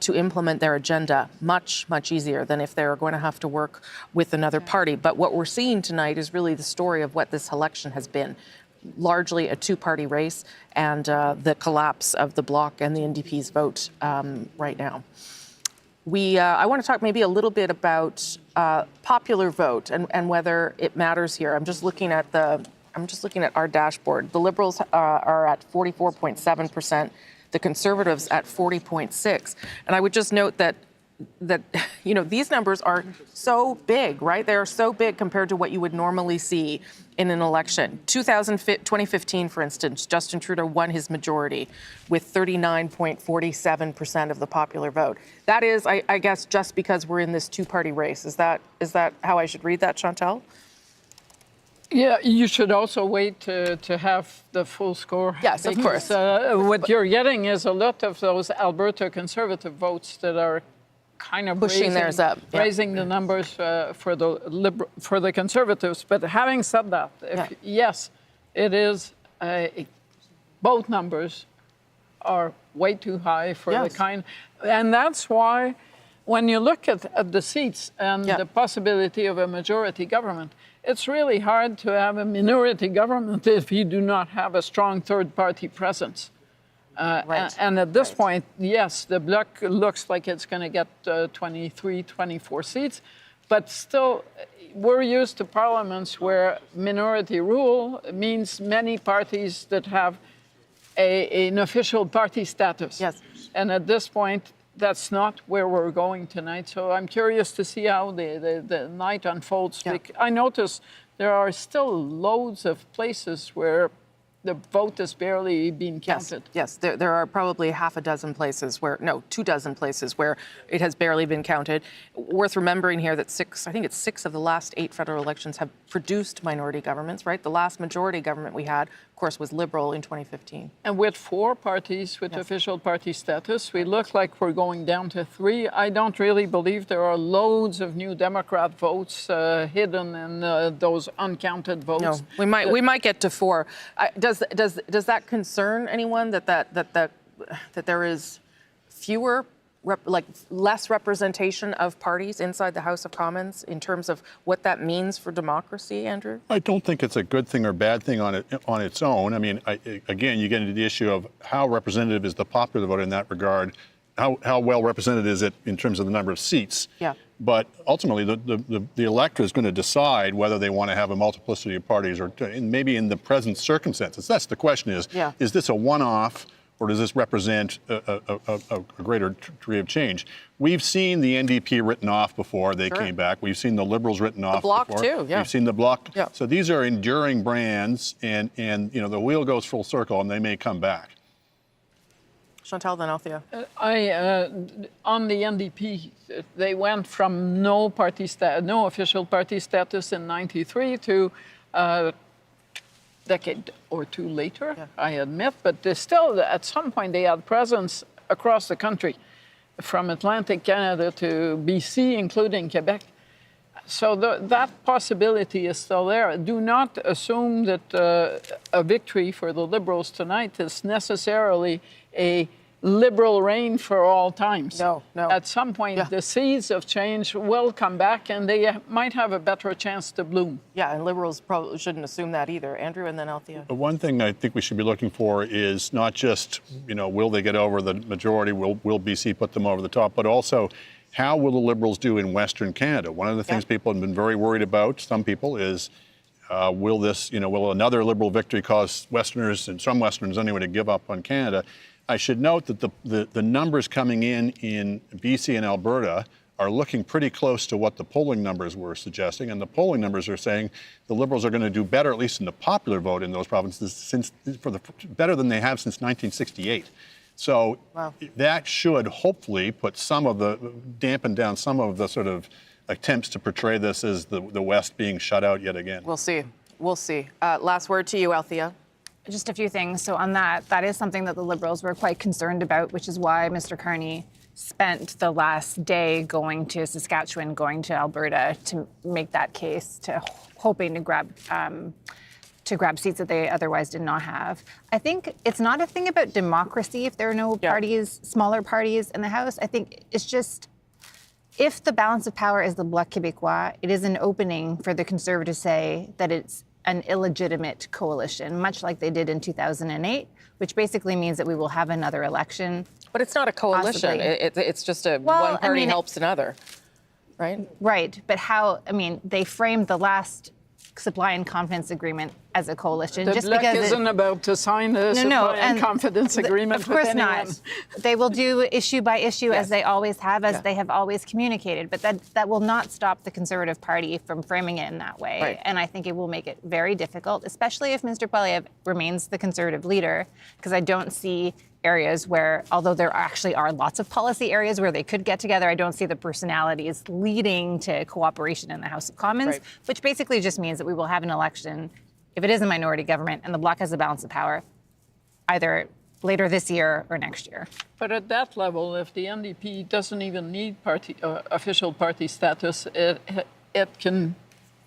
to implement their agenda much, much easier than if they're going to have to work with another party. But what we're seeing tonight is really the story of what this election has been. Largely a two-party race and the collapse of the Bloc and the NDP's vote right now. I want to talk maybe a little bit about popular vote and whether it matters here. I'm just looking at our dashboard. The Liberals are at 44.7%. the Conservatives at 40.6. And I would just note that these numbers are so big, right? They are so big compared to what you would normally see in an election. 2015, for instance, Justin Trudeau won his majority with 39.47% of the popular vote. That is, I guess, just because we're in this two-party race. Is that how I should read that, Chantal? Yeah, you should also wait to have the full score. Yes, of course. What you're getting is a lot of those Alberta Conservative votes that are kind of pushing theirs up, raising the numbers for the Conservatives. But having said that, yes, it is. Both numbers are way too high for the kind, and that's why when you look at the seats and the possibility of a majority government, it's really hard to have a minority government if you do not have a strong third-party presence. And at this point, yes, the Bloc looks like it's going to get 23, 24 seats, but still, we're used to parliaments where minority rule means many parties that have an official party status. Yes. And at this point, that's not where we're going tonight. So I'm curious to see how the night unfolds. Yeah. I notice there are still loads of places where the vote is barely being counted. Yes, there are probably 24 places where it has barely been counted. Worth remembering here that 6 of the last 8 federal elections have produced minority governments, right? The last majority government we had, of course, was Liberal in 2015. And with 4 parties with official party status, we look like we're going down to 3. I don't really believe there are loads of New Democrat votes hidden in those uncounted votes. No, we might get to 4. Does that concern anyone that there is fewer, less representation of parties inside the House of Commons in terms of what that means for democracy, Andrew? I don't think it's a good thing or bad thing on its own. I mean, again, you get into the issue of how representative is the popular vote in that regard. How well represented is it in terms of the number of seats? Yeah. But ultimately, the electorate is going to decide whether they want to have a multiplicity of parties or maybe in the present circumstances. That's the question is this a one-off or does this represent a greater degree of change? We've seen the NDP written off before they came back. We've seen the Liberals written off before. The Bloc too, yeah. We've seen the Bloc. Yeah. So these are enduring brands and the wheel goes full circle and they may come back. Chantal, then Althea. On the NDP, they went from no official party status in '93 to a decade or two later, I admit, but they still, at some point, they had presence across the country, from Atlantic Canada to BC, including Quebec. So that possibility is still there. Do not assume that a victory for the Liberals tonight is necessarily a Liberal reign for all times. No. At some point, the seeds of change will come back and they might have a better chance to bloom. Yeah, and Liberals probably shouldn't assume that either. Andrew, and then Althea. The one thing I think we should be looking for is not just, will they get over the majority, will BC put them over the top, but also how will the Liberals do in Western Canada? One of the things people have been very worried about, some people, is will another Liberal victory cause Westerners, and some Westerners anyway, to give up on Canada? I should note that the numbers coming in BC and Alberta are looking pretty close to what the polling numbers were suggesting, and the polling numbers are saying the Liberals are going to do better, at least in the popular vote in those provinces, better than they have since 1968. So that should hopefully dampen down some of the sort of attempts to portray this as the West being shut out yet again. We'll see. Last word to you, Althea. Just a few things. So on that is something that the Liberals were quite concerned about, which is why Mr. Carney spent the last day going to Saskatchewan, going to Alberta to make that case, hoping to grab seats that they otherwise did not have. I think it's not a thing about democracy if there are no parties, smaller parties in the House. I think it's just, if the balance of power is the Bloc Québécois, it is an opening for the Conservatives to say that it's an illegitimate coalition, much like they did in 2008, which basically means that we will have another election. But it's not a coalition. It's just one party helps another, right? Right. But they framed the last supply and confidence agreement as a coalition. The just Bloc because isn't about to sign a supply and confidence agreement of course with anyone. not. They will do issue by issue as they always have, as they have always communicated. But that will not stop the Conservative Party from framing it in that way. Right. And I think it will make it very difficult, especially if Mr. Poilievre remains the Conservative leader, because I don't see areas where, although there actually are lots of policy areas where they could get together, I don't see the personalities leading to cooperation in the House of Commons, which basically just means that we will have an election, if it is a minority government and the Bloc has a balance of power, either later this year or next year. But at that level, if the NDP doesn't even need official party status, it can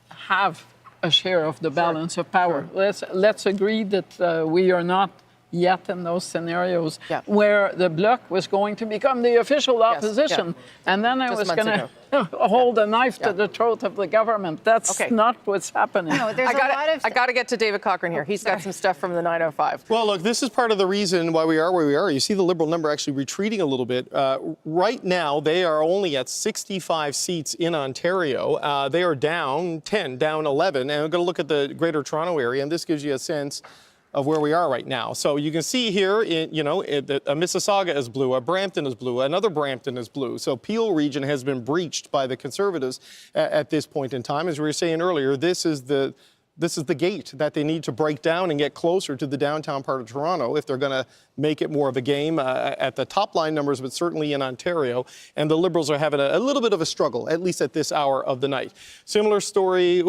have a share of the balance of power. Let's agree that we are not yet in those scenarios where the Bloc was going to become the official opposition. And then I was going to hold a knife to the throat of the government. That's not what's happening. No, I got to get to David Cochrane here. He's got some stuff from the 905. Well, look, this is part of the reason why we are where we are. You see the Liberal number actually retreating a little bit. Right now, they are only at 65 seats in Ontario. They are down 10, down 11. And we're going to look at the Greater Toronto area, and this gives you a sense of where we are right now. So you can see here, Mississauga is blue, Brampton is blue, another Brampton is blue. So Peel region has been breached by the Conservatives at this point in time. As we were saying earlier, this is the gate that they need to break down and get closer to the downtown part of Toronto if they're going to make it more of a game at the top line numbers, but certainly in Ontario. And the Liberals are having a little bit of a struggle, at least at this hour of the night. Similar story.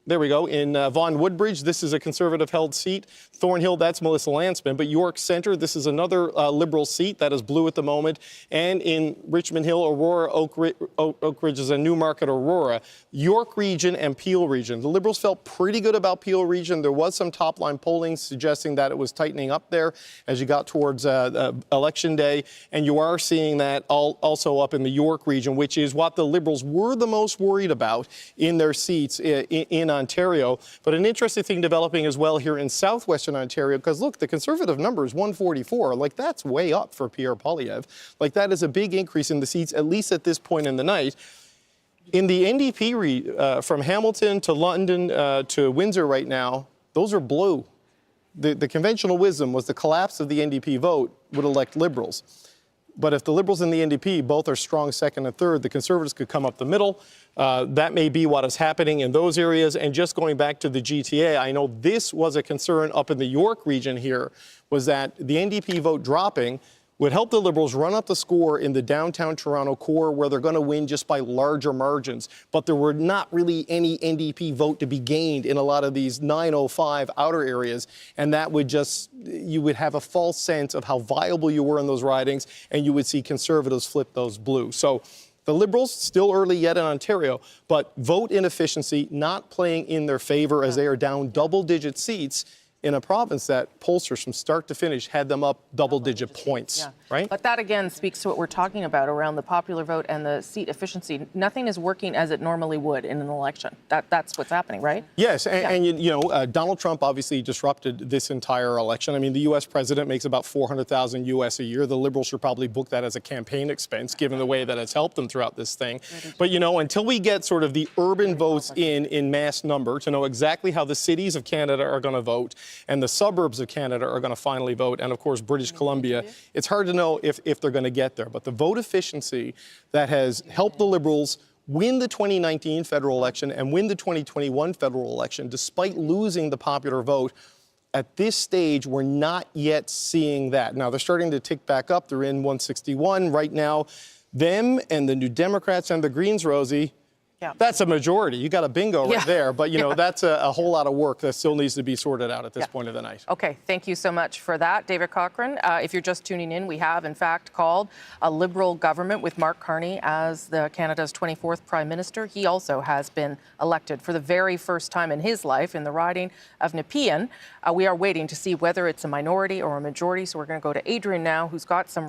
There we go. In Vaughan Woodbridge, this is a Conservative-held seat. Thornhill, that's Melissa Landsman. But York Centre, this is another Liberal seat that is blue at the moment. And in Richmond Hill, Aurora, Oak Ridge is a Newmarket, Aurora. York region and Peel region. The Liberals felt pretty good about Peel region. There was some top-line polling suggesting that it was tightening up there as you got towards Election Day. And you are seeing that also up in the York region, which is what the Liberals were the most worried about in their seats in Ontario. But an interesting thing developing as well here in southwestern Ontario, because look, the Conservative number is 144. Like, that's way up for Pierre Poilievre. Like, that is a big increase in the seats, at least at this point in the night. In the NDP from Hamilton to London to Windsor right now, those are blue. The conventional wisdom was the collapse of the NDP vote would elect Liberals. But if the Liberals and the NDP both are strong second and third, the Conservatives could come up the middle. That may be what is happening in those areas. And just going back to the GTA, I know this was a concern up in the York region here, was that the NDP vote dropping would help the Liberals run up the score in the downtown Toronto core where they're going to win just by larger margins. But there were not really any NDP vote to be gained in a lot of these 905 outer areas. And that would you would have a false sense of how viable you were in those ridings, and you would see Conservatives flip those blue. So the Liberals, still early yet in Ontario, but vote inefficiency not playing in their favor as they are down double-digit seats in a province that pollsters from start to finish had them up double-digit points, right? But that, again, speaks to what we're talking about around the popular vote and the seat efficiency. Nothing is working as it normally would in an election. That's what's happening, right? Yes, and Donald Trump obviously disrupted this entire election. I mean, the U.S. president makes about $400,000 U.S. a year. The Liberals should probably book that as a campaign expense, given the way that it's helped them throughout this thing. But, until we get sort of the urban votes in mass number to know exactly how the cities of Canada are going to vote, and the suburbs of Canada are going to finally vote, and of course British Columbia, it's hard to know if they're going to get there. But the vote efficiency that has helped the Liberals win the 2019 federal election and win the 2021 federal election, despite losing the popular vote, at this stage, we're not yet seeing that. Now, they're starting to tick back up. They're in 161 right now. Them and the New Democrats and the Greens, Rosie, that's a majority. You got a bingo right there. But, that's a whole lot of work that still needs to be sorted out at this point of the night. Okay, thank you so much for that, David Cochrane. If you're just tuning in, we have, in fact, called a Liberal government with Mark Carney as Canada's 24th Prime Minister. He also has been elected for the very first time in his life in the riding of Nepean. We are waiting to see whether it's a minority or a majority. So we're going to go to Adrian now, who's got some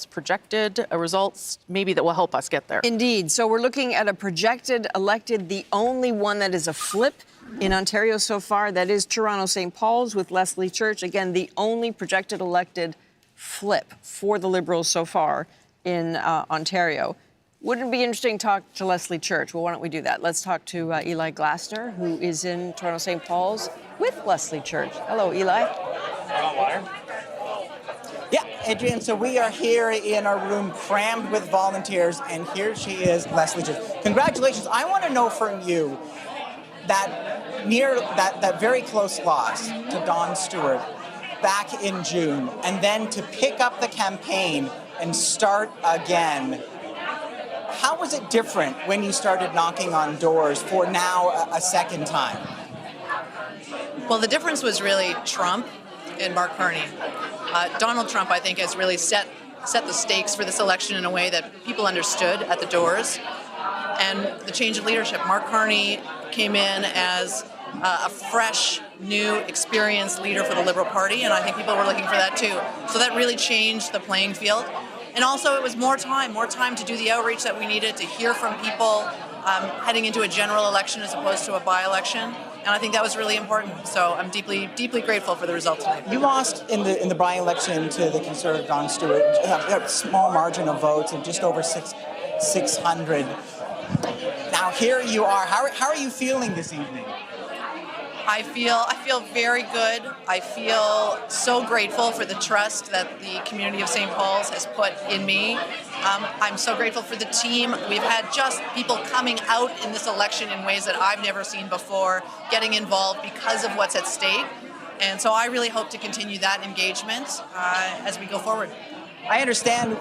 projected results, maybe that will help us get there. Indeed. So we're looking at a projected elected, the only one that is a flip in Ontario so far. That is Toronto St. Paul's with Leslie Church. Again, the only projected elected flip for the Liberals so far in Ontario. Wouldn't it be interesting to talk to Leslie Church? Well, why don't we do that? Let's talk to Eli Glasner, who is in Toronto St. Paul's with Leslie Church. Hello, Eli. Yeah, Adrian, so we are here in our room crammed with volunteers, and here she is, Leslie Church. Congratulations. I want to know from you that very close loss to Don Stewart back in June, and then to pick up the campaign and start again. How was it different when you started knocking on doors for now a second time? Well, the difference was really Trump and Mark Carney. Donald Trump, I think, has really set the stakes for this election in a way that people understood at the doors. And the change of leadership. Mark Carney came in as a fresh, new, experienced leader for the Liberal Party, and I think people were looking for that too. So that really changed the playing field. And also it was more time to do the outreach that we needed, to hear from people heading into a general election as opposed to a by-election. And I think that was really important. So I'm deeply, deeply grateful for the result tonight. You lost in the by-election to the Conservative Don Stewart, a small margin of votes of just over 600. Now here you are. How are you feeling this evening? I feel very good. I feel so grateful for the trust that the community of St. Paul's has put in me. I'm so grateful for the team. We've had just people coming out in this election in ways that I've never seen before, getting involved because of what's at stake. And so I really hope to continue that engagement as we go forward. I understand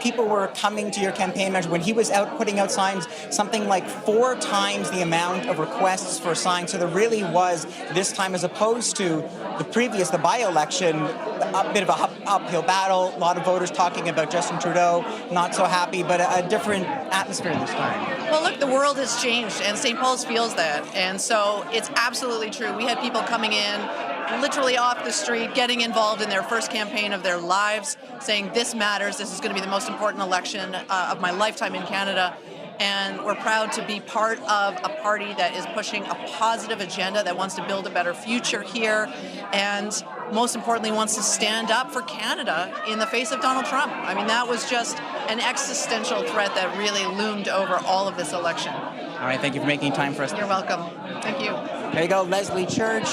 people were coming to your campaign manager when he was out putting out signs, something like 4 times the amount of requests for signs. So there really was, this time as opposed to the by-election, a bit of an uphill battle. A lot of voters talking about Justin Trudeau, not so happy, but a different atmosphere this time. Well, look, the world has changed, and St. Paul's feels that. And so it's absolutely true. We had people coming in literally off the street, getting involved in their first campaign of their lives, saying this matters, this is going to be the most important election of my lifetime in Canada. And we're proud to be part of a party that is pushing a positive agenda, that wants to build a better future here, and most importantly wants to stand up for Canada in the face of Donald Trump. I mean, that was just an existential threat that really loomed over all of this election. All right, thank you for making time for us. You're welcome. Thank you. There you go, Leslie Church.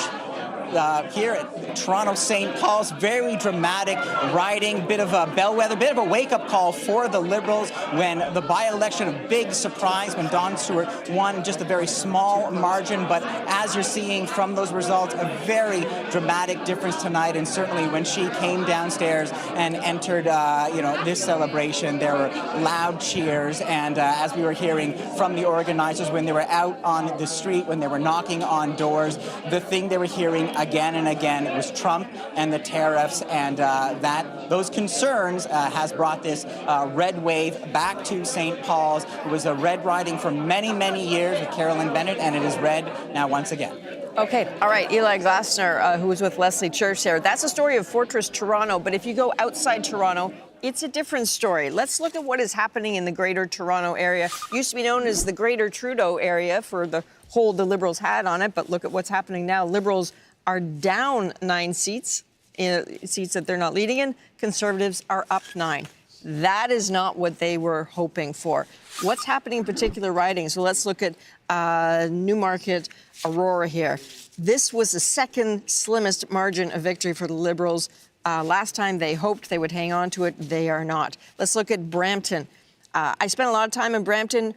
Here at Toronto St. Paul's, very dramatic riding, bit of a bellwether, bit of a wake-up call for the Liberals when the by-election, a big surprise when Don Stewart won just a very small margin. But as you're seeing from those results, a very dramatic difference tonight. And certainly when she came downstairs and entered, this celebration, there were loud cheers. And as we were hearing from the organizers when they were out on the street, when they were knocking on doors, the thing they were hearing again and again was Trump and the tariffs, and those concerns has brought this red wave back to St. Paul's. It was a red riding for many, many years with Carolyn Bennett, and it is red now once again. Okay, all right, Eli Glasner, who was with Leslie Church there. That's a story of Fortress Toronto, but if you go outside Toronto, it's a different story. Let's look at what is happening in the Greater Toronto area. It used to be known as the Greater Trudeau area for the hold the Liberals had on it, but look at what's happening now. Liberals are down 9 seats, seats that they're not leading in. Conservatives are up 9. That is not what they were hoping for. What's happening in particular ridings? So let's look at Newmarket, Aurora here. This was the second slimmest margin of victory for the Liberals. Last time they hoped they would hang on to it. They are not. Let's look at Brampton. I spent a lot of time in Brampton.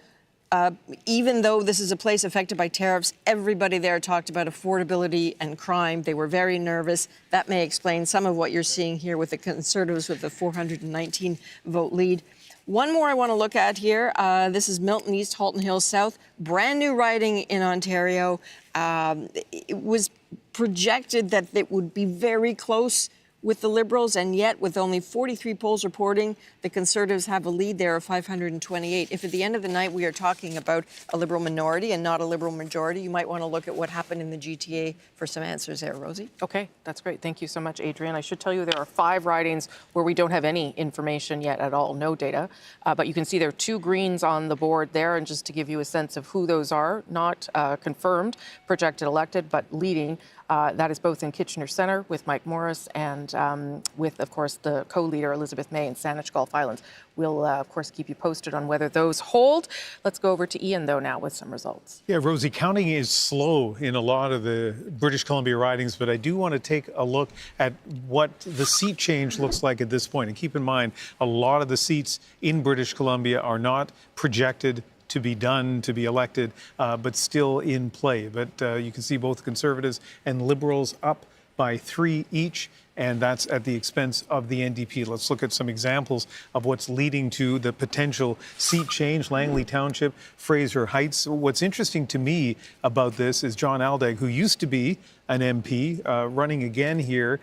Even though this is a place affected by tariffs, everybody there talked about affordability and crime. They were very nervous. That may explain some of what you're seeing here with the Conservatives with the 419 vote lead. One more I want to look at here. This is Milton East, Halton Hills South. Brand new riding in Ontario. It was projected that it would be very close with the Liberals, and yet with only 43 polls reporting, the Conservatives have a lead there of 528. If at the end of the night we are talking about a Liberal minority and not a Liberal majority, you might want to look at what happened in the GTA for some answers there. Rosie? Okay, that's great. Thank you so much, Adrian. I should tell you there are 5 ridings where we don't have any information yet at all, no data. But you can see there are 2 greens on the board there, and just to give you a sense of who those are, not confirmed, projected elected, but leading. That is both in Kitchener Centre with Mike Morris and with, of course, the co-leader Elizabeth May in Saanich Gulf Islands. We'll, of course, keep you posted on whether those hold. Let's go over to Ian, though, now with some results. Yeah, Rosie, counting is slow in a lot of the British Columbia ridings, but I do want to take a look at what the seat change looks like at this point. And keep in mind, a lot of the seats in British Columbia are not projected to be done, to be elected, but still in play. But you can see both Conservatives and Liberals up by 3 each, and that's at the expense of the NDP. Let's look at some examples of what's leading to the potential seat change. Langley Township, Fraser Heights. What's interesting to me about this is John Aldag, who used to be an MP, running again here,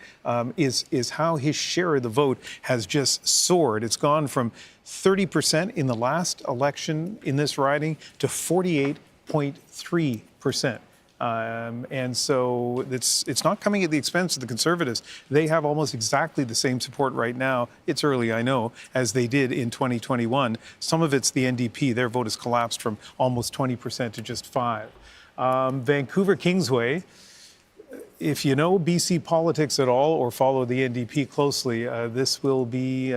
is how his share of the vote has just soared. It's gone from 30% in the last election in this riding to 48.3%. And so it's not coming at the expense of the Conservatives. They have almost exactly the same support right now, it's early, I know, as they did in 2021. Some of it's the NDP. Their vote has collapsed from almost 20% to just 5%. Vancouver Kingsway, if you know BC politics at all or follow the NDP closely, this will be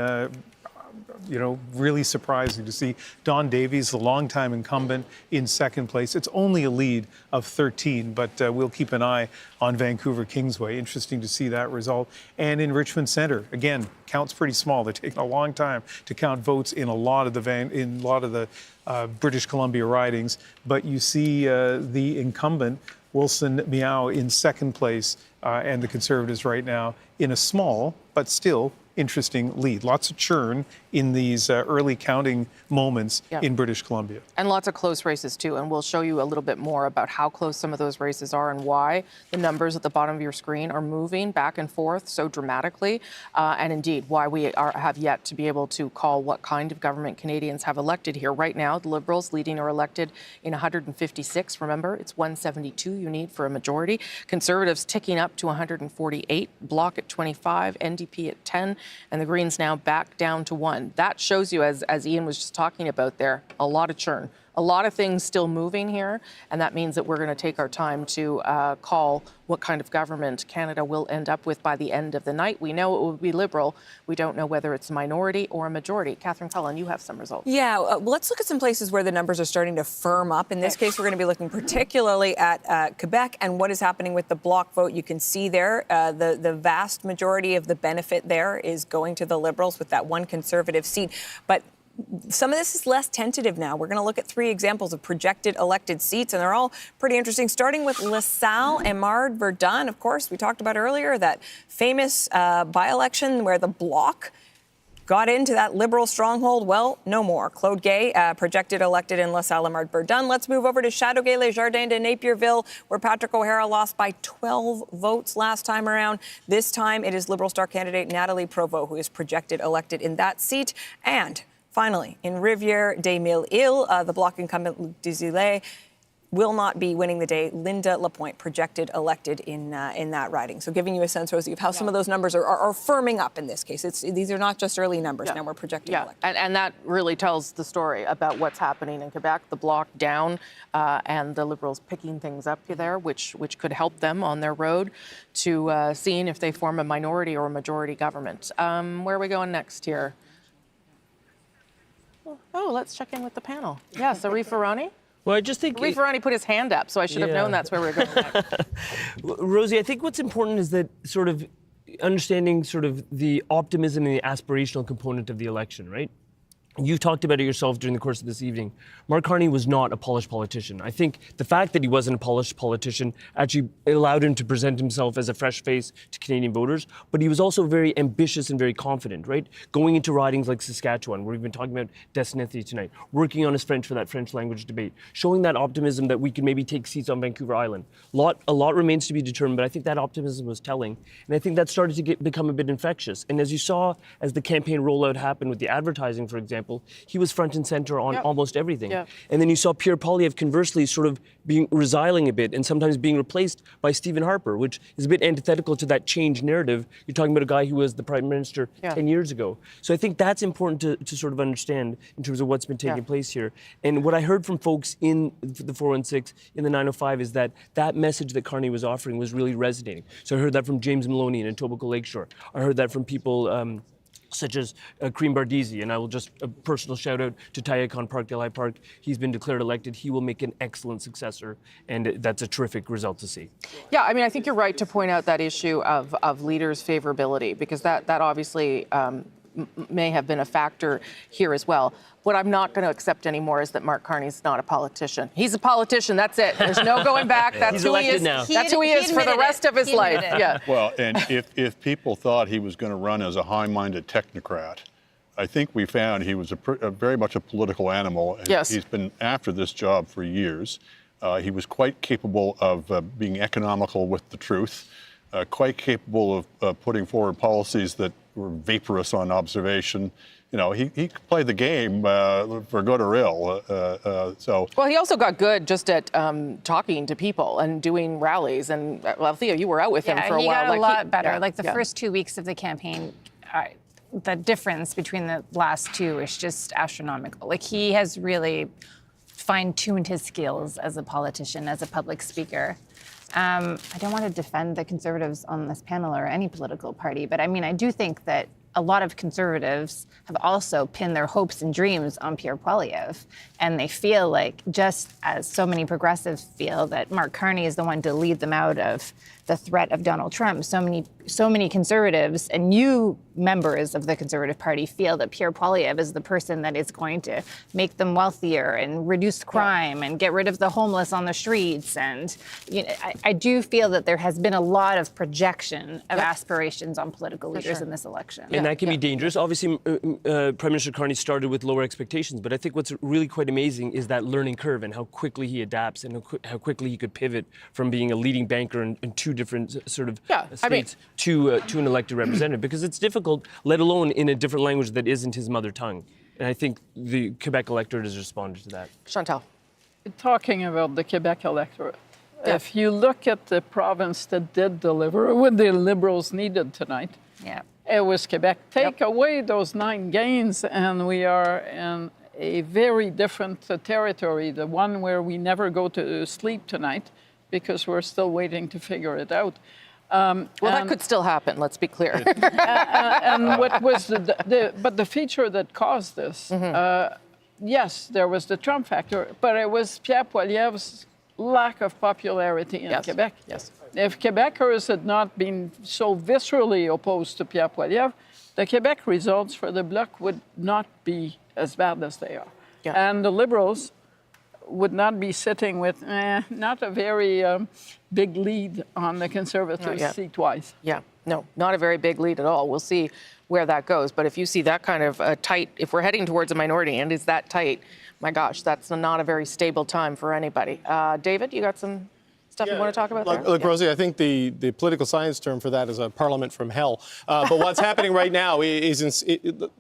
really surprising to see Don Davies, the longtime incumbent, in second place. It's only a lead of 13, but we'll keep an eye on Vancouver Kingsway. Interesting to see that result. And in Richmond Centre, again, counts pretty small. They're taking a long time to count votes in a lot of the British Columbia ridings, but you see the incumbent Wilson Miao in second place, and the Conservatives right now in a small but still interesting lead. Lots of churn in these early counting moments in British Columbia. And lots of close races, too. And we'll show you a little bit more about how close some of those races are and why the numbers at the bottom of your screen are moving back and forth so dramatically. And indeed, why we have yet to be able to call what kind of government Canadians have elected here. Right now, the Liberals leading are elected in 156. Remember, it's 172 you need for a majority. Conservatives ticking up to 148. Bloc at 25. NDP at 10. And the Greens now back down to 1. That shows you, as Ian was just talking about there, a lot of churn. A lot of things still moving here, and that means that we're going to take our time to call what kind of government Canada will end up with by the end of the night. We know it will be Liberal. We don't know whether it's a minority or a majority. Catherine Cullen, you have some results. Yeah, let's look at some places where the numbers are starting to firm up. In this case, we're going to be looking particularly at Quebec and what is happening with the Bloc vote. You can see there the vast majority of the benefit there is going to the Liberals with that one Conservative seat. But some of this is less tentative now. We're going to look at 3 examples of projected elected seats, and they're all pretty interesting, starting with LaSalle and Mard Verdun. Of course, we talked about earlier that famous by-election where the Bloc got into that Liberal stronghold. Well, no more. Claude Gay, projected elected in LaSalle and Mard Verdun. Let's move over to Châteauguay, Les Jardins de Napierville, where Patrick O'Hara lost by 12 votes last time around. This time, it is Liberal star candidate Nathalie Provost who is projected elected in that seat. And finally, in Rivière-des-Mille-Îles, the Bloc incumbent Luc Desilets will not be winning the day. Linda Lapointe projected elected in that riding. So giving you a sense, Rosie, of how some of those numbers are firming up in this case. These are not just early numbers. Now we're projecting elected. And that really tells the story about what's happening in Quebec. The Bloc down and the Liberals picking things up there, which could help them on their road to seeing if they form a minority or a majority government. Where are we going next here? Oh, let's check in with the panel. Yes, Arif Irani. Well, I just think Arif Irani put his hand up, so I should have known that's where we were going next. Rosie, I think what's important is that sort of understanding sort of the optimism and the aspirational component of the election, right? You've talked about it yourself during the course of this evening. Mark Carney was not a polished politician. I think the fact that he wasn't a polished politician actually allowed him to present himself as a fresh face to Canadian voters, but he was also very ambitious and very confident, right? Going into ridings like Saskatchewan, where we've been talking about Destinity tonight, working on his French for that French language debate, showing that optimism that we can maybe take seats on Vancouver Island. A lot remains to be determined, but I think that optimism was telling, and I think that started to become a bit infectious. And as you saw, as the campaign rollout happened with the advertising, for example, example, he was front and center on almost everything. Yeah. And then you saw Pierre Poilievre conversely sort of being resiling a bit and sometimes being replaced by Stephen Harper, which is a bit antithetical to that change narrative. You're talking about a guy who was the prime minister 10 years ago. So I think that's important to sort of understand in terms of what's been taking place here. And what I heard from folks in the 416, in the 905, is that that message that Carney was offering was really resonating. So I heard that from James Maloney in Etobicoke Lakeshore. I heard that from people such as Kareem Bardisi, and I will just a personal shout out to Taya Khan Park, Delhi Park. He's been declared elected. He will make an excellent successor, and that's a terrific result to see. Yeah, I mean, I think you're right to point out that issue of leaders' favorability, because that obviously may have been a factor here as well. What I'm not going to accept anymore is that Mark Carney's not a politician. He's a politician. That's it. There's no going back. That's who he is. Now. That's who he is for the rest of his life. Yeah. Well, and if people thought he was going to run as a high-minded technocrat, I think we found he was a very much a political animal. And yes. He's been after this job for years. He was quite capable of being economical with the truth, quite capable of putting forward policies that were vaporous on observation. You know, he could play the game for good or ill. Well, he also got good just at talking to people and doing rallies. And, well, Theo, you were out with him for a while. He got a lot better. Yeah, like the first 2 weeks of the campaign, the difference between the last two is just astronomical. Like, he has really fine-tuned his skills as a politician, as a public speaker. I don't want to defend the Conservatives on this panel or any political party, but I mean, I do think that a lot of Conservatives have also pinned their hopes and dreams on Pierre Poilievre, and they feel like, just as so many progressives feel, that Mark Carney is the one to lead them out of the threat of Donald Trump. So many Conservatives and new members of the Conservative Party feel that Pierre Poilievre is the person that is going to make them wealthier and reduce crime and get rid of the homeless on the streets. And you know, I do feel that there has been a lot of projection of aspirations on political leaders in this election. And that can be dangerous. Obviously, Prime Minister Carney started with lower expectations, but I think what's really quite amazing is that learning curve and how quickly he adapts and how quickly he could pivot from being a leading banker in two different sort of states to an elected representative, because it's difficult, let alone in a different language that isn't his mother tongue. And I think the Quebec electorate has responded to that. Chantal. Talking about the Quebec electorate, if you look at the province that did deliver what the Liberals needed tonight, it was Quebec. Take away those 9 gains and we are in a very different territory, the one where we never go to sleep tonight because we're still waiting to figure it out. Well, that could still happen, let's be clear. And what was but the feature that caused this, yes, there was the Trump factor, but it was Pierre Poilievre's lack of popularity in Quebec. Yes. If Quebecers had not been so viscerally opposed to Pierre Poilievre, the Quebec results for the Bloc would not be as bad as they are. Yeah. And the Liberals would not be sitting with not a very big lead on the Conservatives seat-wise. Yeah, no, not a very big lead at all. We'll see where that goes. But if you see that kind of tight, if we're heading towards a minority and it's that tight, my gosh, that's not a very stable time for anybody. David, you got some stuff you want to talk about there? Look, Rosie, I think the political science term for that is a parliament from hell. But what's happening right now is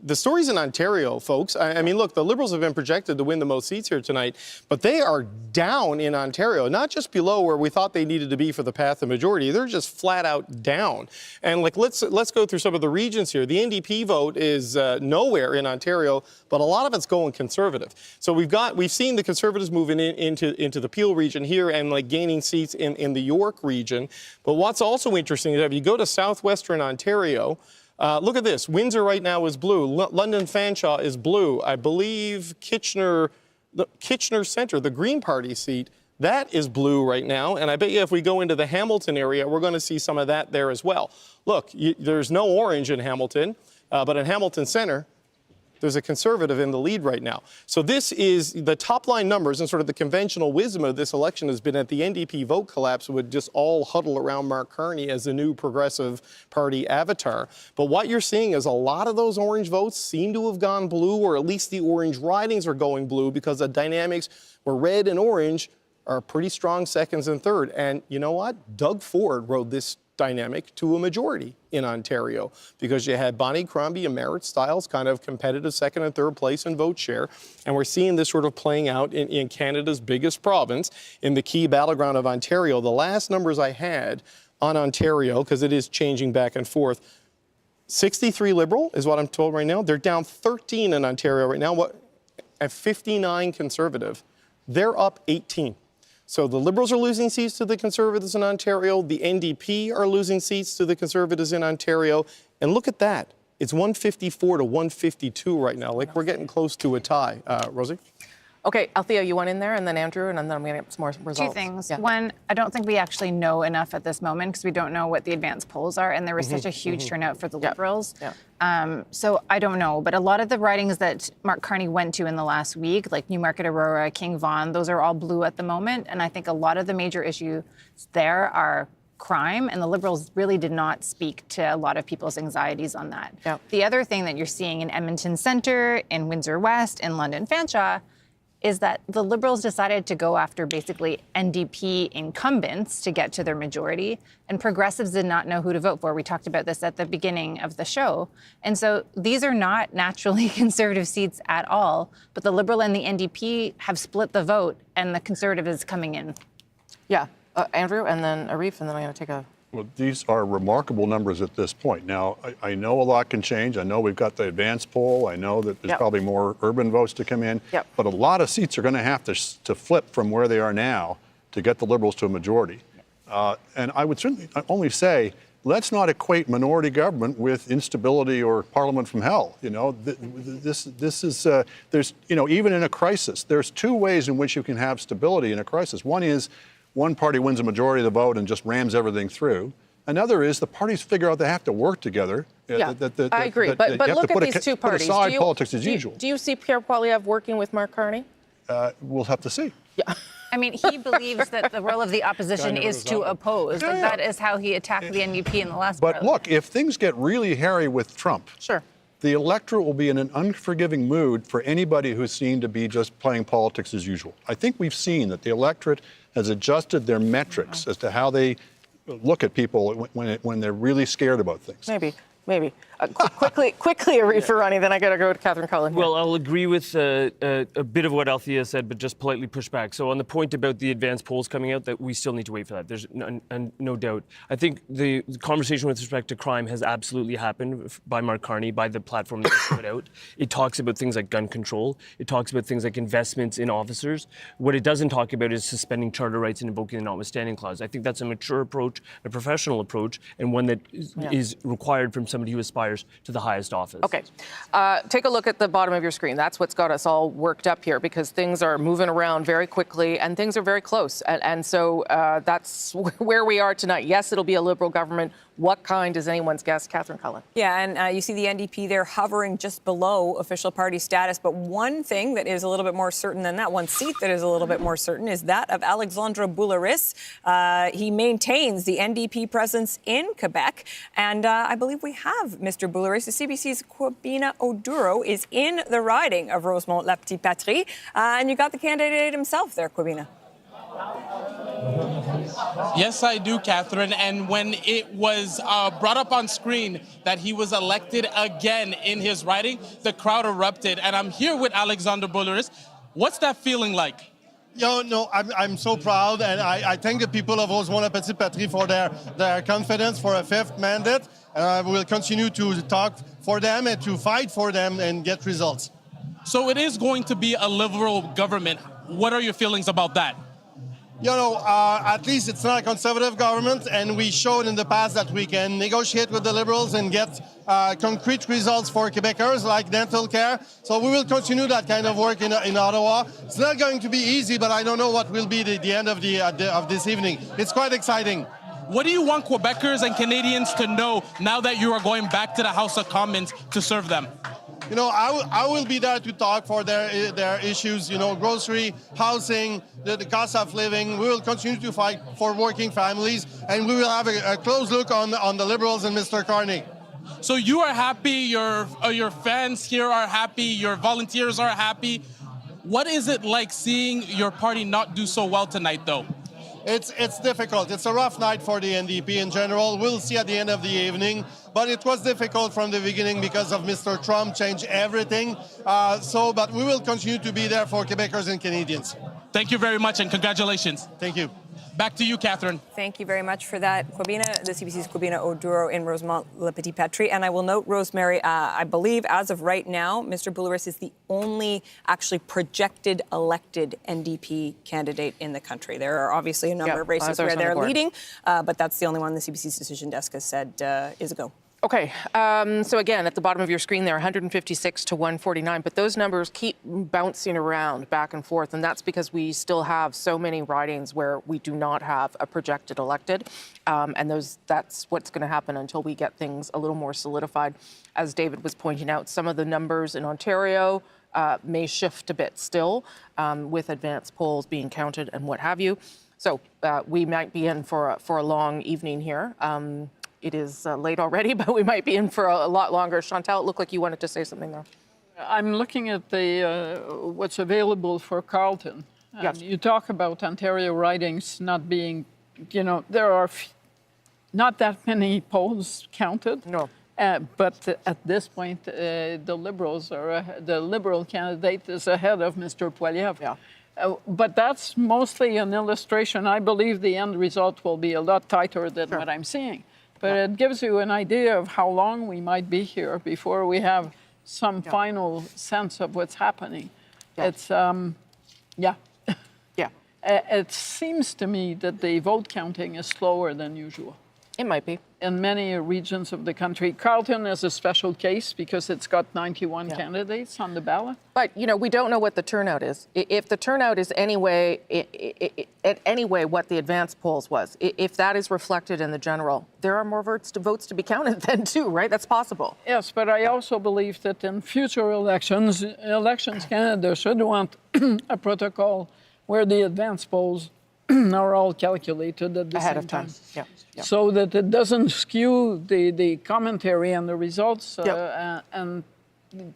the story's in Ontario, folks. I mean, look, the Liberals have been projected to win the most seats here tonight, but they are down in Ontario, not just below where we thought they needed to be for the path of majority. They're just flat out down. And like, let's go through some of the regions here. The NDP vote is nowhere in Ontario, but a lot of it's going Conservative. So we've seen the Conservatives moving into the Peel region here and like gaining seats in the York region. But what's also interesting is if you go to southwestern Ontario, look at this. Windsor right now is blue. London Fanshawe is blue. I believe Kitchener Centre, the Green Party seat, that is blue right now. And I bet you if we go into the Hamilton area, we're going to see some of that there as well. Look, there's no orange in Hamilton, but in Hamilton Centre, there's a Conservative in the lead right now. So this is the top line numbers, and sort of the conventional wisdom of this election has been that the NDP vote collapse would just all huddle around Mark Carney as the new Progressive Party avatar. But what you're seeing is a lot of those orange votes seem to have gone blue, or at least the orange ridings are going blue, because the dynamics where red and orange are pretty strong seconds and third. And you know what? Doug Ford rode this dynamic to a majority in Ontario because you had Bonnie Crombie and Merritt Stiles kind of competitive second and third place in vote share. And we're seeing this sort of playing out in Canada's biggest province, in the key battleground of Ontario. The last numbers I had on Ontario, because it is changing back and forth, 63 Liberal is what I'm told right now. They're down 13 in Ontario right now. At 59 Conservative, they're up 18. So the Liberals are losing seats to the Conservatives in Ontario. The NDP are losing seats to the Conservatives in Ontario. And look at that. It's 154 to 152 right now. Like, we're getting close to a tie. Rosie? Okay, Althea, you went in there, and then Andrew, and then I'm going to get some more results. Two things. Yeah. One, I don't think we actually know enough at this moment because we don't know what the advanced polls are, and there was such a huge turnout for the Liberals. So I don't know. But a lot of the ridings that Mark Carney went to in the last week, like Newmarket, Aurora, King Vaughan, those are all blue at the moment. And I think a lot of the major issues there are crime, and the Liberals really did not speak to a lot of people's anxieties on that. The other thing that you're seeing in Edmonton Centre, in Windsor West, in London Fanshawe, is that the Liberals decided to go after basically NDP incumbents to get to their majority, and progressives did not know who to vote for. We talked about this at the beginning of the show. And so these are not naturally conservative seats at all, but the Liberal and the NDP have split the vote, and the Conservative is coming in. Yeah, Andrew, and then Arif, and then I'm going to take a... Well, these are remarkable numbers at this point. Now, I know a lot can change. I know we've got the advanced poll. I know that there's probably more urban votes to come in. But a lot of seats are going to have to flip from where they are now to get the Liberals to a majority. And I would certainly only say, let's not equate minority government with instability or parliament from hell. You know, this is, there's, you know, even in a crisis, there's two ways in which you can have stability in a crisis. One is one party wins a majority of the vote and just rams everything through. Another is the parties figure out they have to work together. I agree. But look at these two parties. Put aside politics as usual. Do you see Pierre Poilievre working with Mark Carney? We'll have to see. Yeah. I mean, he believes that the role of the opposition is to oppose. Like, that is how he attacked the NDP in the last But look, if things get really hairy with Trump, the electorate will be in an unforgiving mood for anybody who's seen to be just playing politics as usual. I think we've seen that the electorate has adjusted their metrics as to how they look at people when they're really scared about things. Maybe. Quickly, Arif Irani, then I got to go to Catherine Cullen. Well, I'll agree with a bit of what Althea said, but just politely push back. So on the point about the advanced polls coming out, that we still need to wait for that. There's no doubt. I think the conversation with respect to crime has absolutely happened by Mark Carney, by the platform that he put out. It talks about things like gun control. It talks about things like investments in officers. What it doesn't talk about is suspending charter rights and invoking the notwithstanding clause. I think that's a mature approach, a professional approach, and one that is required from somebody who aspires to the highest office. Okay. Take a look at the bottom of your screen. That's what's got us all worked up here because things are moving around very quickly and things are very close. And so that's where we are tonight. Yes, it'll be a Liberal government. What kind is anyone's guess? Catherine Cullen. Yeah, and you see the NDP there hovering just below official party status. But one thing that is a little bit more certain than that, one seat that is a little bit more certain, is that of Alexandre Boulris. He maintains the NDP presence in Quebec. And I believe we have Mr. Boulris. The CBC's Kwabena Oduro is in the riding of Rosemont-la-Petite-Patrie. And you got the candidate himself there, Kwabena. Yes, I do, Catherine. And when it was brought up on screen that he was elected again in his riding, the crowd erupted. And I'm here with Alexandre Boulris. What's that feeling like? I'm so proud, and I thank the people of Rosemont-la-Petite-Patrie for their confidence for a fifth mandate. And I will continue to talk for them and to fight for them and get results. So it is going to be a Liberal government. What are your feelings about that? At least it's not a Conservative government, and we showed in the past that we can negotiate with the Liberals and get concrete results for Quebecers, like dental care. So we will continue that kind of work in Ottawa. It's not going to be easy, but I don't know what will be the end of this evening. It's quite exciting. What do you want Quebecers and Canadians to know now that you are going back to the House of Commons to serve them? I will be there to talk for their issues, grocery, housing, the cost of living. We will continue to fight for working families, and we will have a close look on the Liberals and Mr. Carney. So you are happy, your fans here are happy, your volunteers are happy. What is it like seeing your party not do so well tonight, though? It's difficult. It's a rough night for the NDP in general. We'll see at the end of the evening. But it was difficult from the beginning because of Mr. Trump changed everything. But we will continue to be there for Quebecers and Canadians. Thank you very much and congratulations. Thank you. Back to you, Catherine. Thank you very much for that, Kwabena, the CBC's Kwabena Oduro in Rosemont-Le Petit-Patrie. And I will note, Rosemary, I believe as of right now, Mr. Boulouris is the only actually projected elected NDP candidate in the country. There are obviously a number of races where they're leading, but that's the only one the CBC's decision desk has said is a go. Okay, so again, at the bottom of your screen there, 156 to 149, but those numbers keep bouncing around back and forth, and that's because we still have so many ridings where we do not have a projected elected, and that's what's going to happen until we get things a little more solidified. As David was pointing out, some of the numbers in Ontario may shift a bit still, with advanced polls being counted and what have you. So we might be in for a long evening here. It is late already, but we might be in for a lot longer. Chantal, it looked like you wanted to say something there. I'm looking at the what's available for Carleton. Yes. You talk about Ontario ridings not being, there are not that many polls counted. No. But at this point, the Liberal candidate is ahead of Mr. Poilievre. Yeah. But that's mostly an illustration. I believe the end result will be a lot tighter than what I'm seeing. But it gives you an idea of how long we might be here before we have some final sense of what's happening. Yeah. It's, it seems to me that the vote counting is slower than usual. It might be. In many regions of the country. Carleton is a special case because it's got 91 candidates on the ballot. But, we don't know what the turnout is. If the turnout is anyway what the advanced polls was, if that is reflected in the general, there are more votes to be counted then too, right? That's possible. Yes, but I also believe that in future Elections Canada should want a protocol where the advanced polls are all calculated at the ahead same of time. time. Yeah. So that it doesn't skew the commentary and the results and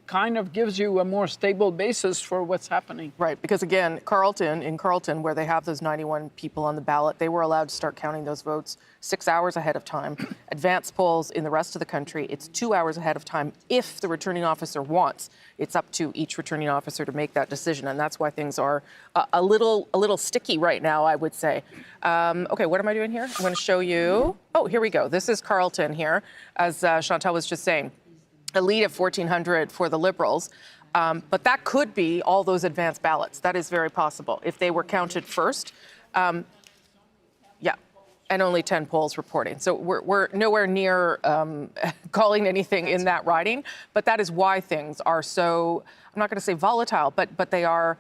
kind of gives you a more stable basis for what's happening. Right, because again, in Carleton, where they have those 91 people on the ballot, they were allowed to start counting those votes 6 hours ahead of time. Advanced polls in the rest of the country, it's 2 hours ahead of time if the returning officer wants. It's up to each returning officer to make that decision, and that's why things are a little sticky right now, I would say. Okay, what am I doing here? I'm going to show you. Oh, here we go. This is Carleton here, as Chantal was just saying. A lead of 1,400 for the Liberals. But that could be all those advanced ballots. That is very possible. If they were counted first, and only 10 polls reporting. So we're nowhere near calling anything in that riding. But that is why things are so, I'm not going to say volatile, but they are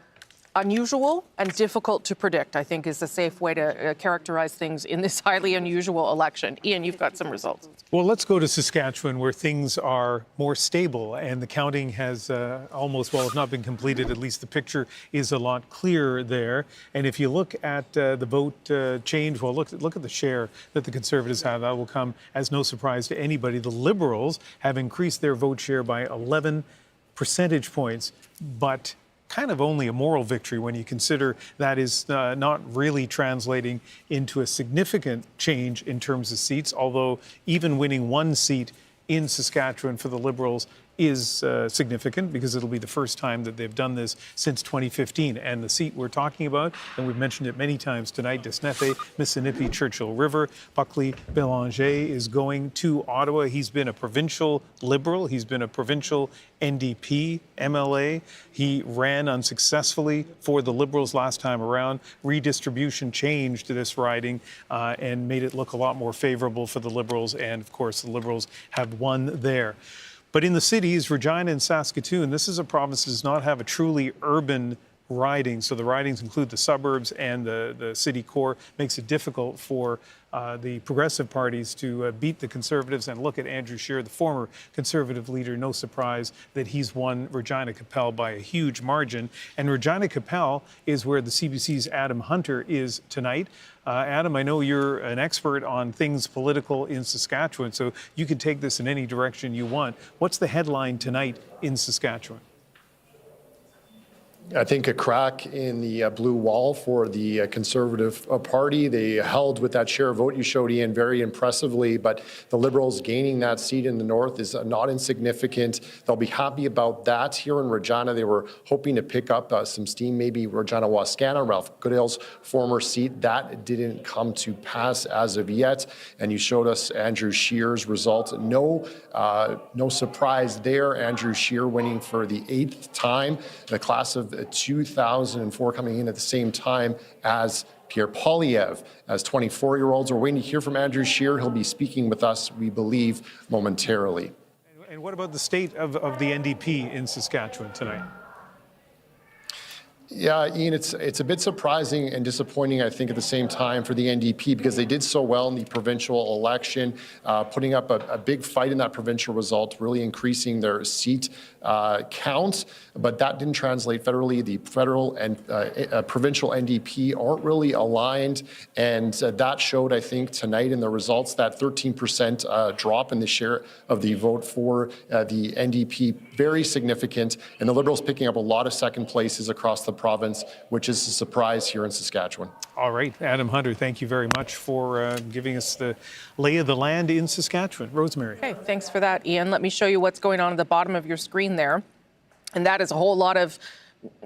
unusual and difficult to predict, I think, is a safe way to characterize things in this highly unusual election. Ian, you've got some results. Well, let's go to Saskatchewan, where things are more stable and the counting has almost, well, if not been completed, at least the picture is a lot clearer there. And if you look at the vote change, well, look at the share that the Conservatives have. That will come as no surprise to anybody. The Liberals have increased their vote share by 11 percentage points, but kind of only a moral victory when you consider that is not really translating into a significant change in terms of seats, although even winning one seat in Saskatchewan for the Liberals is significant because it'll be the first time that they've done this since 2015. And the seat we're talking about, and we've mentioned it many times tonight, Desnefe, Missinippi, Churchill River, Buckley Belanger is going to Ottawa. He's been a provincial Liberal. He's been a provincial NDP MLA. He ran unsuccessfully for the Liberals last time around. Redistribution changed this riding and made it look a lot more favorable for the Liberals. And of course, the Liberals have won there. But in the cities, Regina and Saskatoon, this is a province that does not have a truly urban riding. So the ridings include the suburbs and the city core. Makes it difficult for the progressive parties to beat the Conservatives. And look at Andrew Scheer, the former Conservative leader. No surprise that he's won Regina Capel by a huge margin. And Regina Capel is where the CBC's Adam Hunter is tonight. Adam, I know you're an expert on things political in Saskatchewan, so you can take this in any direction you want. What's the headline tonight in Saskatchewan? I think, a crack in the blue wall for the Conservative Party. They held with that share vote you showed, Ian, very impressively, but the Liberals gaining that seat in the north is not insignificant. They'll be happy about that. Here in Regina, they were hoping to pick up some steam, maybe Regina-Wascana, Ralph Goodale's former seat. That didn't come to pass as of yet, and you showed us Andrew Scheer's result. No surprise there. Andrew Scheer winning for the 8th time. The class of 2004 coming in at the same time as Pierre Poilievre. As 24-year-olds, we're waiting to hear from Andrew Scheer. He'll be speaking with us, we believe, momentarily. And what about the state of the NDP in Saskatchewan tonight? Yeah, Ian, it's a bit surprising and disappointing, I think, at the same time for the NDP, because they did so well in the provincial election, putting up a big fight in that provincial result, really increasing their seat count, but that didn't translate federally. The federal and provincial NDP aren't really aligned, and that showed, I think, tonight in the results, that 13% drop in the share of the vote for the NDP, very significant, and the Liberals picking up a lot of second places across the province, which is a surprise here in Saskatchewan. All right, Adam Hunter, thank you very much for giving us the lay of the land in Saskatchewan. Rosemary. Okay, thanks for that, Ian. Let me show you what's going on at the bottom of your screen there. And that is a whole lot of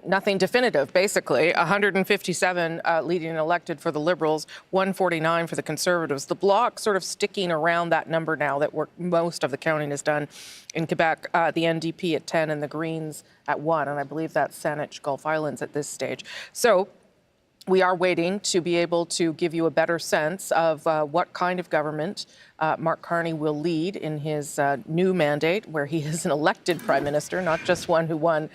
nothing definitive, basically. 157 leading and elected for the Liberals, 149 for the Conservatives. The Bloc sort of sticking around that number now that most of the counting is done in Quebec. The NDP at 10 and the Greens at 1. And I believe that's Saanich Gulf Islands at this stage. So we are waiting to be able to give you a better sense of what kind of government Mark Carney will lead in his new mandate, where he is an elected prime minister, not just one who won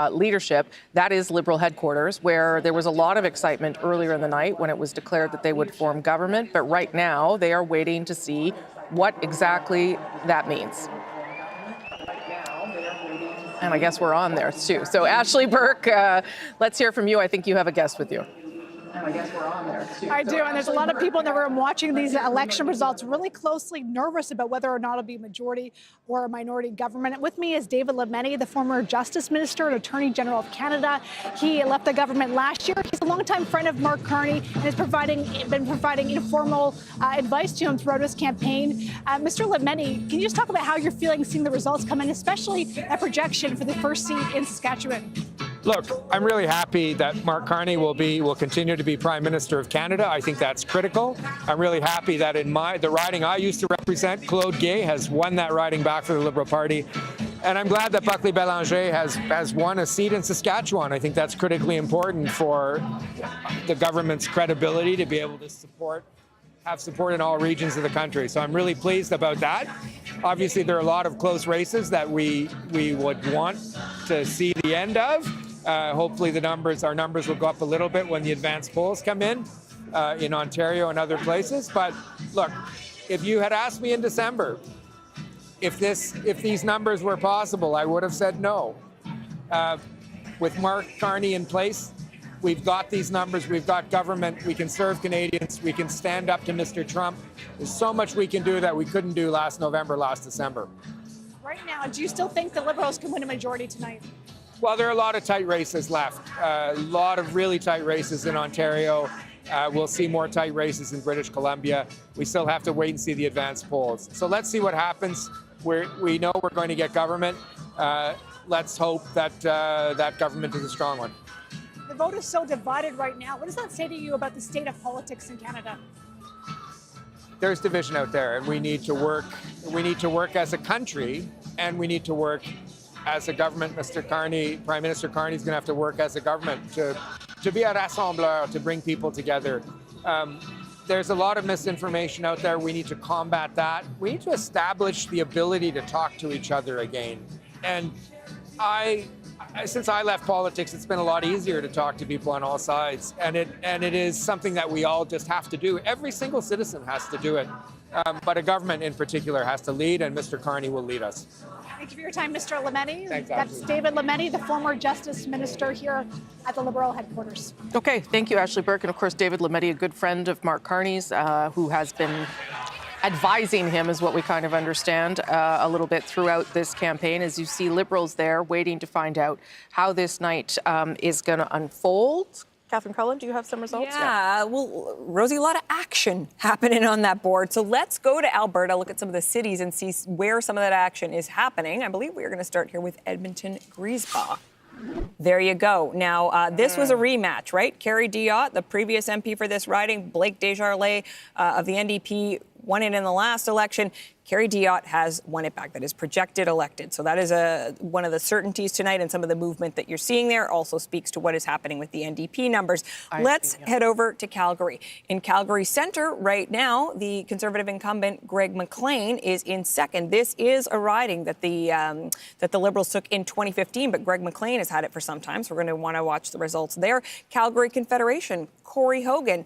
leadership. That is Liberal headquarters, where there was a lot of excitement earlier in the night when it was declared that they would form government. But right now, they are waiting to see what exactly that means. And I guess we're on there, too. So, Ashley Burke, let's hear from you. I think you have a guest with you. I guess we're on there, too. I do, and there's a lot of people in the room watching these election results really closely, nervous about whether or not it'll be a majority or a minority government. And with me is David Lametti, the former Justice Minister and Attorney General of Canada. He left the government last year. He's a longtime friend of Mark Carney and has been providing informal advice to him throughout his campaign. Mr. Lametti, can you just talk about how you're feeling seeing the results come in, especially a projection for the first seat in Saskatchewan? Look, I'm really happy that Mark Carney will continue to be Prime Minister of Canada. I think that's critical. I'm really happy that in the riding I used to represent, Claude Gay has won that riding back for the Liberal Party. And I'm glad that Buckley Bélanger has won a seat in Saskatchewan. I think that's critically important for the government's credibility to be able to have support in all regions of the country. So I'm really pleased about that. Obviously, there are a lot of close races that we would want to see the end of. Hopefully our numbers will go up a little bit when the advanced polls come in Ontario and other places. But look, if you had asked me in December if these numbers were possible, I would have said no. With Mark Carney in place, we've got these numbers, we've got government, we can serve Canadians, we can stand up to Mr. Trump. There's so much we can do that we couldn't do last November, last December. Right now, do you still think the Liberals can win a majority tonight? Well, there are a lot of tight races left. A lot of really tight races in Ontario. We'll see more tight races in British Columbia. We still have to wait and see the advanced polls. So let's see what happens. We know we're going to get government. Let's hope that that government is a strong one. The vote is so divided right now. What does that say to you about the state of politics in Canada? There's division out there, and we need to work. We need to work as a country, and we need to work as a government. Mr. Carney, Prime Minister Carney, is going to have to work as a government to be a rassembleur, to bring people together. There's a lot of misinformation out there. We need to combat that. We need to establish the ability to talk to each other again. And since I left politics, it's been a lot easier to talk to people on all sides. And it is something that we all just have to do. Every single citizen has to do it. But a government in particular has to lead, and Mr. Carney will lead us. Thank you for your time, Mr. Lametti. Thanks, That's Ashley. David Lametti, the former Justice Minister here at the Liberal headquarters. Okay, thank you, Ashley Burke. And of course, David Lametti, a good friend of Mark Carney's, who has been advising him, is what we kind of understand a little bit throughout this campaign, as you see Liberals there waiting to find out how this night is going to unfold. Catherine Cullen, do you have some results? Yeah, well, Rosie, a lot of action happening on that board. So let's go to Alberta, look at some of the cities and see where some of that action is happening. I believe we are going to start here with Edmonton Griesbach. There you go. Now, this was a rematch, right? Carrie Diot, the previous MP for this riding, Blake Desjardins of the NDP, won it in the last election. Carrie Diot has won it back. That is projected elected. So that is one of the certainties tonight, and some of the movement that you're seeing there also speaks to what is happening with the NDP numbers. Let's head over to Calgary. In Calgary Centre right now, the Conservative incumbent Greg McLean is in second. This is a riding that the Liberals took in 2015, but Greg McLean has had it for some time, so we're going to want to watch the results there. Calgary Confederation, Corey Hogan.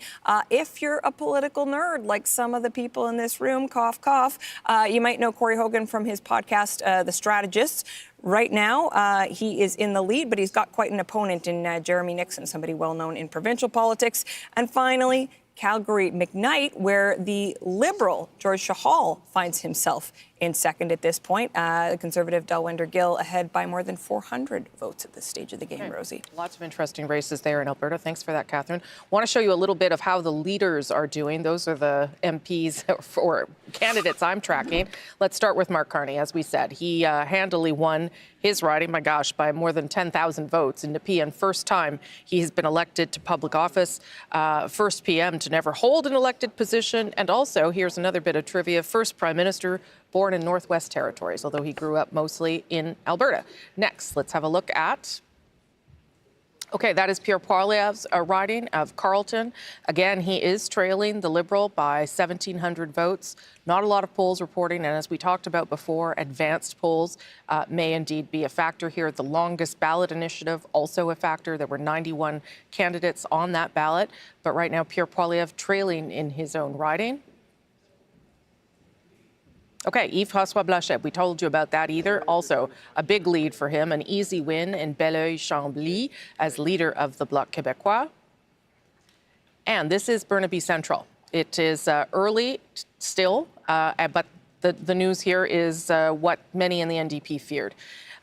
If you're a political nerd like some of the people in this room, cough, cough, you might know Corey Hogan from his podcast, The Strategists. Right now, he is in the lead, but he's got quite an opponent in Jeremy Nixon, somebody well known in provincial politics. And finally, Calgary McKnight, where the Liberal George Shahal finds himself in second at this point. The Conservative Dalwinder Gill ahead by more than 400 votes at this stage of the game, Rosie. Lots of interesting races there in Alberta. Thanks for that, Catherine. Want to show you a little bit of how the leaders are doing. Those are the MPs or candidates I'm tracking. Let's start with Mark Carney. As we said, he handily won his riding, my gosh, by more than 10,000 votes in Nepean. First time he has been elected to public office, first PM to never hold an elected position, and also, here's another bit of trivia, first Prime Minister born in Northwest Territories, although he grew up mostly in Alberta. Next, let's have a look at... Okay, that is Pierre Poilievre's riding of Carleton. Again, he is trailing the Liberal by 1,700 votes. Not a lot of polls reporting, and as we talked about before, advanced polls may indeed be a factor here. The longest ballot initiative, also a factor. There were 91 candidates on that ballot, but right now Pierre Poilievre trailing in his own riding. Okay, Yves-François Blanchet, we told you about that either. Also, a big lead for him, an easy win in Belleuil-Chambly as leader of the Bloc Québécois. And this is Burnaby Central. It is early still, but the news here is what many in the NDP feared.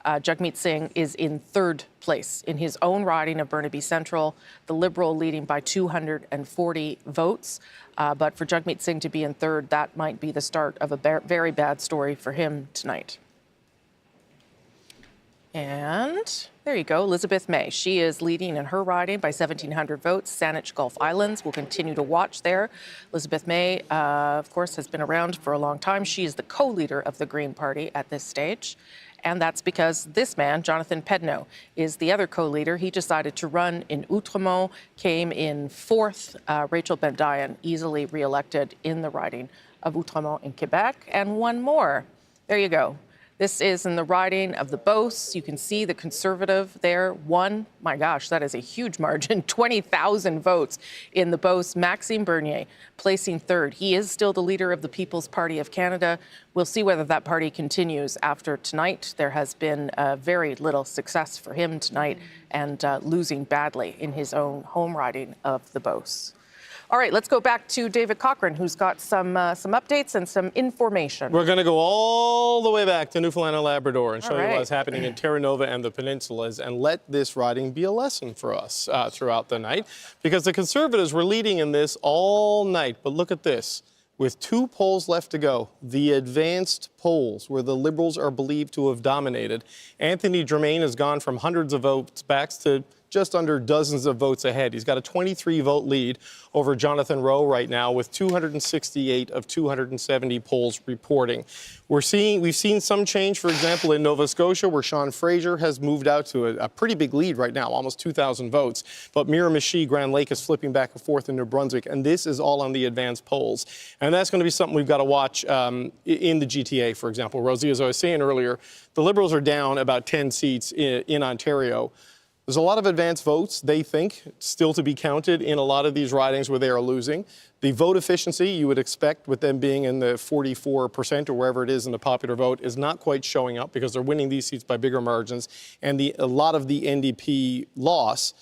Jagmeet Singh is in third place in his own riding of Burnaby Central, the Liberal leading by 240 votes. But for Jagmeet Singh to be in third, that might be the start of a very bad story for him tonight. And there you go, Elizabeth May. She is leading in her riding by 1,700 votes. Saanich Gulf Islands will continue to watch there. Elizabeth May, of course, has been around for a long time. She is the co-leader of the Green Party at this stage. And that's because this man, Jonathan Pedneau, is the other co-leader. He decided to run in Outremont, came in fourth. Rachel Bendayan easily re-elected in the riding of Outremont in Quebec. And one more. There you go. This is in the riding of the Beauce. You can see the Conservative there won. My gosh, that is a huge margin, 20,000 votes in the Beauce. Maxime Bernier placing third. He is still the leader of the People's Party of Canada. We'll see whether that party continues after tonight. There has been very little success for him tonight and losing badly in his own home riding of the Beauce. All right, let's go back to David Cochrane, who's got some updates and some information. We're going to go all the way back to Newfoundland and Labrador and show you what's happening in Terra Nova and the Peninsulas, and let this riding be a lesson for us throughout the night, because the Conservatives were leading in this all night. But look at this. With 2 polls left to go, the advanced polls, where the Liberals are believed to have dominated, Anthony Germain has gone from hundreds of votes back to just under dozens of votes ahead. He's got a 23-vote lead over Jonathan Rowe right now, with 268 of 270 polls reporting. We've seen some change, for example, in Nova Scotia, where Sean Fraser has moved out to a pretty big lead right now, almost 2,000 votes. But Miramichi, Grand Lake is flipping back and forth in New Brunswick, and this is all on the advanced polls. And that's going to be something we've got to watch in the GTA, for example. Rosie, as I was saying earlier, the Liberals are down about 10 seats in Ontario. There's a lot of advance votes, they think, still to be counted in a lot of these ridings where they are losing. The vote efficiency, you would expect, with them being in the 44% or wherever it is in the popular vote, is not quite showing up because they're winning these seats by bigger margins. And a lot of the NDP loss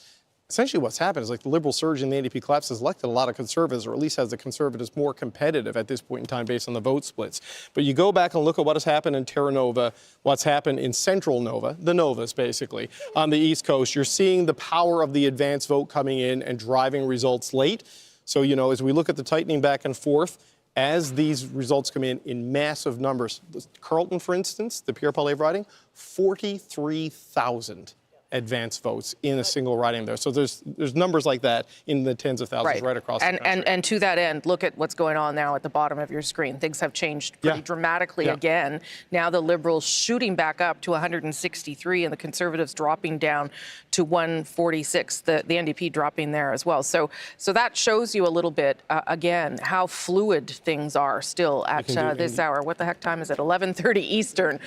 essentially what's happened is like the Liberal surge and the NDP collapse has elected a lot of Conservatives, or at least has the Conservatives more competitive at this point in time based on the vote splits. But you go back and look at what has happened in Terra Nova, what's happened in Central Nova, the Novas basically, on the East Coast. You're seeing the power of the advance vote coming in and driving results late. So, you know, as we look at the tightening back and forth, as these results come in massive numbers, Carleton, for instance, the Pierre Poilievre riding, 43,000 advance votes in a single riding there. So there's numbers like that in the tens of thousands right across the country. And to that end, look at what's going on now at the bottom of your screen. Things have changed pretty dramatically again. Now the Liberals shooting back up to 163 and the Conservatives dropping down to 146, the NDP dropping there as well. So that shows you a little bit, again, how fluid things are still at this hour. What the heck time is it? 11:30 Eastern.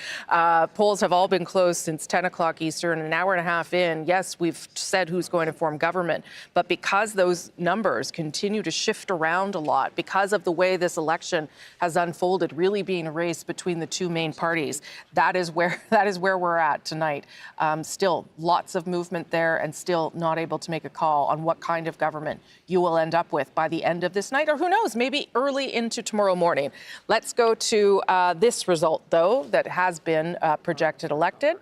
Polls have all been closed since 10 o'clock Eastern, an hour and a half in. Yes, we've said who's going to form government, but because those numbers continue to shift around a lot, because of the way this election has unfolded, really being a race between the two main parties, that is where we're at tonight. Still lots of movement there, and still not able to make a call on what kind of government you will end up with by the end of this night, or who knows, maybe early into tomorrow morning. Let's go to this result, though, that has been projected elected.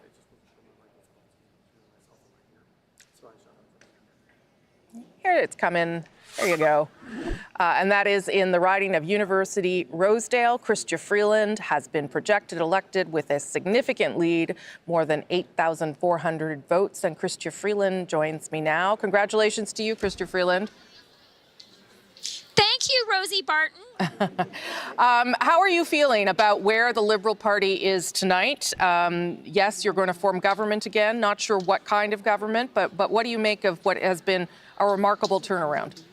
Here it's coming. There you go. And that is in the riding of University Rosedale. Chrystia Freeland has been projected elected with a significant lead, more than 8,400 votes. And Chrystia Freeland joins me now. Congratulations to you, Chrystia Freeland. Thank you, Rosie Barton. How are you feeling about where the Liberal Party is tonight? Yes, you're going to form government again. Not sure what kind of government, but what do you make of what has been a remarkable turnaround?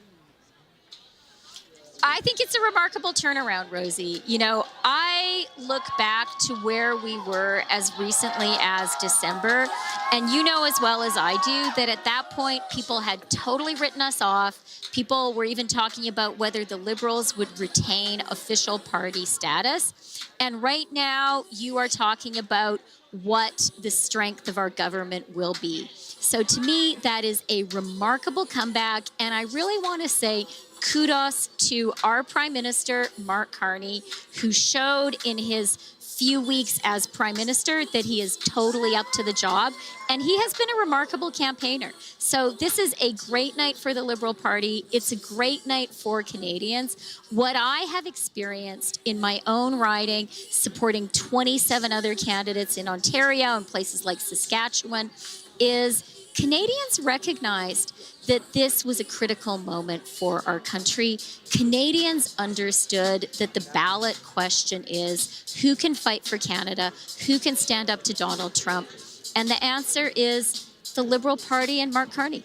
I think it's a remarkable turnaround, Rosie. You know, I look back to where we were as recently as December, and you know as well as I do that at that point, people had totally written us off. People were even talking about whether the Liberals would retain official party status. And right now, you are talking about what the strength of our government will be. So to me, that is a remarkable comeback, and I really want to say kudos to our Prime Minister, Mark Carney, who showed in his few weeks as Prime Minister that he is totally up to the job, and he has been a remarkable campaigner. So this is a great night for the Liberal Party. It's a great night for Canadians. What I have experienced in my own riding, supporting 27 other candidates in Ontario and places like Saskatchewan, is Canadians recognized that this was a critical moment for our country. Canadians understood that the ballot question is who can fight for Canada, who can stand up to Donald Trump, and the answer is the Liberal Party and Mark Carney.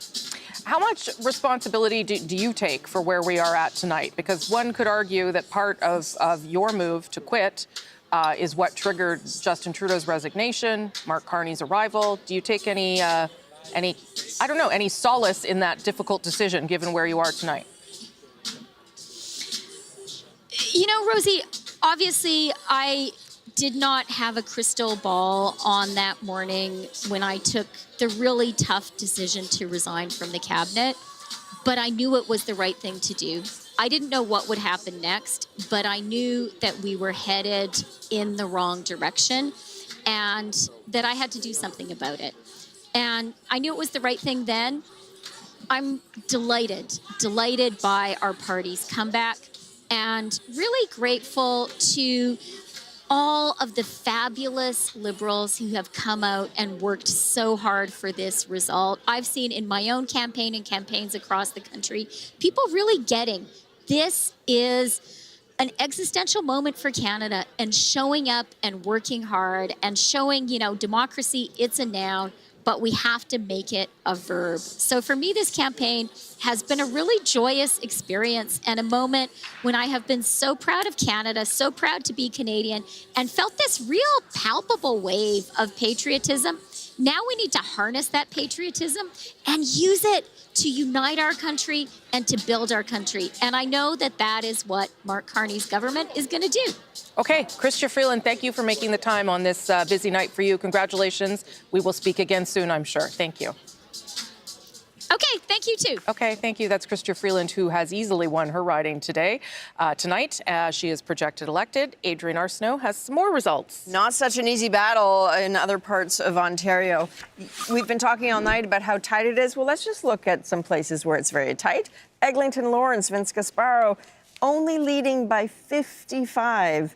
How much responsibility do you take for where we are at tonight? Because one could argue that part of your move to quit is what triggered Justin Trudeau's resignation, Mark Carney's arrival. Do you take any solace in that difficult decision, given where you are tonight? You know, Rosie, obviously I did not have a crystal ball on that morning when I took the really tough decision to resign from the cabinet, but I knew it was the right thing to do. I didn't know what would happen next, but I knew that we were headed in the wrong direction and that I had to do something about it. And I knew it was the right thing then. I'm delighted by our party's comeback and really grateful to all of the fabulous Liberals who have come out and worked so hard for this result. I've seen in my own campaign and campaigns across the country, people really getting this is an existential moment for Canada and showing up and working hard and showing, you know, democracy, it's a noun, but we have to make it a verb. So for me, this campaign has been a really joyous experience and a moment when I have been so proud of Canada, so proud to be Canadian, and felt this real palpable wave of patriotism. Now we need to harness that patriotism and use it to unite our country and to build our country. And I know that that is what Mark Carney's government is going to do. Okay, Chrystia Freeland, thank you for making the time on this busy night for you. Congratulations. We will speak again soon, I'm sure. Thank you. Okay, thank you too. Okay, thank you. That's Chrystia Freeland, who has easily won her riding today. Tonight, as she is projected elected, Adrienne Arsenault has some more results. Not such an easy battle in other parts of Ontario. We've been talking all night about how tight it is. Well, let's just look at some places where it's very tight. Eglinton Lawrence, Vince Gasparo, only leading by 55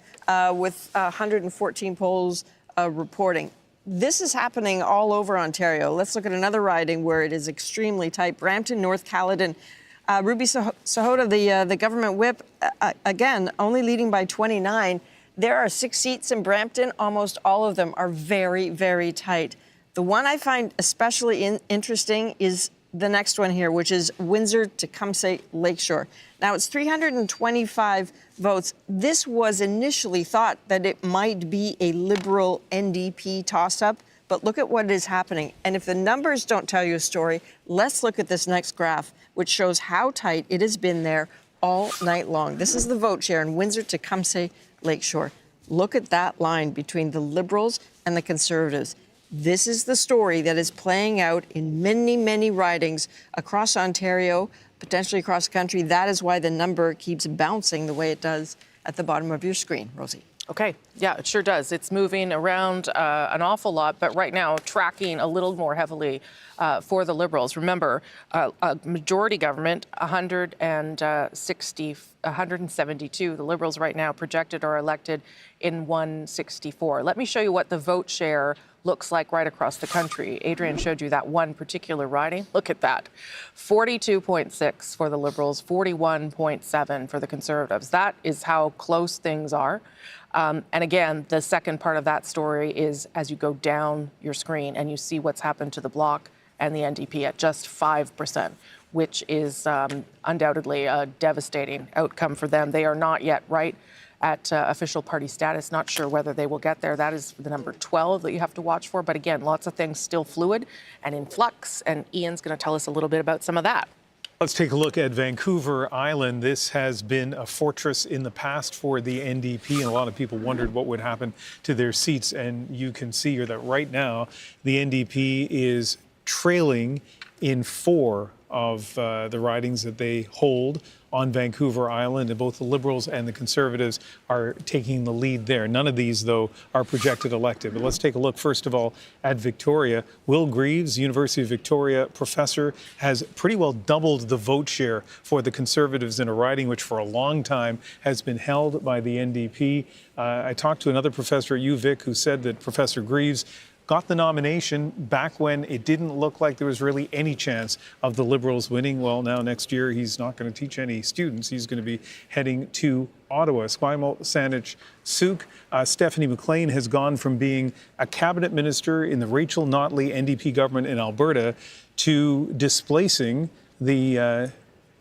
with 114 polls reporting. This is happening all over Ontario. Let's look at another riding where it is extremely tight. Brampton, North Caledon. Ruby Sahota, the government whip, again, only leading by 29. There are 6 seats in Brampton. Almost all of them are very, very tight. The one I find especially interesting is the next one here, which is Windsor-Tecumseh Lakeshore. Now, it's 325 votes. This was initially thought that it might be a Liberal NDP toss-up, but look at what is happening. And if the numbers don't tell you a story, let's look at this next graph, which shows how tight it has been there all night long. This is the vote share in Windsor-Tecumseh Lakeshore. Look at that line between the Liberals and the Conservatives. This is the story that is playing out in many, many ridings across Ontario, potentially across the country. That is why the number keeps bouncing the way it does at the bottom of your screen, Rosie. Okay, yeah, it sure does. It's moving around an awful lot, but right now tracking a little more heavily for the Liberals. Remember, a majority government, 172. The Liberals right now projected are elected in 164. Let me show you what the vote share looks like right across the country. Adrienne showed you that one particular riding. Look at that. 42.6 for the Liberals, 41.7 for the Conservatives. That is how close things are. And again, the second part of that story is as you go down your screen and you see what's happened to the Bloc and the NDP at just 5%, which is undoubtedly a devastating outcome for them. They are not yet right at official party status. Not sure whether they will get there. That is the number 12 that you have to watch for. But again, lots of things still fluid and in flux. And Ian's going to tell us a little bit about some of that. Let's take a look at Vancouver Island. This has been a fortress in the past for the NDP, and a lot of people wondered what would happen to their seats. And you can see here that right now the NDP is trailing in 4 of the ridings that they hold on Vancouver Island, and both the Liberals and the Conservatives are taking the lead there. None of these, though, are projected elected. But let's take a look, first of all, at Victoria. Will Greaves, University of Victoria professor, has pretty well doubled the vote share for the Conservatives in a riding which for a long time has been held by the NDP. I talked to another professor at UVic who said that Professor Greaves got the nomination back when it didn't look like there was really any chance of the Liberals winning. Well, now next year he's not going to teach any students. He's going to be heading to Ottawa. Esquimalt Saanich Suk, Stephanie McLean has gone from being a cabinet minister in the Rachel Notley NDP government in Alberta to displacing the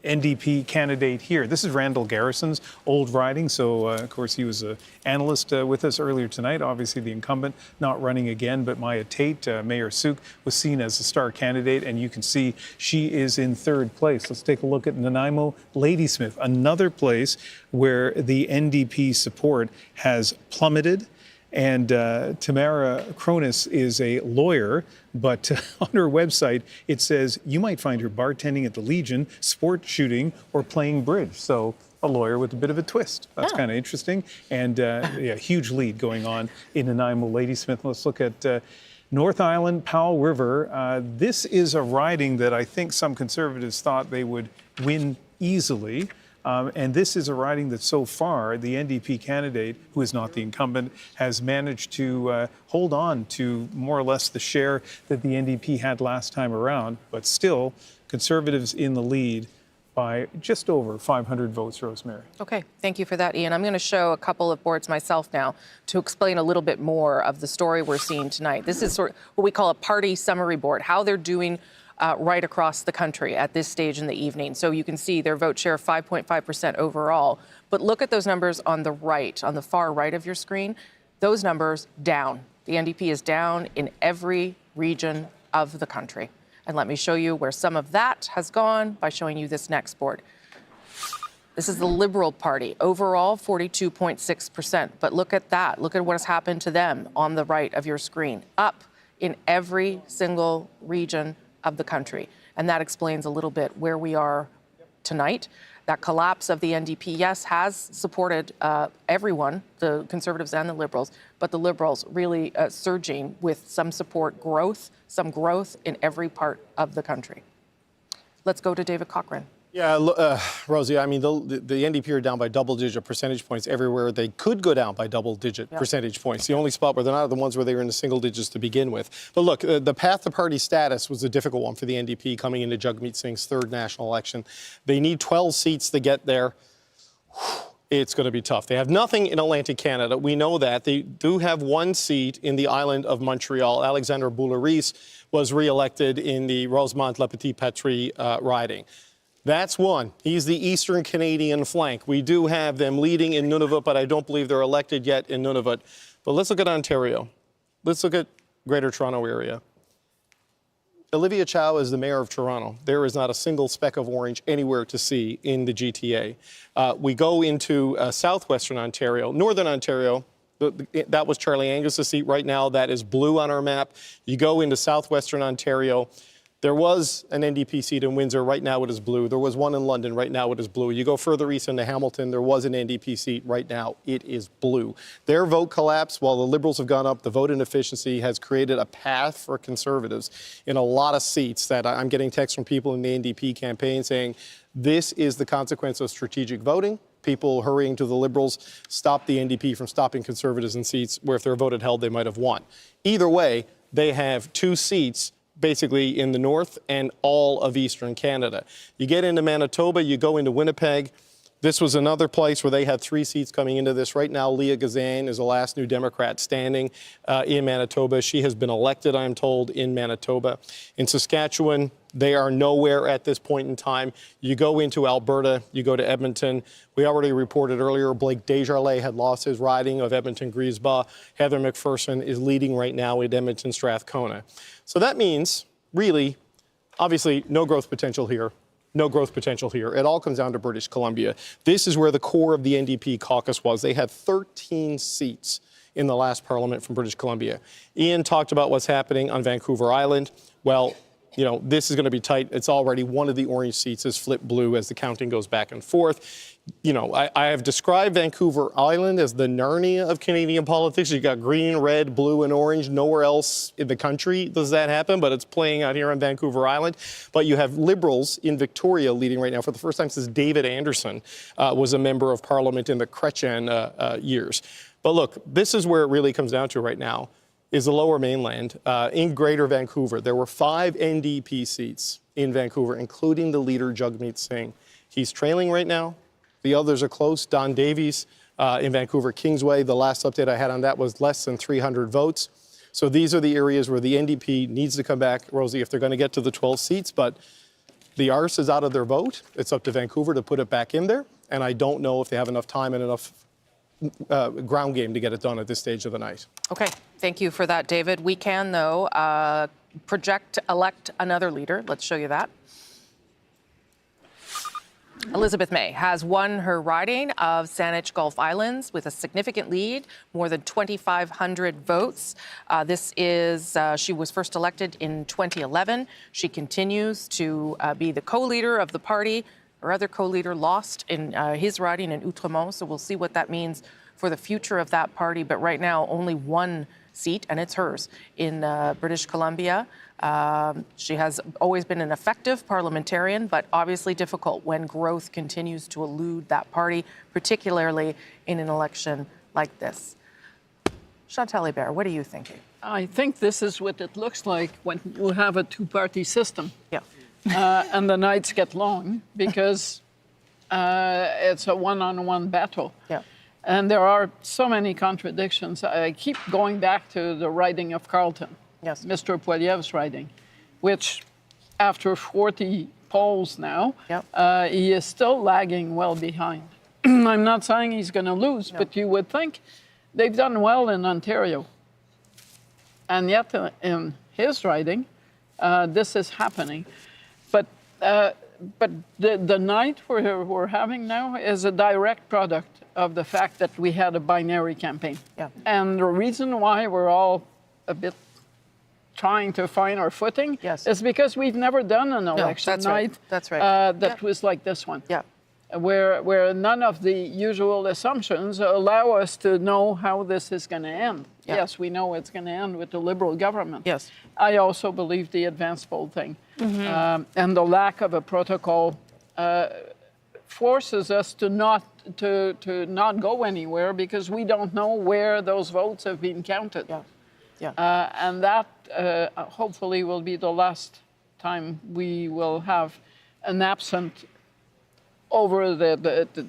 NDP candidate here. This is Randall Garrison's old riding. So, of course, he was an analyst with us earlier tonight. Obviously, the incumbent not running again, but Maya Tate, Mayor Suk, was seen as a star candidate, and you can see she is in 3rd place. Let's take a look at Nanaimo Ladysmith, another place where the NDP support has plummeted. And Tamara Cronus is a lawyer, but on her website, it says you might find her bartending at the Legion, sport shooting, or playing bridge. So a lawyer with a bit of a twist. That's kind of interesting. And yeah, huge lead going on in Nanaimo Ladysmith. Let's look at North Island, Powell River. This is a riding that I think some Conservatives thought they would win easily. And this is a riding that so far the NDP candidate, who is not the incumbent, has managed to hold on to more or less the share that the NDP had last time around. But still, Conservatives in the lead by just over 500 votes, Rosemary. Okay, thank you for that, Ian. I'm going to show a couple of boards myself now to explain a little bit more of the story we're seeing tonight. This is sort of what we call a party summary board, how they're doing right across the country at this stage in the evening. So you can see their vote share 5.5% overall. But look at those numbers on the right, on the far right of your screen. Those numbers down. The NDP is down in every region of the country. And let me show you where some of that has gone by showing you this next board. This is the Liberal Party. Overall, 42.6%. But look at that. Look at what has happened to them on the right of your screen. Up in every single region of the country. And that explains a little bit where we are tonight. That collapse of the NDP, yes, has supported everyone, the Conservatives and the Liberals, but the Liberals really surging with some support growth, some growth in every part of the country. Let's go to David Cochrane. Yeah, Rosie, I mean, the NDP are down by double-digit percentage points everywhere they could go down by double-digit percentage points. The only spot where they're not are the ones where they were in the single digits to begin with. But look, the path to party status was a difficult one for the NDP coming into Jagmeet Singh's third national election. They need 12 seats to get there. It's going to be tough. They have nothing in Atlantic Canada. We know that. They do have one seat in the island of Montreal. Alexandre Boularice was re-elected in the Rosemont-La Petite-Patrie riding. That's one. He's the Eastern Canadian flank. We do have them leading in Nunavut, but I don't believe they're elected yet in Nunavut. But let's look at Ontario. Let's look at Greater Toronto Area. Olivia Chow is the mayor of Toronto. There is not a single speck of orange anywhere to see in the GTA. We go into southwestern Ontario, northern Ontario. That was Charlie Angus's seat. Right now, that is blue on our map. You go into southwestern Ontario. There was an NDP seat in Windsor. Right now it is blue. There was one in London. Right now it is blue. You go further east into Hamilton. There was an NDP seat. Right now it is blue. Their vote collapsed while the Liberals have gone up. The vote inefficiency has created a path for Conservatives in a lot of seats that I'm getting texts from people in the NDP campaign saying this is the consequence of strategic voting. People hurrying to the Liberals stop the NDP from stopping Conservatives in seats where if they're voted held, they might have won. Either way, they have two seats basically in the north and all of eastern Canada. You get into Manitoba, you go into Winnipeg. This was another place where they had three seats coming into this. Right now, Leah Gazan is the last New Democrat standing in Manitoba. She has been elected, I'm told, in Manitoba. In Saskatchewan, they are nowhere at this point in time. You go into Alberta, you go to Edmonton. We already reported earlier, Blake Desjardins had lost his riding of Edmonton-Griesbach. Heather McPherson is leading right now at Edmonton-Strathcona. So that means, really, obviously, no growth potential here. No growth potential here. It all comes down to British Columbia. This is where the core of the NDP caucus was. They had 13 seats in the last parliament from British Columbia. Ian talked about what's happening on Vancouver Island. Well, you know, this is going to be tight. It's already one of the orange seats is flipped blue as the counting goes back and forth. You know, I have described Vancouver Island as the Narnia of Canadian politics. You got green, red, blue, and orange. Nowhere else in the country does that happen, but it's playing out here on Vancouver Island. But you have Liberals in Victoria leading right now for the first time since David Anderson was a member of Parliament in the Chrétien years. But look, this is where it really comes down to right now. Is the Lower Mainland. In Greater Vancouver, there were 5 NDP seats in Vancouver, including the leader, Jagmeet Singh. He's trailing right now. The others are close. Don Davies in Vancouver Kingsway, the last update I had on that was less than 300 votes. So these are the areas where the NDP needs to come back, Rosie, if they're going to get to the 12 seats. But the arse is out of their vote. It's up to Vancouver to put it back in there. And I don't know if they have enough time and enough ground game to get it done at this stage of the night. Okay, thank you for that, David. We can, though, elect another leader. Let's show you that. Elizabeth May has won her riding of Saanich Gulf Islands with a significant lead, more than 2,500 votes. She was first elected in 2011. She continues to be the co-leader of the party. Her other co-leader lost in his riding in Outremont, so we'll see what that means for the future of that party. But right now, only one seat, and it's hers, in British Columbia. She has always been an effective parliamentarian, but obviously difficult when growth continues to elude that party, particularly in an election like this. Chantal Hébert, what are you thinking? I think this is what it looks like when you have a two-party system. Yeah. And the nights get long because it's a one-on-one battle. Yeah. And there are so many contradictions. I keep going back to the riding of Carleton, yes, Mr. Poilievre's riding, which after 40 polls now, he is still lagging well behind. I'm not saying he's going to lose, but you would think they've done well in Ontario. And yet in his riding, this is happening. But the night we're having now is a direct product of the fact that we had a binary campaign. Yeah. And the reason why we're all a bit trying to find our footing. Yes. It's because we've never done an election that's right. night That's right. that was like this one. Yeah. Where none of the usual assumptions allow us to know how this is going to end. Yeah. Yes, we know it's going to end with the Liberal government. Yes. I also believe the advance poll thing and the lack of a protocol forces us to not go anywhere because we don't know where those votes have been counted. And that hopefully will be the last time we will have an absent over the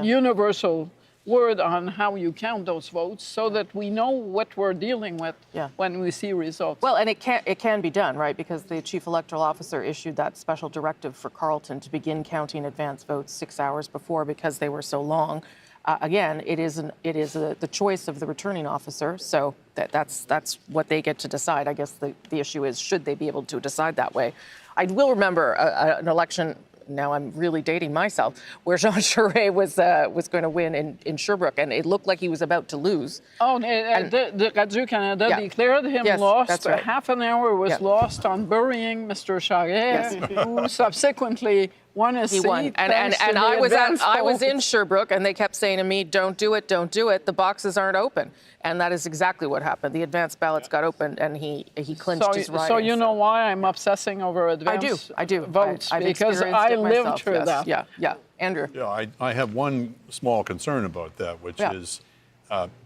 universal word on how you count those votes so that we know what we're dealing with when we see results. Well, and it can be done, right? Because the chief electoral officer issued that special directive for Carleton to begin counting advance votes 6 hours before because they were so long. Again, it is the choice of the returning officer, so that's what they get to decide. I guess the issue is, should they be able to decide that way? I will remember an election. Now I'm really dating myself, where Jean Charest was going to win in Sherbrooke, and it looked like he was about to lose. Oh, the Radio-Canada declared him lost. That's right. Half an hour was lost on burying Mr. Charest, who subsequently won a seat. He won, and I was in Sherbrooke, and they kept saying to me, "Don't do it, don't do it. The boxes aren't open." And that is exactly what happened. The advance ballots got opened, and he clinched his riding. So you know why I'm obsessing over advance votes? Because I lived through that. Yeah. Andrew? Yeah, I have one small concern about that, which is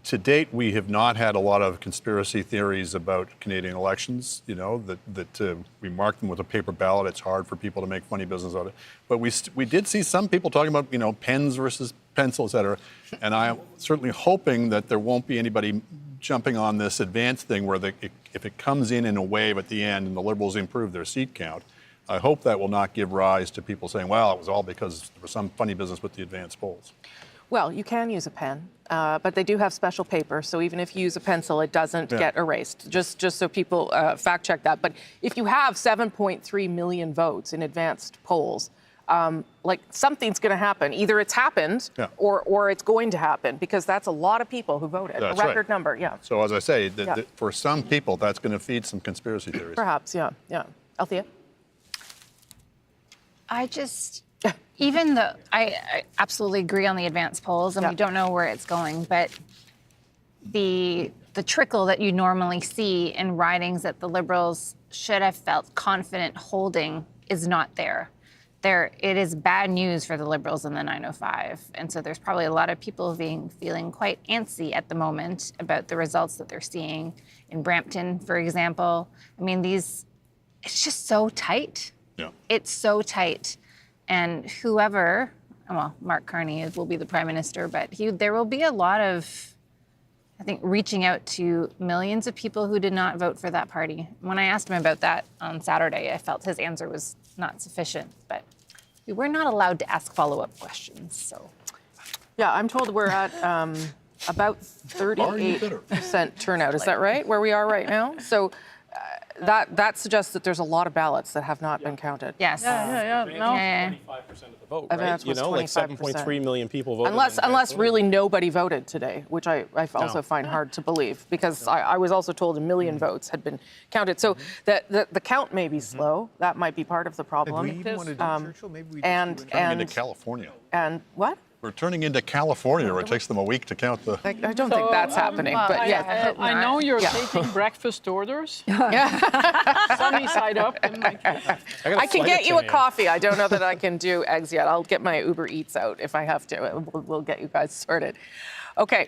to date, we have not had a lot of conspiracy theories about Canadian elections, that we mark them with a paper ballot. It's hard for people to make funny business out of it. But we did see some people talking about, pens versus pencil, et cetera. And I'm certainly hoping that there won't be anybody jumping on this advance thing where if it comes in a wave at the end and the Liberals improve their seat count, I hope that will not give rise to people saying, well, it was all because there was some funny business with the advance polls. Well, you can use a pen, but they do have special paper, so even if you use a pencil, it doesn't get erased, just so people fact check that. But if you have 7.3 million votes in advanced polls, something's going to happen. Either it's happened or it's going to happen, because that's a lot of people who voted, That's a record right. number, So as I say, for some people, that's going to feed some conspiracy theories. Perhaps, yeah. Althea? Even though I absolutely agree on the advance polls, and we don't know where it's going, but the trickle that you normally see in ridings that the Liberals should have felt confident holding is not there. It is bad news for the Liberals in the 905, and so there's probably a lot of people feeling quite antsy at the moment about the results that they're seeing in Brampton, for example. I mean, it's just so tight. Yeah. It's so tight. And Mark Carney will be the Prime Minister, but there will be a lot of, I think, reaching out to millions of people who did not vote for that party. When I asked him about that on Saturday, I felt his answer was not sufficient, but we were not allowed to ask follow-up questions, so. Yeah, I'm told we're at about 38% turnout. Is that right, where we are right now? So that suggests that there's a lot of ballots that have not been counted. Yes. Yeah. 25% of the vote, right? Advance was 7.3 million people voted. Unless really nobody voted today, which I also find hard to believe, because I was also told 1 million votes had been counted. So the count may be slow. That might be part of the problem. Did we even want to do Churchill? Maybe we and turning into California. And what? We're turning into California, where it takes them a week to count the. I don't think that's happening, but yeah. I know you're taking breakfast orders. Sunny side up. I can get you a coffee. I don't know that I can do eggs yet. I'll get my Uber Eats out if I have to. We'll get you guys sorted. Okay.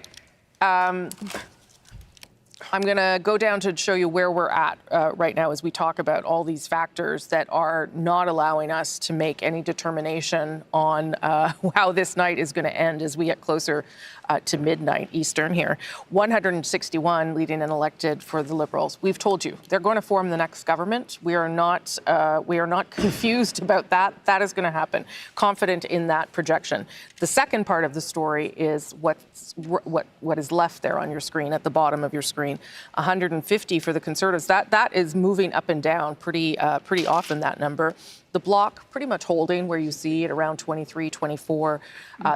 I'm going to go down to show you where we're at right now as we talk about all these factors that are not allowing us to make any determination on how this night is going to end as we get closer to midnight Eastern here. 161 leading and elected for the Liberals. We've told you they're going to form the next government. We are not confused about that. That is going to happen. Confident in that projection. The second part of the story is what is left there on your screen, at the bottom of your screen. 150 for the Conservatives. That is moving up and down pretty often, that number. The Bloc pretty much holding where you see it around 23, 24.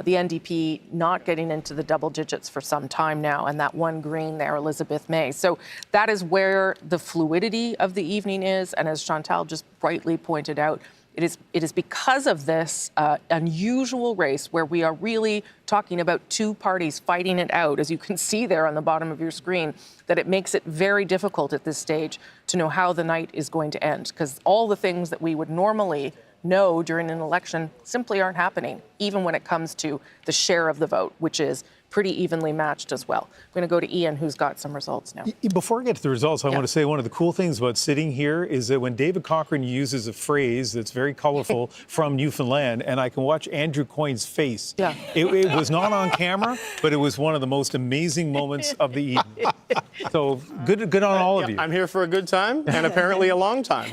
The NDP not getting into the double digits for some time now, and that one green there, Elizabeth May. So that is where the fluidity of the evening is, and as Chantal just brightly pointed out, it is because of this unusual race where we are really talking about two parties fighting it out, as you can see there on the bottom of your screen, that it makes it very difficult at this stage to know how the night is going to end, because all the things that we would normally know during an election simply aren't happening, even when it comes to the share of the vote, which is pretty evenly matched as well. I'm going to go to Ian, who's got some results now. Before I get to the results, I want to say one of the cool things about sitting here is that when David Cochrane uses a phrase that's very colorful from Newfoundland, and I can watch Andrew Coyne's face. Yeah. It was not on camera, but it was one of the most amazing moments of the evening. So good on all of you. I'm here for a good time and apparently a long time.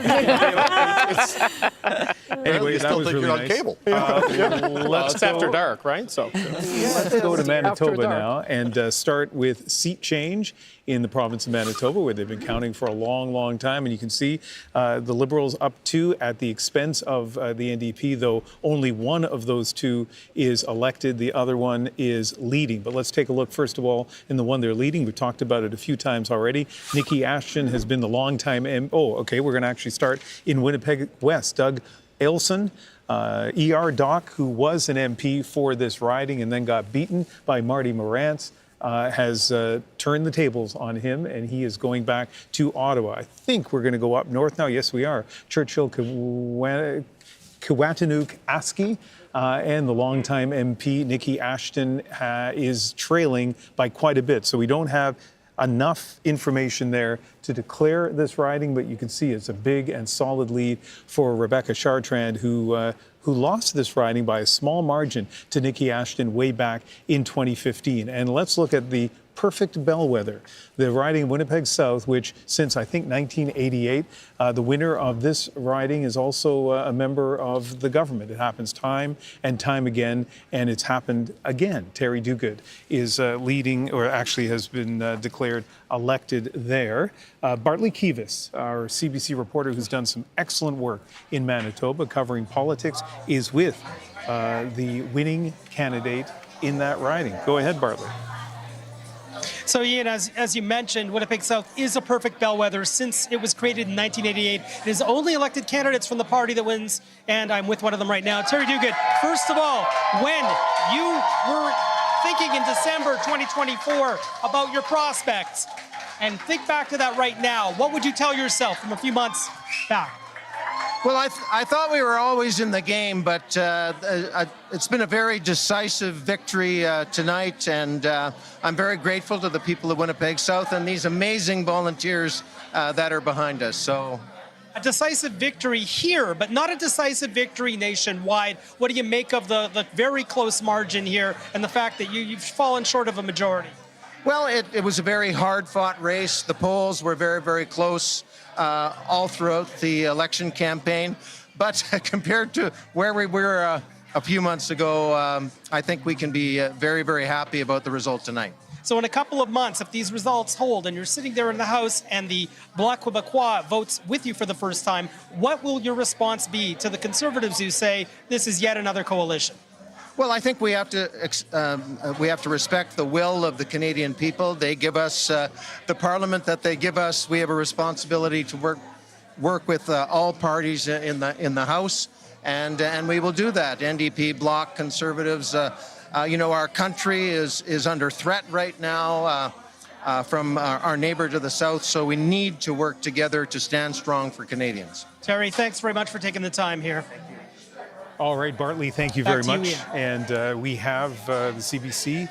Anyway, that was really nice. Cable. It's after dark, right? So let's go to Manitoba now and start with seat change in the province of Manitoba, where they've been counting for a long, long time. And you can see the Liberals up 2 at the expense of the NDP, though only one of those 2 is elected. The other one is leading. But let's take a look, first of all, in the one they're leading. We've talked about it a few times already. Nikki Ashton has been the longtime we're going to actually start in Winnipeg West. Doug Ailson, ER Doc, who was an MP for this riding and then got beaten by Marty Morantz, has turned the tables on him, and he is going back to Ottawa. I think we're going to go up north now. Yes, we are. Churchill Kiwatanuk-Aski and the longtime MP, Nikki Ashton, is trailing by quite a bit. So we don't have enough information there to declare this riding, but you can see it's a big and solid lead for Rebecca Chartrand, who lost this riding by a small margin to Nikki Ashton way back in 2015. And let's look at the perfect bellwether, the riding in Winnipeg South, which since I think 1988, the winner of this riding is also a member of the government. It happens time and time again, and it's happened again. Terry Duguid is leading, or actually has been declared elected there. Bartley Kivis, our CBC reporter who's done some excellent work in Manitoba covering politics, is with the winning candidate in that riding. Go ahead, Bartley. So, Ian, as you mentioned, Winnipeg South is a perfect bellwether since it was created in 1988. It is only elected candidates from the party that wins, and I'm with one of them right now. Terry Duguid, first of all, when you were thinking in December 2024 about your prospects, and think back to that right now, what would you tell yourself from a few months back? Well, I thought we were always in the game, but it's been a very decisive victory tonight, and I'm very grateful to the people of Winnipeg South and these amazing volunteers that are behind us. So, a decisive victory here, but not a decisive victory nationwide. What do you make of the very close margin here and the fact that you've fallen short of a majority? Well, it was a very hard-fought race. The polls were very, very close all throughout the election campaign. But compared to where we were a few months ago, I think we can be very, very happy about the result tonight. So in a couple of months, if these results hold and you're sitting there in the House and the Bloc Québécois votes with you for the first time, what will your response be to the Conservatives who say this is yet another coalition? Well, I think we have to respect the will of the Canadian people. They give us the Parliament that they give us. We have a responsibility to work with all parties in the House, and we will do that. NDP, Bloc, Conservatives. Our country is under threat right now from our neighbor to the south, so we need to work together to stand strong for Canadians. Terry, thanks very much for taking the time here. All right, Bartley, thank you very much. And we have the CBC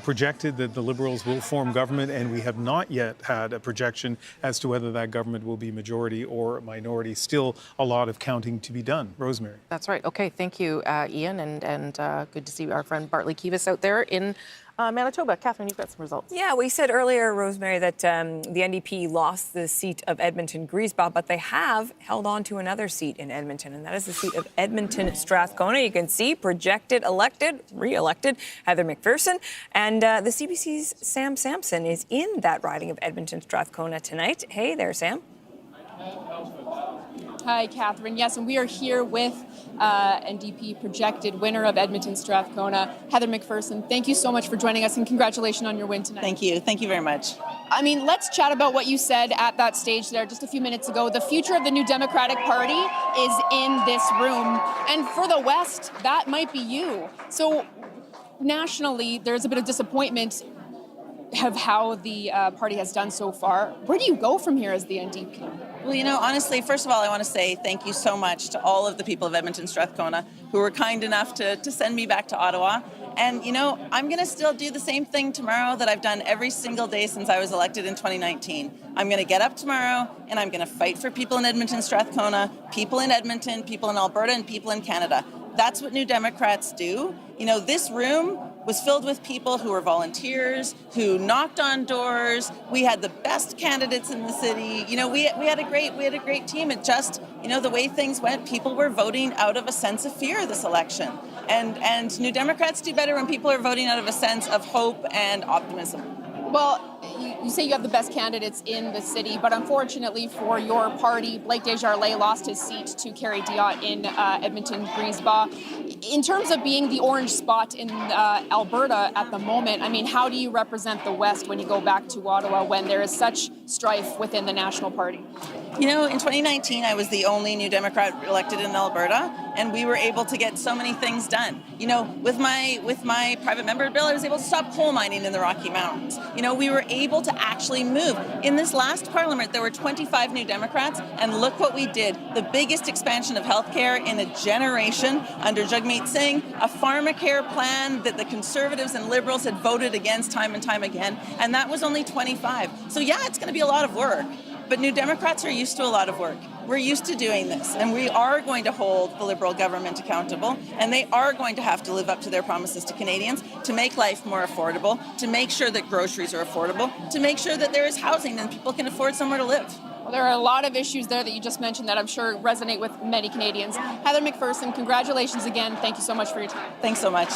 projected that the Liberals will form government, and we have not yet had a projection as to whether that government will be majority or minority. Still a lot of counting to be done. Rosemary. That's right. Okay, thank you, Ian, and good to see our friend Bartley Kivis out there in Manitoba. Catherine, you've got some results. Yeah, we said earlier, Rosemary, that the NDP lost the seat of Edmonton-Griesbach, but they have held on to another seat in Edmonton, and that is the seat of Edmonton-Strathcona. You can see projected, elected, re-elected Heather McPherson. And the CBC's Sam Sampson is in that riding of Edmonton-Strathcona tonight. Hey there, Sam. Hi, Catherine. Yes, and we are here with NDP projected winner of Edmonton-Strathcona, Heather McPherson. Thank you so much for joining us, and congratulations on your win tonight. Thank you. Thank you very much. I mean, let's chat about what you said at that stage there just a few minutes ago. The future of the New Democratic Party is in this room, and for the West, that might be you. So nationally, there's a bit of disappointment of how the party has done so far. Where do you go from here as the NDP? Well, you know, honestly, first of all, I want to say thank you so much to all of the people of Edmonton-Strathcona who were kind enough to send me back to Ottawa. And, you know, I'm going to still do the same thing tomorrow that I've done every single day since I was elected in 2019. I'm going to get up tomorrow and I'm going to fight for people in Edmonton-Strathcona, people in Edmonton, people in Alberta, and people in Canada. That's what New Democrats do. You know, this room was filled with people who were volunteers, who knocked on doors. We had the best candidates in the city. You know, we had a great team. It just, you know, the way things went, people were voting out of a sense of fear this election. And New Democrats do better when people are voting out of a sense of hope and optimism. Well, you say you have the best candidates in the city, but unfortunately for your party, Blake Desjardins lost his seat to Carrie Diot in Edmonton-Griesbach. In terms of being the orange spot in Alberta at the moment, I mean, how do you represent the West when you go back to Ottawa when there is such strife within the National Party? You know, in 2019, I was the only New Democrat elected in Alberta, and we were able to get so many things done. You know, with my private member bill, I was able to stop coal mining in the Rocky Mountains. You know, we were able to actually move. In this last parliament, there were 25 New Democrats, and look what we did. The biggest expansion of healthcare in a generation under Jagmeet Singh, a pharmacare plan that the Conservatives and Liberals had voted against time and time again, and that was only 25. So yeah, it's going to be a lot of work. But New Democrats are used to a lot of work. We're used to doing this, and we are going to hold the Liberal government accountable, and they are going to have to live up to their promises to Canadians to make life more affordable, to make sure that groceries are affordable, to make sure that there is housing and people can afford somewhere to live. Well, there are a lot of issues there that you just mentioned that I'm sure resonate with many Canadians. Heather McPherson, congratulations again. Thank you so much for your time. Thanks so much.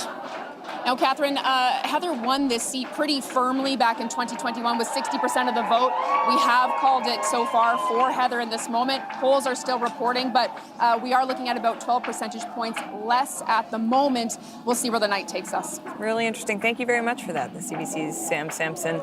Now, Catherine, Heather won this seat pretty firmly back in 2021 with 60% of the vote. We have called it so far for Heather in this moment. Polls are still reporting, but we are looking at about 12 percentage points less at the moment. We'll see where the night takes us. Really interesting. Thank you very much for that, the CBC's Sam Sampson.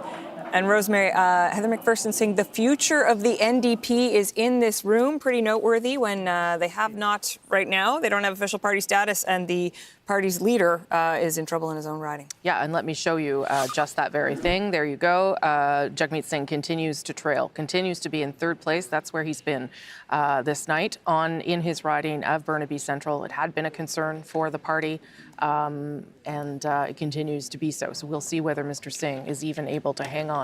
And Rosemary, Heather McPherson saying the future of the NDP is in this room. Pretty noteworthy when they have not right now. They don't have official party status, and the party's leader is in trouble in his own riding. Yeah, and let me show you just that very thing. There you go. Jagmeet Singh continues to trail, continues to be in third place. That's where he's been this night in his riding of Burnaby Central. It had been a concern for the party, and it continues to be so. So we'll see whether Mr. Singh is even able to hang on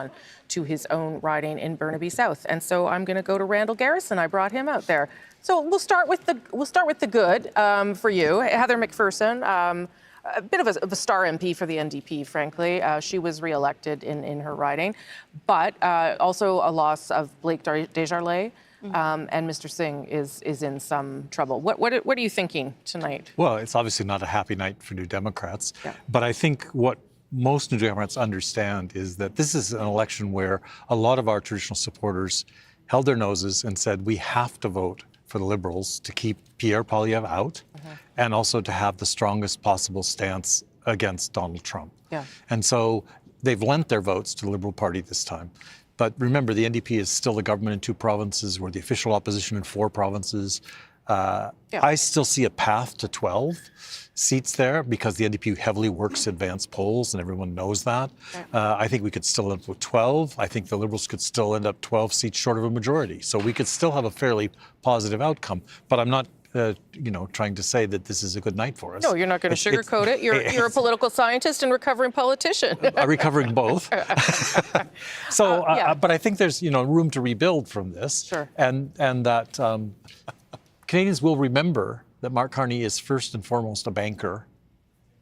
to his own riding in Burnaby South. And so I'm going to go to Randall Garrison. I brought him out there. So we'll start with the good for you, Heather McPherson. A bit of a star MP for the NDP, frankly. She was re-elected in her riding, but also a loss of Blake Desjardins. And Mr. Singh is in some trouble. What are you thinking tonight? Well, it's obviously not a happy night for New Democrats, but I think what most New Democrats understand is that this is an election where a lot of our traditional supporters held their noses and said we have to vote for the Liberals to keep Pierre Poilievre out and also to have the strongest possible stance against Donald Trump. Yeah. And so they've lent their votes to the Liberal Party this time. But remember, the NDP is still the government in 2 provinces. We're the official opposition in 4 provinces. I still see a path to 12 seats there because the NDP heavily works advanced polls, and everyone knows that. I think we could still end up with 12. I think the Liberals could still end up 12 seats short of a majority. So we could still have a fairly positive outcome. But I'm not trying to say that this is a good night for us. No, you're not going to sugarcoat it. You're a political scientist and recovering politician. Recovering both. So, but I think there's room to rebuild from this. Sure. And that Canadians will remember that Mark Carney is first and foremost a banker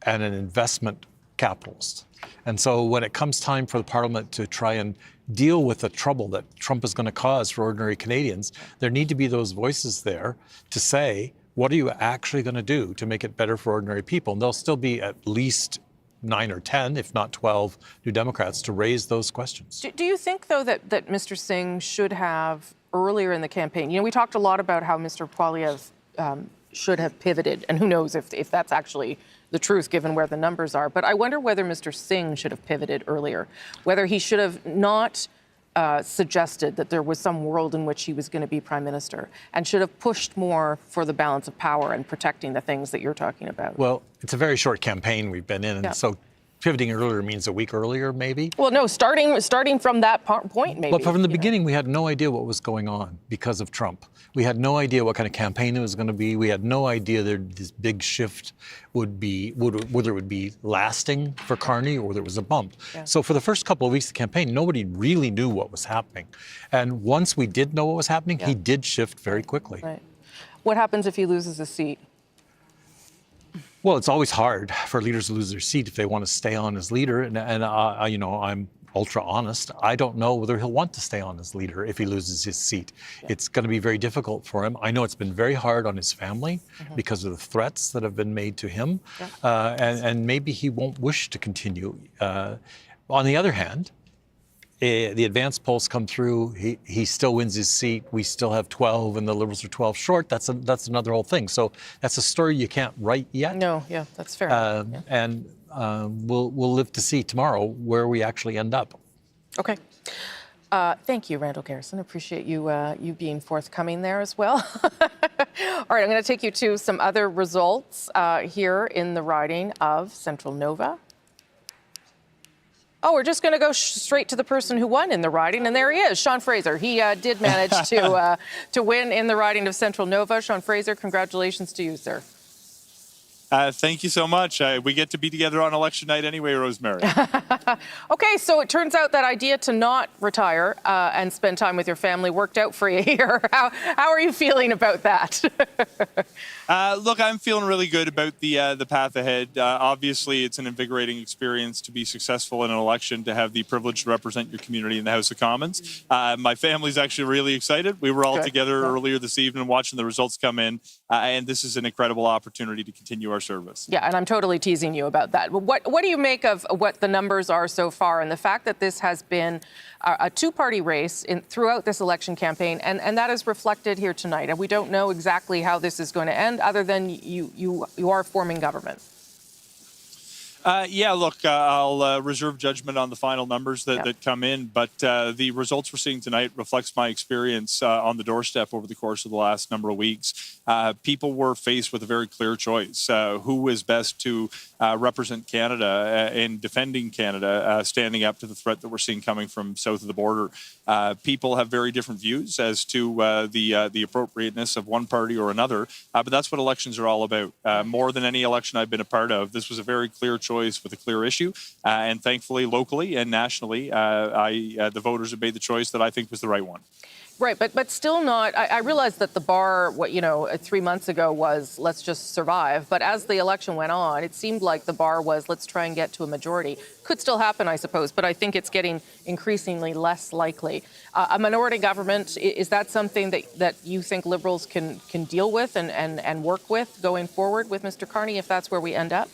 and an investment capitalist. And so when it comes time for the Parliament to try and deal with the trouble that Trump is going to cause for ordinary Canadians, there need to be those voices there to say, what are you actually going to do to make it better for ordinary people? And there'll still be at least 9 or 10, if not 12, New Democrats to raise those questions. Do you think, though, that Mr. Singh should have, earlier in the campaign, we talked a lot about how Mr. Poilievre should have pivoted, and who knows if that's actually the truth given where the numbers are. But I wonder whether Mr. Singh should have pivoted earlier, whether he should have not suggested that there was some world in which he was going to be prime minister and should have pushed more for the balance of power and protecting the things that you're talking about. Well, it's a very short campaign we've been in, and so pivoting earlier means a week earlier, maybe? Well, no, starting from that point, maybe. Well, from the beginning, we had no idea what was going on because of Trump. We had no idea what kind of campaign it was going to be. We had no idea that this big shift would be, whether it would be lasting for Carney or whether it was a bump. Yeah. So for the first couple of weeks of the campaign, nobody really knew what was happening. And once we did know what was happening, he did shift very quickly. Right. What happens if he loses a seat? Well, it's always hard for leaders to lose their seat if they want to stay on as leader. And I'm ultra honest. I don't know whether he'll want to stay on as leader if he loses his seat. Yeah. It's going to be very difficult for him. I know it's been very hard on his family because of the threats that have been made to him. Yeah. And maybe he won't wish to continue. On the other hand, the advance polls come through, he still wins his seat, we still have 12 and the Liberals are 12 short, that's another whole thing. So that's a story you can't write yet. No, yeah, that's fair. And we'll live to see tomorrow where we actually end up. Okay. Thank you, Randall Garrison. Appreciate you being forthcoming there as well. All right, I'm going to take you to some other results here in the riding of Central Nova. Oh, we're just going to go straight to the person who won in the riding, and there he is, Sean Fraser. He did manage to win in the riding of Central Nova. Sean Fraser, congratulations to you, sir. Thank you so much. We get to be together on election night anyway, Rosemary. Okay, so it turns out that idea to not retire and spend time with your family worked out for you here. How are you feeling about that? Look, I'm feeling really good about the path ahead. Obviously, it's an invigorating experience to be successful in an election, to have the privilege to represent your community in the House of Commons. My family's actually really excited. We were all together earlier this evening watching the results come in, and this is an incredible opportunity to continue our service. Yeah, and I'm totally teasing you about that. What do you make of what the numbers are so far and the fact that this has been a two-party race throughout this election campaign, and that is reflected here tonight? And we don't know exactly how this is going to end, other than you are forming government. Yeah, look, I'll reserve judgment on the final numbers that come in, but the results we're seeing tonight reflects my experience on the doorstep over the course of the last number of weeks. People were faced with a very clear choice. Who is best to represent Canada in defending Canada, standing up to the threat that we're seeing coming from south of the border? People have very different views as to the appropriateness of one party or another, but that's what elections are all about. More than any election I've been a part of, this was a very clear choice with a clear issue, and thankfully, locally and nationally, the voters have made the choice that I think was the right one. Right, but still not. I realized that the bar, 3 months ago was let's just survive. But as the election went on, it seemed like the bar was let's try and get to a majority. Could still happen, I suppose, but I think it's getting increasingly less likely. A minority government, is that something that you think Liberals can deal with and work with going forward with Mr. Carney, if that's where we end up?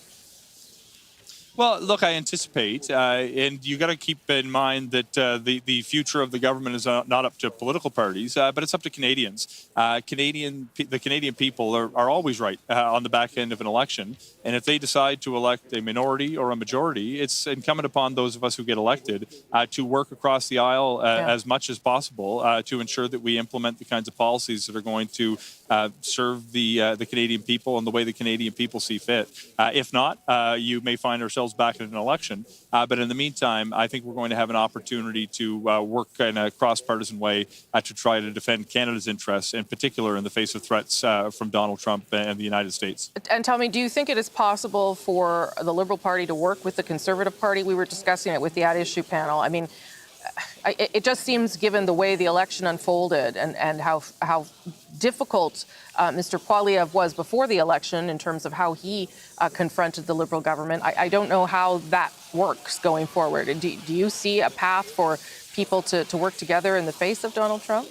Well, look, I anticipate, and you got to keep in mind that the future of the government is not up to political parties, but it's up to Canadians. The Canadian people are always right on the back end of an election, and if they decide to elect a minority or a majority, it's incumbent upon those of us who get elected to work across the aisle as much as possible to ensure that we implement the kinds of policies that are going to serve the Canadian people and the way the Canadian people see fit. If not, you may find ourselves back in an election. But in the meantime, I think we're going to have an opportunity to work in a cross-partisan way to try to defend Canada's interests, in particular in the face of threats from Donald Trump and the United States. And tell me, do you think it is possible for the Liberal Party to work with the Conservative Party? We were discussing it with the at-issue panel. I mean, it just seems, given the way the election unfolded and how difficult Mr. Poilievre was before the election in terms of how he confronted the Liberal government. I don't know how that works going forward. Do you see a path for people to work together in the face of Donald Trump?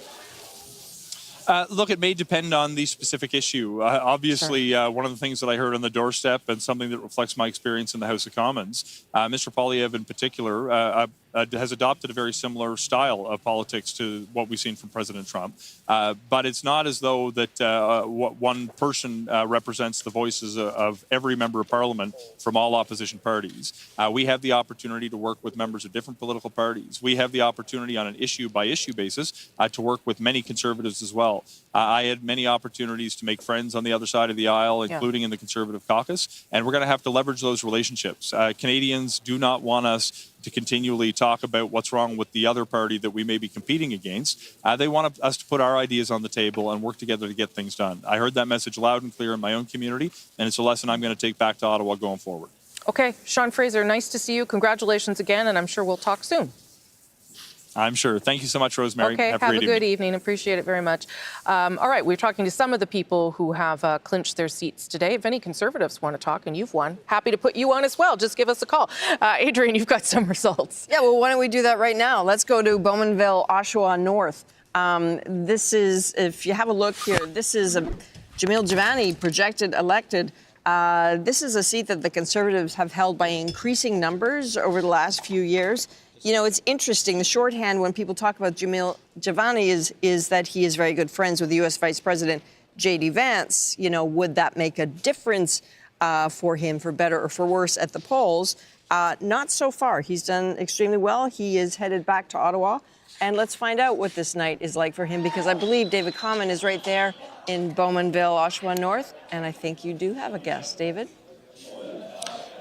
Look, it may depend on the specific issue. Obviously, one of the things that I heard on the doorstep and something that reflects my experience in the House of Commons, Mr. Poilievre in particular has adopted a very similar style of politics to what we've seen from President Trump. But it's not as though that one person represents the voices of every member of Parliament from all opposition parties. We have the opportunity to work with members of different political parties. We have the opportunity on an issue-by-issue basis to work with many Conservatives as well. I had many opportunities to make friends on the other side of the aisle, including in the Conservative caucus, and we're going to have to leverage those relationships. Canadians do not want us to continually talk about what's wrong with the other party that we may be competing against. They want us to put our ideas on the table and work together to get things done. I heard that message loud and clear in my own community, and it's a lesson I'm going to take back to Ottawa going forward. Okay, Sean Fraser, nice to see you. Congratulations again, and I'm sure we'll talk soon. I'm sure. Thank you so much, Rosemary. Okay, have a good evening. Appreciate it very much. All right, we're talking to some of the people who have clinched their seats today. If any Conservatives want to talk and you've won, happy to put you on as well. Just give us a call. Adrienne, you've got some results. Yeah, well, why don't we do that right now? Let's go to Bowmanville, Oshawa North. This is, if you have a look here, this is Jamil Javani projected elected. This is a seat that the Conservatives have held by increasing numbers over the last few years. You know, it's interesting. The shorthand when people talk about Jamil Javani is that he is very good friends with the U.S. Vice President J.D. Vance. You know, would that make a difference for him, for better or for worse, at the polls? Not so far. He's done extremely well. He is headed back to Ottawa. And let's find out what this night is like for him, because I believe David Common is right there in Bowmanville, Oshawa North. And I think you do have a guest, David.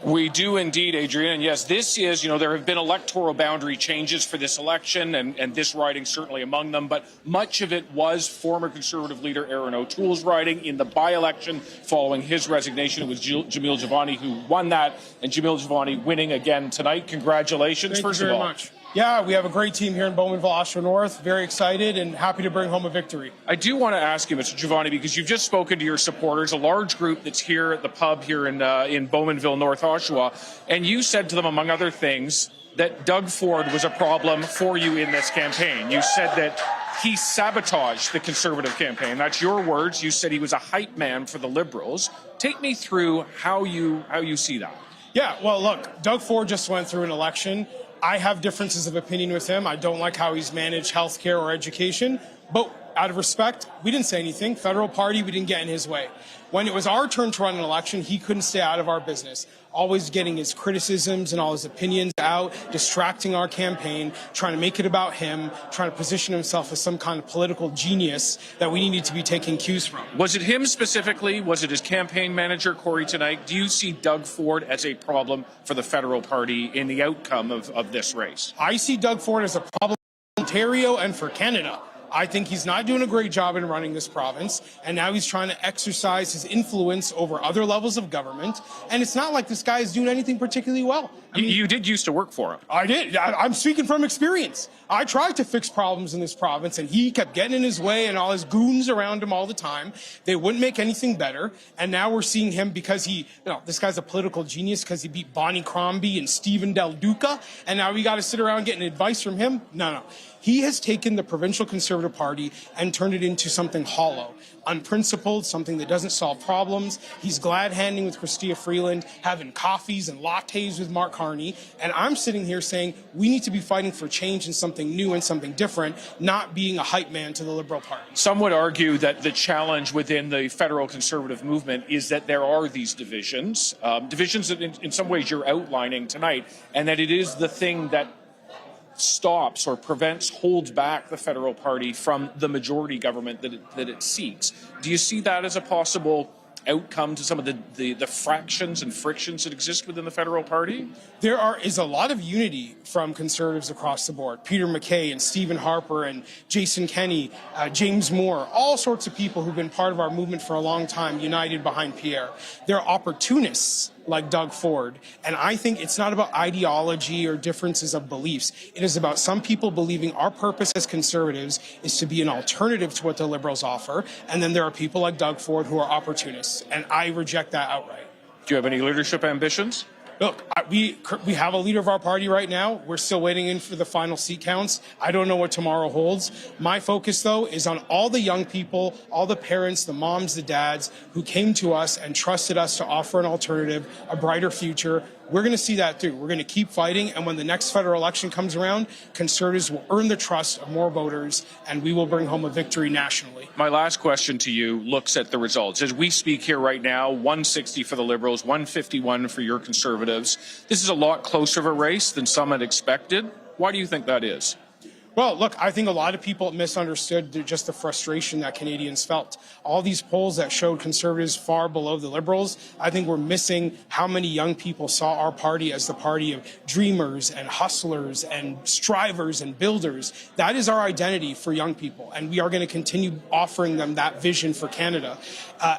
We do indeed, Adrienne. And yes, this is, there have been electoral boundary changes for this election, and this riding certainly among them. But much of it was former Conservative leader Aaron O'Toole's riding. In the by-election following his resignation, it was Jamil Javani who won that. And Jamil Javani winning again tonight. Congratulations, Thank you very much. Yeah, we have a great team here in Bowmanville, Oshawa North. Very excited and happy to bring home a victory. I do want to ask you, Mr. Javani, because you've just spoken to your supporters, a large group that's here at the pub here in Bowmanville, North Oshawa, and you said to them, among other things, that Doug Ford was a problem for you in this campaign. You said that he sabotaged the Conservative campaign. That's your words. You said he was a hype man for the Liberals. Take me through how you see that. Yeah, well, look, Doug Ford just went through an election. I have differences of opinion with him. I don't like how he's managed healthcare or education, but out of respect, we didn't say anything. Federal party, we didn't get in his way. When it was our turn to run an election, he couldn't stay out of our business, always getting his criticisms and all his opinions out, distracting our campaign, trying to make it about him, trying to position himself as some kind of political genius that we needed to be taking cues from. Was it him specifically? Was it his campaign manager, Corey, tonight? Do you see Doug Ford as a problem for the federal party in the outcome of this race? I see Doug Ford as a problem for Ontario and for Canada. I think he's not doing a great job in running this province, and now he's trying to exercise his influence over other levels of government, and it's not like this guy is doing anything particularly well. I mean, you did used to work for him. I did. I'm speaking from experience. I tried to fix problems in this province, and he kept getting in his way and all his goons around him all the time. They wouldn't make anything better, and now we're seeing him because this guy's a political genius because he beat Bonnie Crombie and Stephen Del Duca, and now we got to sit around getting advice from him? No. He has taken the provincial Conservative Party and turned it into something hollow, unprincipled, something that doesn't solve problems. He's glad-handing with Chrystia Freeland, having coffees and lattes with Mark Carney, and I'm sitting here saying we need to be fighting for change and something new and something different, not being a hype man to the Liberal Party. Some would argue that the challenge within the federal Conservative movement is that there are these divisions, divisions that in some ways you're outlining tonight, and that it is the thing that stops or prevents, holds back the federal party from the majority government that it seeks. Do you see that as a possible outcome to some of the fractions and frictions that exist within the federal party? There is a lot of unity from Conservatives across the board. Peter MacKay and Stephen Harper and Jason Kenney, James Moore, all sorts of people who've been part of our movement for a long time, united behind Pierre. There are opportunists like Doug Ford. And I think it's not about ideology or differences of beliefs. It is about some people believing our purpose as conservatives is to be an alternative to what the Liberals offer. And then there are people like Doug Ford who are opportunists. And I reject that outright. Do you have any leadership ambitions? Look, we have a leader of our party right now. We're still waiting in for the final seat counts. I don't know what tomorrow holds. My focus, though, is on all the young people, all the parents, the moms, the dads who came to us and trusted us to offer an alternative, a brighter future. We're going to see that through. We're going to keep fighting. And when the next federal election comes around, Conservatives will earn the trust of more voters, and we will bring home a victory nationally. My last question to you looks at the results. As we speak here right now, 160 for the Liberals, 151 for your Conservatives. This is a lot closer of a race than some had expected. Why do you think that is? Well, look, I think a lot of people misunderstood just the frustration that Canadians felt. All these polls that showed Conservatives far below the Liberals, I think we're missing how many young people saw our party as the party of dreamers and hustlers and strivers and builders. That is our identity for young people, and we are going to continue offering them that vision for Canada.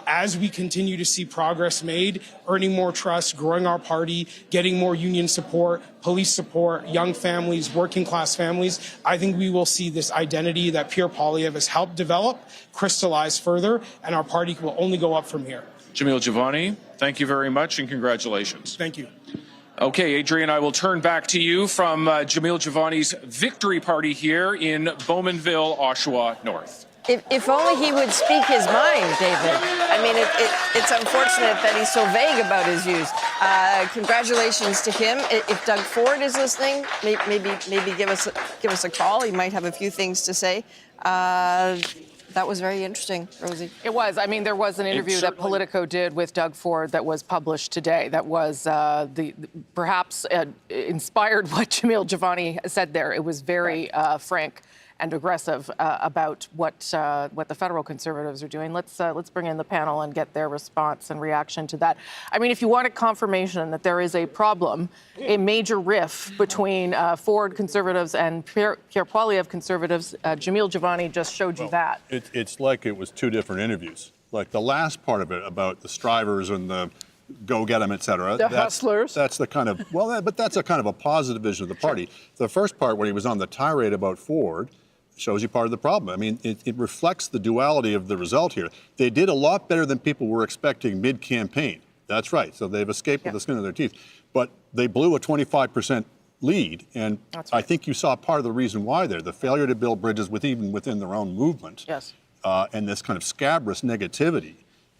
As we continue to see progress made, earning more trust, growing our party, getting more union support, police support, young families, working class families, I think we will see this identity that Pierre Poilievre has helped develop crystallize further, and our party will only go up from here. Jamil Jivani, thank you very much and congratulations. Thank you. Okay, Adrian, I will turn back to you from Jamil Jivani's victory party here in Bowmanville, Oshawa North. If only he would speak his mind, David. I mean, it's unfortunate that he's so vague about his views. Congratulations to him. If Doug Ford is listening, maybe give us a call. He might have a few things to say. That was very interesting, Rosie. It was. I mean, there was an interview that Politico did with Doug Ford that was published today. That was perhaps inspired what Jamil Jivani said there. It was very frank and aggressive about what the federal Conservatives are doing. Let's bring in the panel and get their response and reaction to that. I mean, if you wanted confirmation that there is a problem, a major rift between Ford Conservatives and Pierre Poilievre Conservatives, Jamil Jivani just showed you that. It's like it was two different interviews. Like the last part of it about the strivers and the go get them, et cetera. The hustlers. That's the kind of, but that's a kind of a positive vision of the party. The first part, when he was on the tirade about Ford, shows you part of the problem. I mean, it reflects the duality of the result here. They did a lot better than people were expecting mid-campaign. That's right. So they've escaped with the skin of their teeth. But they blew a 25% lead, and I think you saw part of the reason why there. The failure to build bridges even within their own movement. Yes. And this kind of scabrous negativity.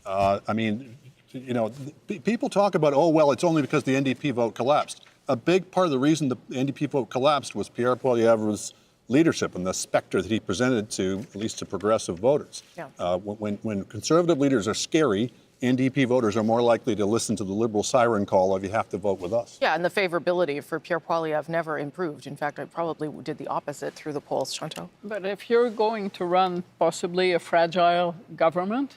I mean, you know, people talk about, oh, well, it's only because the NDP vote collapsed. A big part of the reason the NDP vote collapsed was Pierre Poilievre's leadership and the specter that he presented to, at least to progressive voters. Yeah. When conservative leaders are scary, NDP voters are more likely to listen to the Liberal siren call of you have to vote with us. Yeah, and the favorability for Pierre Poilievre never improved. In fact, I probably did the opposite through the polls, Chantal. But if you're going to run possibly a fragile government,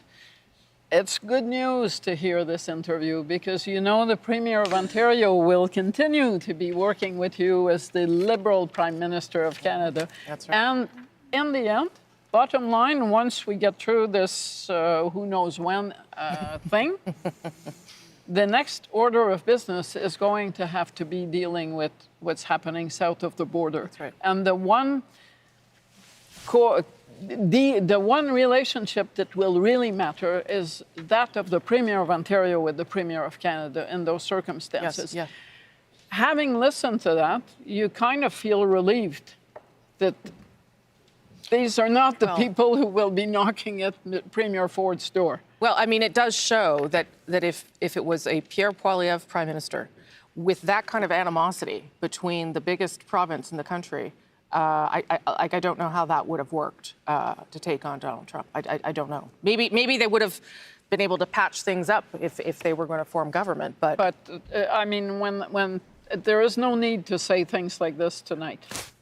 it's good news to hear this interview because you know the Premier of Ontario will continue to be working with you as the Liberal Prime Minister of Canada. That's right. And in the end, bottom line, once we get through this who knows when thing, the next order of business is going to have to be dealing with what's happening south of the border. That's right. And the one relationship that will really matter is that of the Premier of Ontario with the Premier of Canada in those circumstances. Yes, yeah. Having listened to that, you kind of feel relieved that these are not the people who will be knocking at Premier Ford's door. Well, I mean, it does show that if it was a Pierre Poilievre Prime Minister with that kind of animosity between the biggest province in the country, I don't know how that would have worked to take on Donald Trump. I don't know. Maybe they would have been able to patch things up if they were going to form government. But I mean, when there is no need to say things like this tonight.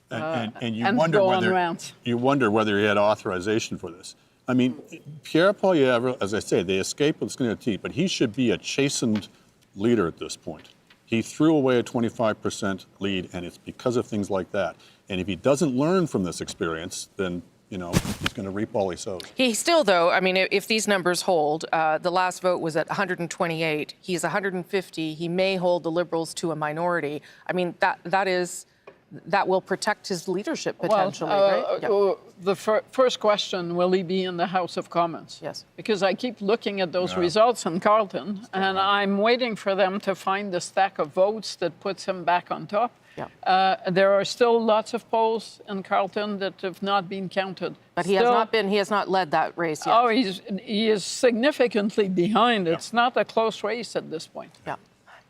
And you wonder whether he had authorization for this. I mean, Pierre Poilievre, as I say, they escaped with skin of teeth, but he should be a chastened leader at this point. He threw away a 25% lead, and it's because of things like that. And if he doesn't learn from this experience, then he's going to reap all he sows. He still, though, I mean, if these numbers hold, the last vote was at 128. He's 150. He may hold the Liberals to a minority. I mean, that will protect his leadership potentially, right? Yeah. The first question, will he be in the House of Commons? Yes. Because I keep looking at those results in Carleton, and I'm waiting for them to find the stack of votes that puts him back on top. Yeah. There are still lots of polls in Carleton that have not been counted. But he has not led that race yet. Oh, he is significantly behind. Yeah. It's not a close race at this point. Yeah.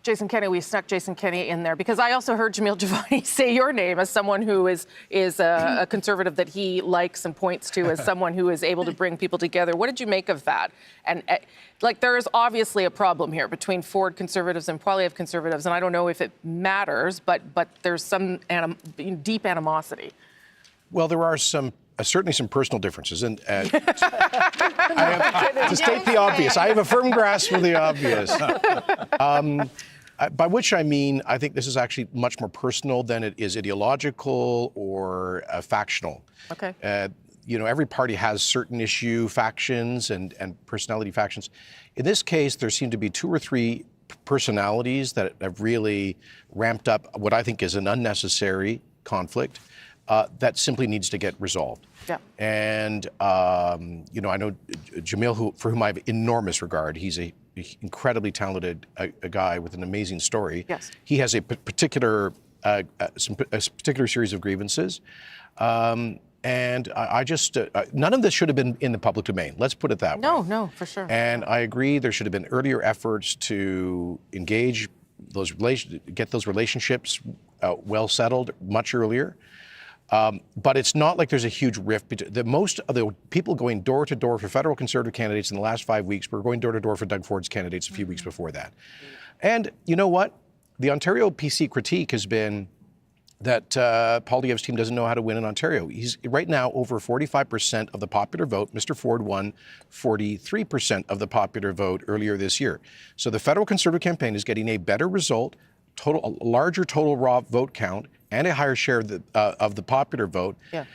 Jason Kenney, we snuck Jason Kenney in there because I also heard Jamil Jivani say your name as someone who is a conservative that he likes and points to as someone who is able to bring people together. What did you make of that? And there is obviously a problem here between Ford conservatives and Poilievre conservatives, and I don't know if it matters, but there's some deep animosity. Well, there are certainly some personal differences, and to state the obvious, I have a firm grasp of the obvious. By which I mean, I think this is actually much more personal than it is ideological or factional. Okay. Every party has certain issue factions and personality factions. In this case, there seem to be 2 or 3 personalities that have really ramped up what I think is an unnecessary conflict that simply needs to get resolved. Yeah. And, I know Jamil, for whom I have enormous regard. He's a incredibly talented a guy with an amazing story. Yes. He has a particular series of grievances. And I just, none of this should have been in the public domain. Let's put it that way. No, for sure. And I agree there should have been earlier efforts to engage get those relationships well settled much earlier. But it's not like there's a huge rift. Most of the people going door to door for federal Conservative candidates in the last 5 weeks were going door to door for Doug Ford's candidates a few weeks before that. And you know what? The Ontario PC critique has been that Poilievre's team doesn't know how to win in Ontario. He's right now over 45% of the popular vote. Mr. Ford won 43% of the popular vote earlier this year. So the federal Conservative campaign is getting a better result, a larger total raw vote count, and a higher share of the popular vote. Yeah.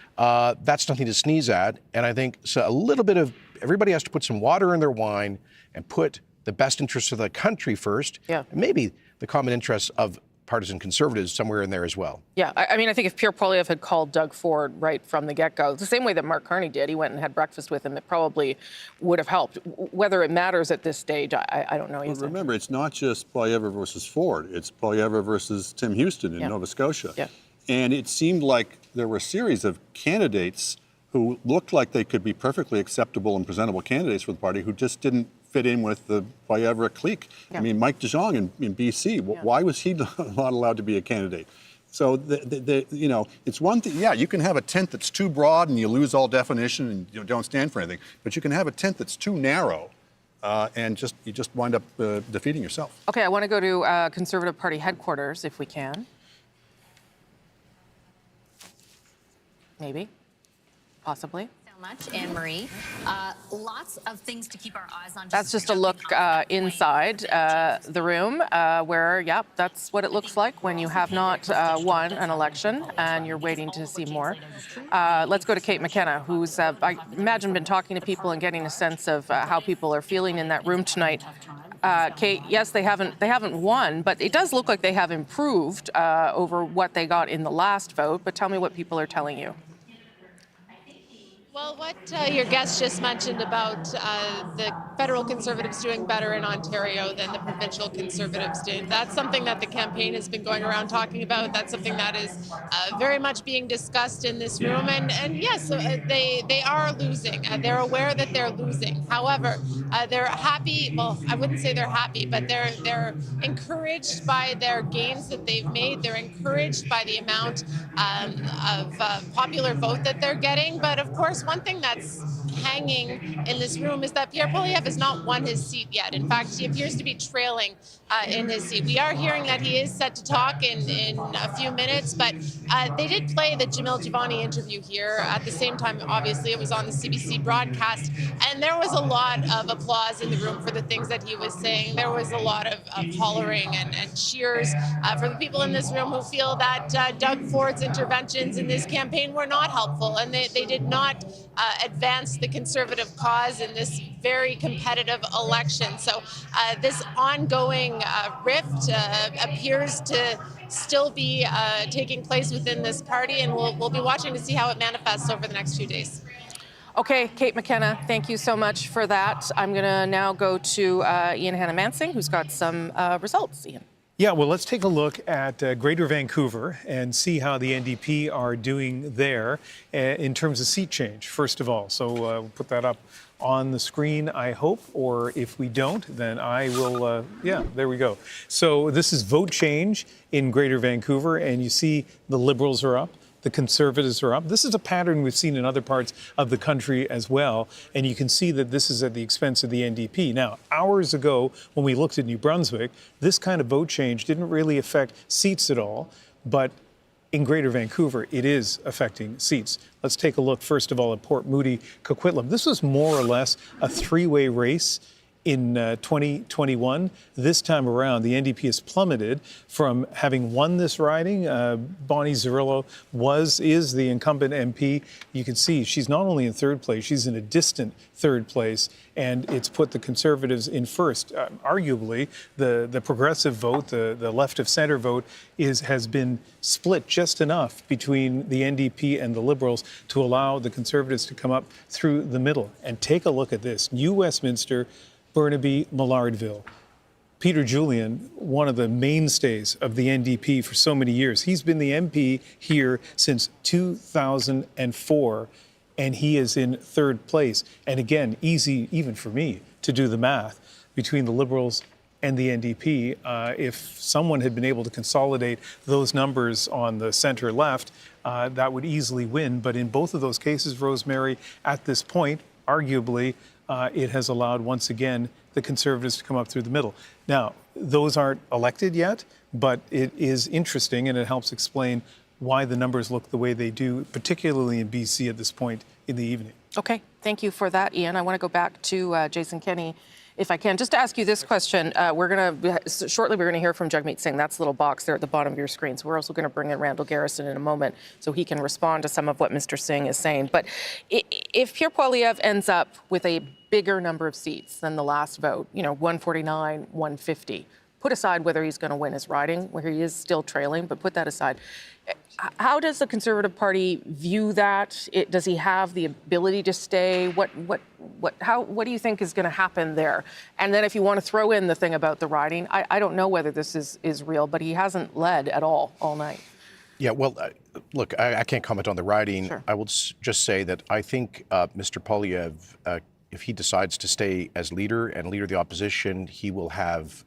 That's nothing to sneeze at. And I think so a little bit of everybody has to put some water in their wine and put the best interests of the country first. Yeah. And maybe the common interests of partisan conservatives somewhere in there as well. Yeah, I mean, I think if Pierre Poilievre had called Doug Ford right from the get-go, the same way that Mark Carney did, he went and had breakfast with him, it probably would have helped. Whether it matters at this stage, I don't know. Well, remember, it's not just Poilievre versus Ford. It's Poilievre versus Tim Houston in Nova Scotia. Yeah. And it seemed like there were a series of candidates who looked like they could be perfectly acceptable and presentable candidates for the party who just didn't fit in with the Poilievre clique. Yeah. I mean, Mike DeJong in BC, why was he not allowed to be a candidate? So, it's one thing, you can have a tent that's too broad and you lose all definition and you don't stand for anything, but you can have a tent that's too narrow and you just wind up defeating yourself. Okay, I want to go to Conservative Party headquarters, if we can. Maybe, possibly. Much, Anne-Marie. Lots of things to keep our eyes on. That's just a look inside the room where, that's what it looks like when you have not won an election and you're waiting to see more. Let's go to Kate McKenna, who's, I imagine, been talking to people and getting a sense of how people are feeling in that room tonight. Kate, yes, they haven't won, but it does look like they have improved over what they got in the last vote. But tell me what people are telling you. Well, what your guest just mentioned about the federal Conservatives doing better in Ontario than the provincial Conservatives did, that's something that the campaign has been going around talking about. That's something that is very much being discussed in this room. And yes, they are losing. They're aware that they're losing. However, they're happy. Well, I wouldn't say they're happy, but they're encouraged by their gains that they've made. They're encouraged by the amount of popular vote that they're getting. But of course, one thing that's hanging in this room is that Pierre Poilievre has not won his seat yet. In fact, he appears to be trailing in his seat. We are hearing that he is set to talk in a few minutes, but they did play the Jamil Jivani interview here. At the same time, obviously, it was on the CBC broadcast, and there was a lot of applause in the room for the things that he was saying. There was a lot of hollering and cheers for the people in this room who feel that Doug Ford's interventions in this campaign were not helpful, and they did not advance the Conservative cause in this very competitive election. So this ongoing rift appears to still be taking place within this party, and we'll be watching to see how it manifests over the next few days. Okay, Kate McKenna, thank you so much for that. I'm going to now go to Ian Hannah-Mansing, who's got some results. Ian. Yeah, well, let's take a look at Greater Vancouver and see how the NDP are doing there in terms of seat change, first of all. So we'll put that up on the screen, I hope, or if we don't, then I will, yeah, there we go. So this is vote change in Greater Vancouver, and you see the Liberals are up. The Conservatives are up. This is a pattern we've seen in other parts of the country as well, and you can see that this is at the expense of the NDP. Now, hours ago, when we looked at New Brunswick, this kind of vote change didn't really affect seats at all, but in Greater Vancouver, it is affecting seats. Let's take a look, first of all, at Port Moody, Coquitlam. This was more or less a three-way race in 2021. This time around, the NDP has plummeted from having won this riding. Bonnie Zerillo is the incumbent MP. You can see she's not only in third place, she's in a distant third place, and it's put the Conservatives in first. Arguably, the progressive vote, the left of center vote, has been split just enough between the NDP and the Liberals to allow the Conservatives to come up through the middle. And take a look at this. New Westminster, Burnaby, Millardville. Peter Julian, one of the mainstays of the NDP for so many years. He's been the MP here since 2004, and he is in third place. And again, easy even for me to do the math between the Liberals and the NDP. If someone had been able to consolidate those numbers on the center left, that would easily win. But in both of those cases, Rosemary, at this point, arguably, it has allowed, once again, the Conservatives to come up through the middle. Now, those aren't elected yet, but it is interesting, and it helps explain why the numbers look the way they do, particularly in BC at this point in the evening. Okay, thank you for that, Ian. I want to go back to Jason Kenney, if I can, just to ask you this question. Shortly, we're going to hear from Jagmeet Singh. That's the little box there at the bottom of your screen. So we're also going to bring in Randall Garrison in a moment so he can respond to some of what Mr. Singh is saying. But if Pierre Poilievre ends up with a bigger number of seats than the last vote, 149, 150, put aside whether he's going to win his riding, where he is still trailing, but put that aside. How does the Conservative Party view that? Does he have the ability to stay? What do you think is going to happen there? And then if you want to throw in the thing about the riding, I don't know whether this is real, but he hasn't led at all night. Yeah, well, look, I can't comment on the riding. Sure. I will just say that I think Mr. Poilievre, if he decides to stay as leader and leader of the opposition, he will have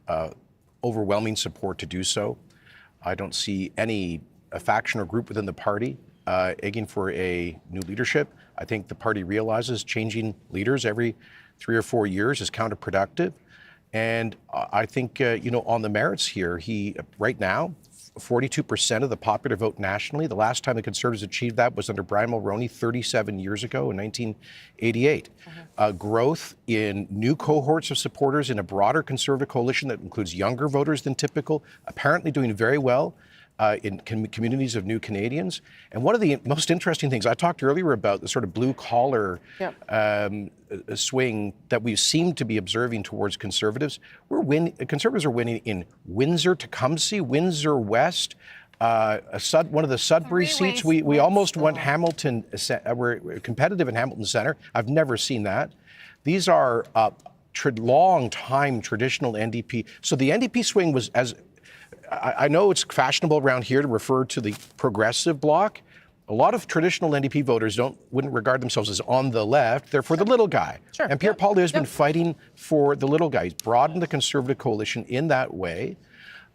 overwhelming support to do so. I don't see any faction or group within the party egging for a new leadership. I think the party realizes changing leaders every 3 or 4 years is counterproductive. And I think, on the merits here, he right now, 42% of the popular vote nationally. The last time the Conservatives achieved that was under Brian Mulroney 37 years ago in 1988. Growth in new cohorts of supporters in a broader Conservative coalition that includes younger voters than typical, apparently doing very well in communities of new Canadians. And one of the most interesting things, I talked earlier about the sort of blue-collar swing that we seem to be observing towards Conservatives. Conservatives are winning in Windsor, Tecumseh, Windsor West, one of the Sudbury seats. We almost won Hamilton. We're competitive in Hamilton Centre. I've never seen that. These are long-time traditional NDP. So the NDP swing was as... I know it's fashionable around here to refer to the progressive bloc. A lot of traditional NDP voters wouldn't regard themselves as on the left. They're for the little guy. Sure. And Pierre Poilievre has been fighting for the little guy. He's broadened the Conservative coalition in that way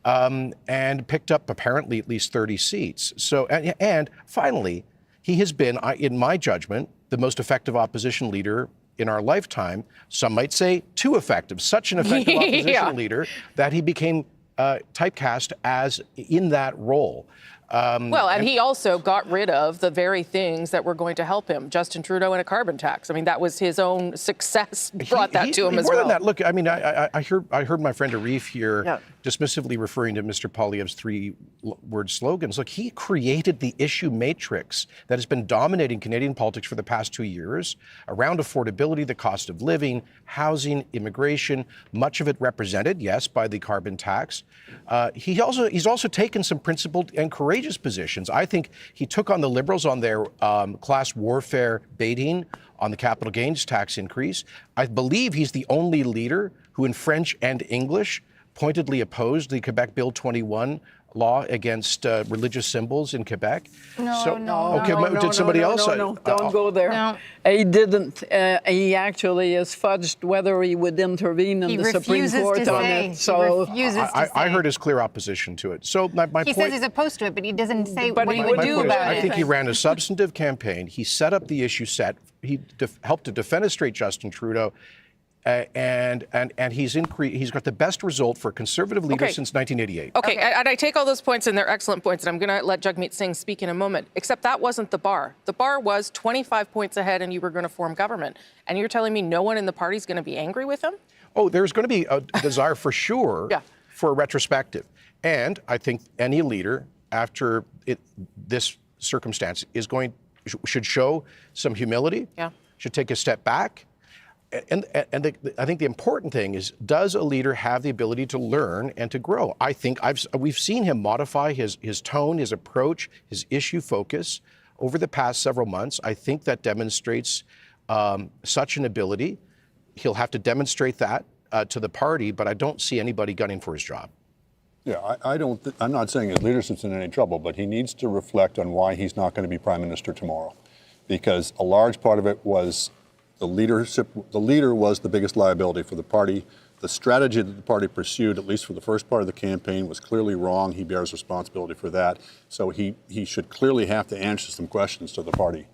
and picked up apparently at least 30 seats. So, and finally, he has been, in my judgment, the most effective opposition leader in our lifetime. Some might say too effective. Such an effective opposition leader that he became typecast as in that role. Well, and he also got rid of the very things that were going to help him, Justin Trudeau and a carbon tax. I mean, that was his own success brought that to him as well. More than that, look, I mean, I heard my friend Arif here dismissively referring to Mr. Poilievre's three-word slogans. Look, he created the issue matrix that has been dominating Canadian politics for the past 2 years around affordability, the cost of living, housing, immigration, much of it represented, yes, by the carbon tax. He's also taken some principled and courageous positions. I think he took on the Liberals on their class warfare baiting on the capital gains tax increase. I believe he's the only leader who in French and English pointedly opposed the Quebec Bill 21 law against religious symbols in Quebec. Did somebody else? No, don't go there. No. He didn't. He actually has fudged whether he would intervene in the Supreme Court on it. So I heard his clear opposition to it. So my He point, says he's opposed to it, but he doesn't say But what he he would would do do about about I it. think he ran a substantive campaign. He set up the issue set. He helped to defenestrate Justin Trudeau. And he's got the best result for a Conservative leader since 1988. Okay, and I take all those points, and they're excellent points, and I'm going to let Jagmeet Singh speak in a moment, except that wasn't the bar. The bar was 25 points ahead, and you were going to form government. And you're telling me no one in the party is going to be angry with him? Oh, there's going to be a desire for sure for a retrospective. And I think any leader after this circumstance should show some humility, should take a step back. And I think the important thing is, does a leader have the ability to learn and to grow? I think we've seen him modify his tone, his approach, his issue focus over the past several months. I think that demonstrates such an ability. He'll have to demonstrate that to the party, but I don't see anybody gunning for his job. Yeah, I'm not saying his leadership's in any trouble, but he needs to reflect on why he's not going to be prime minister tomorrow, because a large part of it was the leadership. The leader was the biggest liability for the party. The strategy that the party pursued, at least for the first part of the campaign, was clearly wrong. He bears responsibility for that. So he should clearly have to answer some questions to the party.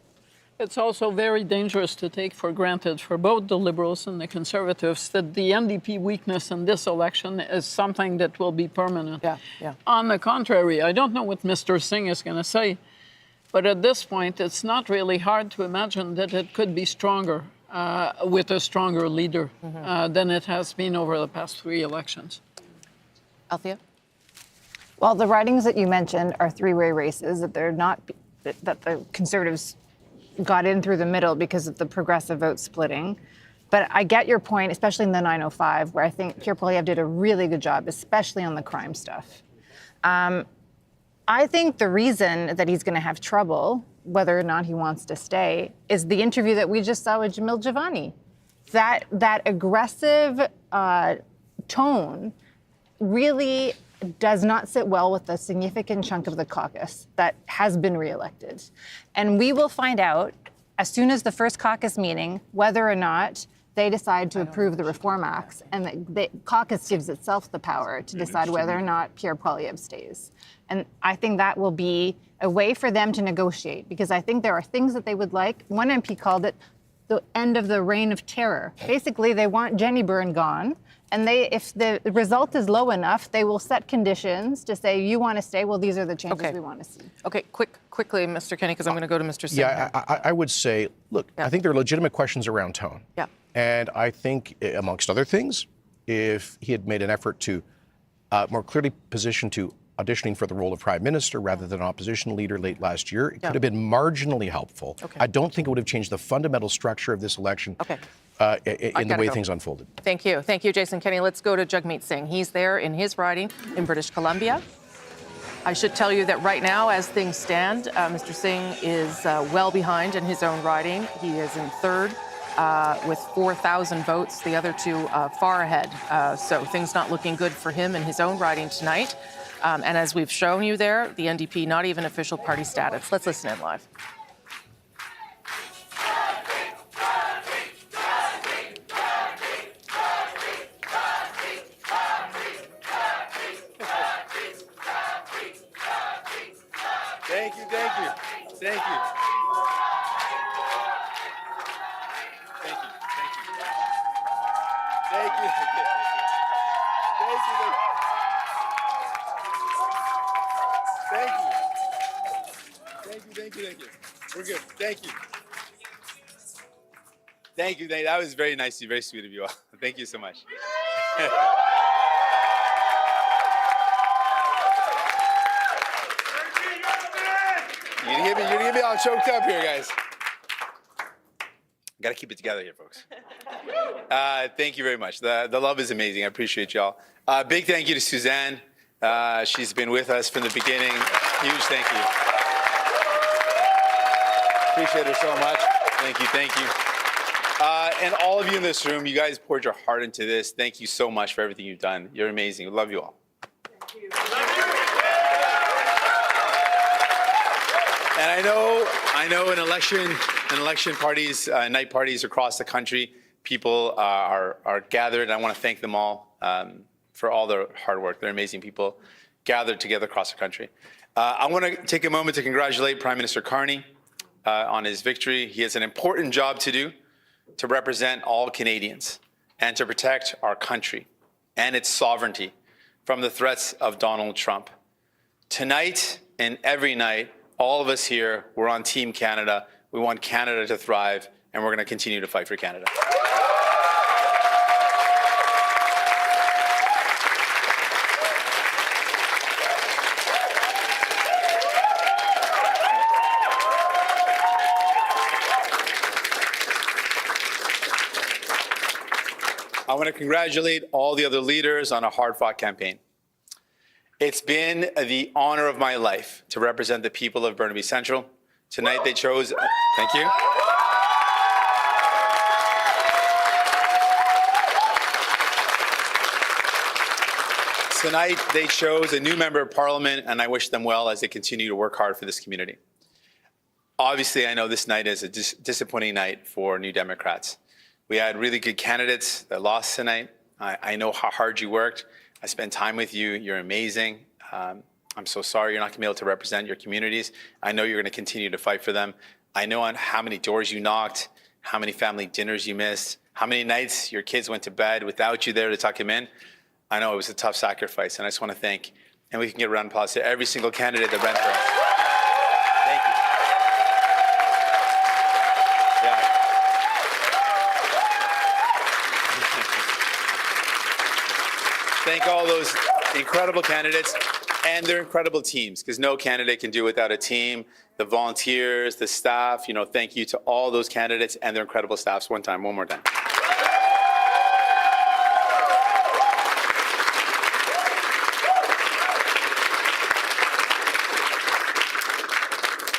it's also very dangerous to take for granted for both the Liberals and the Conservatives that the NDP weakness in this election is something that will be permanent. On the contrary, I don't know what Mr. Singh is going to say, but at this point, it's not really hard to imagine that it could be stronger with a stronger leader than it has been over the past 3 elections. Althea? Well, the ridings that you mentioned are three-way races, that they're not, that the Conservatives got in through the middle because of the progressive vote splitting. But I get your point, especially in the 905, where I think Pierre Poilievre did a really good job, especially on the crime stuff. I think the reason that he's going to have trouble, whether or not he wants to stay, is the interview that we just saw with Jamil Javani. That aggressive tone really does not sit well with a significant chunk of the caucus that has been reelected. And we will find out as soon as the first caucus meeting whether or not they decide to approve the Reform Acts, and the caucus gives itself the power to decide whether or not Pierre Poilievre stays. And I think that will be a way for them to negotiate, because I think there are things that they would like. One MP called it the end of the reign of terror. Basically, they want Jenny Byrne gone. And if the result is low enough, they will set conditions to say, you want to stay, well, these are the changes we want to see. Okay, quickly, Mr. Kenny, because I'm going to go to Mr. Singh. Yeah, I would say, look, I think there are legitimate questions around tone. Yeah. And I think, amongst other things, if he had made an effort to more clearly position to auditioning for the role of Prime Minister rather than opposition leader late last year, it could have been marginally helpful. I don't think it would have changed the fundamental structure of this election in the way things unfolded. Thank you. Thank you, Jason Kenney. Let's go to Jagmeet Singh. He's there in his riding in British Columbia. I should tell you that right now, as things stand, Mr. Singh is well behind in his own riding. He is in third with 4,000 votes. The other two far ahead. So things not looking good for him in his own riding tonight. And as we've shown you there, the NDP, not even official party status. Let's listen in live. Thank you, thank you, thank you. Thank you, thank you. Thank you. Thank you. Thank you. We're good. Thank you. Thank you. That was very nice of you, very sweet of you all. Thank you so much. You're gonna get me all choked up here, guys. Got to keep it together here, folks. Thank you very much. The love is amazing. I appreciate y'all. Big thank you to Suzanne. She's been with us from the beginning. Huge thank you. Appreciate her so much. Thank you. Thank you. And all of you in this room, you guys poured your heart into this. Thank you so much for everything you've done. You're amazing. We love you all. And I know in election parties, night parties across the country, people are gathered. I want to thank them all for all their hard work. They're amazing people gathered together across the country. I want to take a moment to congratulate Prime Minister Carney on his victory. He has an important job to do to represent all Canadians and to protect our country and its sovereignty from the threats of Donald Trump. Tonight and every night, all of us here, we're on Team Canada. We want Canada to thrive, and we're going to continue to fight for Canada. I want to congratulate all the other leaders on a hard-fought campaign. It's been the honor of my life to represent the people of Burnaby Central. Tonight they chose, thank you. Tonight they chose a new member of parliament, and I wish them well as they continue to work hard for this community. Obviously, I know this night is a disappointing night for New Democrats. We had really good candidates that lost tonight. I know how hard you worked. I spent time with you. You're amazing. I'm so sorry you're not going to be able to represent your communities. I know you're going to continue to fight for them. I know on how many doors you knocked, how many family dinners you missed, how many nights your kids went to bed without you there to tuck them in. I know it was a tough sacrifice, and I just want to thank, and we can get a round of applause to every single candidate that ran for us. Thank you. Thank all those incredible candidates and their incredible teams, because no candidate can do without a team. The volunteers, the staff, thank you to all those candidates and their incredible staffs. One more time.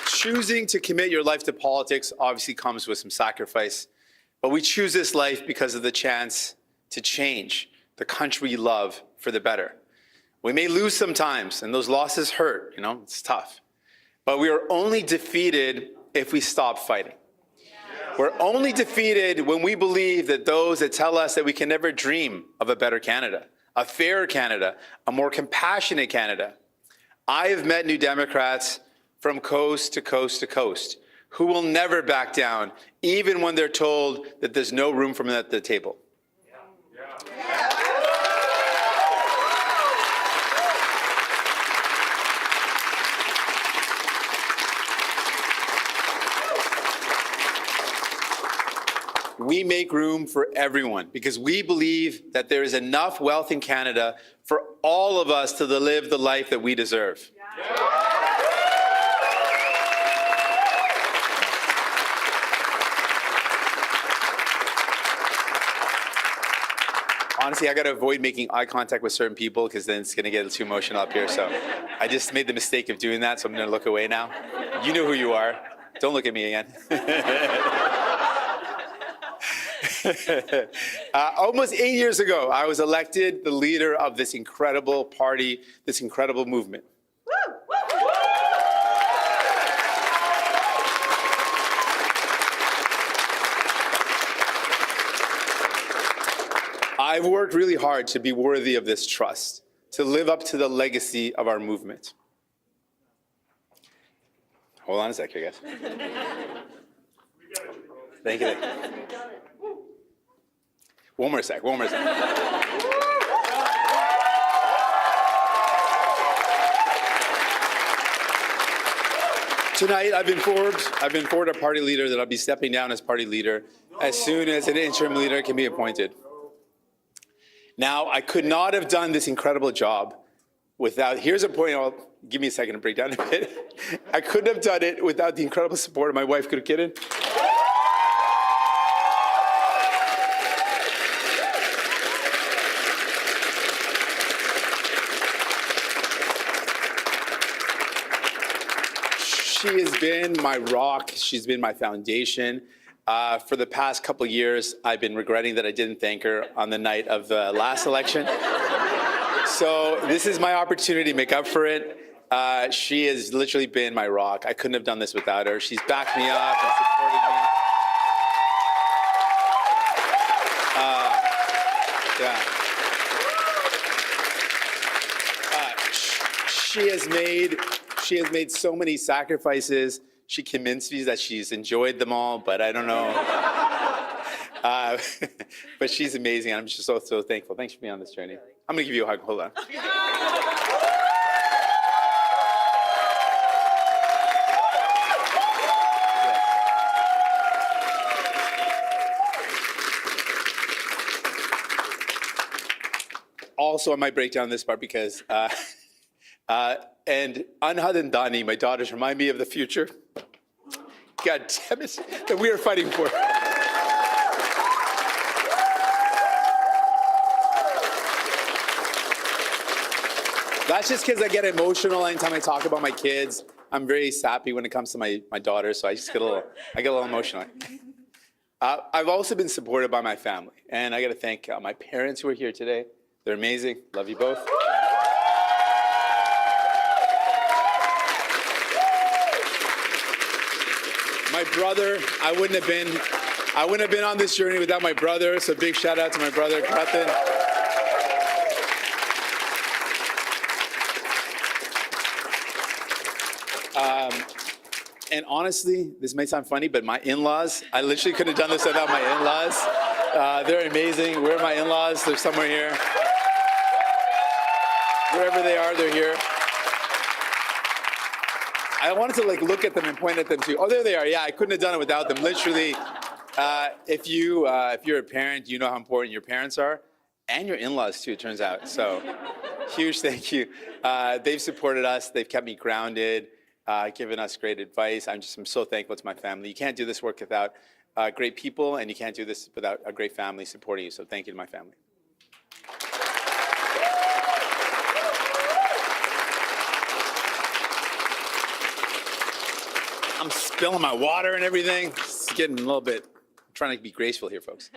Choosing to commit your life to politics obviously comes with some sacrifice, but we choose this life because of the chance to change the country we love for the better. We may lose sometimes, and those losses hurt, it's tough. But we are only defeated if we stop fighting. We're only defeated when we believe that those that tell us that we can never dream of a better Canada, a fairer Canada, a more compassionate Canada. I have met New Democrats from coast to coast to coast who will never back down, even when they're told that there's no room for them at the table. We make room for everyone because we believe that there is enough wealth in Canada for all of us to live the life that we deserve. Honestly, I got to avoid making eye contact with certain people because then it's going to get too emotional up here. So I just made the mistake of doing that, so I'm going to look away now. You know who you are. Don't look at me again. Almost 8 years ago, I was elected the leader of this incredible party, this incredible movement. I've worked really hard to be worthy of this trust, to live up to the legacy of our movement. Hold on a sec here, guys. Thank you. One more sec. Tonight, I've informed our party leader that I'll be stepping down as party leader as soon as an interim leader can be appointed. Now, I could not have done this incredible job without, here's a point, give me a second to break down a bit. I couldn't have done it without the incredible support of my wife, Kidden. She has been my rock. She's been my foundation. For the past couple of years, I've been regretting that I didn't thank her on the night of the last election. So this is my opportunity to make up for it. She has literally been my rock. I couldn't have done this without her. She's backed me up and supported me. She has made so many sacrifices. She convinced me that she's enjoyed them all, but I don't know. But she's amazing. I'm just so thankful. Thanks for being on this journey. I'm gonna give you a hug. Hold on. Also, I might break down this part because and Anhad and Dani, my daughters, remind me of the future. God damn it, that we are fighting for. That's just because I get emotional anytime I talk about my kids. I'm very sappy when it comes to my daughters, so I get a little emotional. I've also been supported by my family, and I got to thank my parents who are here today. They're amazing. Love you both. My brother, I wouldn't have been on this journey without my brother. So big shout out to my brother, Kratin. And honestly, this may sound funny, but my in-laws, I literally couldn't have done this without my in-laws. They're amazing. Where are my in-laws? They're somewhere here. Wherever they are, they're here. I wanted to look at them and point at them too. Oh, there they are. Yeah, I couldn't have done it without them. Literally, if you're a parent, you know how important your parents are, and your in-laws too, it turns out. So huge thank you. They've supported us. They've kept me grounded, given us great advice. I'm so thankful to my family. You can't do this work without great people, and you can't do this without a great family supporting you. So thank you to my family. I'm spilling my water and everything. It's getting a little bit, I'm trying to be graceful here, folks.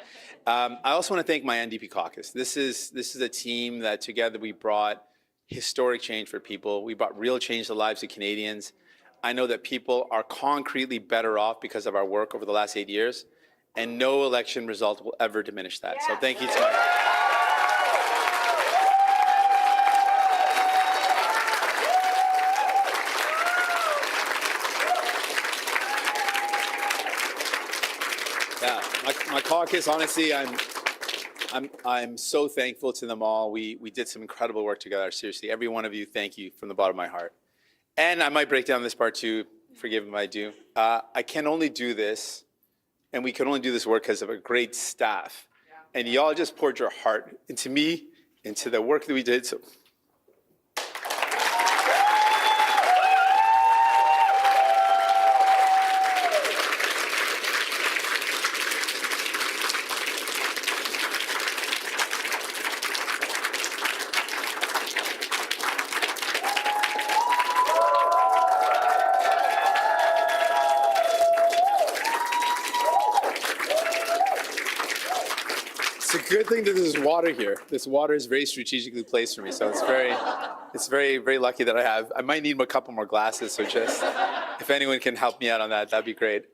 I also want to thank my NDP caucus. This is a team that together we brought historic change for people. We brought real change to the lives of Canadians. I know that people are concretely better off because of our work over the last 8 years, and no election result will ever diminish that. So thank you to my my caucus, honestly, I'm so thankful to them all. We did some incredible work together. Seriously, every one of you, thank you from the bottom of my heart. And I might break down this part too, forgive me if I do. I can only do this, and we can only do this work because of a great staff. And y'all just poured your heart into me, into the work that we did. So it's a good thing that there's water here. This water is very strategically placed for me, so it's very, very lucky that I have. I might need a couple more glasses, so just if anyone can help me out on that, that'd be great.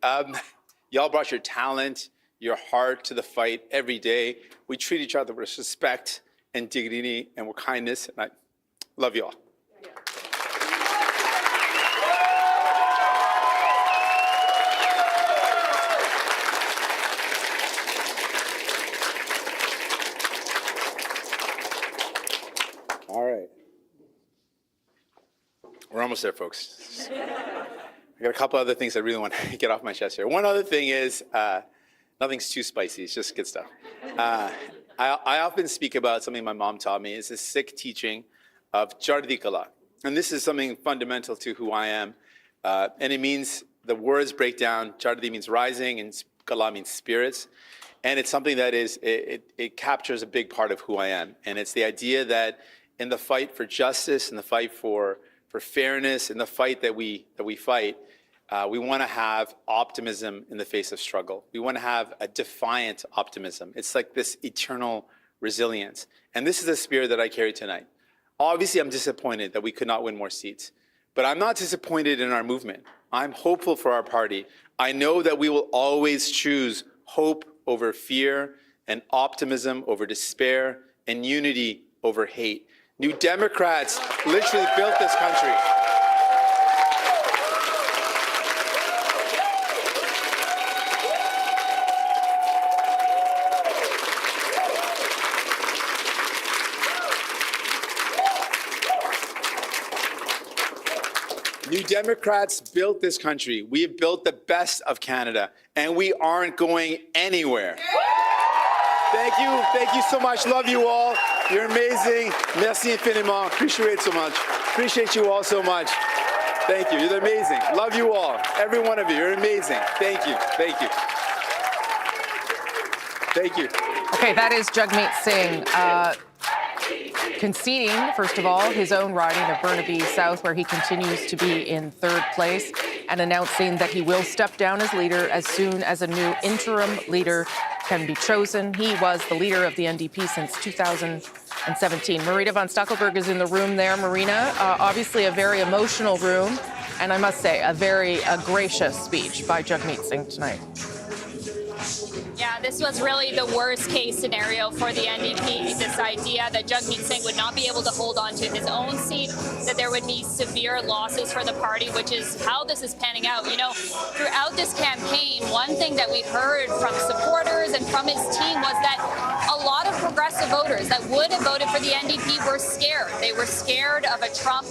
Y'all brought your talent, your heart to the fight every day. We treat each other with respect and dignity and with kindness, and I love you all. All right. We're almost there, folks. I got a couple other things I really want to get off my chest here. One other thing is, nothing's too spicy. It's just good stuff. I often speak about something my mom taught me. It's a Sikh teaching of Chardi Kala. And this is something fundamental to who I am. And it means, the words break down. Chardi means rising and Kala means spirits. And it's something that it captures a big part of who I am. And it's the idea that in the fight for justice, in the fight for fairness, in the fight that we fight, we want to have optimism in the face of struggle. We want to have a defiant optimism. It's like this eternal resilience. And this is the spirit that I carry tonight. Obviously, I'm disappointed that we could not win more seats. But I'm not disappointed in our movement. I'm hopeful for our party. I know that we will always choose hope over fear, and optimism over despair, and unity over hate. New Democrats literally built this country. New Democrats built this country. We have built the best of Canada, and we aren't going anywhere. Thank you so much. Love you all. You're amazing. Merci infiniment. Appreciate it so much. Appreciate you all so much. Thank you. You're amazing. Love you all. Every one of you. You're amazing. Thank you. Thank you. Thank you. Okay, that is Jagmeet Singh. Conceding, first of all, his own riding of Burnaby South, where he continues to be in third place, and announcing that he will step down as leader as soon as a new interim leader can be chosen. He was the leader of the NDP since 2017. Marina von Stackelberg is in the room there. Marina, obviously a very emotional room, and I must say, a very gracious speech by Jagmeet Singh tonight. Yeah, this was really the worst case scenario for the NDP. This idea that Jagmeet Singh would not be able to hold on to his own seat, that there would be severe losses for the party, which is how this is panning out. You know, throughout this campaign, one thing that we heard from supporters and from his team was that a lot of progressive voters that would have voted for the NDP were scared. They were scared of a Trump.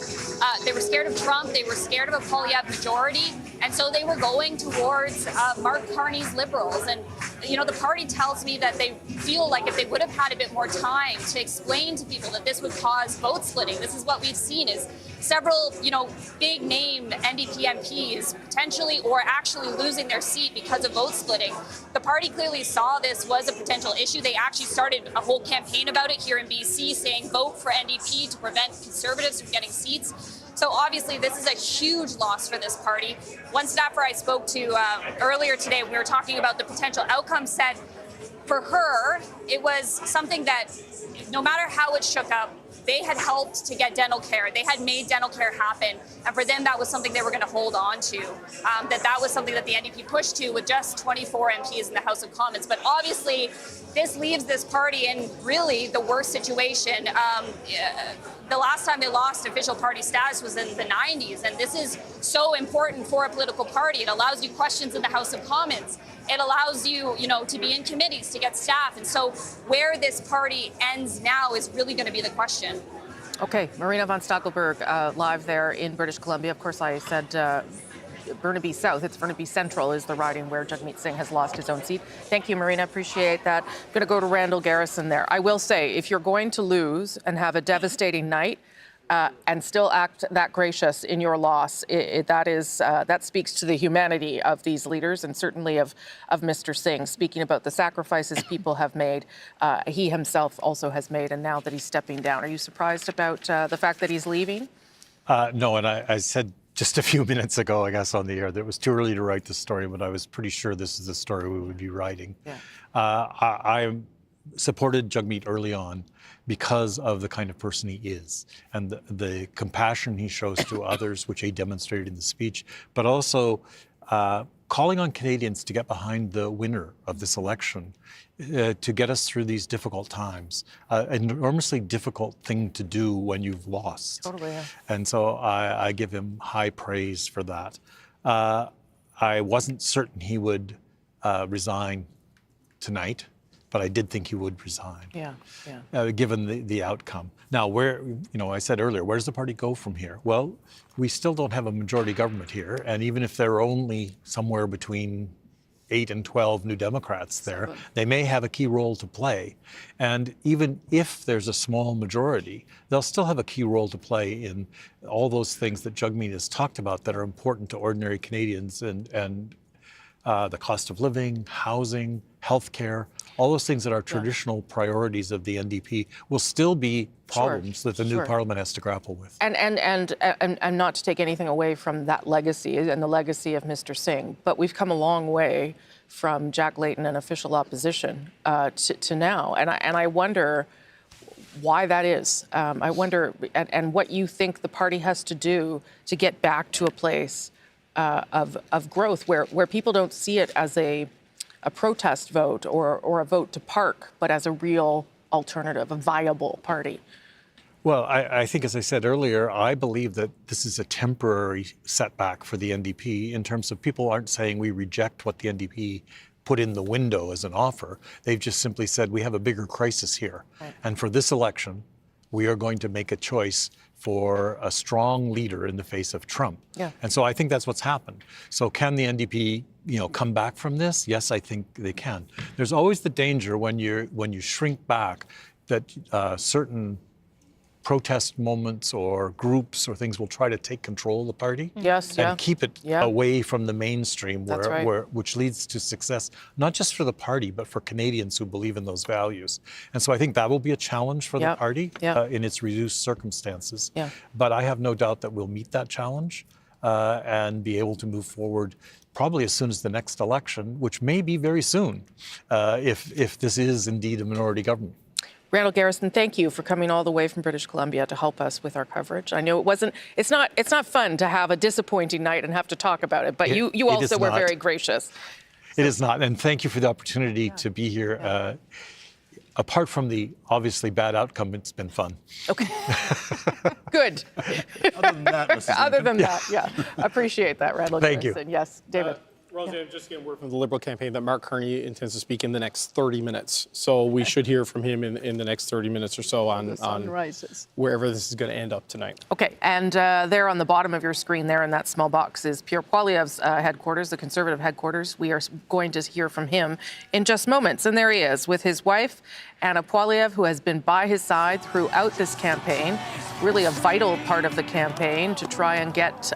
They were scared of Trump. They were scared of a Poilievre majority. And so they were going towards Mark Carney's Liberals. And, you know, the party tells me that they feel like if they would have had a bit more time to explain to people that this would cause vote splitting. This is what we've seen is several, you know, big name NDP MPs potentially or actually losing their seat because of vote splitting. The party clearly saw this was a potential issue. They actually started a whole campaign about it here in BC, saying vote for NDP to prevent Conservatives from getting seats. So obviously this is a huge loss for this party. One staffer I spoke to earlier today, we were talking about the potential outcome, said for her, it was something that no matter how it shook up, they had helped to get dental care. They had made dental care happen. And for them, that was something they were going to hold on to. That was something that the NDP pushed to with just 24 MPs in the House of Commons. But obviously, this leaves this party in really the worst situation. The last time they lost official party status was in the 90s. And this is so important for a political party. It allows you questions in the House of Commons. It allows you, to be in committees, to get staff. And so where this party ends now is really going to be the question. Okay, Marina von Stackelberg live there in British Columbia. Of course, I said Burnaby South. It's Burnaby Central is the riding where Jagmeet Singh has lost his own seat. Thank you, Marina. Appreciate that. I'm going to go to Randall Garrison there. I will say, if you're going to lose and have a devastating night, and still act that gracious in your loss, that speaks to the humanity of these leaders and certainly of Mr. Singh. Speaking about the sacrifices people have made, he himself also has made, and now that he's stepping down. Are you surprised about the fact that he's leaving? No, and I said just a few minutes ago, I guess, on the air that it was too early to write the story, but I was pretty sure this is the story we would be writing. Yeah. I supported Jagmeet early on because of the kind of person he is and the compassion he shows to others, which he demonstrated in the speech, but also calling on Canadians to get behind the winner of this election to get us through these difficult times. An enormously difficult thing to do when you've lost. Totally, yeah. And so I give him high praise for that. I wasn't certain he would resign tonight. but I did think he would resign. Yeah, Given the outcome. Now, I said earlier, where does the party go from here? Well, we still don't have a majority government here, and even if there are only somewhere between 8 and 12 New Democrats there, they may have a key role to play. And even if there's a small majority, they'll still have a key role to play in all those things that Jagmeet has talked about that are important to ordinary Canadians and the cost of living, housing, healthcare, all those things that are traditional priorities of the NDP will still be problems that the new parliament has to grapple with. And not to take anything away from that legacy and the legacy of Mr. Singh, but we've come a long way from Jack Layton and official opposition to now. And I wonder why that is. I wonder, and what you think the party has to do to get back to a place of growth where people don't see it as a protest vote or a vote to park, but as a real alternative, a viable party. Well, I think, as I said earlier, I believe that this is a temporary setback for the NDP in terms of people aren't saying we reject what the NDP put in the window as an offer. They've just simply said we have a bigger crisis here. Right. And for this election, we are going to make a choice for a strong leader in the face of Trump. Yeah. And so I think that's what's happened. So can the NDP, come back from this? Yes, I think they can. There's always the danger when you shrink back that certain protest moments or groups or things will try to take control of the party and keep it away from the mainstream, which leads to success, not just for the party, but for Canadians who believe in those values. And so I think that will be a challenge for the party in its reduced circumstances. Yeah. But I have no doubt that we'll meet that challenge and be able to move forward probably as soon as the next election, which may be very soon, if this is indeed a minority government. Randall Garrison, thank you for coming all the way from British Columbia to help us with our coverage. I know it's not fun to have a disappointing night and have to talk about it, but you also were very gracious. It is not, and thank you for the opportunity to be here. Apart from the obviously bad outcome, it's been fun. Okay. Good. Other than that, yeah. Appreciate that, Randall Garrison. Thank you. Yes, David. Rosie, I'm just getting word from the Liberal campaign that Mark Carney intends to speak in the next 30 minutes. So we should hear from him in the next 30 minutes or so on wherever this is going to end up tonight. Okay, and there on the bottom of your screen there in that small box is Pierre Poilievre's headquarters, the Conservative headquarters. We are going to hear from him in just moments. And there he is with his wife, Anna Poilievre, who has been by his side throughout this campaign, really a vital part of the campaign to try and get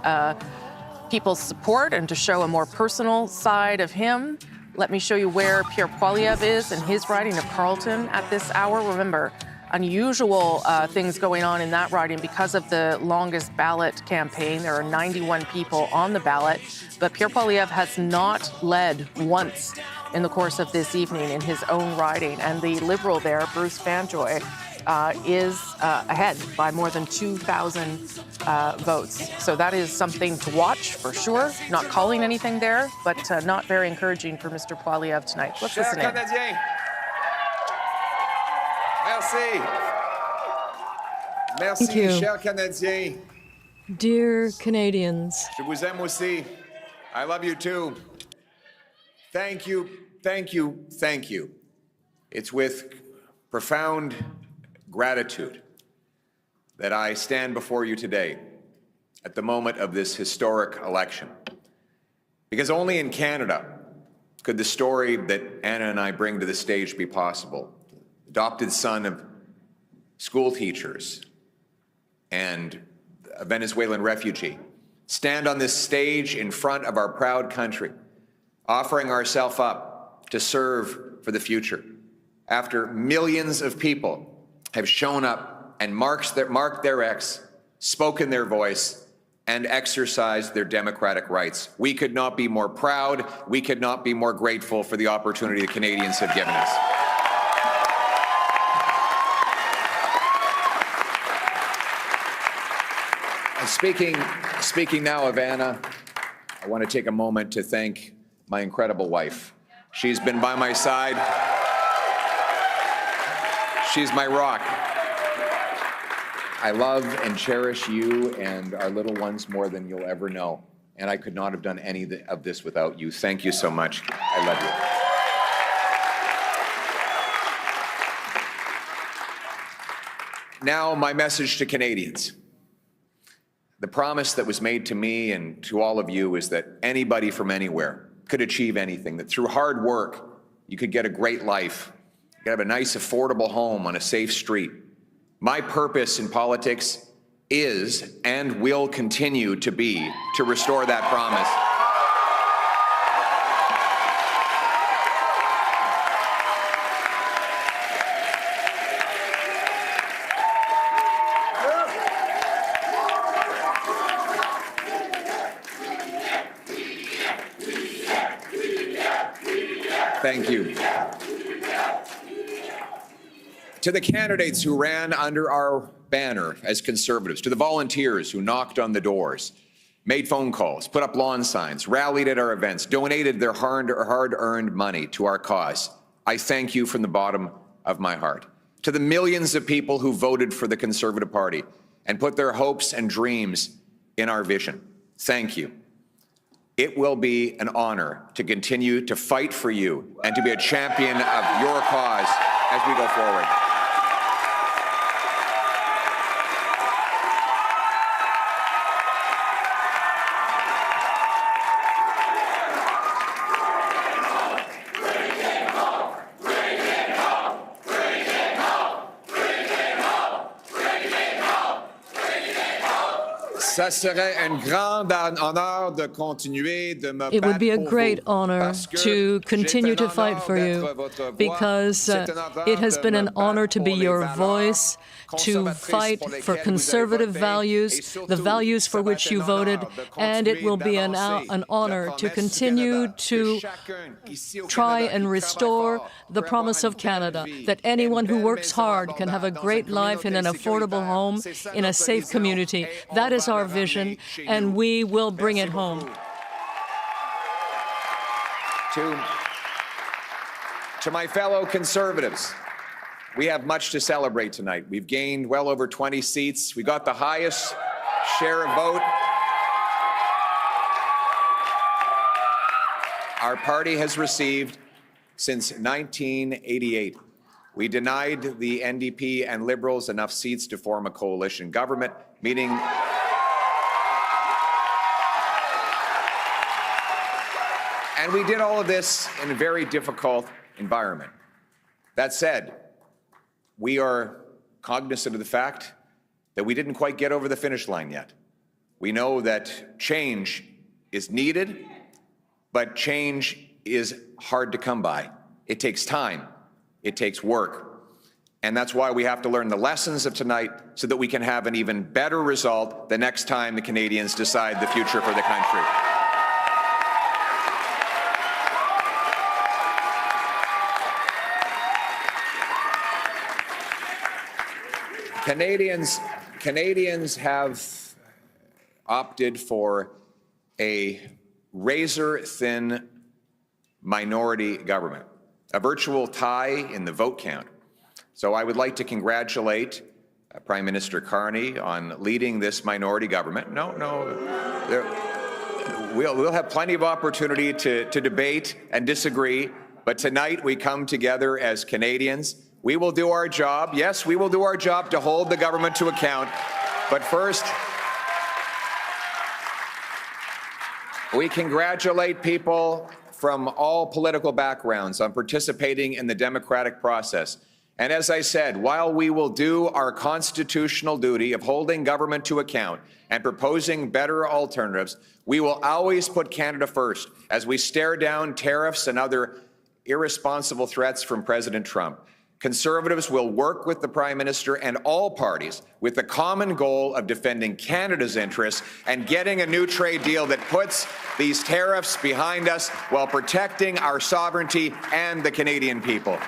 people's support and to show a more personal side of him. Let me show you where Pierre Poilievre is in his riding of Carleton at this hour. Remember, unusual things going on in that riding because of the longest ballot campaign. There are 91 people on the ballot, but Pierre Poilievre has not led once in the course of this evening in his own riding. And the Liberal there, Bruce Fanjoy, is ahead by more than 2,000 votes. So that is something to watch for sure. Not calling anything there, but not very encouraging for Mr. Poilievre tonight. Let's listen in. Merci. Merci, Thank you. chers Canadiens. Dear Canadians, Je vous aime aussi. I love you too. Thank you, thank you, thank you. It's with profound gratitude that I stand before you today at the moment of this historic election. Because only in Canada could the story that Anna and I bring to the stage be possible. Adopted son of school teachers and a Venezuelan refugee, stand on this stage in front of our proud country, offering ourselves up to serve for the future. After millions of people have shown up and marked their X, spoken their voice, and exercised their democratic rights. We could not be more proud. We could not be more grateful for the opportunity the Canadians have given us. And speaking now of Anna, I want to take a moment to thank my incredible wife. She's been by my side. She's my rock. I love and cherish you and our little ones more than you'll ever know. And I could not have done any of this without you. Thank you so much. I love you. Now, my message to Canadians. The promise that was made to me and to all of you is that anybody from anywhere could achieve anything, that through hard work, you could get a great life, you could have a nice, affordable home on a safe street. My purpose in politics is and will continue to be to restore that promise. Thank you. To the candidates who ran under our banner as Conservatives, to the volunteers who knocked on the doors, made phone calls, put up lawn signs, rallied at our events, donated their hard-earned money to our cause, I thank you from the bottom of my heart. To the millions of people who voted for the Conservative Party and put their hopes and dreams in our vision, thank you. It will be an honor to continue to fight for you and to be a champion of your cause as we go forward. It would be a great honor to continue to fight for you because it has been an honor to be your voice, to fight for conservative values, the values for which you voted, and it will be an honor to continue to try and restore the promise of Canada, that anyone who works hard can have a great life in an affordable home, in a safe community. That is our vision, and we will bring it home. To my fellow Conservatives, we have much to celebrate tonight. We've gained well over 20 seats. We got the highest share of vote our party has received since 1988. We denied the NDP and Liberals enough seats to form a coalition government, meaning and we did all of this in a very difficult environment. That said, we are cognizant of the fact that we didn't quite get over the finish line yet. We know that change is needed, but change is hard to come by. It takes time. It takes work. And that's why we have to learn the lessons of tonight so that we can have an even better result the next time the Canadians decide the future for the country. Canadians have opted for a razor-thin minority government, a virtual tie in the vote count. So I would like to congratulate Prime Minister Carney on leading this minority government. We'll have plenty of opportunity to debate and disagree, but tonight we come together as Canadians. We will do our job. Yes, we will do our job to hold the government to account. But first, we congratulate people from all political backgrounds on participating in the democratic process. And as I said, while we will do our constitutional duty of holding government to account and proposing better alternatives, we will always put Canada first as we stare down tariffs and other irresponsible threats from President Trump. Conservatives will work with the Prime Minister and all parties with the common goal of defending Canada's interests and getting a new trade deal that puts these tariffs behind us while protecting our sovereignty and the Canadian people.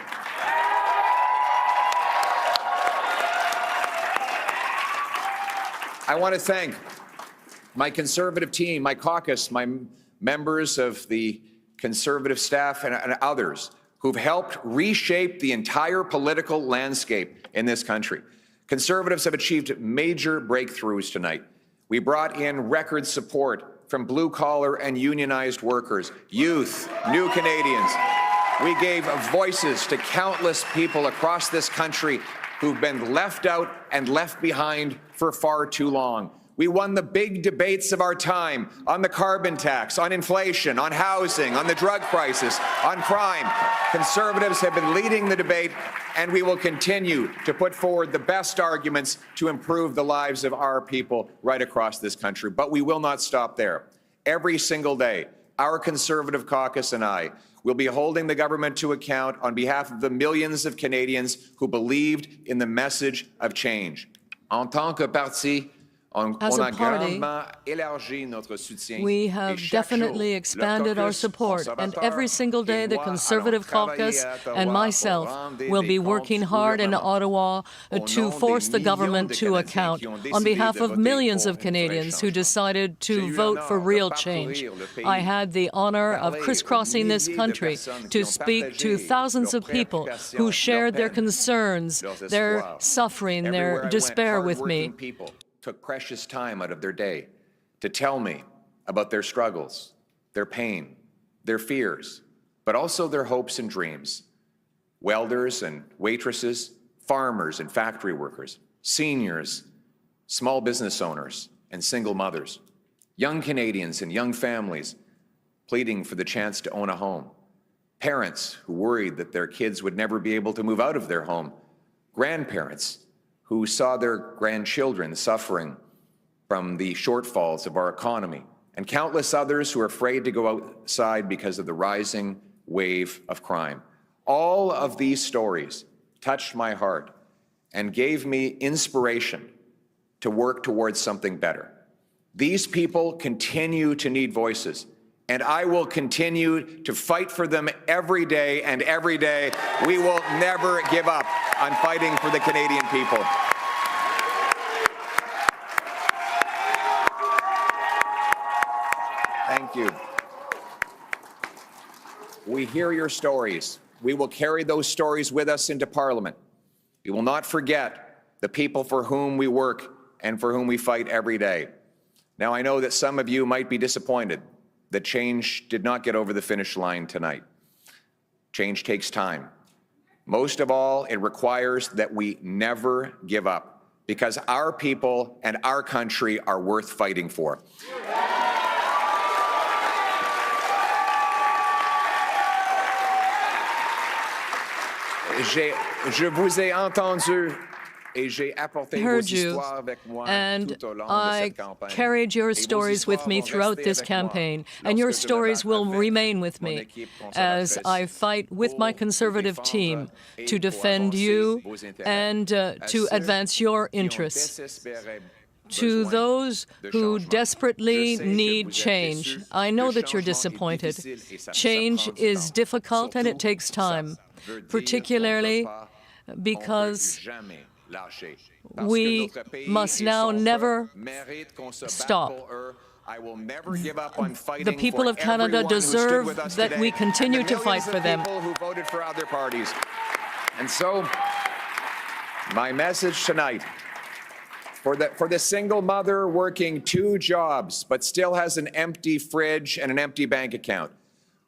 I want to thank my Conservative team, my caucus, my members of the Conservative staff and others who've helped reshape the entire political landscape in this country. Conservatives have achieved major breakthroughs tonight. We brought in record support from blue-collar and unionized workers, youth, new Canadians. We gave voices to countless people across this country who've been left out and left behind for far too long. We won the big debates of our time on the carbon tax, on inflation, on housing, on the drug crisis, on crime. Conservatives have been leading the debate, and we will continue to put forward the best arguments to improve the lives of our people right across this country. But we will not stop there. Every single day, our Conservative caucus and I will be holding the government to account on behalf of the millions of Canadians who believed in the message of change. En tant que parti, as a party, we have definitely expanded our support, and every single day the Conservative caucus and myself will be working hard in Ottawa to force the government to account on behalf of millions of Canadians who decided to vote for real change. I had the honor of crisscrossing this country to speak to thousands of people who shared their concerns, their suffering, their despair with me. Took precious time out of their day to tell me about their struggles, their pain, their fears, but also their hopes and dreams. Welders and waitresses, farmers and factory workers, seniors, small business owners and single mothers, young Canadians and young families pleading for the chance to own a home, parents who worried that their kids would never be able to move out of their home, grandparents who saw their grandchildren suffering from the shortfalls of our economy, and countless others who are afraid to go outside because of the rising wave of crime. All of these stories touched my heart and gave me inspiration to work towards something better. These people continue to need voices, and I will continue to fight for them every day, and every day we will never give up on fighting for the Canadian people. Thank you. We hear your stories. We will carry those stories with us into Parliament. We will not forget the people for whom we work and for whom we fight every day. Now, I know that some of you might be disappointed that change did not get over the finish line tonight. Change takes time. Most of all, it requires that we never give up, because our people and our country are worth fighting for. Je vous ai entendu. I heard you, and I carried your stories with me throughout this campaign, and your stories will remain with me as I fight with my Conservative team to defend you and to advance your interests. To those who desperately need change, I know that you're disappointed. Change is difficult and it takes time, particularly because we must now never stop. The people of Canada deserve that we continue to fight for them. Who voted for other parties. And so, my message tonight, for the single mother working 2 jobs but still has an empty fridge and an empty bank account,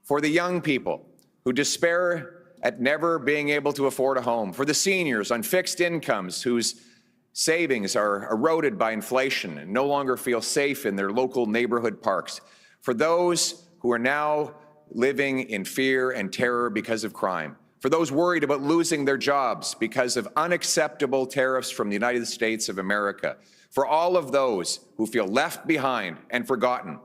for the young people who despair at never being able to afford a home, for the seniors on fixed incomes whose savings are eroded by inflation and no longer feel safe in their local neighborhood parks, for those who are now living in fear and terror because of crime, for those worried about losing their jobs because of unacceptable tariffs from the United States of America, for all of those who feel left behind and forgotten,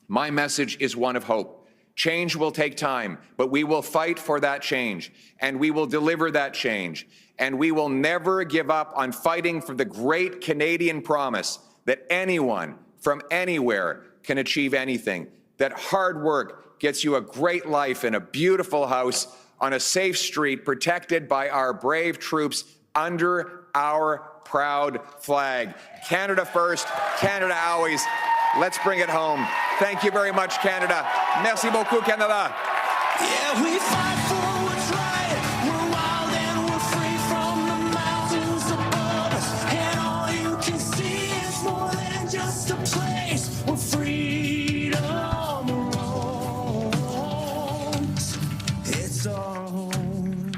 my message is one of hope. Change will take time, but we will fight for that change, and we will deliver that change, and we will never give up on fighting for the great Canadian promise that anyone from anywhere can achieve anything, that hard work gets you a great life in a beautiful house on a safe street protected by our brave troops under our proud flag. Canada first, Canada always. Let's bring it home. Thank you very much, Canada. Merci beaucoup, Canada. Yeah, we fight for what's right. We're wild and we're free from the mountains above us. And all you can see is more than just a place where freedom roams. It's our home.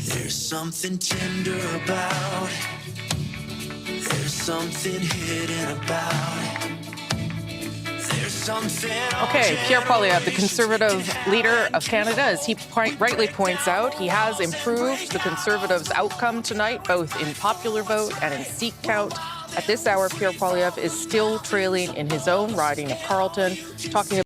There's something tender about it. There's something hidden about it. There's something. Okay, Pierre Poilievre, the Conservative leader of Canada, as he rightly points out, he has improved the Conservatives' outcome tonight, both in popular vote and in seat count. At this hour, Pierre Poilievre is still trailing in his own riding of Carleton, talking